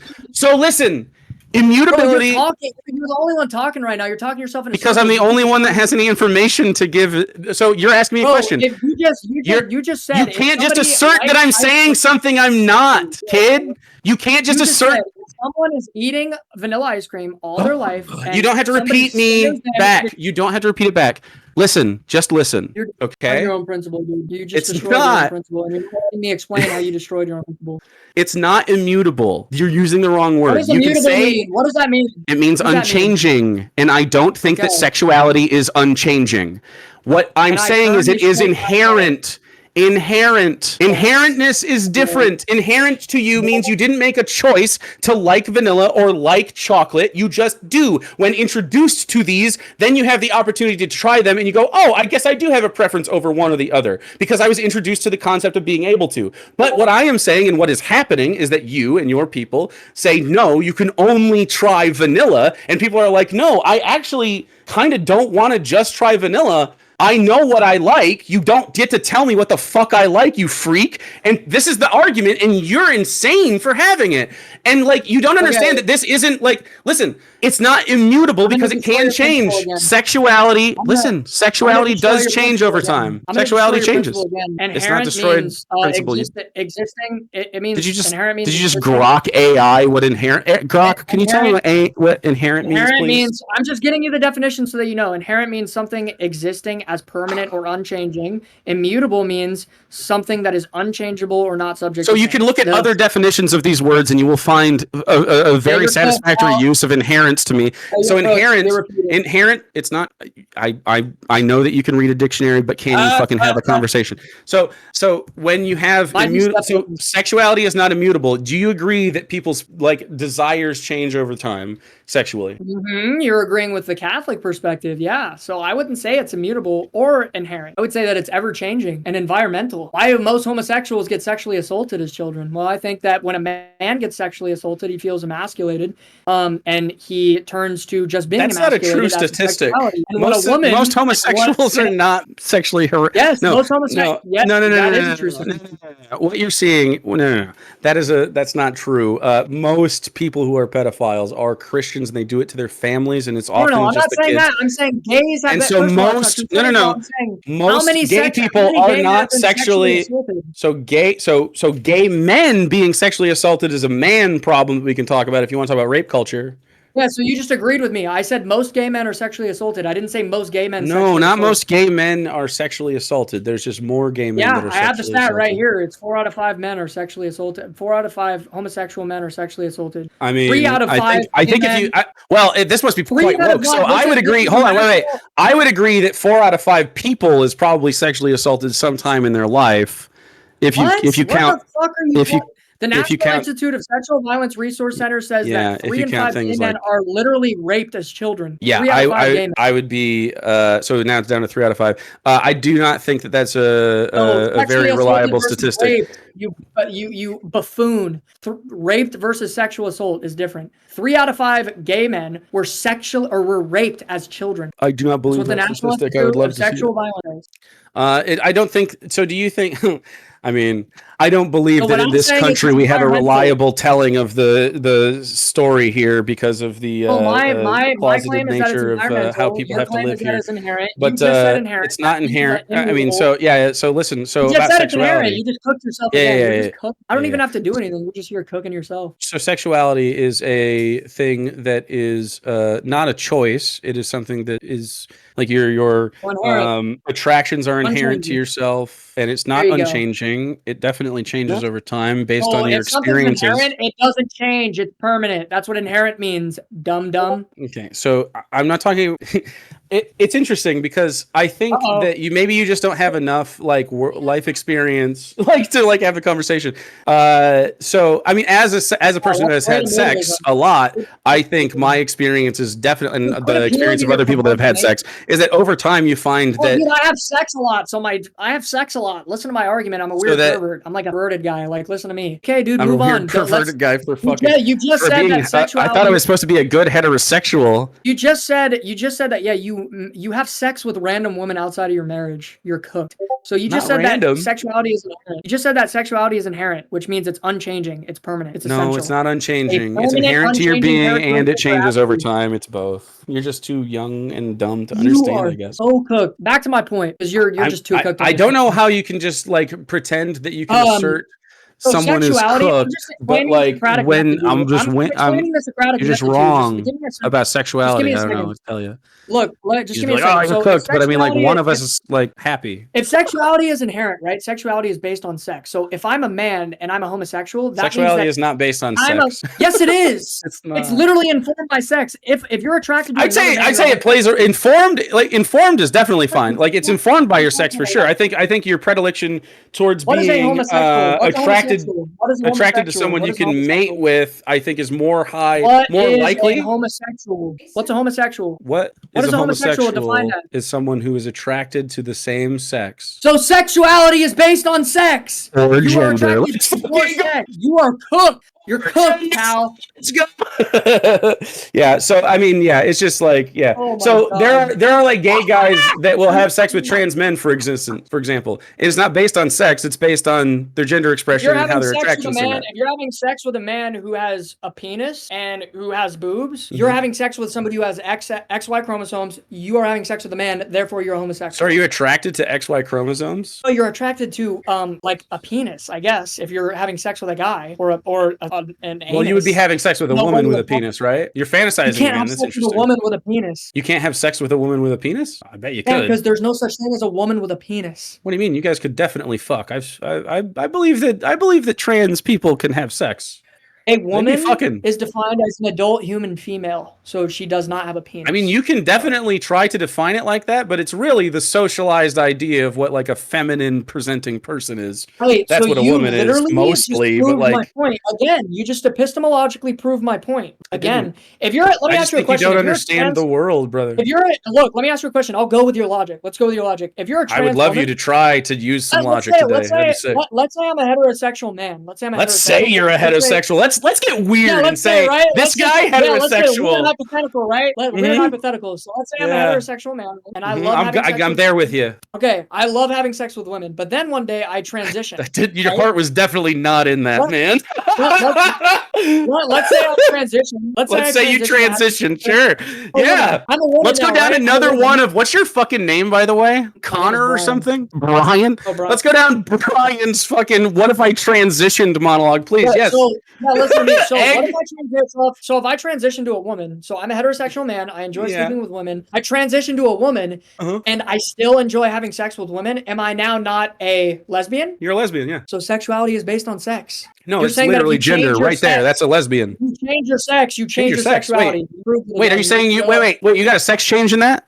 Immutability. Bro, you're the only one talking right now. You're talking yourself in because I'm the only one that has any information to give. So you're asking me a question. If you just said you can't just assert that I'm saying something I'm not, kid. You can't just assert. If someone is eating vanilla ice cream all their life, you don't have to repeat me back. You don't have to repeat it back. Listen, just listen. Okay. Your own principle, dude. You just destroyed your own principle, and you're letting me explain how you destroyed your own principle. It's not immutable. You're using the wrong word. What does immutable mean? What does that mean? It means unchanging, and I don't think that sexuality is unchanging. What I'm saying is it is inherent. Inherentness is different. Inherent to you means you didn't make a choice to like vanilla or like chocolate. You just do. When introduced to these, then you have the opportunity to try them and you go, oh, I guess I do have a preference over one or the other because I was introduced to the concept of being able to. But what I am saying and what is happening is that you and your people say, no, you can only try vanilla. And people are like, no, I actually kind of don't want to just try vanilla. I know what I like. You don't get to tell me what the fuck I like, you freak. And this is the argument, and you're insane for having it. And you don't understand that this isn't listen, it's not immutable because it can change. Sexuality, sexuality does change over time. Sexuality changes. It's not destroyed principle. Existing, it means did you just inherent means. Did you just grok AI what inherent grok? Can you tell me what inherent means? Inherent means, I'm just getting you the definition so that you know. Inherent means something existing as permanent or unchanging. Immutable means something that is unchangeable or not subject to change. So you can look at other definitions of these words and you will find a very satisfactory use of inherence to me. So inherent, it's not, I know that you can read a dictionary, but can you fucking have a conversation? So when you have so sexuality is not immutable. Do you agree that people's desires change over time sexually? Mm-hmm. You're agreeing with the Catholic perspective, yeah. So I wouldn't say it's immutable or inherent. I would say that it's ever-changing and environmental. Why do most homosexuals get sexually assaulted as children? Well, I think that when a man gets sexually assaulted, he feels emasculated, and he turns to just being emasculated. That's not a true statistic. And most homosexuals are not sexually harassed. Yes, most homosexuals. No. What you're seeing, no. That's not true. Most people who are pedophiles are Christians, and they do it to their families, and it's often I'm just not saying kids. that. I'm saying gays have. And so most gay people are not sexually. So gay men being sexually assaulted is a man problem that we can talk about if you want to talk about rape culture. Yeah, so you just agreed with me. I said most gay men are sexually assaulted. I didn't say most gay men. No, not most gay men are sexually assaulted. There's just more gay men that are sexually assaulted. Yeah, I have the stat right here. It's 4 out of 5 men are sexually assaulted. 4 out of 5 homosexual men are sexually assaulted. I mean, 3 out of 5. I think if you, this must be quite woke. So I would agree. Hold on, wait. I would agree that 4 out of 5 people is probably sexually assaulted sometime in their life. If you count, the National Institute of Sexual Violence Resource Center says that 3 in 5 gay men are literally raped as children. Yeah, I would be. So now it's down to 3 out of 5. I do not think that that's a very reliable statistic. You buffoon. Raped versus sexual assault is different. 3 out of 5 gay men were raped as children. I do not believe that statistic. I would love to see sexual violence. I don't think so. Do you think? I mean, I don't believe So that what in I'm this saying is country we have a environmental. reliable telling of the story here because of the Oh, my causative claim is that it's nature of how environmental. people Your have to claim live is that here. it's inherent. But You just said inherent. it's That not means that inherent. in I mean, rule, so yeah. So listen. you So just about said it's inherent. sexuality. You just cooked yourself Yeah, again. yeah, You're yeah, just cooked. I yeah, don't even yeah. have to do anything. You're just here cooking yourself. So sexuality is a thing that is not a choice. It is something that is like your Well, inherent. attractions are inherent to Unchanging. yourself, and it's There not you go. unchanging. It definitely changes Yeah. over time based So on your if something's experiences. inherent, it doesn't change. It's permanent. That's what inherent means. Dumb. Okay, so I'm not talking. It's interesting because I think Uh-oh. that you just don't have enough like life experience like to like have a conversation. So I mean, as a person who has Wait had a minute. sex a lot, I think my experience is definitely, and Quit the appealing experience to of your other people that have had perversion, eh? sex, is that over time you find Well, that dude, I have sex a lot, so I have sex a lot. Listen to my argument. I'm a so weird that pervert. I'm like a perverted guy. Like, listen to me. Okay, dude, I'm a move weird on. perverted guy for You just for said being. that I thought I sexuality. was supposed to be a good heterosexual. You just said that. Yeah, you have sex with random women outside of your marriage. You're cooked. So you just Not said random. that sexuality is inherent. You just said that sexuality is inherent, which means it's unchanging. It's permanent. It's essential. No, it's not A unchanging. It's permanent, inherent to your unchanging being, and it characteristic or changes over attribute. time. It's both. You're just too young and dumb to You understand, are I guess. so cooked. Back to my point, because you're just too cooked. I don't know how you can just like pretend that you can Um, assert So someone is sexuality, I'm cooked, just but explaining the like Socratic when method, dude. I'm I'm explaining the Socratic you're just method to you. Just wrong give me a second. about Just give sexuality. me a I don't know second. what to tell you. Look, You just just give be me a like, oh, second. you're So if cooked, but I mean, like sexuality, one of us is like happy. if sexuality is inherent, right? Sexuality is based on sex. So if I'm a man and I'm a homosexual, that means Sexuality that is not based on I'm a sex. yes, it is. It's It's not. literally informed by sex. If you're attracted to another man, I'd you're say it plays informed. Like informed is definitely fine. Like it's informed by your sex for sure. I think your predilection towards What is a being homosexual? What's a attracted homosexual? What is a attracted to homosexual? someone What you is a can mate homosexual? with, I think is more What is a likely. homosexual? What's a homosexual? What What is is a a homosexual? Define homosexual that. is someone who is attracted to the same sex So sexuality is based on sex. or You are gender. attracted Let's to your fucking go. sex. You are cooked. You're cooked, pal. Let's go. Yeah. So I mean, yeah, it's just like yeah. Oh my So god. there are like gay guys that will have sex with trans men, for example. It's not based on sex. It's based on their gender If you're expression and how having their sex with a attractions are man, met. if you're having sex with a man who has a penis and who has boobs, you're having sex with somebody who has XY chromosomes. You are having sex with a man, therefore you're homosexual. So are you attracted to XY chromosomes? So you're attracted to like a penis, I guess, if you're having sex with a guy or an anus. Well, you would be having sex with a No, woman with with a penis, right? You're fantasizing You can't again. have That's sex with a interesting. woman with a penis. You can't have sex with a woman with a penis? I bet you Yeah, could. because there's no such thing as a woman with a penis. What do you mean? You guys could definitely fuck. I believe that trans people can have sex. A They'd be woman fucking. is defined as an adult human female, so she does not have a penis. I mean, you can definitely try to define it like that, but it's really the socialized idea of what like a feminine presenting person is. Wait, That's so what a you woman is literally mostly, just but proved my like point. Again, you just epistemologically proved my point. I Again, didn't. if you're, let me I ask just you a think you question. don't If you're a understand trans, the world, brother. if you're, look, let me ask you a question. I'll go with your logic. Let's go with your logic. If you're a I would trans love woman, you to try to use some let's logic say, today. That'd be sick. let's say I'm a heterosexual man. Let's say I'm a Let's heterosexual say you're a man. Let's say- heterosexual. Let's get Yeah, weird and let's say, say right? this guy Let's say weird heterosexual. hypothetical, right? Weird Mhm. hypothetical. So let's say I'm a Yeah. heterosexual man, and I Mhm. love having sex I'm with there with you. Okay, I love having sex with women, but then one day I transition. Your right? heart was definitely not in that, What? man. Let's say I transition. Let's say you transition. Sure. Oh, Yeah. I'm a woman Let's go now, down right? another I'm a woman. one of what's your fucking name, by the way? Connor or Brian. something? Brian? Oh, Brian. Let's go down Brian's fucking what if I transitioned monologue, please. Yeah, Yes. So, listen to me. So, Egg. what if I transition? So, if I transition to a woman, so I'm a heterosexual man. I enjoy Yeah. sleeping with women. I transition to a woman, Uh-huh. and I still enjoy having sex with women. Am I now not a lesbian? You're a lesbian, yeah. So, sexuality is based on sex. No, You're it's saying that if literally you change gender your right there. sex- That's a lesbian. You change your sex. You change your your sex. sexuality. Wait, are you saying you wait, you got a sex change in that?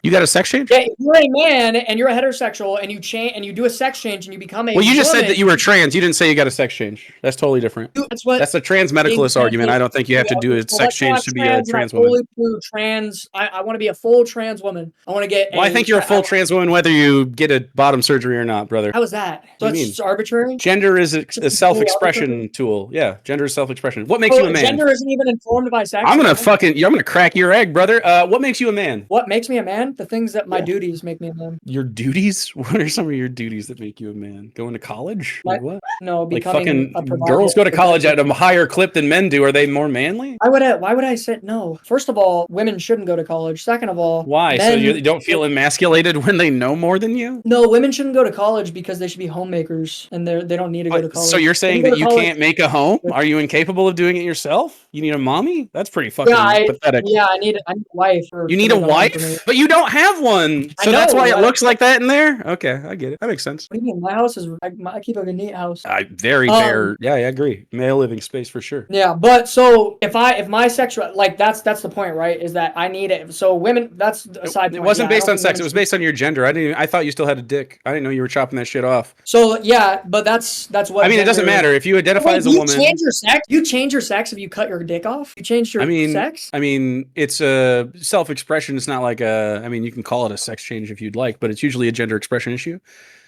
You got a sex change? Yeah, if you're a man and you're a heterosexual and you change and you do a sex change and you become a Well, you just woman, said that you were trans. You didn't say you got a sex change. That's totally different. That's what. That's a trans medicalist argument. I don't think you have to do a sex change to be a trans woman. Fully true trans. I want to be a full trans woman. I want to get. Well, I think you're a full trans woman whether you get a bottom surgery or not, brother. How is that? So What do you it's just arbitrary. Gender is a arbitrary? self-expression tool. Yeah, gender is self-expression. What makes you a man? Gender isn't even informed by sex. I'm gonna crack your egg, brother. What makes you a man? What makes me a man? man. The things that my Yeah. duties make me a man. Your duties? What are some of your duties that make you a man? Going to college? Like what? No, Like becoming a fucking provider. girls go to college at a higher clip than men do. Are they more manly? Why would I say no? First of all, women shouldn't go to college. Second of all, Why? So you don't feel emasculated when they know more than you? No, women shouldn't go to college because they should be homemakers and they don't need to go to college. So you're saying They that go to you college- can't make a home? Are you incapable of doing it yourself? You need a mommy? That's pretty fucking pathetic. I need a wife. You need a wife? But you don't have one. So that's why it looks like that in there? Okay, I get it. That makes sense. What do you mean? My house is, I keep a neat house. Very bare. Yeah, I agree. Male living space for sure. Yeah, but so if my sexual, like that's the point, right? Is that I need it. So women, that's a side point. It wasn't based on sex. It was based on your gender. I thought you still had a dick. I didn't know you were chopping that shit off. So yeah, but that's what. I mean, it doesn't matter if you identify as a woman. You change your sex. You change your sex if you cut your dick off. You change your sex. I mean, it's a self-expression. It's not like a. I mean, you can call it a sex change if you'd like, but it's usually a gender expression issue.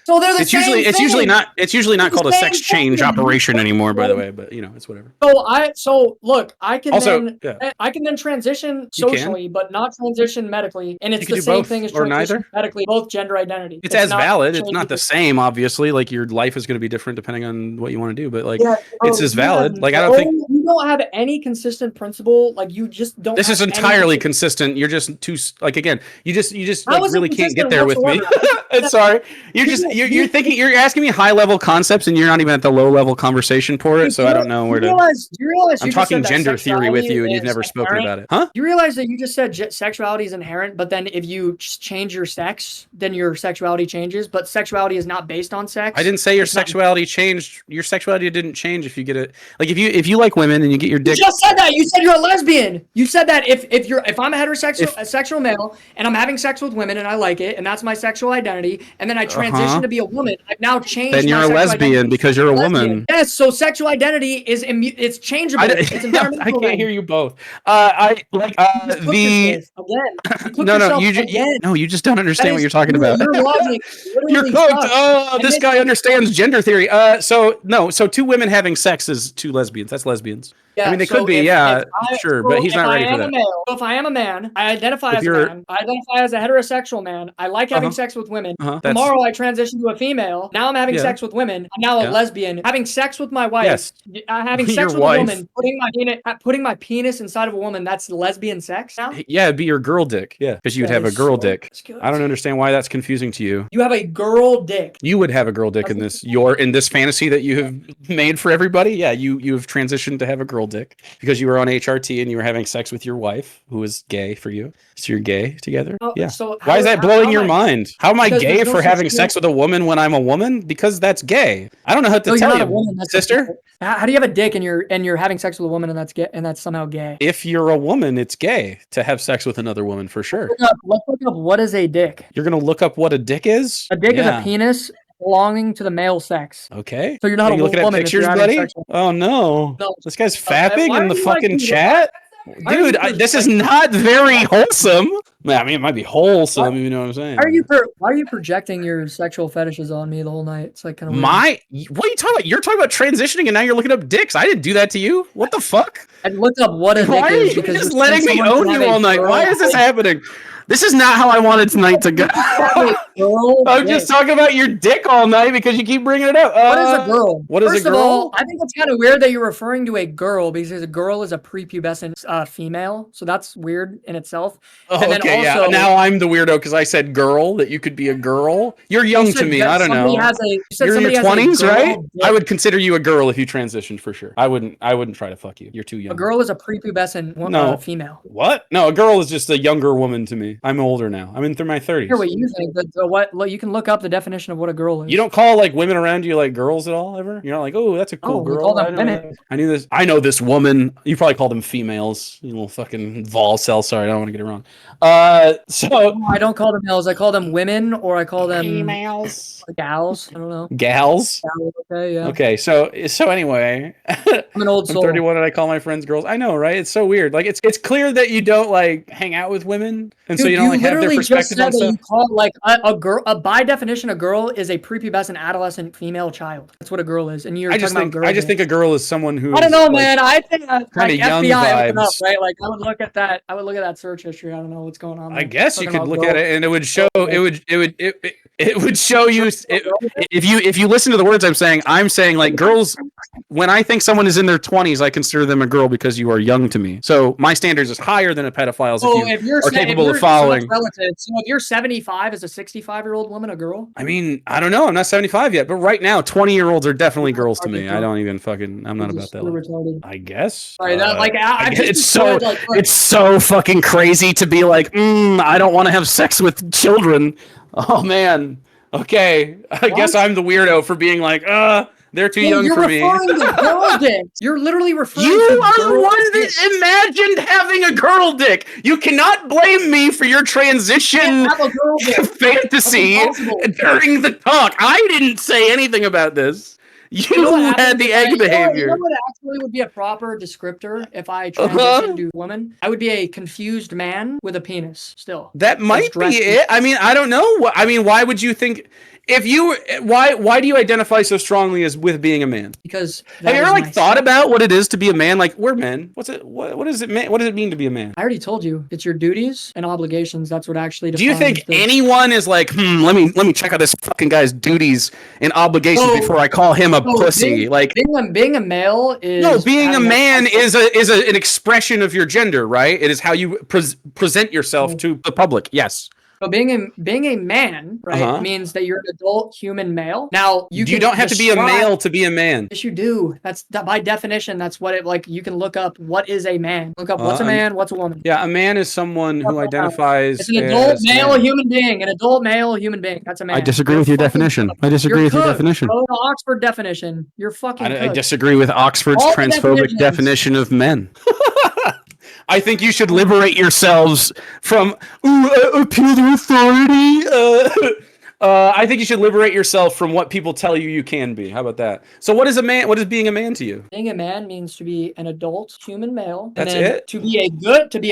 So they're the same thing. It's usually not called a sex change operation anymore, by the way. But you know, it's whatever. So look, I can then transition socially, can. but not transition medically, and it's You the can do same both, thing as or transition neither? medically. Both gender identity. It's as valid. It's changing not the same, obviously. Like your life is going to be different depending on what you want to do, but like it's as valid. Like I don't think you don't have any consistent principle. Like you just don't. this is entirely consistent. You're just too like again. You just like really can't get there with me. Sorry, you're thinking you're asking me high level concepts and you're not even at the low level conversation for it. So I don't know where to. You realize I'm talking gender theory with you and you've never spoken about it, huh? You realize that you just said sexuality is inherent, but then if you just change your sex, then your sexuality changes. But sexuality is not based on sex. I didn't say your sexuality changed. Your sexuality didn't change if you get it. Like if you like women and you get your dick. You just said that. You said you're a lesbian. You said that if I'm a heterosexual sexual male and I'm having sex with women and I like it and that's my sexual identity and then I transition to be a woman, I've now changed. Then you're a lesbian because you're a woman. Yes. So sexual identity is it's changeable. It's environmental. I can't hear you both. You just don't understand what you're talking about. You're cooked. Oh, this guy understands gender theory. So two women having sex is two lesbians. That's lesbians. Yeah, I mean, they could be, sure, but he's not ready for that. So if I am a man, I identify as a man. I identify as a heterosexual man. I like having sex with women. Tomorrow I transition to a female. Now I'm having sex with women. I'm now a lesbian. Having sex with my wife. Yes. Having sex with a woman. Putting my penis inside of a woman. That's lesbian sex now? Yeah, it'd be your girl dick. Yeah, because you'd have a girl dick. I don't understand why that's confusing to you. You have a girl dick. You would have a girl dick in this fantasy that you have made for everybody. Yeah, you have transitioned to have a girl dick because you were on HRT and you were having sex with your wife who was gay for you. So you're gay together? Yeah. So why is that blowing your mind? How am I gay for having sex with a woman when I'm a woman? Because that's gay. I don't know how to tell you, sister. How do you have a dick and you're having sex with a woman and that's gay and that's somehow gay? If you're a woman, it's gay to have sex with another woman for sure. Let's look up what is a dick. You're gonna look up what a dick is? A dick is a penis belonging to the male sex. Okay. So you're not a looking woman. At pictures, buddy? Oh no. This guy's fapping in the fucking chat. Dude, this is not very wholesome. I mean, it might be wholesome, you know what I'm saying? Why are you projecting your sexual fetishes on me the whole night? It's like kind of what are you talking about? You're talking about transitioning and now you're looking up dicks. I didn't do that to you. What the fuck? I looked up what a dick is. Why are you just letting me own you all night? Why is this happening? This is not how I wanted tonight to go. I'm just talking about your dick all night because you keep bringing it up. What is a girl? What is a girl? First of all, I think it's kind of weird that you're referring to a girl because a girl is a prepubescent female. So that's weird in itself. Oh, and then also, now I'm the weirdo because I said girl, that you could be a girl. You're young to me. I don't know. You're in your 20s, right? I would consider you a girl if you transitioned for sure. I wouldn't try to fuck you. You're too young. A girl is a prepubescent female. What? No, a girl is just a younger woman to me. I'm older now. I'm in through my 30s. Hear what you think, but what you can look up the definition of what a girl is. You don't call like women around you like girls at all ever? You're not like, oh, that's a cool girl. We call them women. I knew this. I know this woman. You probably call them females. You little fucking vol cell. Sorry, I don't want to get it wrong. So I don't call them males. I call them women, or I call them females, gals. I don't know. Gals. Okay, yeah. Okay, so anyway, I'm an old soul. I'm 31 and I call my friends girls. I know, right? It's so weird. Like it's clear that you don't like hang out with women, and so you don't like have their perspective on stuff. You call like a girl, by definition, a girl is a prepubescent adolescent female child. That's what a girl is. And you're I talking just about think girls. I just think a girl is someone who I don't is, know, like, man. I think like young FBI open up, vibes. right? Like I would look at that. I would look at that search history. I don't know what's going on there. I guess you Talking could about look at girls. it and it would show it would show you if you listen to the words I'm saying like girls. When I think someone is in their 20s, I consider them a girl because you are young to me. So my standards is higher than a pedophile's if you are capable of following. So relative. So if you're 75, is a 65-year-old woman a girl? I mean, I don't know. I'm not 75 yet, but right now, 20-year-olds are definitely girls to me. I don't even I'm not about that. Retarded. I guess. Sorry, that like I guess just it's so fucking crazy to be like, I don't want to have sex with children. Oh man. Okay, I guess I'm the weirdo for being like, they're too young for me. You're referring to girl dicks. You're literally referring to You are the girl one dicks. that imagined having a girl dick. You cannot blame me for your transition Have a girl dick. fantasy That's impossible. during the talk. I didn't say anything about this. You know what had the egg behavior. You know what actually would be a proper descriptor if I transitioned to a woman? I would be a confused man with a penis still. That might be it. I mean, I don't know. I mean, why would you think why do you identify so strongly as with being a man? Because have you ever thought about what it is to be a man? Like, we're men. What does it mean? What does it mean to be a man? I already told you. It's your duties and obligations. That's what actually defines. Do you think anyone is like, let me check out this fucking guy's duties and obligations before I call him a pussy? Being a male is being a man is an expression of your gender, right? It is how you present yourself to the public. Yes. So being a man, right, means that you're an adult human male. Now you don't have to be a male to be a man. Yes, you do. That's by definition. That's what it like. You can look up what is a man. Look up what's a man, what's a woman. Yeah, a man is someone who identifies. It's an adult male human being. An adult male human being. That's a man. I disagree with your definition. Go to Oxford definition. You're fucking. I disagree with Oxford's transphobic definition of men. I think you should liberate yourselves from appeal to authority. I think you should liberate yourself from what people tell you can be. How about that? So what is a man? What is being a man to you? Being a man means to be an adult human male. That's it? To be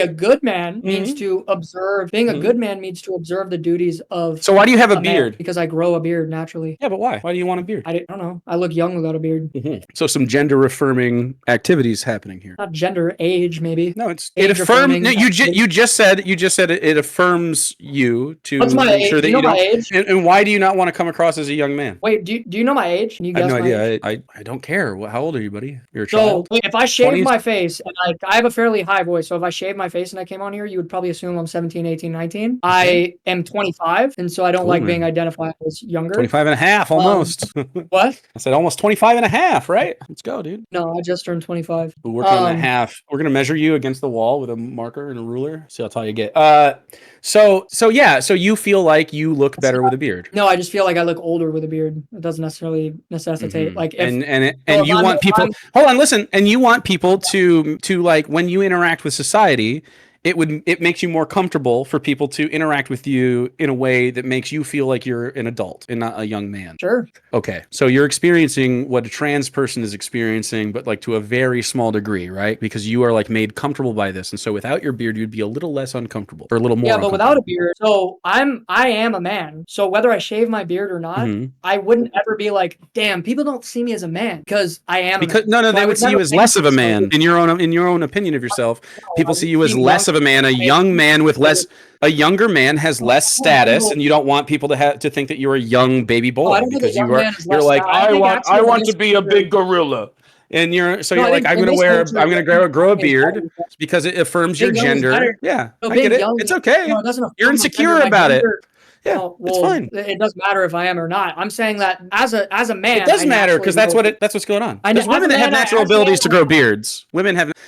a good man means to observe. Being a good man means to observe the duties of. So why do you have a beard? Man, because I grow a beard naturally. Yeah, but why? Why do you want a beard? I don't know. I look young without a beard. So some gender affirming activities happening here. Not gender, age maybe. No, it affirms. No, you just said it affirms you to make sure that you don't. Age? And why do you not want to come across as a young man? Wait, do you know my age? Can you guess I have no idea. Age? I don't care. How old are you, buddy? You're a child. So if I shave my face, and I have a fairly high voice, so if I shave my face and I came on here, you would probably assume I'm 17, 18, 19. Okay. I am 25, and so I don't like being identified as younger. 25 and a half, almost. What? I said almost 25 and a half, right? Let's go, dude. No, I just turned 25. We're working on that half. We're going to measure you against the wall with a marker and a ruler. See how tall you get. So you feel like you look better with a beard. No, I just feel like I look older with a beard. It doesn't necessarily necessitate like if, and you want people. Hold on, listen. And you want people to like when you interact with society. It makes you more comfortable for people to interact with you in a way that makes you feel like you're an adult and not a young man. Sure. Okay. So you're experiencing what a trans person is experiencing, but like to a very small degree, right? Because you are like made comfortable by this. And so without your beard, you'd be a little less uncomfortable or a little more. Yeah, but without a beard. So I am a man. So whether I shave my beard or not, I wouldn't ever be like, damn, people don't see me as a man because I am. No, they would see you as less of a man in your own opinion of yourself. People see you as less of a man. A young man with less, a younger man has less status, and you don't want people to think that you're a young baby boy because you're like, I want to be a big gorilla. And you're like, I'm gonna grow a beard because it affirms your gender. Yeah, I get it. It's okay. You're insecure about it. Yeah, it's fine. It doesn't matter if I am or not. I'm saying that as a man, it does matter because that's what's going on. There's women that have natural abilities to grow beards.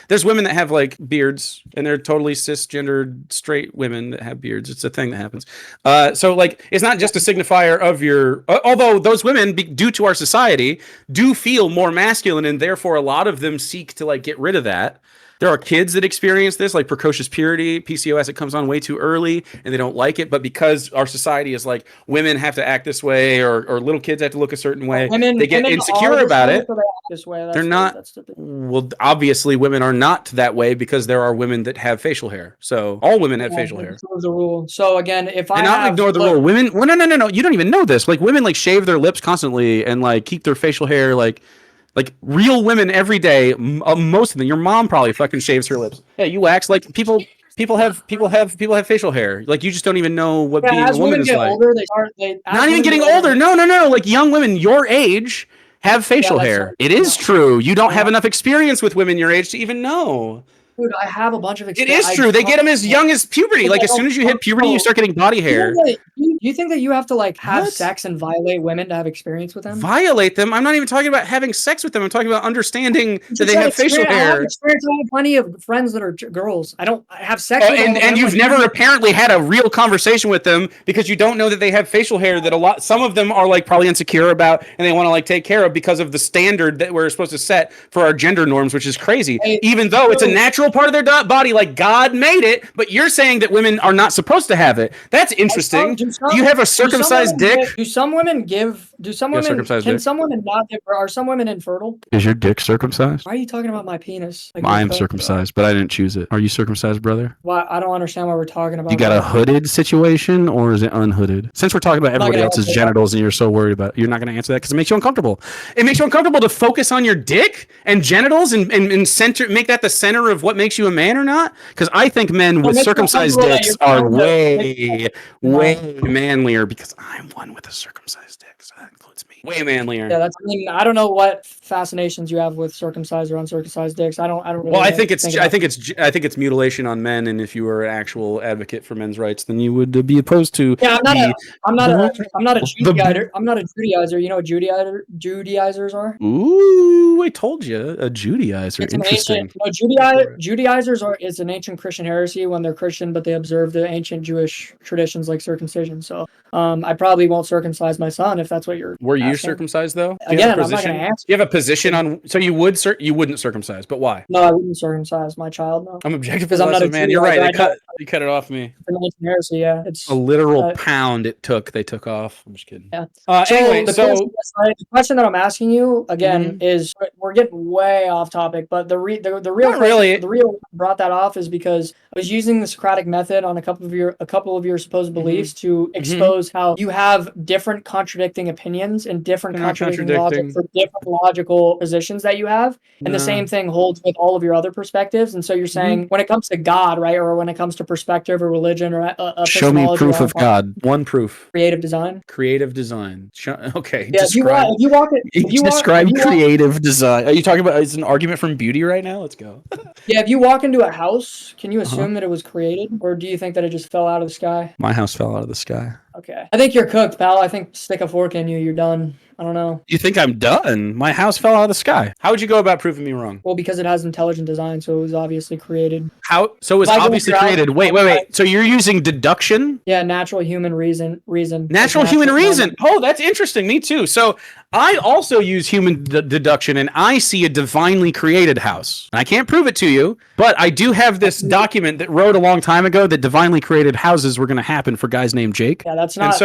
There's women that have like beards, and they're totally cisgendered straight women that have beards. It's a thing that happens. So like, it's not just a signifier of your. Although those women, due to our society, do feel more masculine, and therefore a lot of them seek to like get rid of that. There are kids that experience this, like precocious purity, PCOS. It comes on way too early, and they don't like it. But because our society is like women have to act this way, or little kids have to look a certain way, they get women insecure are this about way, it. so they act this way. They're not. That's the thing. Well, obviously, women are not that way because there are women that have facial hair. So all women have facial hair. That's the rule. So again, if I And not have, ignore the rule. Women, well, no. You don't even know this. Like women, like shave their lips constantly and like keep their facial hair like real women every day. Most of them. Your mom probably fucking shaves her lips. Yeah, you wax like people. People have facial hair. Like you just don't even know what being a woman is like. Older, not even getting older. No. Like young women your age have facial hair. It is true. You don't have enough experience with women your age to even know. Dude, I have a bunch of experience. It is true. They get them as young as puberty. Like as soon as you hit puberty, you start getting body hair. You think that you have to like have sex and violate women to have experience with them? Violate them? I'm not even talking about having sex with them. I'm talking about understanding that they have facial hair. I have experience. I have plenty of friends that are girls. I don't have sex with them. And you've never apparently had a real conversation with them because you don't know that they have facial hair that some of them are like probably insecure about and they want to like take care of because of the standard that we're supposed to set for our gender norms, which is crazy. Even though it's a natural part of their body, like God made it, but you're saying that women are not supposed to have it. That's interesting. Do you have a circumcised dick? Can some women not give, are some women infertile? Is your dick circumcised? Why are you talking about my penis? Like I am circumcised, but I didn't choose it. Are you circumcised, brother? Why? I don't understand why we're talking about. You got a hooded situation or is it unhooded? Since we're talking about everybody else's genitals and you're so worried about it, you're not going to answer that because it makes you uncomfortable. It makes you uncomfortable to focus on your dick and genitals and make that the center of what makes you a man or not? Because I think men with circumcised dicks are way manlier because I'm one with a circumcised dick, so that includes me. Way manlier. Yeah, I don't know what fascinations you have with circumcised or uncircumcised dicks. I don't really. Well, I think it's mutilation on men, and if you were an actual advocate for men's rights, then you would be opposed to. Yeah, I'm not a Judaizer. I'm not a Judaizer. You know what Judaizers are? Ooh, I told you, a Judaizer. It's interesting. Judaizers is an ancient Christian heresy when they're Christian, but they observe the ancient Jewish traditions like circumcision. So, I probably won't circumcise my son if that's what you're. Were you circumcised though? Again, I'm not going to answer. You have a position on, so you wouldn't circumcise, but why? No, I wouldn't circumcise my child. No, I'm objective because I'm not a man. You're right. You cut it off me. It's an ancient heresy. Yeah, it's a literal pound. They took off. I'm just kidding. Yeah. Anyway, the question that I'm asking you again is we're getting way off topic, but the real brought that off is because I was using the Socratic method on a couple of your supposed beliefs to expose how you have different contradicting opinions and different contradicting logic for different logical positions that you have, and the same thing holds with all of your other perspectives. And so you're saying when it comes to God, right, or when it comes to perspective or religion or show me proof of God. One proof. Creative design. Okay. Yeah, Describe creative design. Are you talking about? It's an argument from beauty right now. Let's go. Yeah, if you walk into a house, can you assume that it was created, or do you think that it just fell out of the sky? My house fell out of the sky. Okay. I think you're cooked, pal. I think stick a fork in you. You're done. I don't know. You think I'm done? My house fell out of the sky. How would you go about proving me wrong? Well, because it has intelligent design, so it was obviously created. How? So it was obviously created. Wait. So you're using deduction? Yeah, natural human reason. Natural human reason. Oh, that's interesting. Me too. So I also use human deduction, and I see a divinely created house. And I can't prove it to you, but I do have this document that wrote a long time ago that divinely created houses were going to happen for guys named Jake. Yeah, that's not.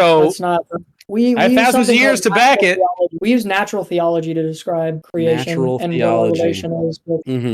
We I have thousands of years to back it. We use natural theology to describe creation and theology. the relation is.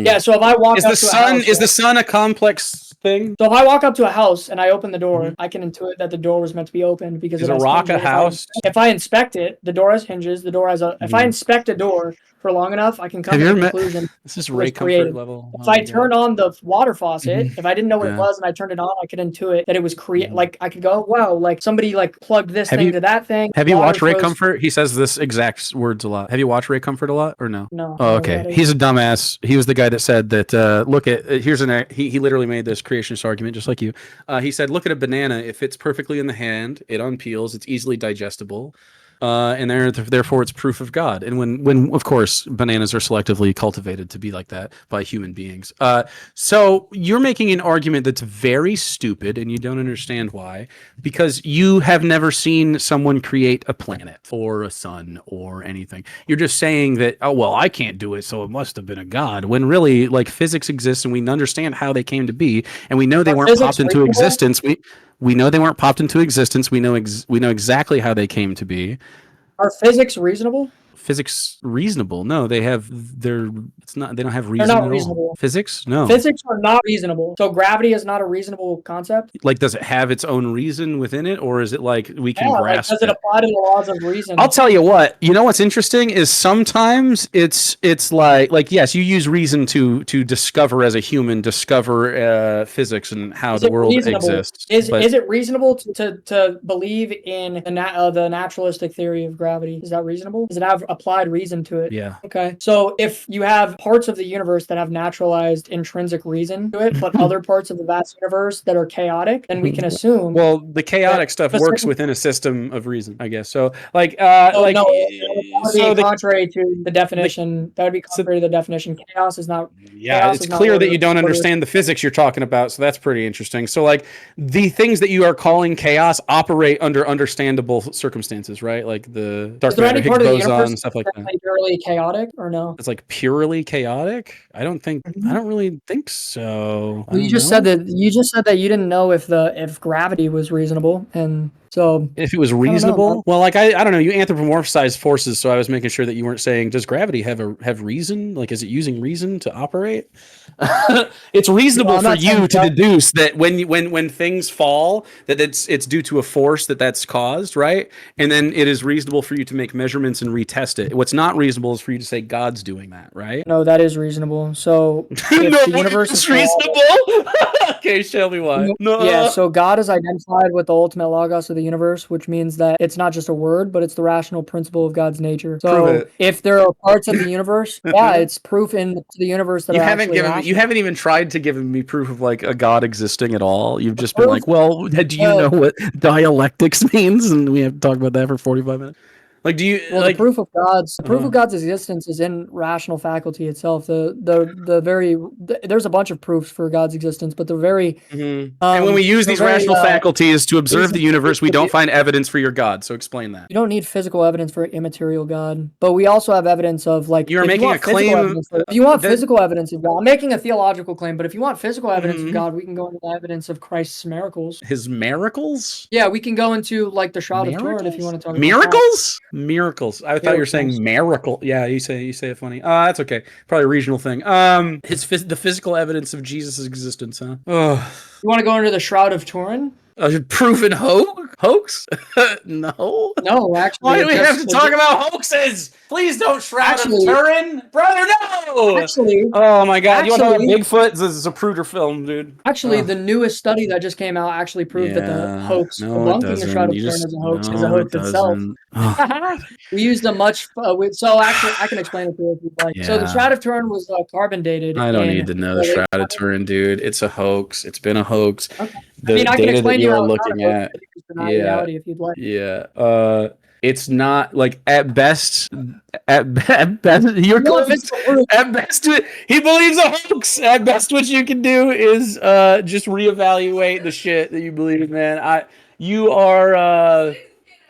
Yeah, so if I walk up to a house, is the sun a complex thing? So if I walk up to a house and I open the door, I can intuit that the door was meant to be opened because is a rock a house? If I inspect it, the door has hinges. The door has a. If I inspect a door for long enough, I can come to the conclusion. This is Ray comfort level. If I turn on the water faucet, if I didn't know what it was and I turned it on, I could intuit that it was Like I could go, wow, like somebody like plugged this thing to that thing. Have you watched Ray Comfort? He says this exact words a lot. Have you watched Ray Comfort a lot or no? No. Oh, okay. He's a dumbass. He was the guy that said that. He literally made this creationist argument just like you. He said, look at a banana. It fits perfectly in the hand. It unpeels. It's easily digestible. and therefore it's proof of God. And when of course bananas are selectively cultivated to be like that by human beings. So you're making an argument that's very stupid, and you don't understand why, because you have never seen someone create a planet or a sun or anything. You're just saying that, oh well, I can't do it, so it must have been a god. When really, like, physics exists, and we understand how they came to be, and we know they weren't popped into existence. We know they weren't popped into existence. We know exactly how they came to be. Are physics reasonable? Physics reasonable? No, they have it's not. They don't have They're reason not at reasonable. all. Physics? No. Physics are not reasonable. So gravity is not a reasonable concept? Like, does it have its own reason within it, or is it like we can grasp does it apply to the laws of reason? I'll tell you what. You know what's interesting is sometimes it's like yes, you use reason to discover as a human, discover physics and how the world exists. Is it reasonable to believe in the naturalistic theory of gravity? Is that reasonable? Does it have applied reason to it? Yeah. Okay. So if you have parts of the universe that have naturalized intrinsic reason to it, but other parts of the vast universe that are chaotic, then we can assume. Well, the chaotic stuff works within a system of reason, I guess. So, like, that would be contrary to the definition. That would be contrary to the definition. Chaos is not. Yeah, it's clear that you don't understand the physics you're talking about. So that's pretty interesting. So, like, the things that you are calling chaos operate under understandable circumstances, right? Like the dark matter, Higgs boson, stuff like that. Purely chaotic, or no? It's like purely chaotic. I don't really think so. You just said that you didn't know if gravity was reasonable, and so if it was reasonable, well, like I don't know. You anthropomorphize forces, so I was making sure that you weren't saying, does gravity have reason? Like, is it using reason to operate? It's reasonable for you to deduce that when things fall, that it's due to a force that's caused, right? And then it is reasonable for you to make measurements and retest it. What's not reasonable is for you to say God's doing that, right? No, that is reasonable. So if the universe is reasonable. Okay, show me why. No. Yeah, so God is identified with the ultimate logos of the universe, which means that it's not just a word, but it's the rational principle of God's nature. So if there are parts of the universe, it's proof in the universe that you haven't even tried to give me proof of like a God existing at all. You've just been like, well, do you know what dialectics means? And we have to talk about that for 45 minutes. Like, do you? Well, the proof of God's existence is in rational faculty itself. There's a bunch of proofs for God's existence, but they're very. And when we use these rational faculties to observe the universe, we don't find evidence for your God. So explain that. You don't need physical evidence for immaterial God, but we also have evidence of like. You're making a claim. If you want physical evidence of God, I'm making a theological claim. But if you want physical evidence of God, we can go into the evidence of Christ's miracles. His miracles? Yeah, we can go into like the Shroud of Turin if you want to talk about miracles. Miracles. I thought you were saying miracle. Yeah, you say it funny. That's okay. Probably a regional thing. The physical evidence of Jesus' existence, huh? Oh. You want to go into the Shroud of Turin? Proven hoax? No. No, actually. Why do we have to talk about hoaxes? Please don't Shroud of Turin. Brother, no! Actually. Oh my God. You want to talk about Bigfoot? This is a Zapruder film, dude. Actually, the newest study that just came out actually proved that the hoax, debunking the Shroud of Turin as a hoax, is a hoax itself. We used a much... so actually, I can explain it to you if you'd like. Yeah. So the Shroud of Turin was carbon dated. I don't need to know the Shroud of Turin, dude. It's a hoax. It's been a hoax. Okay. The I can explain that you are looking at. Reality if you'd like. Yeah. It's not like at best you're close. At best, he believes a hoax. At best, what you can do is just reevaluate the shit that you believe, man. You are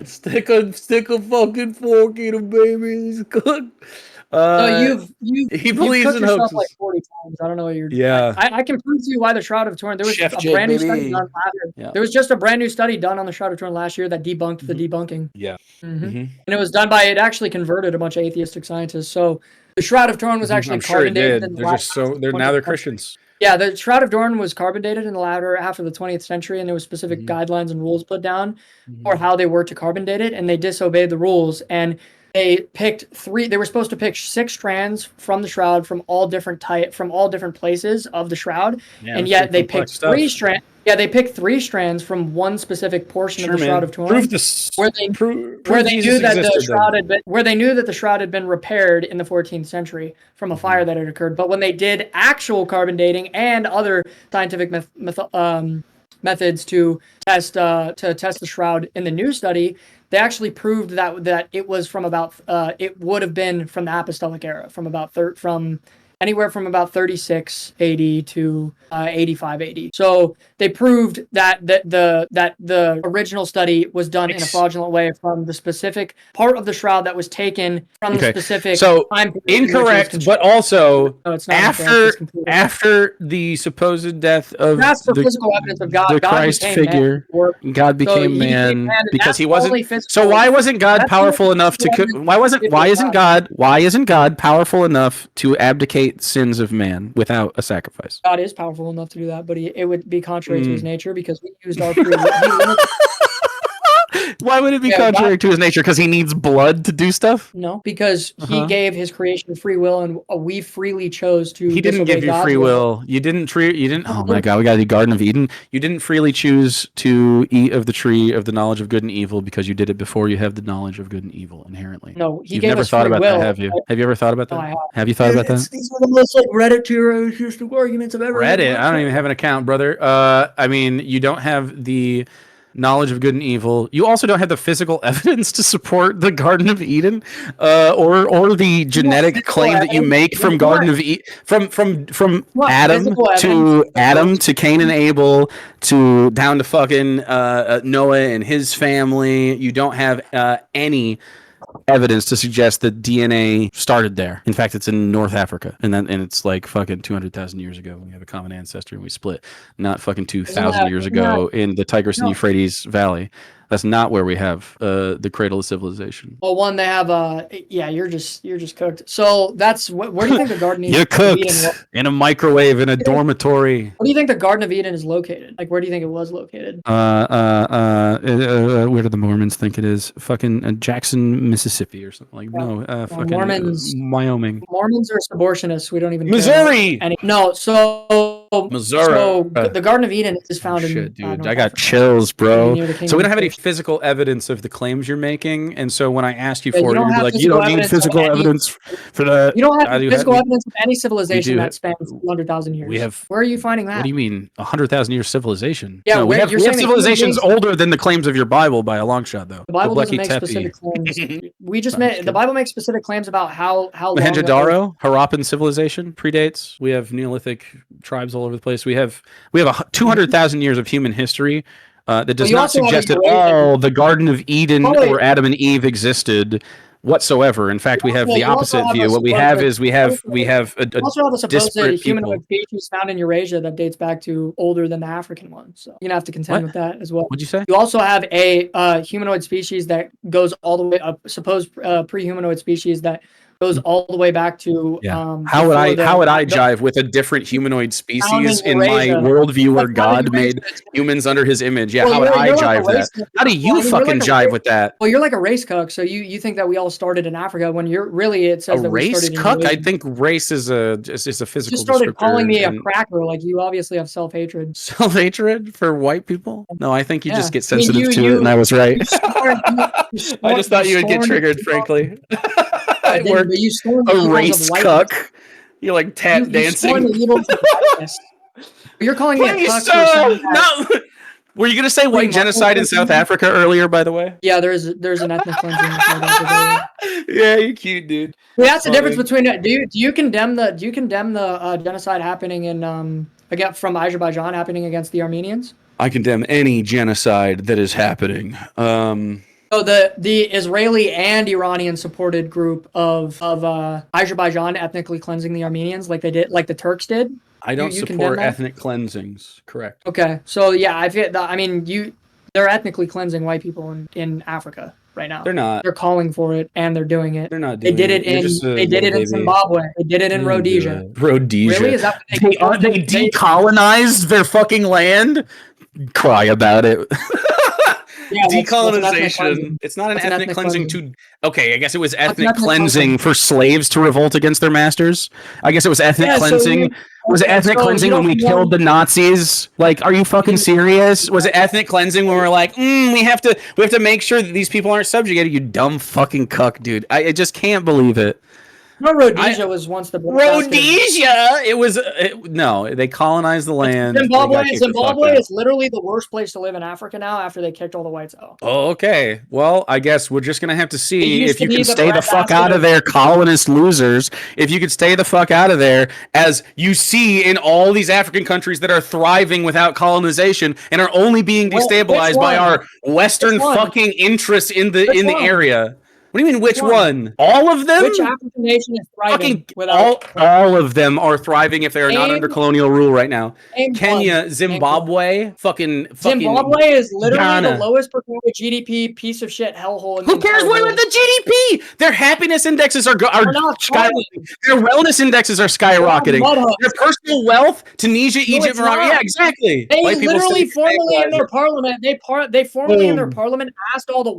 stick a fucking fork in him, baby. He's cooked. He believes in hoaxes like 40 times. I don't know what you're. Yeah, I can prove to you why the Shroud of Turin. There was brand new study done last year. Yeah. There was just a brand new study done on the Shroud of Turin last year that debunked the debunking. Yeah, and it was done by it actually converted a bunch of atheistic scientists. So the Shroud of Turin was actually carbon dated. They're Christians. Yeah, the Shroud of Turin was carbon dated in the latter half of the 20th century, and there were specific guidelines and rules put down for how they were to carbon date it, and they disobeyed the rules. And they picked they were supposed to pick 6 strands from the shroud from all different places of the shroud, and yet they picked 3 strands. Yeah, they picked 3 strands from one specific portion of the Shroud of Turin, where they knew that the shroud had been repaired in the 14th century from a fire that had occurred. But when they did actual carbon dating and other scientific methods to test the shroud. In the new study, they actually proved that it was from about it would have been from the apostolic era, from anywhere from about 36 AD to 85 AD. So they proved that the original study was done in a fraudulent way from the specific part of the shroud that was taken from the specific time period. Incorrect, but also no, it's not after the supposed death of that's for physical evidence of God. the God Christ figure, God became man because he wasn't. So why wasn't God powerful enough to? Why isn't God powerful enough to abdicate sins of man without a sacrifice? God is powerful enough to do that, but it would be contrary to his nature because we used our free will. Why would it be contrary to his nature? Because he needs blood to do stuff? No, because he gave his creation free will, and we freely chose to. He didn't give you God's free will. You didn't. Oh my God, we got the Garden of Eden. You didn't freely choose to eat of the tree of the knowledge of good and evil because you did it before you have the knowledge of good and evil inherently. No, You've never thought about that, have you? Have you ever thought about that? No, I have. Have you thought about that? These are the most like Reddit arguments I've ever Reddit. I don't even have an account, brother. I mean, you don't have the knowledge of good and evil. You also don't have the physical evidence to support the Garden of Eden, or the genetic claim that you make from Garden of Eden, from Adam to Cain and Abel to down to fucking Noah and his family. You don't have any evidence to suggest that DNA started there. In fact, it's in North Africa, and it's like fucking 200,000 years ago. We have a common ancestor and we split. Not fucking 2,000 years ago in the Tigris and Euphrates Valley. That's not where we have the cradle of civilization. Well, one they have you're just cooked. So that's where do you think the Garden of Eden? You're cooked in a microwave in a dormitory. Where do you think the Garden of Eden is located? Like, where do you think it was located? Where do the Mormons think it is? Fucking Jackson, Mississippi, or something like. No, fucking Mormons, Wyoming. Mormons are abortionists. We don't even Missouri. No, so Missouri. So the Garden of Eden is found in. Dude, I got chills, bro. So we don't have any physical evidence of the claims you're making, and so when I asked you for it, you'd be like, you don't need physical evidence for that. You don't have physical evidence of any civilization that spans 200,000 years. We have. Where are you finding that? What do you mean, 100,000 year civilization? Yeah, we have civilizations older than the claims of your Bible by a long shot, though. The Bible doesn't make specific claims. The Bible makes specific claims about how long. Mohenjo-Daro, Harappan civilization predates. We have Neolithic tribes all over the place. We have 200,000 years of human history. That does not suggest at all the Garden of Eden or Adam and Eve existed whatsoever. In fact, we have the opposite view. What we have is we have a also have a supposed humanoid species found in Eurasia that dates back to older than the African one. So you're gonna have to contend with that as well. What'd you say? You also have a humanoid species that goes all the way up, supposed pre-humanoid species that goes all the way back to how would I jive with a different humanoid species in my worldview where God made humans under his image? Yeah, how would I jive that? How do you fucking jive with that? Well, you're like a race cuck, so you think that we all started in Africa when you're really it says that we started in cuck? I think race is a physical. You started calling me a cracker, like you obviously have self-hatred. Self-hatred for white people? No, I think you just get sensitive to it, and I was right. I just thought you would get triggered, frankly. A race cuck. You're like tap dancing. You're calling me a cuck. No. Were you gonna say white genocide in South Africa earlier? By the way. Yeah, there's an ethnic cleansing in South Africa. Yeah, you're cute, dude. Well, that's the difference between. Do you condemn the genocide happening in again from Azerbaijan happening against the Armenians? I condemn any genocide that is happening. So the Israeli and Iranian supported group of Azerbaijan ethnically cleansing the Armenians like the Turks did. I don't support ethnic cleansings. Correct. Okay, so yeah, they're ethnically cleansing white people in Africa right now. They're not. They're calling for it and they're doing it. They're not doing it. They did it in Zimbabwe. They did it in Rhodesia. Rhodesia. Really? Is that what they decolonized their fucking land? Cry about it. Yeah, decolonization. It's not an ethnic cleansing to. Okay, I guess it was ethnic cleansing for slaves to revolt against their masters. I guess it was ethnic cleansing. Was it ethnic cleansing when we killed the Nazis? Like, are you fucking serious? Was it ethnic cleansing when we were like, we have to make sure that these people aren't subjugated? You dumb fucking cuck, dude. I just can't believe it. No, Rhodesia was once the Rhodesia. It was no. They colonized the land. Zimbabwe is literally the worst place to live in Africa now after they kicked all the whites out. Oh, okay. Well, I guess we're just gonna have to see if you can stay the breadbasket fuck out of there, colonist losers. If you could stay the fuck out of there, as you see in all these African countries that are thriving without colonization and are only being destabilized by our Western fucking interests in the area. What do you mean, which one? All of them? Which African nation is thriving all of them are thriving if they are not under colonial rule right now. Kenya, Zimbabwe, fucking Zimbabwe is literally the lowest per capita GDP piece of shit hellhole. Who cares what about the GDP? Their happiness indexes are skyrocketing. Their wellness indexes are skyrocketing. Their personal wealth, Tunisia, Egypt, Morocco. Yeah, exactly. They literally formally in their parliament, they formally in their parliament asked all the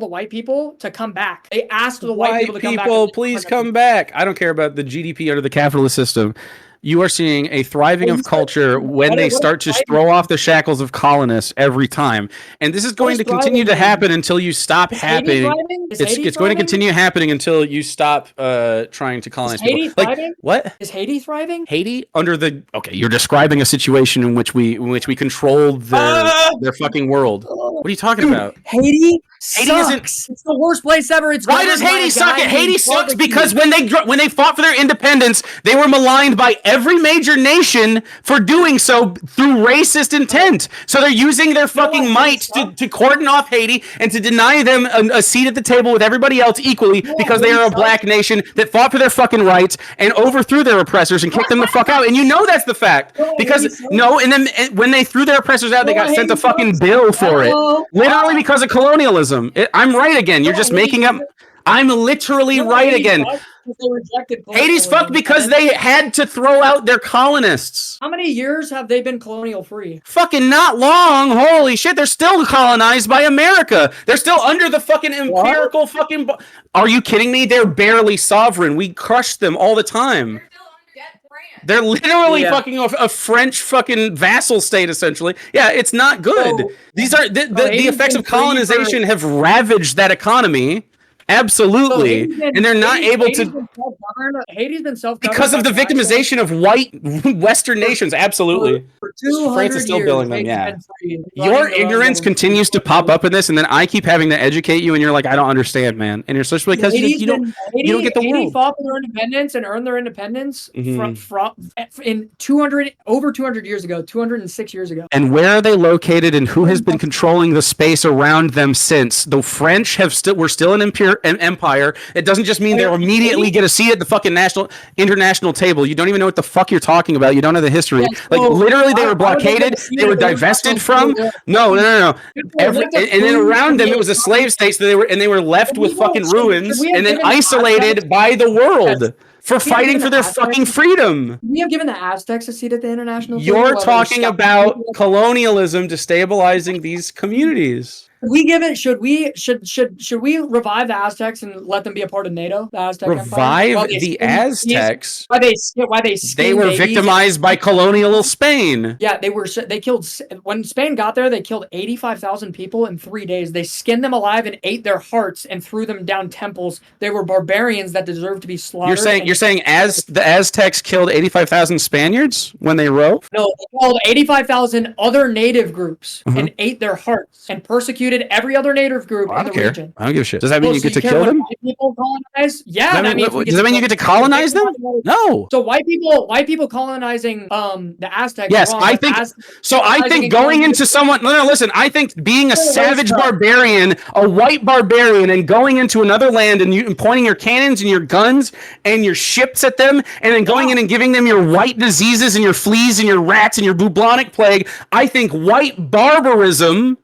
white people to come back. They asked the white people to come back. Please come back. I don't care about the GDP under the capitalist system. You are seeing a thriving of culture when they start to throw off the shackles of colonists every time. And this is going to continue to happen until you stop happening. It's going to continue happening until you stop trying to colonize people. Like, what? Is Haiti thriving? Haiti under the you're describing a situation in which we controlled their fucking world. What are you talking about? Haiti sucks. It's the worst place ever. Why does Haiti suck? Haiti sucks because when they fought for their independence, they were maligned by every major nation for doing so through racist intent. So they're using their fucking might to cordon off Haiti and to deny them a seat at the table with everybody else equally because they are a black nation that fought for their fucking rights and overthrew their oppressors and kicked them the fuck out. And you know that's the fact. Because and then when they threw their oppressors out, they got sent a fucking bill for it. Literally because of colonialism. I'm right again. You're just making up. I'm literally right again. Haiti's fucked because they had to throw out their colonists. How many years have they been colonial free? Fucking not long. Holy shit. They're still colonized by America. They're still under the fucking empirical fucking... Are you kidding me? They're barely sovereign. We crush them all the time. They're literally fucking a French fucking vassal state, essentially. Yeah, it's not good. So, these are the effects of colonization have ravaged that economy. Absolutely. So and they're not able to... Haiti's been self-governed because of the victimization of white Western nations. Absolutely. France is still billing them, yeah. Your ignorance continues to pop up in this, and then I keep having to educate you, and you're like, I don't understand, man. And you're especially because you don't get the world. Haiti fought for their independence and earned their independence in 200 years ago, 206 years ago. And where are they located, and who has been controlling the space around them since? The French were still an empire. It doesn't just mean they'll immediately get a seat at the fucking international table. You don't even know what the fuck you're talking about. You don't know the history. Yeah, like literally, they were blockaded. They were divested from. No. And then around them, it was a slave state. So they were left with fucking ruins, and then isolated by the world for fighting for their fucking freedom. We have given the Aztecs a seat at the international table. You're talking about colonialism destabilizing these communities. Should we revive the Aztecs and let them be a part of NATO? The Aztec Empire? The Aztecs? Why they were victimized by colonial Spain. Yeah, they killed, when Spain got there, they killed 85,000 people in 3 days. They skinned them alive and ate their hearts and threw them down temples. They were barbarians that deserved to be slaughtered. You're saying as the Aztecs killed 85,000 Spaniards when they rose? No, they killed 85,000 other native groups and ate their hearts and persecuted every other native group in the region. I don't give a shit. Does that mean you get to kill them? White people colonize? Yeah. Does that mean you get to colonize them? No. So white people colonizing the Aztecs. Yes, I think going into someone. No, listen. I think being a savage barbarian, a white barbarian, and going into another land and pointing your cannons and your guns and your ships at them, and then going in and giving them your white diseases and your fleas and your rats and your bubonic plague. I think white barbarism.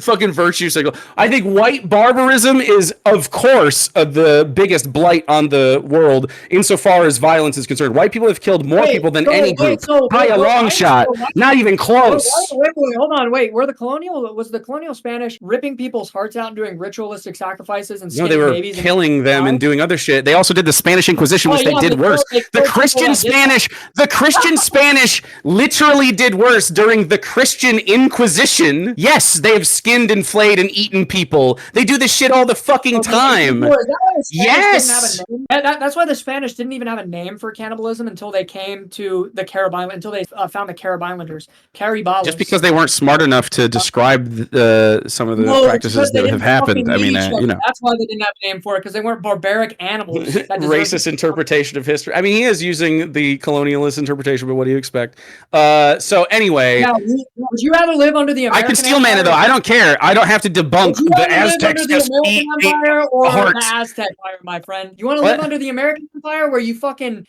Fucking virtue cycle. I think white barbarism is, of course, the biggest blight on the world insofar as violence is concerned. White people have killed more people than any group by a long shot. Not even close. Hold on. Was the colonial Spanish ripping people's hearts out and doing ritualistic sacrifices and they were killing them and doing other shit. They also did the Spanish Inquisition, which they did worse. The Christian Spanish literally did worse during the Christian Inquisition. Yes, they have skinned and flayed and eaten people. They do this shit all the fucking time. Is that why the Spanish Yes! didn't have a name? That's why the Spanish didn't even have a name for cannibalism until they came to the Carib Island, until they found the Carib Islanders. Caribalos. Just because they weren't smart enough to describe some of the practices that have happened. I mean, you know. That's why they didn't have a name for it, because they weren't barbaric animals. Racist interpretation of history. I mean, he is using the colonialist interpretation, but what do you expect? So anyway. Now, would you rather live under the American I can steal mana, though. I don't care. I don't have to debunk the Aztecs just eat Empire or hearts. the Aztec Empire, my friend. You want to live under the American Empire where you fucking...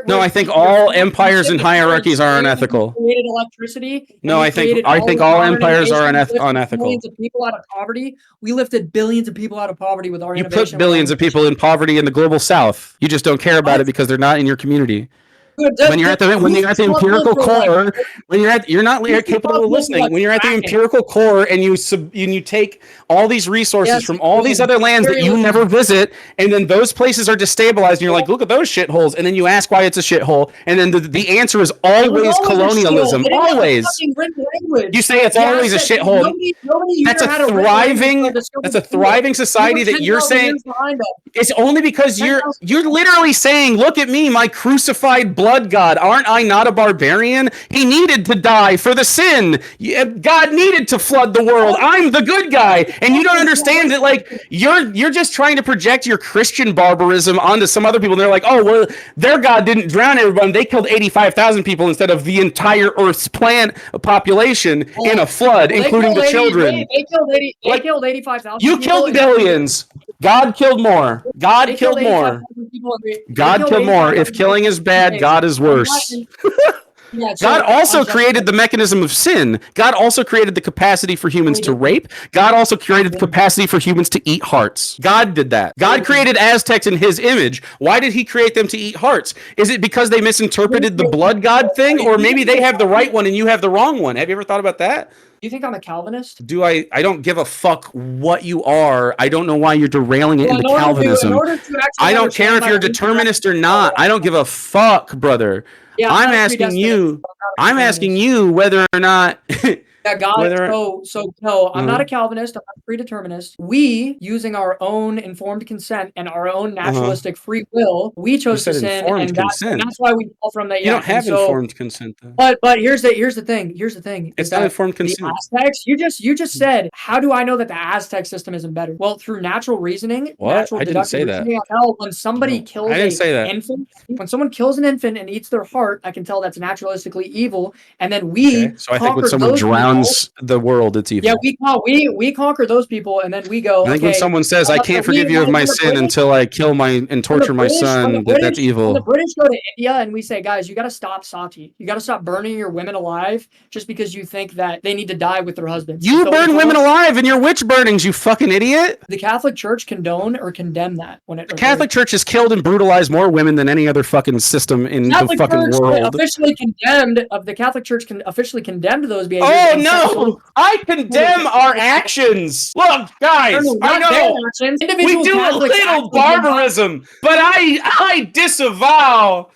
No, I think all empires and hierarchies are unethical. Created electricity. No, I think all empires are unethical. Billions of people out of poverty. We lifted billions of people out of poverty with our innovation. You put billions of people in poverty in the global South. You just don't care about it because they're not in your community. When you're at the empirical core, you're not capable of listening. When you're at the empirical core and you take all these resources from all these other lands that you never visit, and then those places are destabilized, and you're like, look at those shitholes, and then you ask why it's a shithole, and then the answer is always colonialism. Always. You say it's always a shithole. That's a thriving society that you're saying. It's only because you're literally saying, look at me, my crucified blood god. Aren't I not a barbarian? He needed to die for the sin. God needed to flood the world. I'm the good guy. And you don't understand that, like, you're just trying to project your Christian barbarism onto some other people. And they're like, oh, well, their God didn't drown everyone. They killed 85,000 people instead of the entire Earth's population in a flood, including the children. They killed 85,000 You killed billions. God killed more. God killed more. God killed more. If killing is bad, God is worse. God also created the mechanism of sin. God also created the capacity for humans to rape. God also created the capacity for humans to eat hearts. God did that. God created Aztecs in his image. Why did he create them to eat hearts? Is it because they misinterpreted the blood god thing? Or maybe they have the right one and you have the wrong one? Have you ever thought about that? You think I'm a Calvinist? I don't give a fuck what you are. I don't know why you're derailing it into Calvinism. I don't care if you're a determinist or not. I don't give a fuck, brother. Yeah, I'm asking you whether or not Yeah, God. No, I'm not a Calvinist. I'm not a predeterminist. We, using our own informed consent and our own naturalistic free will, we chose to sin, and that's why we fall from that. You don't have informed consent, though. But here's the thing. It's not informed consent. The Aztecs, you just said, how do I know that the Aztec system isn't better? Well, through natural reasoning, natural deductive reasoning, I tell when somebody kills an infant, when someone kills an infant and eats their heart, I can tell that's naturalistically evil, and then we. So I think when someone drowns the world, it's evil. Yeah, we conquer those people, and then we go. I think when someone says, "I can't forgive you of my sin until I kill and torture my son," that's evil. When the British go to India and we say, "Guys, you got to stop sati. You got to stop burning your women alive just because you think that they need to die with their husbands." You burn women alive in your witch burnings, you fucking idiot. The Catholic Church condone or condemn that when it. The Catholic Church has killed and brutalized more women than any other fucking system in the fucking world. Officially condemned. The Catholic Church officially condemned those behaviors. Oh no! I condemn our actions. Look, guys, I know we do a little barbarism, but I disavow.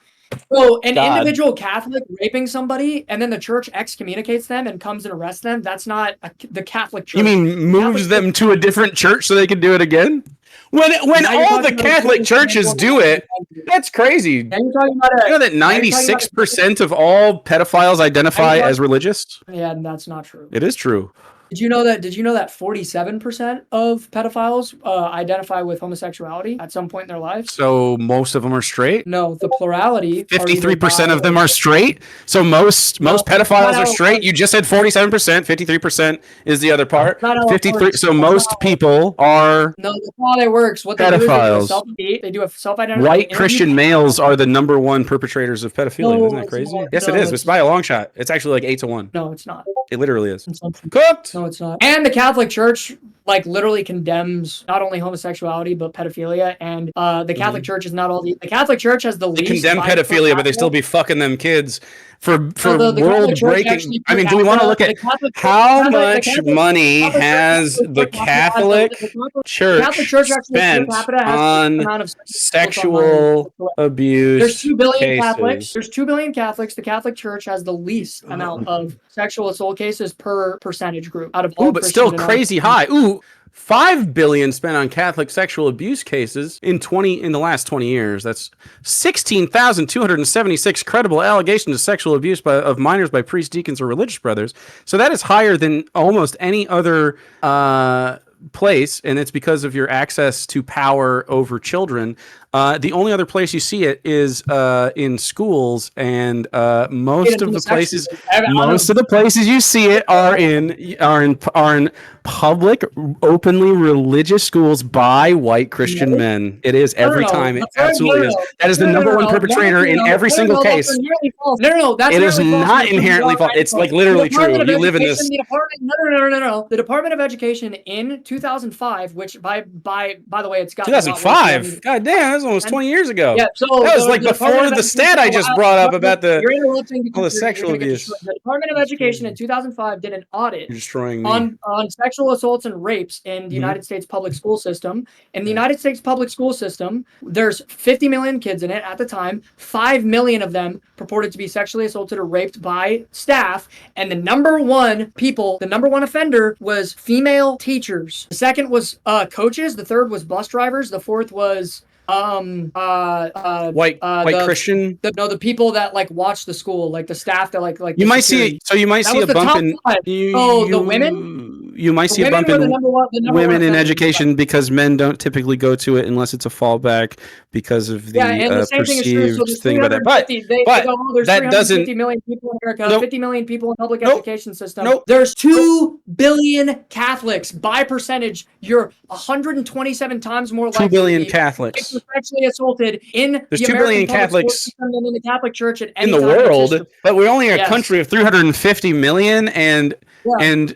So an individual Catholic raping somebody and then the church excommunicates them and comes and arrests them, that's not the Catholic Church. You mean moves them to a different church so they can do it again? When all the Catholic churches do it, that's crazy. You know that 96% of all pedophiles identify as religious? Yeah, that's not true. It is true. Did you know that 47% of pedophiles identify with homosexuality at some point in their lives? So most of them are straight? No, the plurality. 53% of them are straight? So most pedophiles are straight? You just said 47%, 53% is the other part. 53. So most people are No, that's not how it works. What pedophiles. They do a self-identification. White Christian males are the number one perpetrators of pedophilia. Isn't that crazy? Yes, it is. It's by a long shot. It's actually like 8-1. No, it's not. It literally is. Cooked. No, it's not. And the Catholic Church like literally condemns not only homosexuality but pedophilia, and the Catholic Church is not all the Catholic Church has the They least condemn by per pedophilia, but they capita. still be fucking them kids for No, the Catholic world Church breaking. actually I per mean, do we want to capita, look at the Catholic how Catholic, the much Catholic, money Catholic Church has actually per the capita has Catholic the Catholic Church Church actually per spent capita has the least on amount of assaults on minors. sexual There's abuse 2 billion Catholics. cases? There's 2 billion Catholics. The Catholic Church has the least amount of sexual assault cases per percentage group out of all Ooh, but still Christian crazy high. Ooh, 5 billion spent on Catholic sexual abuse cases in the last 20 years. That's 16,276 credible allegations of sexual abuse of minors by priests, deacons, or religious brothers. So that is higher than almost any other place, and it's because of your access to power over children. The only other place you see it is in schools, and most of the places you see it are in public, openly religious schools by white Christian men. It is every time. It absolutely is. That is the number one perpetrator in every single case. It is not inherently false. It's like literally true. You live in this. The Department of Education in 2005, which by the way, it's got 2005. God damn, that's almost 20 years ago. Yeah, so that was like before the stat I just brought up about the sexual abuse. The Department of Education in 2005 did an audit destroying me. on sexual assaults and rapes in the United States public school system. In the United States public school system, there's 50 million kids in it at the time. 5 million of them purported to be sexually assaulted or raped by staff, and the number one offender was female teachers. The second was coaches. The third was bus drivers. The fourth was white Christian. The people that like watch the school, like the staff that like you might see it. So you might see a bump in the women. You might see a bump in women in education because men don't typically go to it unless it's a fallback because of the perceived thing about that. But there's that doesn't. 50 million people in America. Nope. 50 million people in public education system. Nope. There's 2 billion Catholics. By percentage, you're 127 times more likely 2 billion Catholics sexually assaulted in there's the 2 billion American Catholics than in the Catholic Church at any in the time world, but we're only a country of 350 million, and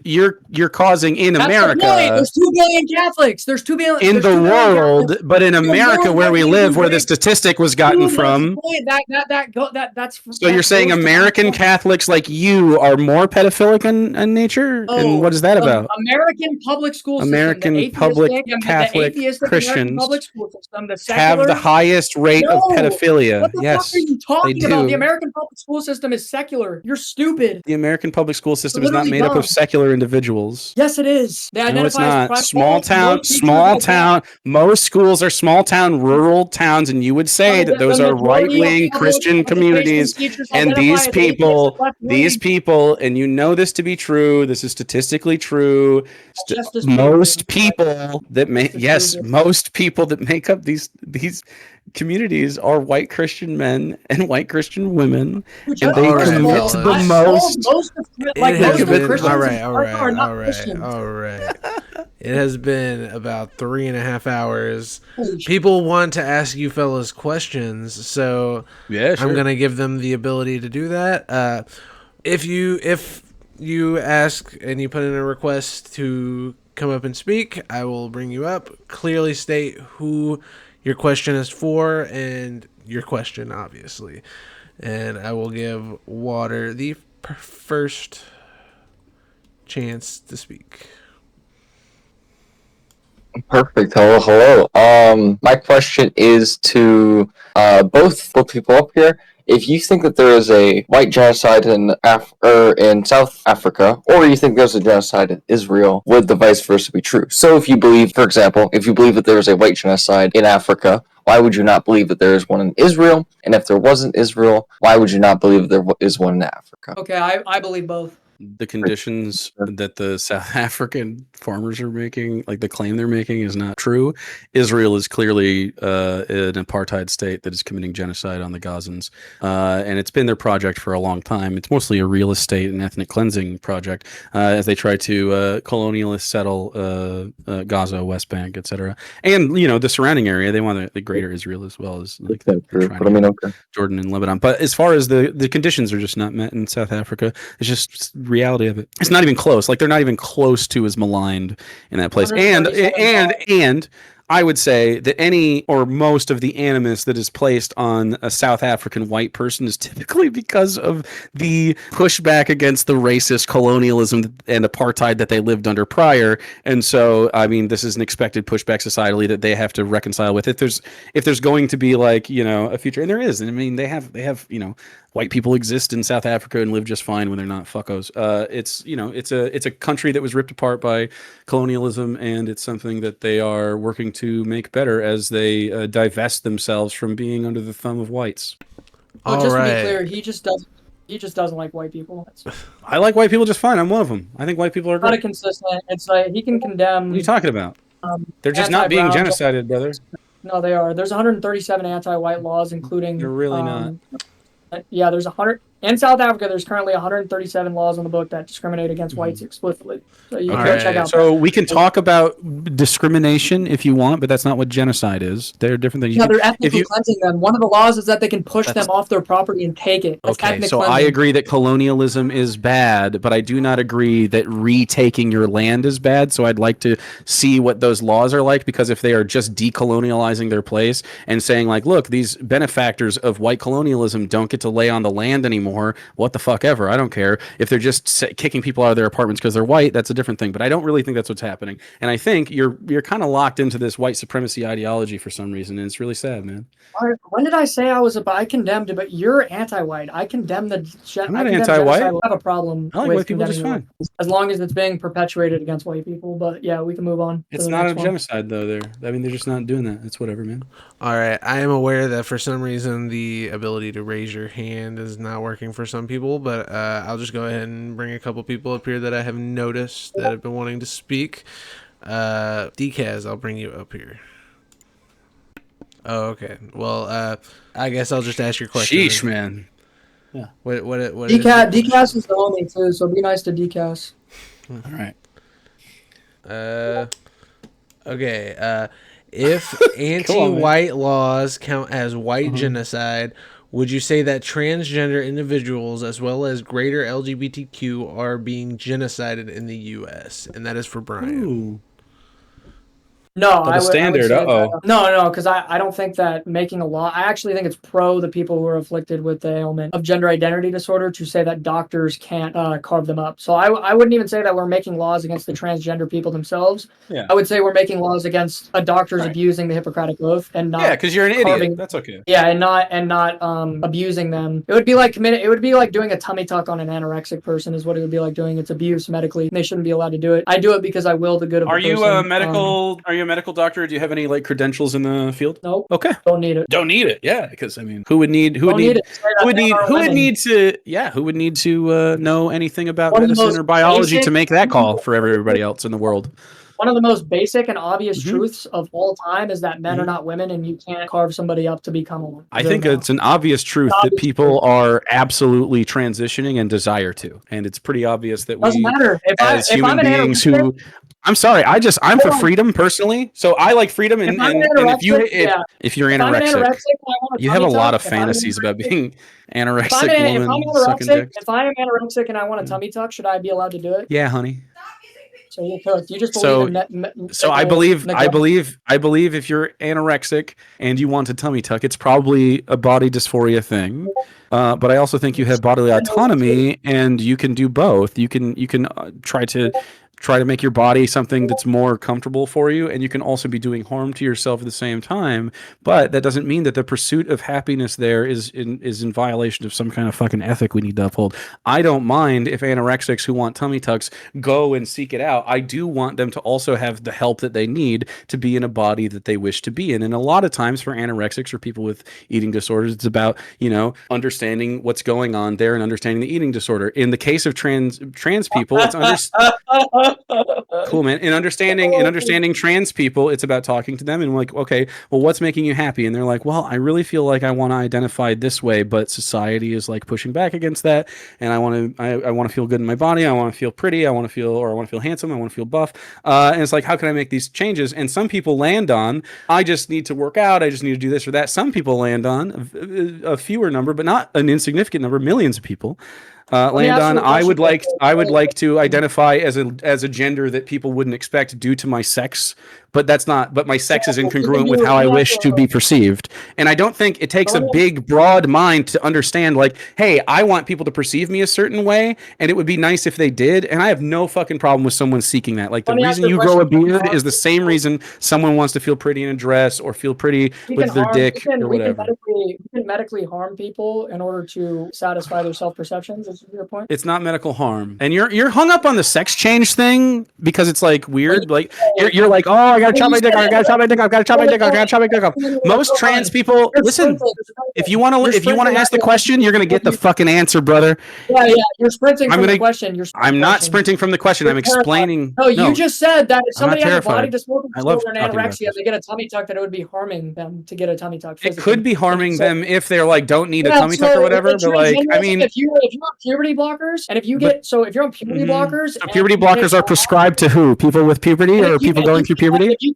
you're causing in America. There's 2 billion Catholics. There's 2 billion in the world, but in America, where we live, where the statistic was gotten from. So you're saying American Catholics like you are more pedophilic in nature, and what is that about? American public school system, American public Catholic Christians public school system, have the highest rate of pedophilia. What the fuck are you talking about? do. The American public school system is secular. You're stupid. The American public school system is not made up of secular individuals. Yes, it is. No, it's not. Small town. Most schools are small town, rural towns, and you would say that those are right-wing Christian communities. And these people, and you know this to be true. This is statistically true. Most people that make up these communities are white Christian men and white Christian women, and they commit the most. All right. It has been about 3.5 hours. People want to ask you fellas questions, so yeah, sure. I'm gonna give them the ability to do that. If you ask and you put in a request to come up and speak, I will bring you up. Clearly state who your question is for and your question, obviously. And I will give Water the first chance to speak. Perfect. Hello. My question is to both people up here. If you think that there is a white genocide in South Africa, or you think there's a genocide in Israel, would the vice versa be true? So if you believe, for example, that there is a white genocide in Africa, why would you not believe that there is one in Israel? And if there wasn't Israel, why would you not believe there is one in Africa? Okay, I believe both. The conditions that the South African farmers are making, like the claim they're making, is not true. Israel is clearly an apartheid state that is committing genocide on the Gazans, and it's been their project for a long time. It's mostly a real estate and ethnic cleansing project as they try to colonialist settle Gaza, West Bank, etc. And the surrounding area. They want the greater Israel as well as like Jordan and Lebanon. But as far as the conditions are just not met in South Africa, it's just reality of it. It's not even close. Like they're not even close to as maligned in that place. And 137 I would say that any or most of the animus that is placed on a South African white person is typically because of the pushback against the racist colonialism and apartheid that they lived under prior. And so, I mean, this is an expected pushback societally that they have to reconcile with. If there's going to be like, you know, a future, and there is. I mean, they have, you know, white people exist in South Africa and live just fine when they're not fuckos. It's, you know, it's a country that was ripped apart by colonialism, and it's something that they are working to make better as they divest themselves from being under the thumb of whites. Well, just to be clear, he just doesn't like white people. I like white people just fine. I'm one of them. I think white people are Not a great. consistent. It's like he can condemn. What are you talking about? They're just not being anti-brown genocided, brother. No, they are. There's 137 anti-white laws, including. They're really not. Yeah, there's 100 in South Africa. There's currently 137 laws on the book that discriminate against whites explicitly. So you can go check out. So we can talk about discrimination if you want, but that's not what genocide is. They're different things. Yeah, they're ethnically cleansing them. One of the laws is that they can push them off their property and take it. That's okay, so cleansing. I agree that colonialism is bad, but I do not agree that retaking your land is bad. So I'd like to see what those laws are like, because if they are just decolonializing their place and saying like, look, these benefactors of white colonialism don't get to lay on the land anymore, what the fuck ever, I don't care. If they're just kicking people out of their apartments because they're white, that's a different thing. But I don't really think that's what's happening. And I think you're kind of locked into this white supremacy ideology for some reason, and it's really sad, man. When did I say I condemned it? But you're anti-white. I condemn the. I'm not anti-white. I have a problem. I like white people just fine. As long as it's being perpetuated against white people. But yeah, we can move on. It's not a genocide though. They're just not doing that. It's whatever, man. All right, I am aware that for some reason the ability to raise your hand is not working for some people, but I'll just go ahead and bring a couple people up here that I have noticed that have been wanting to speak. Decaz, I'll bring you up here. Oh, okay. Well, I guess I'll just ask your question. Sheesh, man. Yeah. What Decaz is the homie too, so be nice to Decaz. All right. Okay. If anti-white laws count as white genocide, would you say that transgender individuals as well as greater LGBTQ are being genocided in the U.S.? And that is for Bryan. Ooh. No, I would say No, because I don't think that making a law. I actually think it's pro the people who are afflicted with the ailment of gender identity disorder to say that doctors can't carve them up. So I wouldn't even say that we're making laws against the transgender people themselves. Yeah. I would say we're making laws against doctors abusing the Hippocratic Oath and not. Yeah, because you're an idiot. That's okay. Yeah, and not abusing them. It would be like It would be like doing a tummy tuck on an anorexic person. Is what it would be like doing. It's abuse medically. They shouldn't be allowed to do it. I do it because I will the good of the person. Are you a medical doctor? Do you have any like credentials in the field? Nope. Okay. Don't need it. Don't need it. Yeah, because I mean, who would need to know anything about medicine or biology to make that call for everybody else in the world? One of the most basic and obvious truths of all time is that men are not women, and you can't carve somebody up to become a woman. I think it's an obvious truth that people are absolutely transitioning and desire to, and it's pretty obvious that doesn't matter. as human beings who. I'm sorry. I'm for freedom personally. So I like freedom, and if you're anorexic, you have a lot of fantasies about being anorexic woman sucking dicks. If I am anorexic and I want a tummy tuck, should I be allowed to do it? Yeah, honey. So you just believe I believe if you're anorexic and you want a tummy tuck, it's probably a body dysphoria thing. But I also think you have bodily autonomy, and you can do both. You can try to make your body something that's more comfortable for you, and you can also be doing harm to yourself at the same time. But that doesn't mean that the pursuit of happiness there is in violation of some kind of fucking ethic we need to uphold. I don't mind if anorexics who want tummy tucks go and seek it out. I do want them to also have the help that they need to be in a body that they wish to be in. And a lot of times for anorexics or people with eating disorders, it's about, understanding what's going on there and understanding the eating disorder. In the case of trans people, it's cool, man. In understanding trans people, it's about talking to them and like, okay, well, what's making you happy? And they're like, well, I really feel like I want to identify this way, but society is like pushing back against that, and I want to feel good in my body. I want to feel pretty. I want to feel handsome. I want to feel buff. And it's like, how can I make these changes? And some people land on, I just need to work out. I just need to do this or that. Some people land on a fewer number, but not an insignificant number, millions of people Landon, you a question. I would like to identify as a gender that people wouldn't expect due to my sex, but that's not. But my sex is incongruent with how I wish to be perceived, and I don't think it takes a big, broad mind to understand. Like, hey, I want people to perceive me a certain way, and it would be nice if they did. And I have no fucking problem with someone seeking that. Like, the reason you grow a beard is the same reason someone wants to feel pretty in a dress or feel pretty with their dick or whatever. We can medically harm people in order to satisfy their self-perceptions. Is your point? It's not medical harm, and you're hung up on the sex change thing because it's like weird. Like you're like, oh, I gotta chop my dick off, I gotta chop my dick off, I gotta chop my dick off, I gotta chop my dick off. Most trans people, listen, if you want to ask the question, you're gonna get the fucking answer, brother. Yeah, you're sprinting from the question. I'm not sprinting from the question. I'm explaining. No, you just said that if somebody has a body terrified. dysmorphia and anorexia, they get a tummy tuck, that it would be harming them to get a tummy tuck. It could be harming them if they're like don't need a tummy tuck or whatever. But like, I mean, if you're on puberty blockers, and if you get if you're on puberty blockers, so puberty blockers are prescribed to who? People with puberty or people going through puberty? If you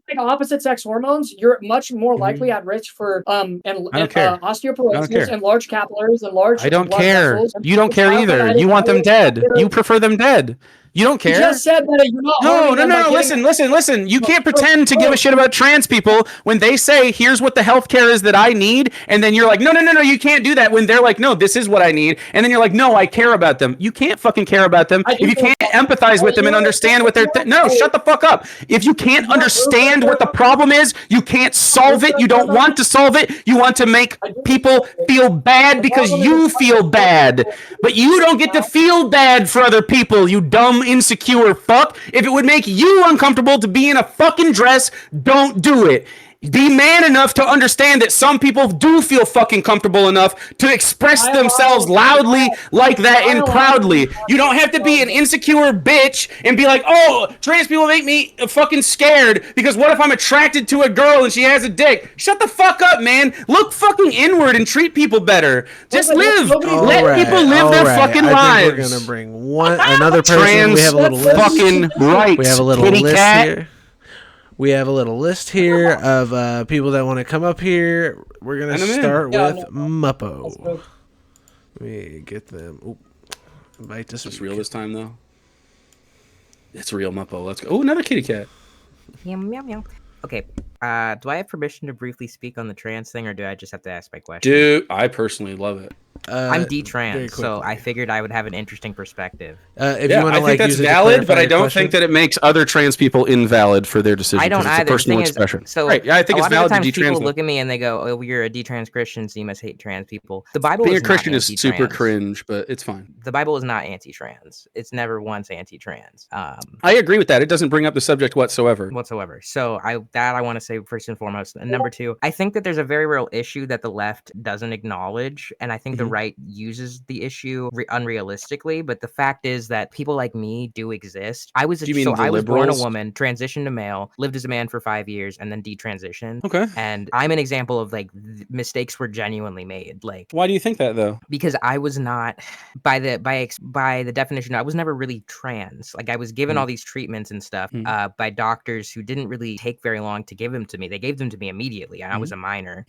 take opposite sex hormones, you're much more likely at risk for osteoporosis and large capillaries and large. I don't care. You don't care either. You want them dead. You prefer them dead. You don't care. You just said that you're not. No. Listen. You can't pretend to give a shit about trans people when they say, "Here's what the healthcare is that I need," and then you're like, "No, you can't do that." When they're like, "No, this is what I need," and then you're like, "No, I care about them." You can't fucking care about them if you can't empathize with them and understand what they're. No, shut the fuck up. If you can't understand what the problem is, you can't solve it. You don't want to solve it. You want to make people feel bad because you feel bad, but you don't get to feel bad for other people. You dumb, insecure fuck. If it would make you uncomfortable to be in a fucking dress, don't do it. Be man enough to understand that some people do feel fucking comfortable enough to express themselves loudly like that and proudly. You don't have to be an insecure bitch and be like, oh, trans people make me fucking scared because what if I'm attracted to a girl and she has a dick? Shut the fuck up, man. Look fucking inward and treat people better. Just live. Let people live their fucking lives. We're gonna bring another person. Trans we have a little list. Fucking right. We have a little list here. We have a little list here of people that want to come up here. We're going to start with Muppo. Let me get them. Ooh, invite this. It's real this time, though. It's real, Muppo. Let's go. Oh, another kitty cat. Meow, meow, meow. Okay. Do I have permission to briefly speak on the trans thing, or do I just have to ask my question? Dude, I personally love it. I'm D-trans, so I figured I would have an interesting perspective. If you want to, I think that's valid, but I don't think that it makes other trans people invalid for their decision. I don't either. It's a personal expression. So right. Yeah, I think it's valid to D-trans. People them. look at me and they go, "Oh, you're a D-trans Christian, so you must hate trans people." The Bible being is a Christian not is super cringe, but it's fine. The Bible is not anti-trans. It's never once anti-trans. I agree with that. It doesn't bring up the subject whatsoever. So I want to say first and foremost. And number two, I think that there's a very real issue that the left doesn't acknowledge, and I think the right uses the issue unrealistically. But the fact is that people like me do exist. I was born a woman, transitioned to male, lived as a man for 5 years, and then detransitioned. Okay. And I'm an example of like mistakes were genuinely made. Like, why do you think that though? Because I was not by the definition, I was never really trans. Like I was given all these treatments and stuff by doctors who didn't really take very long to give them to me. They gave them to me immediately, and I was a minor.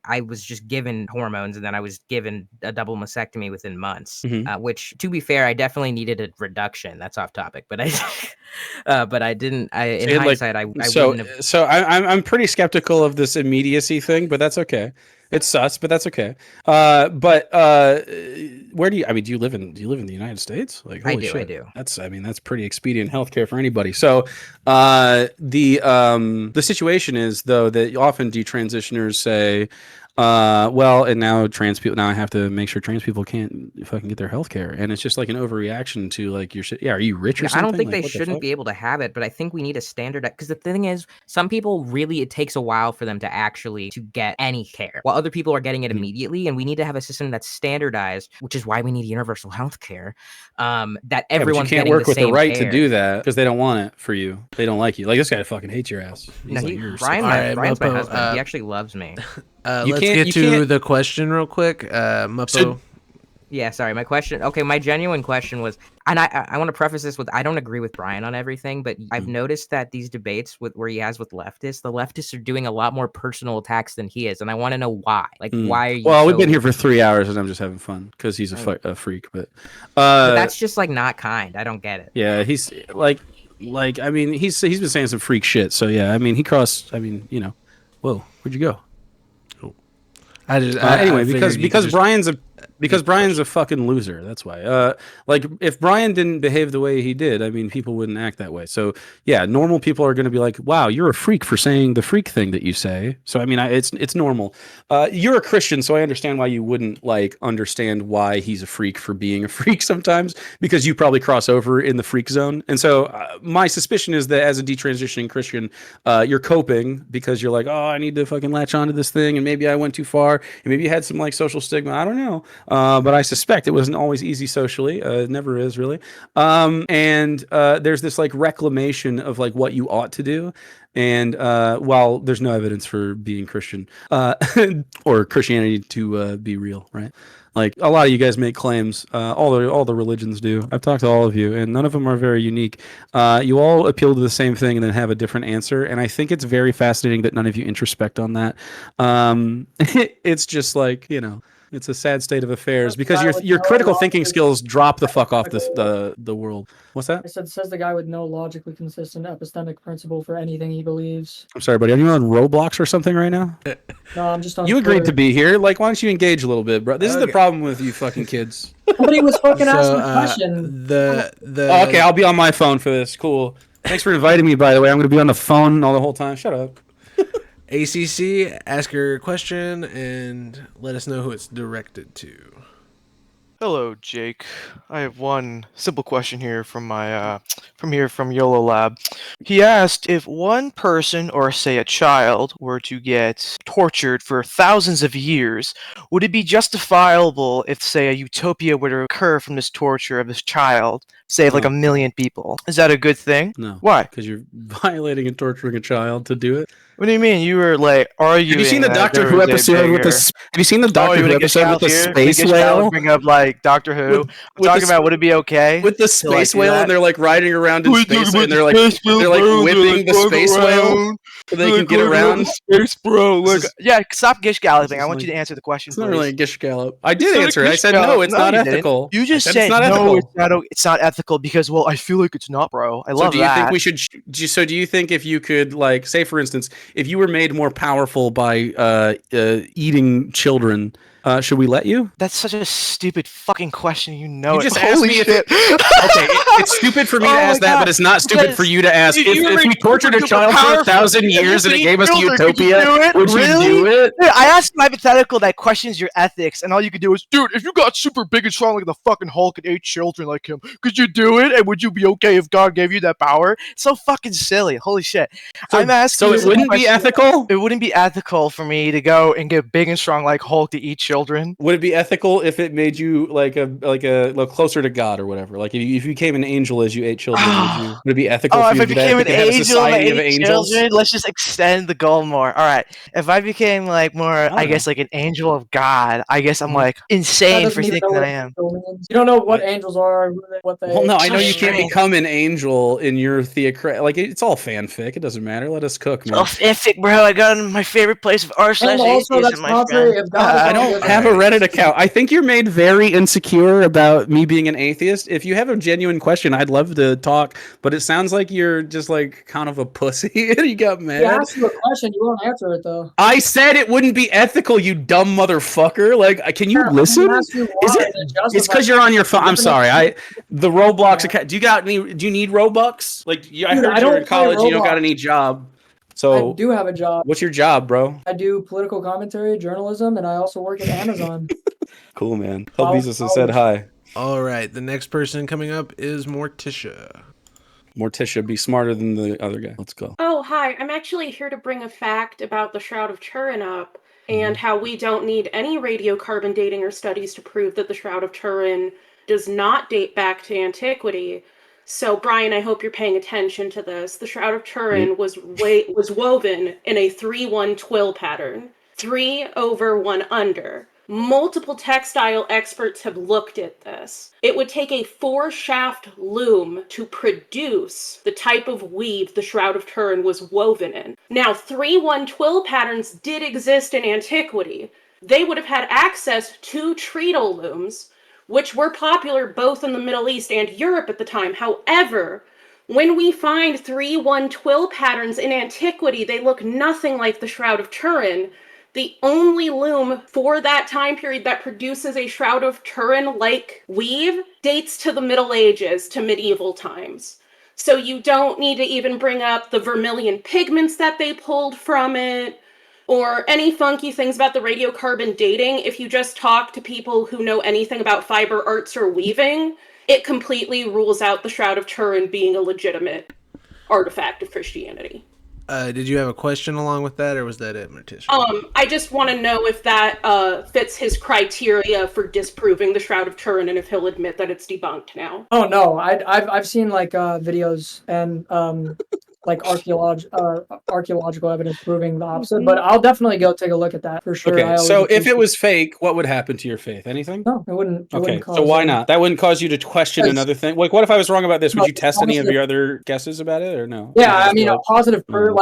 I was just given hormones, and then I was given a double mastectomy within months. Which, to be fair, I definitely needed a reduction. That's off topic, but I didn't. In hindsight, I wouldn't have. So I'm pretty skeptical of this immediacy thing, but that's okay. It's sus, but that's okay. But where do you? I mean, do you live in the United States? Like, holy shit. I do. That's pretty expedient healthcare for anybody. So the situation is though that often detransitioners say, well, and now trans people. Now I have to make sure trans people can't fucking get their health care, and it's just like an overreaction to like your shit. Yeah, are you rich or something? I don't think they shouldn't be able to have it, but I think we need a standard. Because the thing is, some people really it takes a while for them to actually to get any care, while other people are getting it immediately. And we need to have a system that's standardized, which is why we need universal health care. That everyone's getting the same care. You can't work with the right to do that because they don't want it for you. They don't like you. Like this guy fucking hates your ass. Brian's my husband. He actually loves me. Let's get to the question real quick. Muppo. Yeah, sorry. My question. Okay, my genuine question was, and I want to preface this with I don't agree with Bryan on everything, but I've noticed that these debates where he has with leftists, the leftists are doing a lot more personal attacks than he is, and I want to know why. Like, why are you? Well, so... we've been here for 3 hours, and I'm just having fun because he's a freak. But that's just like not kind. I don't get it. Yeah, he's like I mean, he's been saying some freak shit. So yeah, I mean, he crossed. I mean, you know, whoa, where'd you go? Anyway, because Bryan's a fucking loser. That's why. Like if Bryan didn't behave the way he did, I mean, people wouldn't act that way. So yeah, normal people are going to be like, "Wow, you're a freak for saying the freak thing that you say." So I mean, it's normal. You're a Christian, so I understand why you wouldn't like understand why he's a freak for being a freak sometimes, because you probably cross over in the freak zone. And so my suspicion is that as a detransitioning Christian, you're coping because you're like, "Oh, I need to fucking latch onto this thing, and maybe I went too far." And maybe you had some like social stigma. I don't know. But I suspect it wasn't always easy socially. It never is really. And there's this like reclamation of like what you ought to do. And while there's no evidence for being Christian or Christianity to be real, right? Like a lot of you guys make claims. All the religions do. I've talked to all of you, and none of them are very unique. You all appeal to the same thing and then have a different answer. And I think it's very fascinating that none of you introspect on that. It's just like, you know, it's a sad state of affairs because your critical thinking skills drop the fuck off the world. What's that? I said, says the guy with no logically consistent epistemic principle for anything he believes. I'm sorry, buddy. Are you on Roblox or something right now? No, I'm just on. You agreed to be here. Like, why don't you engage a little bit, bro? This is the problem with you fucking kids. Somebody was fucking asking a question. Okay, I'll be on my phone for this. Cool. Thanks for inviting me, by the way. I'm going to be on the phone all the whole time. Shut up. ACC, ask your question and let us know who it's directed to. Hello, Jake. I have one simple question here from my from YOLO Lab. He asked if one person, or say a child, were to get tortured for thousands of years, would it be justifiable if, say, a utopia were to occur from this torture of this child, save like 1 million people? Is that a good thing? No. Why? Because you're violating and torturing a child to do it. What do you mean? You were like arguing. Have you seen the Doctor Who episode with the? Have you seen the Doctor Who episode with the space whale? Bring up like Doctor Who. With talking about would it be okay with the space whale, and they're like riding around in space, and they're like whipping the space whale so they can get around. Space bro, look, yeah, stop gish galloping. I want you to answer the question. It's not really a gish gallop. I did answer it. I said no, it's not ethical. You just said no, it's not ethical because, well, I feel like it's not, bro. I love that. So do you think we should? So do you think if you could, like, say for instance, if you were made more powerful by eating children, should we let you? That's such a stupid fucking question. You know, you just asked me if it. Okay, it's stupid for me to ask that, but it's not stupid for you to ask. If we tortured a child for 1,000 years and it gave us utopia, would you do it? Dude, I asked an hypothetical that questions your ethics, and all you could do is, dude, if you got super big and strong like the fucking Hulk and 8 children like him, could you do it? And would you be okay if God gave you that power? It's so fucking silly. Holy shit. I'm asking. So it wouldn't be ethical? It wouldn't be ethical for me to go and get big and strong like Hulk to eat children. Would it be ethical if it made you like a closer to God or whatever? Like if you became an angel as you ate children, would it be ethical for you if I became an angel and ate children? Let's just extend the goal more. All right. If I became like more, I guess like an angel of God, I guess I'm like insane for thinking that I am. You don't know what angels are, what they. Well, no, I know you can't become an angel in your theocrat. Like it's all fanfic. It doesn't matter. Let us cook, man. Oh, fanfic, bro. I got my favorite place of r/atheism, my friend. I don't have a Reddit account. I think you're made very insecure about me being an atheist. If you have a genuine question, I'd love to talk, but it sounds like you're just like kind of a pussy. You got mad. I asked you a question, you won't answer it though. I said it wouldn't be ethical, you dumb motherfucker. Like, can you listen? Is it? It's because you're on your phone. I'm sorry. The Roblox account. Do you need Robux? Like, I heard you're in college. You don't got any job. So I do have a job. What's your job, bro? I do political commentary, journalism, and I also work at Amazon. Cool, man. Hope Jesus has said hi. All right, the next person coming up is Morticia. Morticia, be smarter than the other guy. Let's go. Oh, hi. I'm actually here to bring a fact about the Shroud of Turin up and how we don't need any radiocarbon dating or studies to prove that the Shroud of Turin does not date back to antiquity. So, Bryan, I hope you're paying attention to this. The Shroud of Turin was woven in a 3-1 twill pattern. 3 over 1 under. Multiple textile experts have looked at this. It would take a 4-shaft loom to produce the type of weave the Shroud of Turin was woven in. Now, 3-1 twill patterns did exist in antiquity. They would have had access to treadle looms, which were popular both in the Middle East and Europe at the time. However, when we find 3-1 twill patterns in antiquity, they look nothing like the Shroud of Turin. The only loom for that time period that produces a Shroud of Turin-like weave dates to the Middle Ages, to medieval times. So you don't need to even bring up the vermilion pigments that they pulled from it, or any funky things about the radiocarbon dating. If you just talk to people who know anything about fiber arts or weaving, it completely rules out the Shroud of Turin being a legitimate artifact of Christianity. Did you have a question along with that, or was that it, Morticia? I just want to know if that fits his criteria for disproving the Shroud of Turin, and if he'll admit that it's debunked now. Oh no, I've seen like videos and like archaeological evidence proving the opposite. But I'll definitely go take a look at that for sure. Okay, so if it was fake, what would happen to your faith? Anything? No, it wouldn't. It Okay, wouldn't cause so why not? That wouldn't cause you to question Yes. another thing. Like, what if I was wrong about this? Would No, you test any of honestly- your other guesses about it, or no? Yeah, I mean, Go- positive proof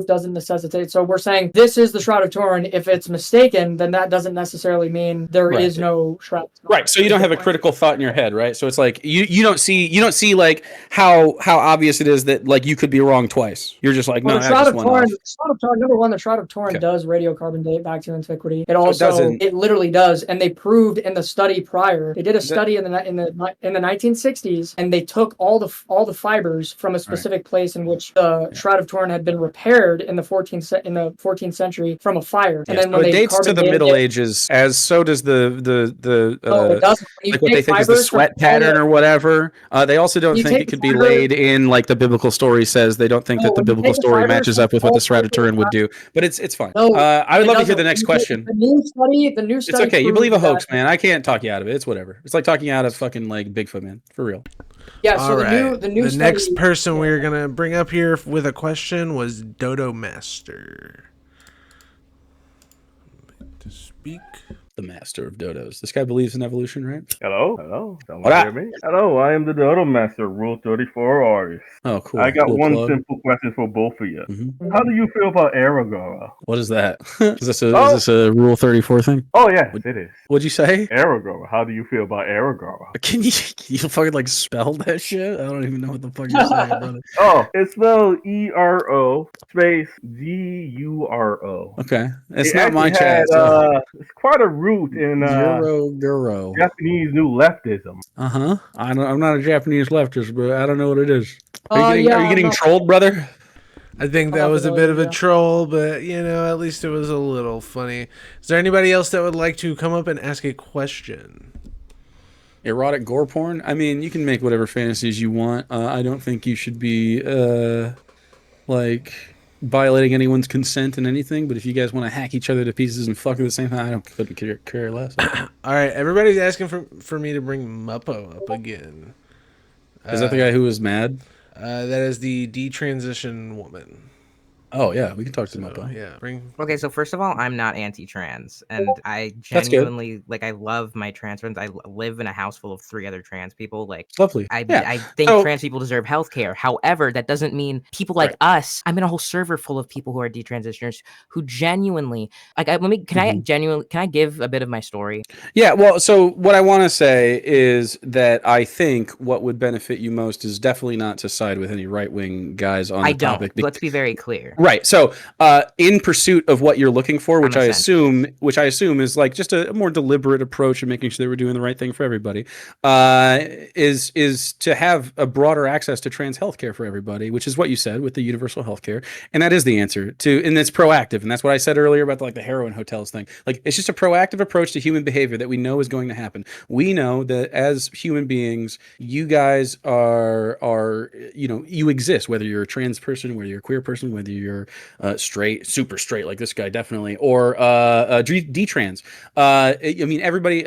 doesn't necessitate. So we're saying this is the Shroud of Turin. If it's mistaken, then that doesn't necessarily mean there Right. is no Shroud. Right, so you don't have a critical thought in your head, right? So it's like you don't see like how obvious it is that like you could be wrong twice. You're just like, Well, no, the that Shroud just of went Turin, off. number one, the Shroud of Turin Okay. does radiocarbon date back to antiquity. It So it also, doesn't- it literally does, and they proved in the study prior. They did a study in the 1960s, and they took all the fibers from a specific place in which the Shroud of Turin had been repaired in the 14th century from a fire. And Yes, then so when it they dates to carbon the dated Middle it, Ages, as so does the no, it doesn't. When you like what they take think is the fibers from sweat all pattern or whatever. They also don't You think take it could the be fiber- laid in like the biblical story says. They don't think No, that the when you biblical take the story fibers matches from up with what all the Shroud of different Turin would do. But it's fine. No, I would it love to hear doesn't. the next question. The new It's study okay. You proved believe a that- hoax, man. I can't talk you out of it. It's whatever. It's like talking you out of fucking like Bigfoot, man. For real. Yeah, so All right. the new study, next person we were gonna bring up here with a question was Dodo Master. To speak. The master of dodos. This guy believes in evolution, right? Hello? Hello? Someone What hear up? me? Hello, I am the Dodo Master, Rule 34 artist. Oh, cool. I got Cool one plug. simple question for both of you. Mhm. How do you feel about Aragorn? What is that? Is this a Rule 34 thing? Oh, yes, it is. What'd you say? Aragorn. How do you feel about Aragorn? Can you fucking like spell that shit? I don't even know what the fuck you're saying, brother. Oh, it's spelled ERO space GURO. Okay, it's It not my actually chat. had, So. it's quite a root in Guro. Japanese New Leftism. I'm not a Japanese leftist, but I don't know what it is. yeah, are you getting trolled, brother? I think that was a bit of a troll, but you know, at least it was a little funny. Is there anybody else that would like to come up and ask a question? Erotic gore porn? I mean, you can make whatever fantasies you want. I don't think you should be like violating anyone's consent in anything. But if you guys want to hack each other to pieces and fuck at the same time, couldn't care less. All right, everybody's asking for me to bring Muppo up again. Is that the guy who was mad? That is the detransition woman. Oh yeah, we can talk to him about. Yeah, Okay, so first of all, I'm not anti-trans, and I That's good. genuinely I love my trans friends. I live in a house full of 3 other trans people. Like, Lovely. I think trans people deserve health care. However, that doesn't mean people like us. I'm in a whole server full of people who are detransitioners who genuinely can I give a bit of my story? Yeah, well, so what I want to say is that I think what would benefit you most is definitely not to side with any right-wing guys on the topic. Let's be very clear. Right. So, in pursuit of what you're looking for, which I assume is like just a more deliberate approach in making sure that we're doing the right thing for everybody, is to have a broader access to trans healthcare for everybody, which is what you said with the universal healthcare, and that is the answer to, and it's proactive, and that's what I said earlier about the heroin hotels thing. Like, it's just a proactive approach to human behavior that we know is going to happen. We know that as human beings, you guys are you exist, whether you're a trans person, whether you're a queer person, whether you're you're straight, super straight, like this guy definitely, or D-trans. I mean, everybody,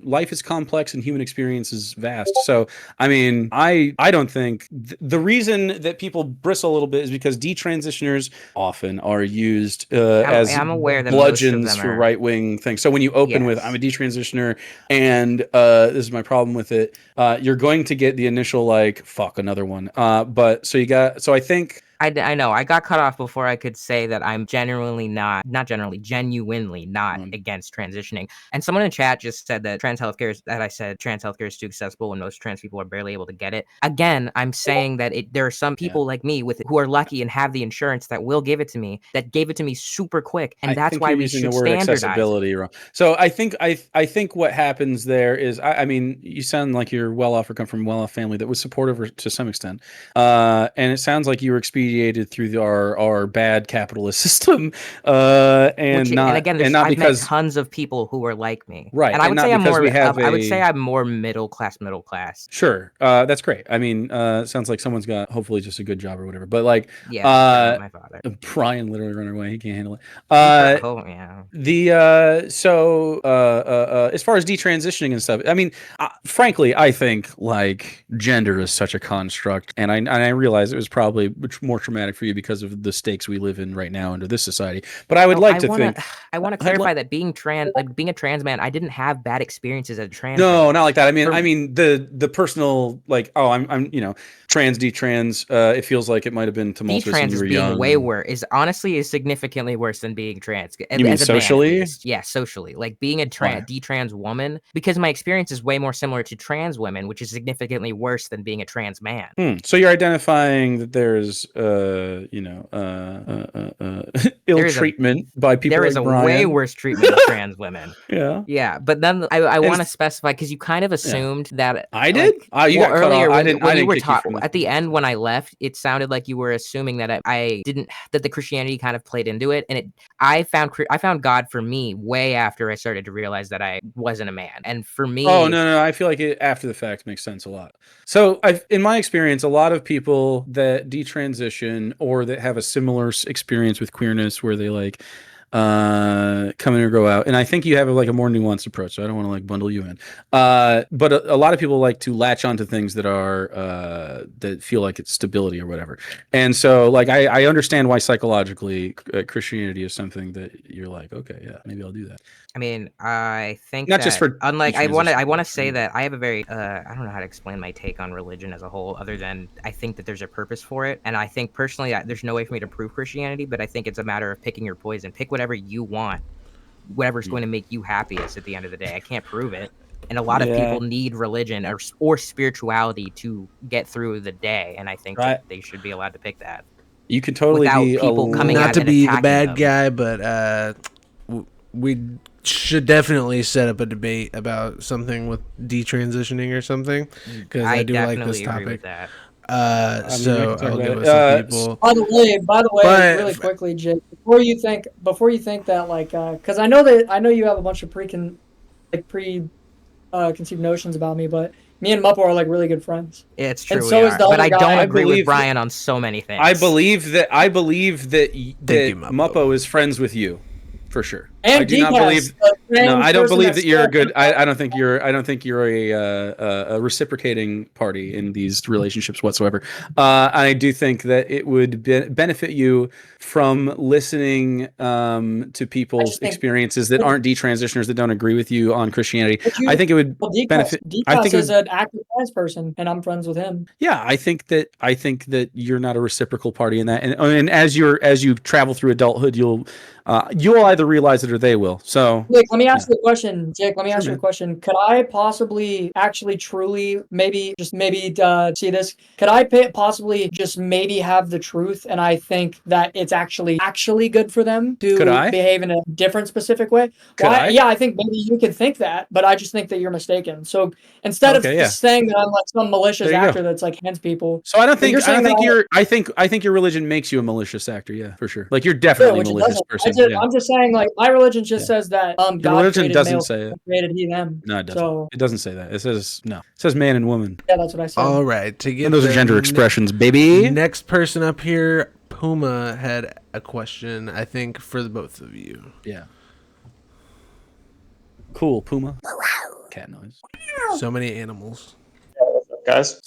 life is complex and human experience is vast. So, I mean, I don't think the reason that people bristle a little bit is because detransitioners often are used as I'm aware that most of bludgeons them for are. right-wing things. So when you open with "I'm a detransitioner," and this is my problem with it, you're going to get the initial like "fuck, another one." But so you got. So I think. I know I got cut off before I could say that I'm genuinely genuinely not against transitioning. And someone in chat just said that trans healthcare is too accessible when most trans people are barely able to get it. Again, I'm saying that there are some people like me who are lucky and have the insurance that will give it to me, that gave it to me super quick, and that's why we should standardize it. Wrong. So I think what happens there is, I mean, you sound like you're well off or come from a well-off family that was supportive to some extent, and it sounds like you were expedited through our bad capitalist system, and again, not I've because met tons of people who are like me, right, and I would say I'm more middle class. Sure, that's great. I mean, it sounds like someone's got hopefully just a good job or whatever. But like, yeah, my father, Bryan, literally running away. He can't handle it. Yeah. As far as detransitioning and stuff, I mean, frankly, I think like gender is such a construct, and I realize it was probably more traumatic for you because of the stakes we live in right now under this society. But I would think I want to clarify that being a trans man, I didn't have bad experiences as a trans. No, man. not like that. I mean the personal, like, oh, I'm trans, detrans. It feels like it might have been tumultuous when you were young. Way worse. Is significantly worse than being trans. You mean socially? Man, yeah, socially. Like being a detrans woman, because my experience is way more similar to trans women, which is significantly worse than being a trans man. So you're identifying that there's ill treatment by people. There is like a Bryan. way worse treatment of trans women. Yeah. But then I want to specify, because you kind of assumed that I did. You got earlier cut off. when you were talking at the end when I left. It sounded like you were assuming that that the Christianity kind of played into it, and I found God for me way after I started to realize that I wasn't a man, and for me. Oh no, I feel like it after the fact makes sense a lot. So in my experience, a lot of people that detransition or that have a similar experience with queerness, where they like come in or go out, and I think you have like a more nuanced approach, so I don't want to like bundle you in, but a lot of people like to latch onto things that are that feel like it's stability or whatever, and so like I understand why psychologically Christianity is something that you're like, okay, yeah, maybe I'll do that. I mean, I think not just for unlike I want to say that I have a very I don't know how to explain my take on religion as a whole, other than I think that there's a purpose for it, and I think personally there's no way for me to prove Christianity, but I think it's a matter of picking your poison. Pick whatever you want, whatever's going to make you happiest at the end of the day. I can't prove it, and a lot of people need religion or spirituality to get through the day, and I think that they should be allowed to pick that. You could totally without be people coming not out to and be the attacking bad them. guy, but we should definitely set up a debate about something with detransitioning or something, because I do like this topic. Agree with that. So I'll get with some people. By the way, really quickly, Jake, before you think that, like, because I know you have a bunch of preconceived notions about me, but me and Muppo are like really good friends. It's true, and so is the but other I guy. don't agree with Bryan on so many things. I believe that Muppo is friends with you, for sure. And I do not believe. No, I don't believe that you're a good. I don't think you're a reciprocating party in these relationships whatsoever. I do think that it would benefit you from listening to people's experiences that aren't detransitioners, that don't agree with you on Christianity. I think it would benefit. I think is an active trans person, and I'm friends with him. Yeah, I think that you're not a reciprocal party in that, and as you travel through adulthood, you'll either realize it or they will. So, Jake, let me ask you a question. Jake, let me ask you a question. Could I possibly, actually, truly, maybe see this? Could I possibly just maybe have the truth, and I think that it's actually good for them to behave in a different specific way? Yeah, I think maybe you could think that, but I just think that you're mistaken. So instead of saying that I'm like some malicious actor that's like hands people. So I think your religion makes you a malicious actor. Yeah, for sure. Like you're definitely a malicious person. I'm just saying, like, my religion just says that God religion created doesn't male, say it. created he, them. No, it doesn't. So, it doesn't say that. It says no. It says man and woman. Yeah, that's what I said. All right, to get and those are gender expressions, baby. Next person up here, Puma had a question, I think, for the both of you. Yeah. Cool, Puma. Cat noise. So many animals. Guys.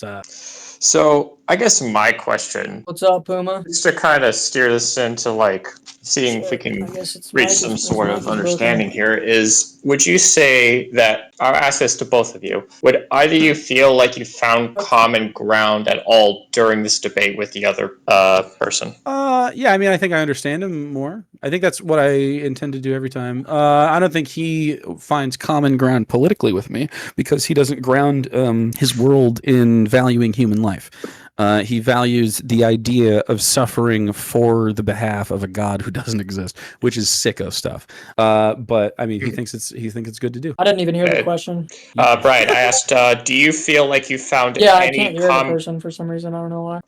So I guess my question, What's up, Puma? just to kind of steer this into like seeing if we Shit, I can guess it's reach Mike some is- sort Mike of is broken. understanding here is, would you say that, I'll ask this to both of you, would either you feel like you found common ground at all during this debate with the other person? Yeah, I mean, I think I understand him more. I think that's what I intend to do every time. I don't think he finds common ground politically with me because he doesn't ground his world in valuing human life. He values the idea of suffering for the behalf of a god who doesn't exist, which is sicko stuff. But I mean, he thinks it's good to do. I didn't even hear the question. Brian, I asked, do you feel like you found Yeah, I any can't hear the person for some reason. I don't know why.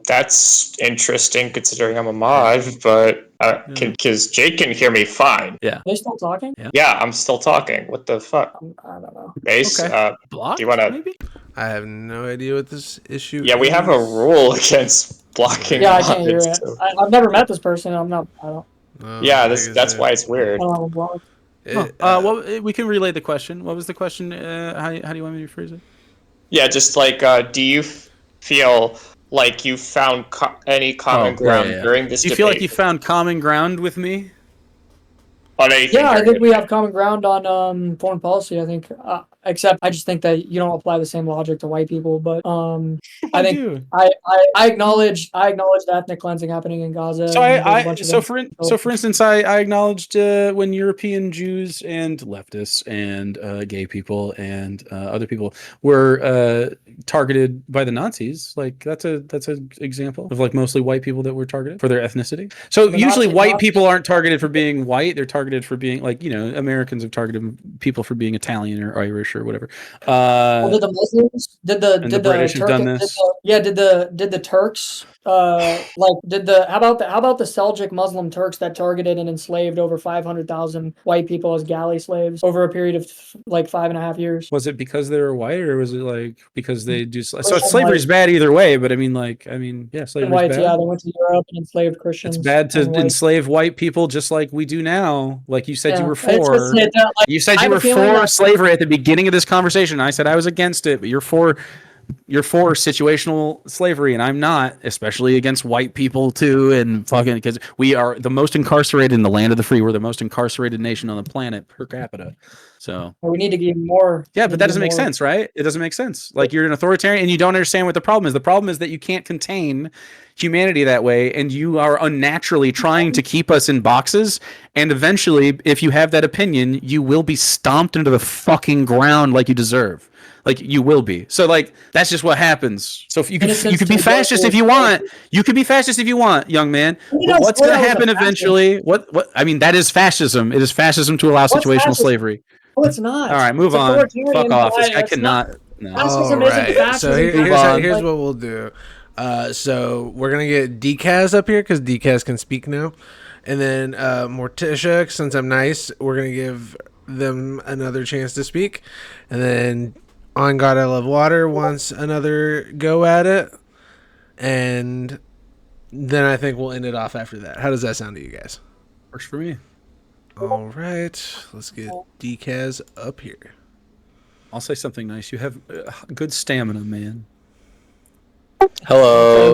That's interesting considering I'm a mod, but because Jake can hear me fine. Yeah. Are they still talking? Yeah, I'm still talking. What the fuck? I don't know. Base, Okay. do you want to? Maybe? I have no idea what this issue is. Yeah, we have a rule against blocking. Yeah, I can't hear mods, it. so- I've never met this person. I don't. Yeah, that's why it's weird. I don't know what. Well, we can relay the question. What was the question? How do you want me to rephrase it? Yeah, just like, do you feel like you found any common ground during this Do you debate? feel like you found common ground with me? On anything? Yeah, I during think the we have common ground on foreign policy. I think, except I just think that you don't apply the same logic to white people. But I think do. I acknowledge the ethnic cleansing happening in Gaza. So and there's a bunch of for instance, I acknowledged when European Jews and leftists and gay people and other people were targeted by the Nazis. Like that's an example of like mostly white people that were targeted for their ethnicity. So The usually Nazi- white Nazi- people aren't targeted for being white; they're targeted for being like Americans have targeted people for being Italian or Irish or whatever. Well, did the Muslims did the and did the the, British have Turk, done did this. the Turks how about the Seljuk Muslim Turks that targeted and enslaved over 500,000 white people as galley slaves over a period of like 5.5 years? Was it because they were white, or was it like because they do? So Christian slavery's whites. bad either way. But yeah, slavery's Whites, bad. yeah, they went to Europe and enslaved Christians. It's bad to and whites. enslave white people, just like we do now. Like you said, you Yeah, were it's just for. that, like, You said I you have a were feeling for that- slavery at the beginning of this conversation. I said I was against it, but you're for situational slavery, and I'm not, especially against white people too. And fucking because we are the most incarcerated in the land of the free. We're the most incarcerated nation on the planet per capita. So we need to give more. yeah, but that doesn't make sense, right? It doesn't make sense. Like you're an authoritarian and you don't understand what the problem is. The problem is that you can't contain humanity that way, and you are unnaturally trying to keep us in boxes. And eventually, if you have that opinion, you will be stomped into the fucking ground like you deserve. Like you will be. So like that's just what happens. So if you could be fascist if you want. You could be fascist if you want, young man. But what's going to happen eventually? What I mean, that is fascism. It is fascism to allow situational slavery. No, it's not. All right, move It's on. authoritarian, Fuck off. This but guy it's cannot. not- No. Fascism All isn't right. fascism. So Like- here's what we'll do. So we're gonna get Decaz up here because Decaz can speak now, and then Morticia, since I'm nice, we're gonna give them another chance to speak, and then On God I Love Water wants another go at it, and then I think we'll end it off after that. How does that sound to you guys? Works for me. All right, let's get Decaz up here. I'll say something nice. You have good stamina, man. Hello.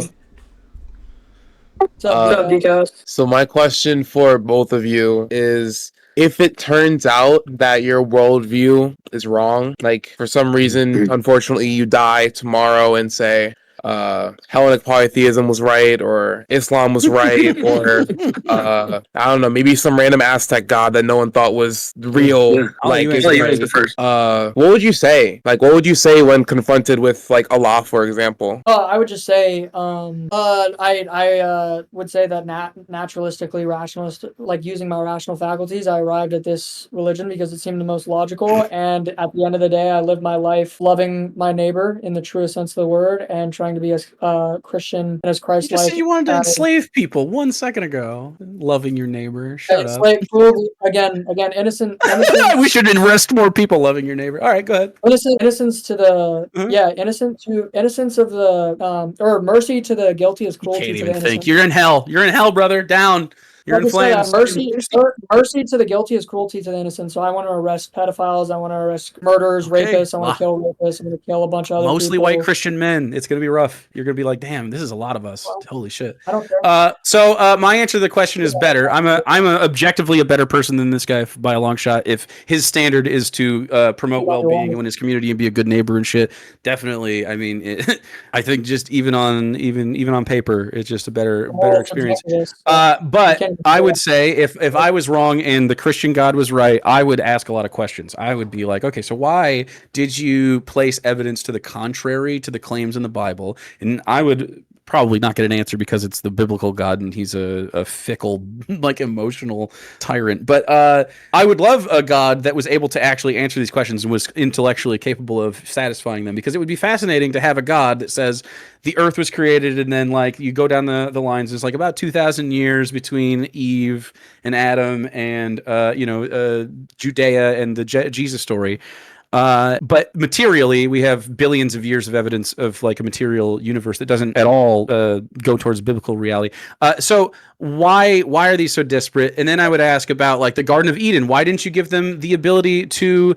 What's up, Decaz? So my question for both of you is, if it turns out that your worldview is wrong, like for some reason, unfortunately, you die tomorrow and say, Hellenic polytheism was right, or Islam was right, or I don't know, maybe some random Aztec god that no one thought was real. Like, what would you say? Like, what would you say when confronted with like Allah, for example? I would just say, I would say that naturalistically rationalist, like using my rational faculties, I arrived at this religion because it seemed the most logical. And at the end of the day, I lived my life loving my neighbor in the truest sense of the word and trying trying to be as Christian and as You just said Christ-like. you wanted to as- enslave people 1 second ago. Loving your neighbor. Shut up. Slave, again, innocent. We should arrest more people loving your neighbor. All right, go ahead. Innocence to the innocence of the or mercy to the guilty is You cruelty can't to even the think. innocent. You're in hell. You're in hell, brother. Down. You're in flames. Mercy to the guilty is cruelty to the innocent. So I want to arrest pedophiles. I want to arrest murderers, rapists. I want to kill rapists. I'm going to kill a bunch of other Mostly people. white Christian men. It's going to be rough. You're going to be like, damn, this is a lot of us. Well, Holy shit. I don't care. So my answer to the question is better. I'm objectively a better person than this guy by a long shot. If his standard is to promote well-being in his community and be a good neighbor and shit, definitely. I mean, I think just even on paper, it's just a better experience. But I would say if I was wrong and the Christian God was right, I would ask a lot of questions. I would be like, okay, so why did you place evidence to the contrary to the claims in the Bible? And I would probably not get an answer because it's the biblical God and he's a fickle, like emotional tyrant. But I would love a God that was able to actually answer these questions and was intellectually capable of satisfying them, because it would be fascinating to have a God that says the earth was created and then like you go down the lines. There's like about 2,000 years between Eve and Adam and Judea and the Jesus story. But materially, we have billions of years of evidence of like a material universe that doesn't at all go towards biblical reality. So why are these so disparate? And then I would ask about like the Garden of Eden. Why didn't you give them the ability to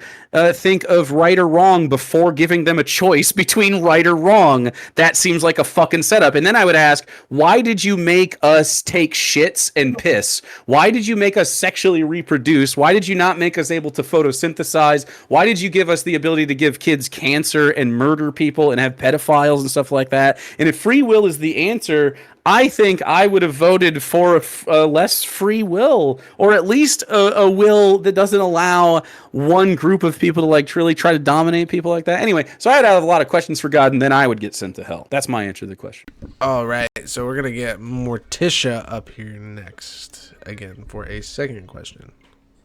think of right or wrong before giving them a choice between right or wrong? That seems like a fucking setup. And then I would ask, why did you make us take shits and piss? Why did you make us sexually reproduce? Why did you not make us able to photosynthesize? Why did you give us the ability to give kids cancer and murder people and have pedophiles and stuff like that? And if free will is the answer, I think I would have voted for a less free will, or at least a will that doesn't allow one group of people to like really try to dominate people like that. Anyway, so I'd have a lot of questions for God, and then I would get sent to hell. That's my answer to the question. All right, so we're gonna get Morticia up here next again for a second question.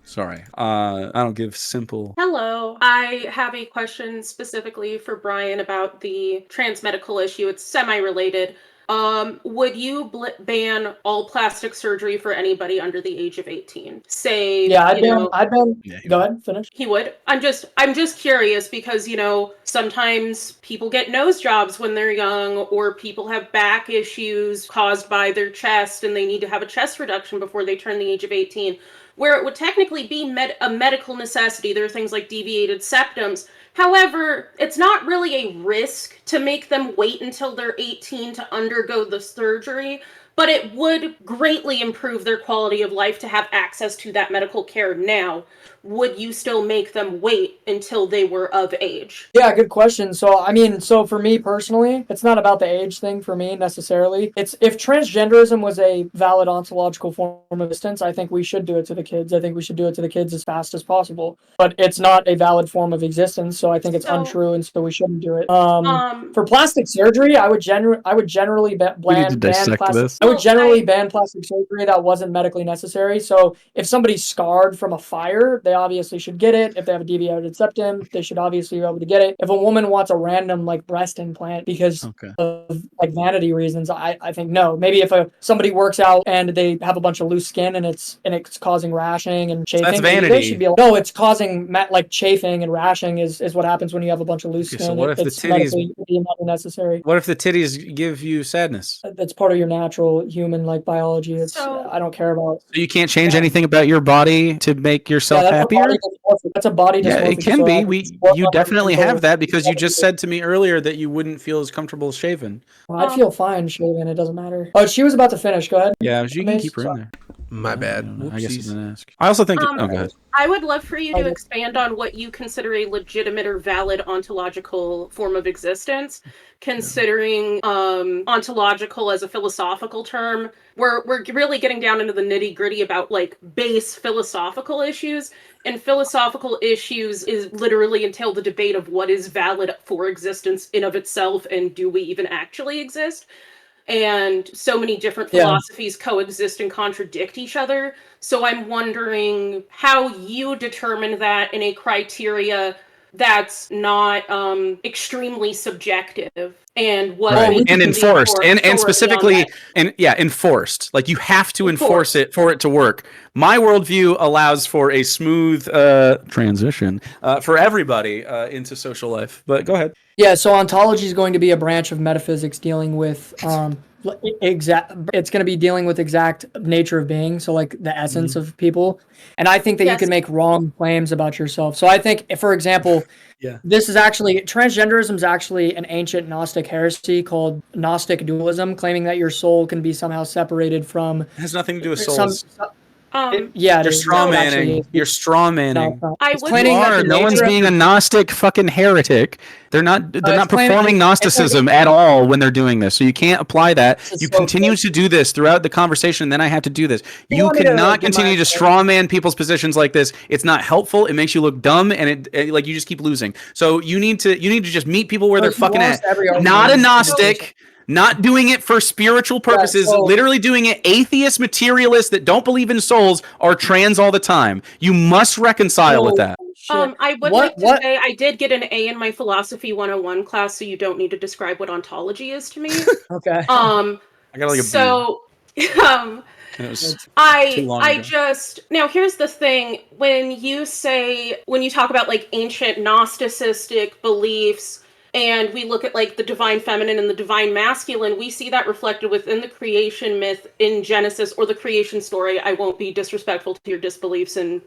Sorry, I don't give simple. Hello. I have a question specifically for Bryan about the trans medical issue. It's semi-related. Would you ban all plastic surgery for anybody under the age of 18? Say, yeah, I'd ban. Go ahead, finish. He would. I'm just curious because, sometimes people get nose jobs when they're young, or people have back issues caused by their chest and they need to have a chest reduction before they turn the age of 18, where it would technically be a medical necessity. There are things like deviated septums. However, it's not really a risk to make them wait until they're 18 to undergo the surgery, but it would greatly improve their quality of life to have access to that medical care now. Would you still make them wait until they were of age? Yeah, good question. So for me personally, it's not about the age thing for me necessarily. It's if transgenderism was a valid ontological form of existence, I think we should do it to the kids. I think we should do it to the kids as fast as possible. But it's not a valid form of existence, so I think it's untrue, and so we shouldn't do it. For plastic surgery, I would generally ban plastic. I would generally ban plastic surgery that wasn't medically necessary. So if somebody's scarred from a fire, they obviously should get it. If they have a deviated septum, they should obviously be able to get it. If a woman wants a random like breast implant because of like vanity reasons, I think no. Maybe if somebody works out and they have a bunch of loose skin and it's causing rashing and chafing, that's vanity. They should be no, it's causing like chafing and rashing is what happens when you have a bunch of loose skin. So what if it's the titties medically necessary? What if the titties give you sadness? That's part of your natural human like biology. I don't care about. So you can't change anything about your body to make yourself happier? That's a body dysmorphic. Yeah, it can be. You definitely have that because you just said to me earlier that you wouldn't feel as comfortable shaven. I'd feel fine shaving. It doesn't matter. Oh, she was about to finish. Go ahead. Yeah, you can keep her in there. My bad. I guess I didn't ask. I also think. Go ahead. I would love for you to expand on what you consider a legitimate or valid ontological form of existence, considering ontological as a philosophical term. We're really getting down into the nitty-gritty about like base philosophical issues, and philosophical issues is literally entail the debate of what is valid for existence in of itself, and do we even actually exist? And so many different philosophies coexist and contradict each other. So I'm wondering how you determine that in a criteria that's not extremely subjective, and what Right. we And can enforced, for and beyond specifically, that. and yeah, enforced. Like you have to enforce Enforced. it for it to work. My worldview allows for a smooth transition for everybody into social life. But go ahead. Yeah, so ontology is going to be a branch of metaphysics dealing with exact. It's going to be dealing with exact nature of being, so like the essence of people. And I think that you Yes. can make wrong claims about yourself. So I think, for example, Yeah. this is actually transgenderism is actually an ancient Gnostic heresy called Gnostic dualism, claiming that your soul can be somehow separated from It has nothing to do with some. souls. Yeah, it You're is. straw It actually manning. is. You're straw No, manning. it's not. I It's would You claiming that are. the No one's nature of being your a Gnostic fucking heretic. They're not. They're not it's claiming- performing it's- Gnosticism at all when they're doing this. So you can't apply that. It's You so continue close. to do this throughout the conversation. And then I have to do this. You You want me to, cannot give my continue to straw man people's positions like this. It's not helpful. It makes you look dumb, and it like you just keep losing. So you need to just meet people where So they're you fucking lost at. every argument Not a in this Gnostic. Not doing it for spiritual purposes, so- literally doing it. Atheist materialists that don't believe in souls are trans all the time. You must reconcile with that. I would like to say I did get an A in my philosophy 101 class, so you don't need to describe what ontology is to me. Okay. I got like a B. So And it was too long I ago. just now here's the thing, when you talk about like ancient Gnosticistic beliefs, and we look at like the divine feminine and the divine masculine, we see that reflected within the creation myth in Genesis, or the creation story. I won't be disrespectful to your disbeliefs, and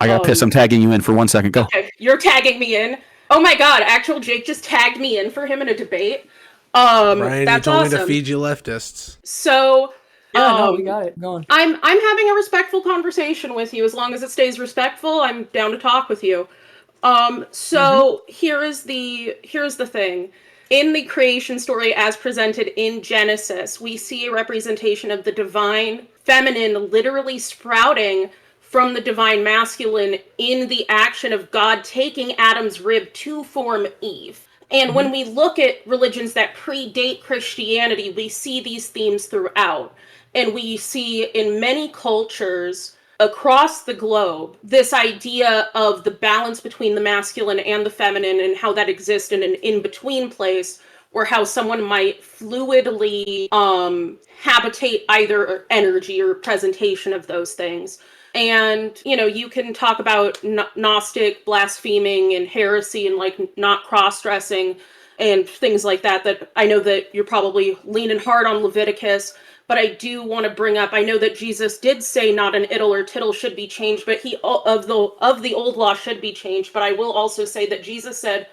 I got pissed. I'm tagging you in for 1 second. Go. okay, you're tagging me in. Oh my god, actual Jake just tagged me in for him in a debate. Brian, That's you told me awesome. to feed you leftists. So Yeah, no, we got it. Go on. I'm having a respectful conversation with you. As long as it stays respectful, I'm down to talk with you. So here's the thing. In the creation story as presented in Genesis, we see a representation of the divine feminine literally sprouting from the divine masculine in the action of God taking Adam's rib to form Eve. And when we look at religions that predate Christianity, we see these themes throughout. And we see in many cultures across the globe this idea of the balance between the masculine and the feminine, and how that exists in an in-between place, or how someone might fluidly habitate either energy or presentation of those things. And, you can talk about Gnostic blaspheming and heresy and like not cross-dressing and things like that, that I know that you're probably leaning hard on Leviticus, but I do want to bring up, I know that Jesus did say not an iddle or tittle should be changed, but he of the old law should be changed. But I will also say that Jesus said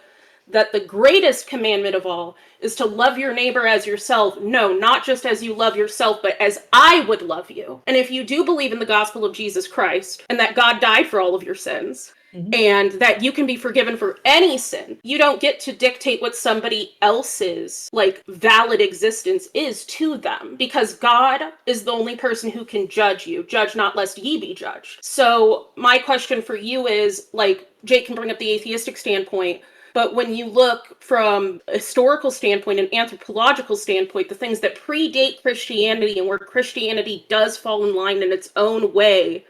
that the greatest commandment of all is to love your neighbor as yourself. No, not just as you love yourself, but as I would love you. And if you do believe in the gospel of Jesus Christ, and that God died for all of your sins, and that you can be forgiven for any sin, you don't get to dictate what somebody else's like valid existence is to them, because God is the only person who can judge you. Judge not lest ye be judged. So my question for you is, like, Jake can bring up the atheistic standpoint, but when you look from a historical standpoint, an anthropological standpoint, the things that predate Christianity and where Christianity does fall in line in its own way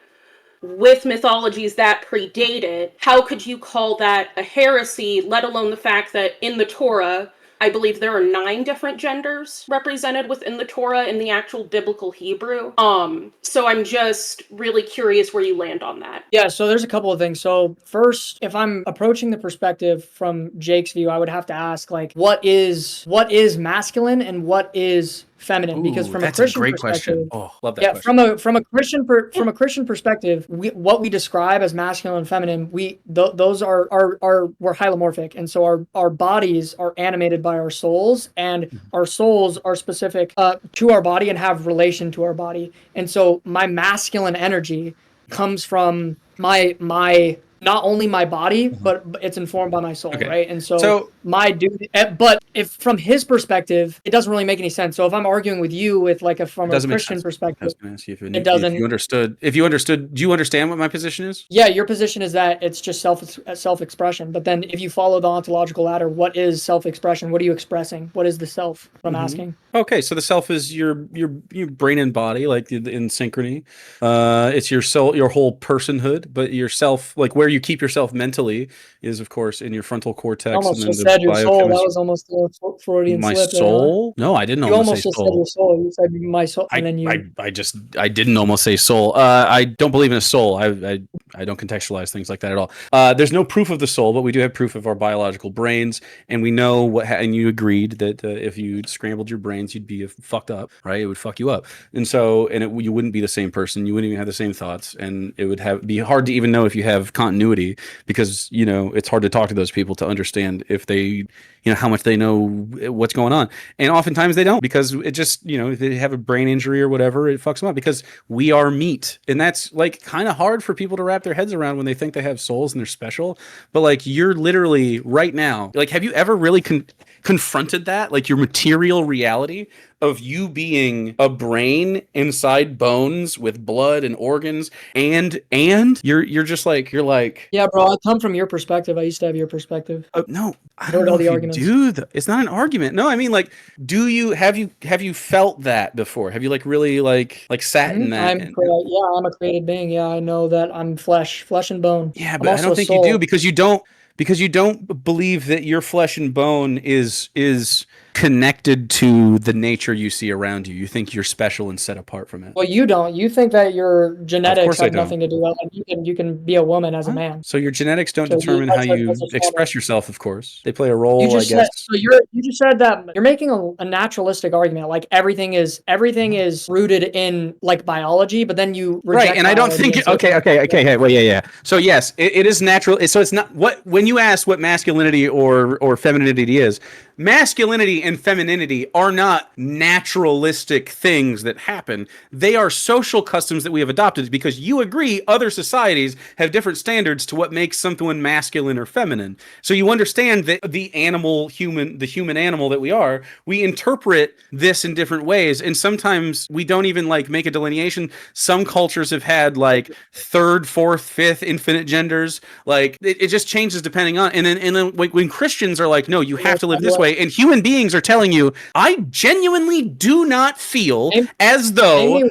with mythologies that predate it, how could you call that a heresy, let alone the fact that in the Torah, I believe there are 9 different genders represented within the Torah in the actual biblical Hebrew. So I'm just really curious where you land on that. Yeah, so there's a couple of things. So first, if I'm approaching the perspective from Jake's view, I would have to ask, like, what is masculine and what is feminine? Because from that's a Christian a great question. question. Oh, love that Yeah, question. from a Christian perspective, what we describe as masculine and feminine, those are we're hylomorphic, and so our bodies are animated by our souls, and our souls are specific to our body and have relation to our body. And so my masculine energy comes from my not only my body, but it's informed by my soul, Okay. right? And so, So- my duty, but if from his perspective, it doesn't really make any sense. So if I'm arguing with you with like from a Doesn't make Christian sense. I perspective, was going to ask you it doesn't. if you understood. If you understood, do you understand what my position is? Yeah, your position is that it's just self-expression. But then if you follow the ontological ladder, what is self-expression? What are you expressing? What is the self? I'm asking. Okay, so the self is your brain and body, like in synchrony. It's your soul, your whole personhood, but yourself, like where you keep yourself mentally is, of course, in your frontal You cortex and almost then just the said your soul. That biochemistry. was almost a Freudian My slip there, huh? soul? No, I didn't You almost say almost just said soul. your soul. You said my soul, and then you. I didn't almost say soul. I don't believe in a soul. I don't contextualize things like that at all. There's no proof of the soul, but we do have proof of our biological brains, and we know what. And you agreed that if you scrambled your brains, you'd be fucked up, right? It would fuck you up, and so you wouldn't be the same person. You wouldn't even have the same thoughts, and it would be hard to even know if you have continuity because it's hard to talk to those people to understand if they how much they know what's going on. And oftentimes they don't because it just, if they have a brain injury or whatever, it fucks them up because we are meat. And that's like kind of hard for people to wrap their heads around when they think they have souls and they're special. But like you're literally right now, like, have you ever really confronted that? Like your material reality of you being a brain inside bones with blood and organs and you're just like Yeah, bro. I come from your perspective. I used to have your perspective. No, I Heard don't know all if the you arguments. do. It's not an argument. No, I mean, like, have you felt that before? Have you like really like sat in that? I'm a created being. Yeah, I know that I'm flesh and bone. Yeah, I'm but I also don't a think you do soul. because you don't believe that your flesh and bone is connected to the nature you see around you. You think you're special and set apart from it. Well, you don't. You think that your genetics course I have nothing to do with it. You can be a woman as a man. So your genetics don't So determine how you express yourself, of course. They play a role, You just I guess. you just said that you're making a naturalistic argument, like everything is rooted in like biology, but then you reject Right, and I don't biology think and say- okay, well, yeah. So yes, it is natural. So it's not when you ask what masculinity or femininity is, masculinity and femininity are not naturalistic things that happen. They are social customs that we have adopted because you agree other societies have different standards to what makes someone masculine or feminine. So you understand that the human animal that we are, we interpret this in different ways, and sometimes we don't even like make a delineation. Some cultures have had like third, fourth, fifth, infinite genders. Like it just changes depending on. And then when Christians are like, no, you have to live this way, and human beings are telling you, I genuinely do not feel as though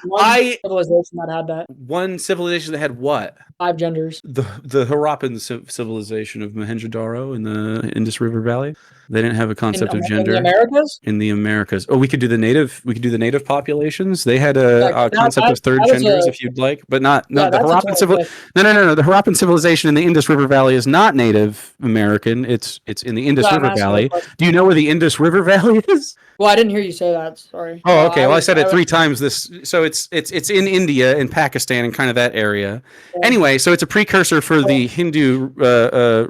civilization that had that. One civilization that had what? 5 genders. The Harappan civilization of Mohenjo-daro in the Indus River Valley. They didn't have a concept of gender. In the Americas? In the Americas. Oh, we could do the native populations. They had a concept of third genders if you'd like, but not the Harappan civilization. No. The Harappan civilization in the Indus River Valley is not Native American. It's in the Indus River Valley. Do you know where the Indus River Valley is? Well, I didn't hear you say that. Sorry. Oh, okay. Well, I said it 3 times this. So it's in India and Pakistan and kind of that area. Yeah. Anyway, so it's a precursor for the Hindu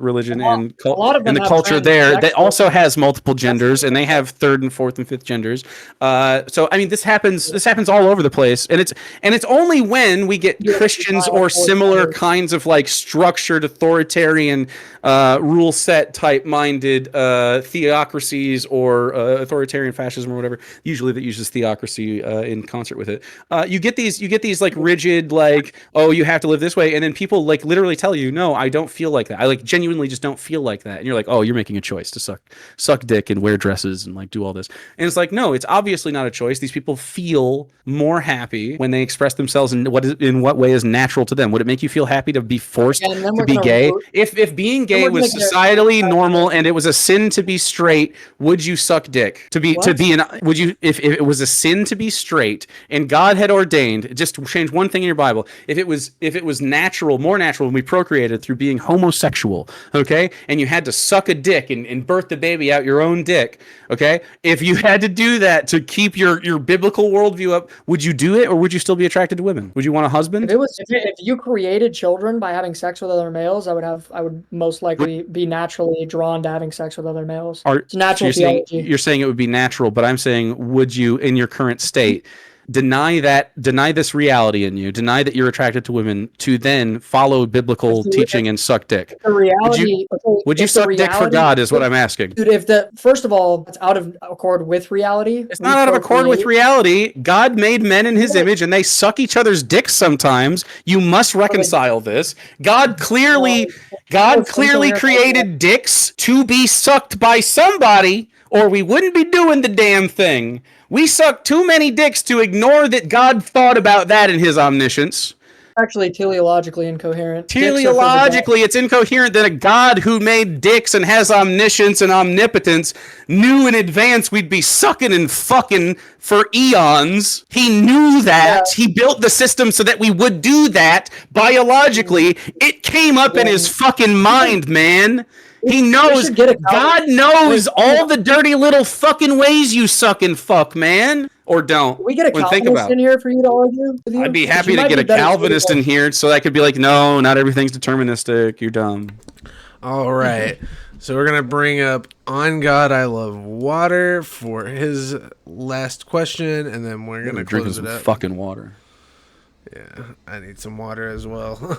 religion and the culture there that also has multiple genders, and they have third and fourth and fifth genders. So I mean, this happens all over the place, and it's only when we get Christians or similar kinds of like structured authoritarian rule set type minded theocracies or authoritarian fascism or whatever, usually that uses theocracy in concert with it. You get these like rigid, like, oh, you have to live this way, and then people like literally tell you, no, I don't feel like that. I like genuinely just don't feel like that. And you're like, oh, you're making a choice to suck dick and wear dresses and like do all this. And it's like, no, it's obviously not a choice. These people feel more happy when they express themselves in what way is natural to them. Would it make you feel happy to be forced to be gay? If being gay was societally normal and it was a sin to be straight, would you suck dick? Would you if it was a sin to be straight and God had ordained, just to change one thing in your Bible, if it was natural, more natural when we procreated through being homosexual, okay, and you had to suck a dick and birth the baby out your own dick, okay, if you had to do that to keep your biblical worldview up, would you do it, or would you still be attracted to women? Would you want a husband? If you created children by having sex with other males, I would most likely be naturally drawn to having sex with other males. It's natural theology. You're saying it would be natural, but I'm saying, would you, in your current state, deny this reality in you, deny that you're attracted to women, to then follow biblical teaching and suck dick? Would you suck dick for God is what I'm asking. Dude, first of all, it's out of accord with reality. It's not out of accord with reality. God made men in his image and they suck each other's dicks sometimes. You must reconcile this. God clearly created dicks to be sucked by somebody, or we wouldn't be doing the damn thing. We suck too many dicks to ignore that God thought about that in his omniscience. Actually, teleologically incoherent. Dicks are for the Teleologically, it's incoherent that a God who made dicks and has omniscience and omnipotence knew in advance we'd be sucking and fucking for eons. He knew that. Yeah. He built the system so that we would do that biologically. It came up in his fucking mind, man. He knows. should get a God knows all the dirty little fucking ways you suck and fuck, man. Or don't. Can we get a When think Calvinist about. in here for you to argue with you? I'd be 'Cause happy you to might get be a better Calvinist in suited- here so I could be like, no, not everything's deterministic. You're dumb. All right. So we're gonna bring up On God I Love Water for his last question, and then we're gonna Drinking close some it up. fucking water. Yeah, I need some water as well.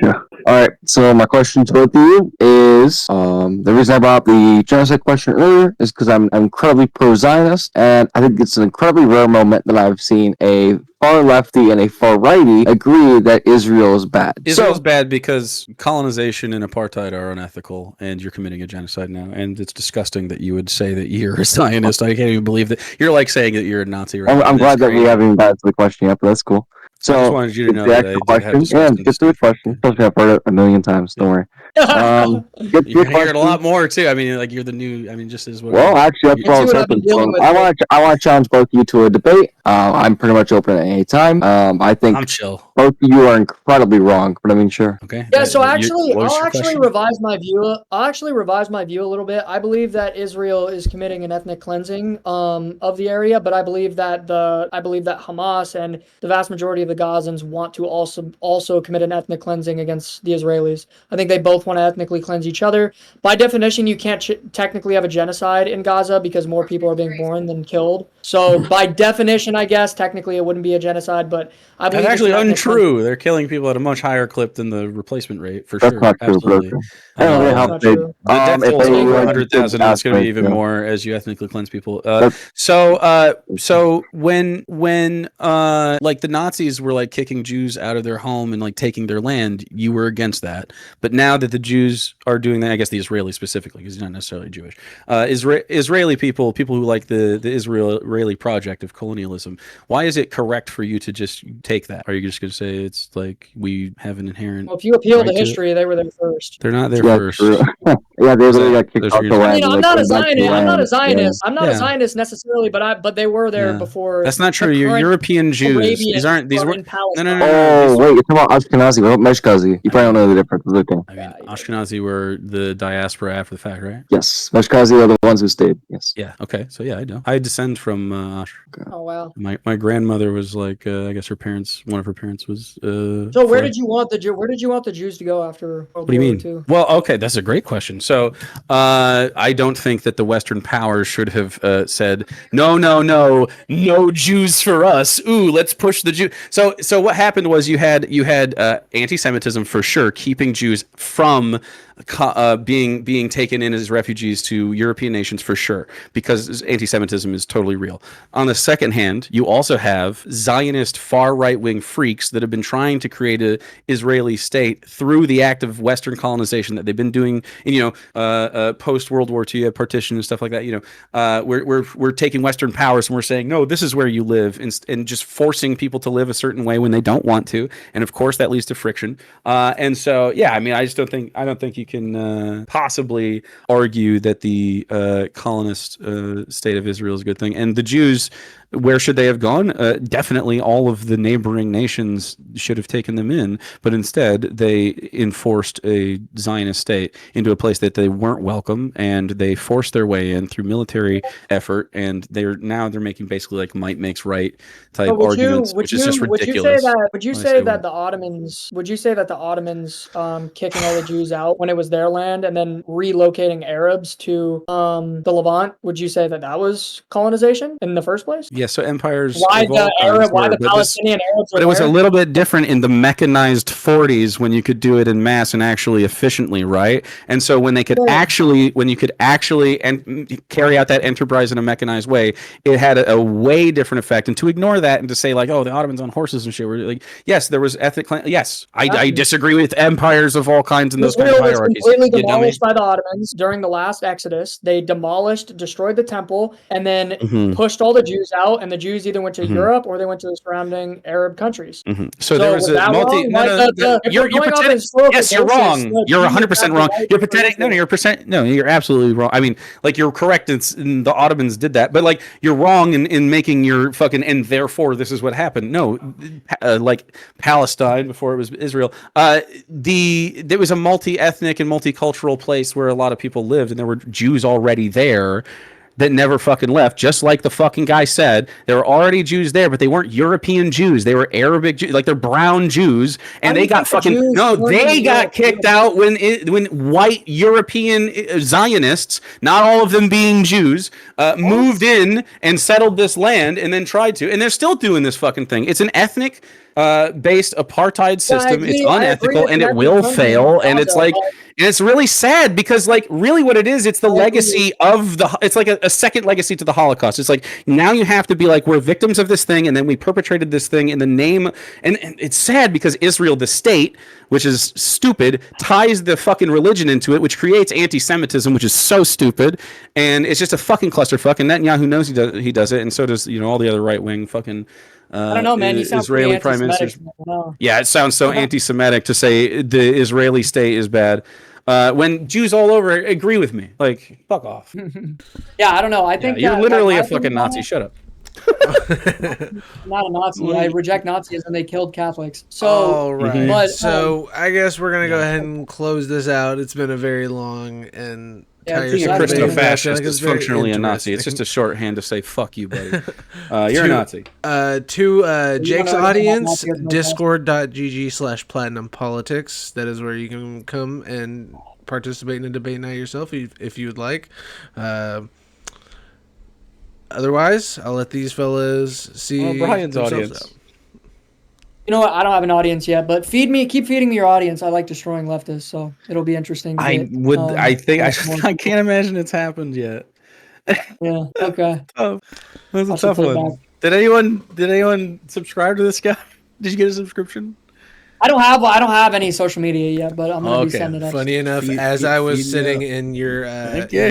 Yeah. All right. So my question to both of you is, the reason I brought up the genocide question earlier is because I'm incredibly pro-Zionist, and I think it's an incredibly rare moment that I've seen a far lefty and a far righty agree that Israel is bad. Israel's So, bad because colonization and apartheid are unethical, and you're committing a genocide now. And it's disgusting that you would say that you're a Zionist. I can't even believe that. You're like saying that you're a Nazi. Right? I'm glad that we haven't even got to the question yet, but that's cool. So, I just wanted you to know the that I actual did have question, yeah, disgusting get to the question. Trust me, I've heard it a million times. Don't worry. Get to You're the gonna hear it a question. lot more too. I mean, like you're the new. I mean, just as well. Well, actually, that's Let's what I see was what I've been hoping dealing for. with I want to challenge both of you to a debate. I'm pretty much open at any time. I think I'm chill. both of you are incredibly wrong, but I mean, sure. Okay. Yeah, so actually, what was I'll your actually question? revise my view. I'll actually revise my view a little bit. I believe that Israel is committing an ethnic cleansing of the area, but I believe that Hamas and the vast majority of the Gazans want to also commit an ethnic cleansing against the Israelis. I think they both want to ethnically cleanse each other. By definition, you can't technically have a genocide in Gaza because more people are being born than killed. So by definition, I guess technically it wouldn't be a genocide, but I believe That's actually it's an ethnic untrue. They're killing people at a much higher clip than the replacement rate, for That's sure. not true, Absolutely. but okay. I don't know that's how not big. true. The death If toll's they over like 100,000, and it's going to be aspect, even yeah. more as you ethnically cleanse people. That's- So when like the Nazis were like kicking Jews out of their home and like taking their land, you were against that. But now that the Jews are doing that, I guess the Israelis specifically, because he's not necessarily Jewish, Israeli people who like the Israeli project of colonialism. Why is it correct for you to just take that? Are you just going to say it's like we have an inherent? Well, if you appeal right to to it? history, they were there first. They're not there Yeah, first. true. Yeah, they literally got kicked those off are the your- I land. mean, and I'm they not a came back to the Zionist. I'm not a land. Zionist. I'm not Yeah. a Zionist necessarily, but they were there Yeah. before. That's not true. the You're current European Jews. Arabians These were were in no, Palestine. no, no, no. Oh, These- wait, you're talking about Ashkenazi, what about Meshkazi? You probably don't know the difference. It's okay. I mean, Ashkenazi were the diaspora after the fact, right? Yes, Meshkazi are the ones who stayed. Yes. Yeah. Okay. So yeah, I know. I descend from Ash. Oh wow. My grandmother was like, I guess one of her parents was. So where did you want the Jews to go after World What do you War mean? II? Well, okay, that's a great question. So, I don't think that the Western powers should have said, no Jews for us. Ooh, let's push the Jew. So what happened was you had anti-Semitism for sure, keeping Jews from being taken in as refugees to European nations for sure, because anti-Semitism is totally real. On the second hand, you also have Zionist far right-wing freaks that have been trying to create a Israeli state through the act of Western colonization that they've been doing. Post World War II, partition and stuff like that. We're taking Western powers and we're saying, no, this is where you live, and just forcing people to live a certain way when they don't want to, and of course that leads to friction. And so yeah, I mean, I don't think you can possibly argue that the colonist state of Israel is a good thing. And the Jews, where should they have gone? Definitely all of the neighboring nations should have taken them in, but instead they enforced a Zionist state into a place that they weren't welcome, and they forced their way in through military effort, and they're making basically like might makes right type arguments, which is just ridiculous. Would you say that the Ottomans kicking all the Jews out when it was their land and then relocating Arabs to the Levant, would you say that was colonization in the first place? Yeah, so empires. Why the Palestinian Arabs were But it was a there? little bit different in the mechanized 40s when you could do it in mass and actually efficiently, right? And so when you could actually carry out that enterprise in a mechanized way, it had a way different effect. And to ignore that and to say like, oh, the Ottomans on horses and shit were like, yes, there was ethnic. Yes, I disagree with empires of all kinds in those kinds of Israel was hierarchies. completely You dummy. demolished by the Ottomans during the last Exodus. They demolished, destroyed the temple, and then Mhm. pushed all the Jews out. And the Jews either went to Mhm. Europe or they went to the surrounding Arab countries. Mhm. So there was was a that multi. wrong? No, Like, no, if you're we're going off pretending. historical Yes, you're basis, wrong. the You're Jews 100% have the wrong. right You're to pretending. No, Israel. you're percent. No, you're absolutely wrong. I mean, like you're correct. The Ottomans did that, but like you're wrong in making your fucking and therefore this is what happened. No, like Palestine before it was Israel. There was a multi-ethnic and multicultural place where a lot of people lived, and there were Jews already there that never fucking left. Just like the fucking guy said, there were already Jews there, but they weren't European Jews. They were Arabic Jews, like they're brown Jews, and they got fucking They got kicked out when white European Zionists, not all of them being Jews, moved in and settled this land, and then tried to, and they're still doing this fucking thing. It's an ethnic based apartheid system. It's unethical and it will fail. And it's like, and it's really sad because like really what it is, it's the legacy of it's like a second legacy to the Holocaust. It's like now you have to be like, we're victims of this thing and then we perpetrated this thing in the name. And it's sad because Israel, the state, which is stupid, ties the fucking religion into it, which creates anti-Semitism, which is so stupid. And it's just a fucking clusterfuck. And Netanyahu knows he does it. And so does, all the other right-wing fucking I don't know, man. You sound Israeli prime ministers. No. Yeah, it sounds so anti-Semitic to say the Israeli state is bad. When Jews all over agree with me, like fuck off. Yeah, I don't know. I think you're literally a fucking Nazi. Shut up. I'm not a Nazi. I reject Nazism. They killed Catholics. So, all right. But, so I guess we're gonna go ahead and close this out. It's been a very long and being a Christo-fascist is functionally a Nazi. It's just a shorthand to say "fuck you, buddy." You're a Nazi. To Jake's audience, discord.gg/platinumpolitics. That is where you can come and participate in a debate night yourself if you would like. Otherwise, I'll let these fellas see Brian's audience. out. You know what? I don't have an audience yet, but keep feeding me your audience. I like destroying leftists, so it'll be interesting. I can't imagine it's happened yet. Yeah. Okay. That's a tough one. Did anyone subscribe to this guy? Did you get a subscription? I don't have any social media yet, but I'm gonna be sending it. Funny enough, as I was sitting in your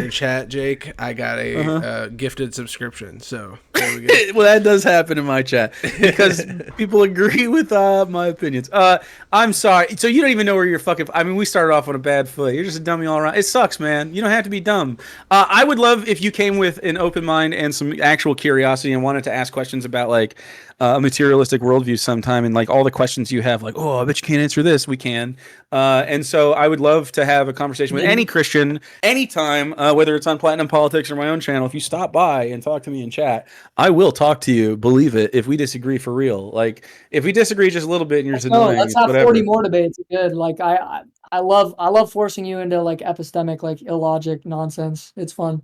chat, Jake, I got a gifted subscription. So there we go. Well, that does happen in my chat because people agree with my opinions. I'm sorry. So you don't even know where you're fucking. I mean, we started off on a bad foot. You're just a dummy all around. It sucks, man. You don't have to be dumb. I would love if you came with an open mind and some actual curiosity and wanted to ask questions about like a materialistic worldview sometime, and like all the questions you have, like, oh, I bet you can't answer this. We can. And so I would love to have a conversation with any Christian anytime, whether it's on Platinum Politics or my own channel. If you stop by and talk to me in chat, I will talk to you. Believe it. If we disagree for real, like if we disagree just a little bit and you're just annoying, let's have 40 more debates. Good. Like I love forcing you into like epistemic, like illogic nonsense. It's fun.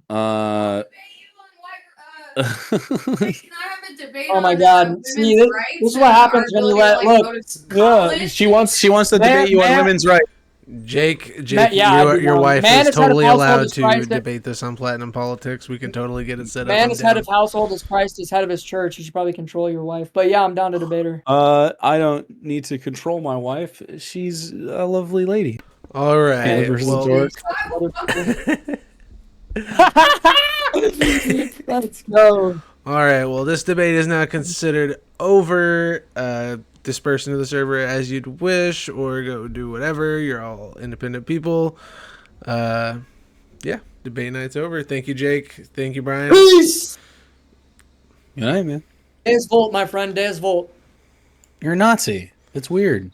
Oh my God! See, this is what happens when you let she wants to debate you on women's rights. Jake, your wife is totally allowed to debate this on Platinum Politics. We can totally get it set up. Man is head of household as Christ is head of his church. You should probably control your wife. But yeah, I'm down to debate her. I don't need to control my wife. She's a lovely lady. All right. Let's go. All right. Well, this debate is now considered over. Disperse into the server as you'd wish, or go do whatever. You're all independent people. Yeah. Debate night's over. Thank you, Jake. Thank you, Brian. Peace. Good night, man. Deus Volt, my friend. Deus Volt. You're a Nazi. It's weird.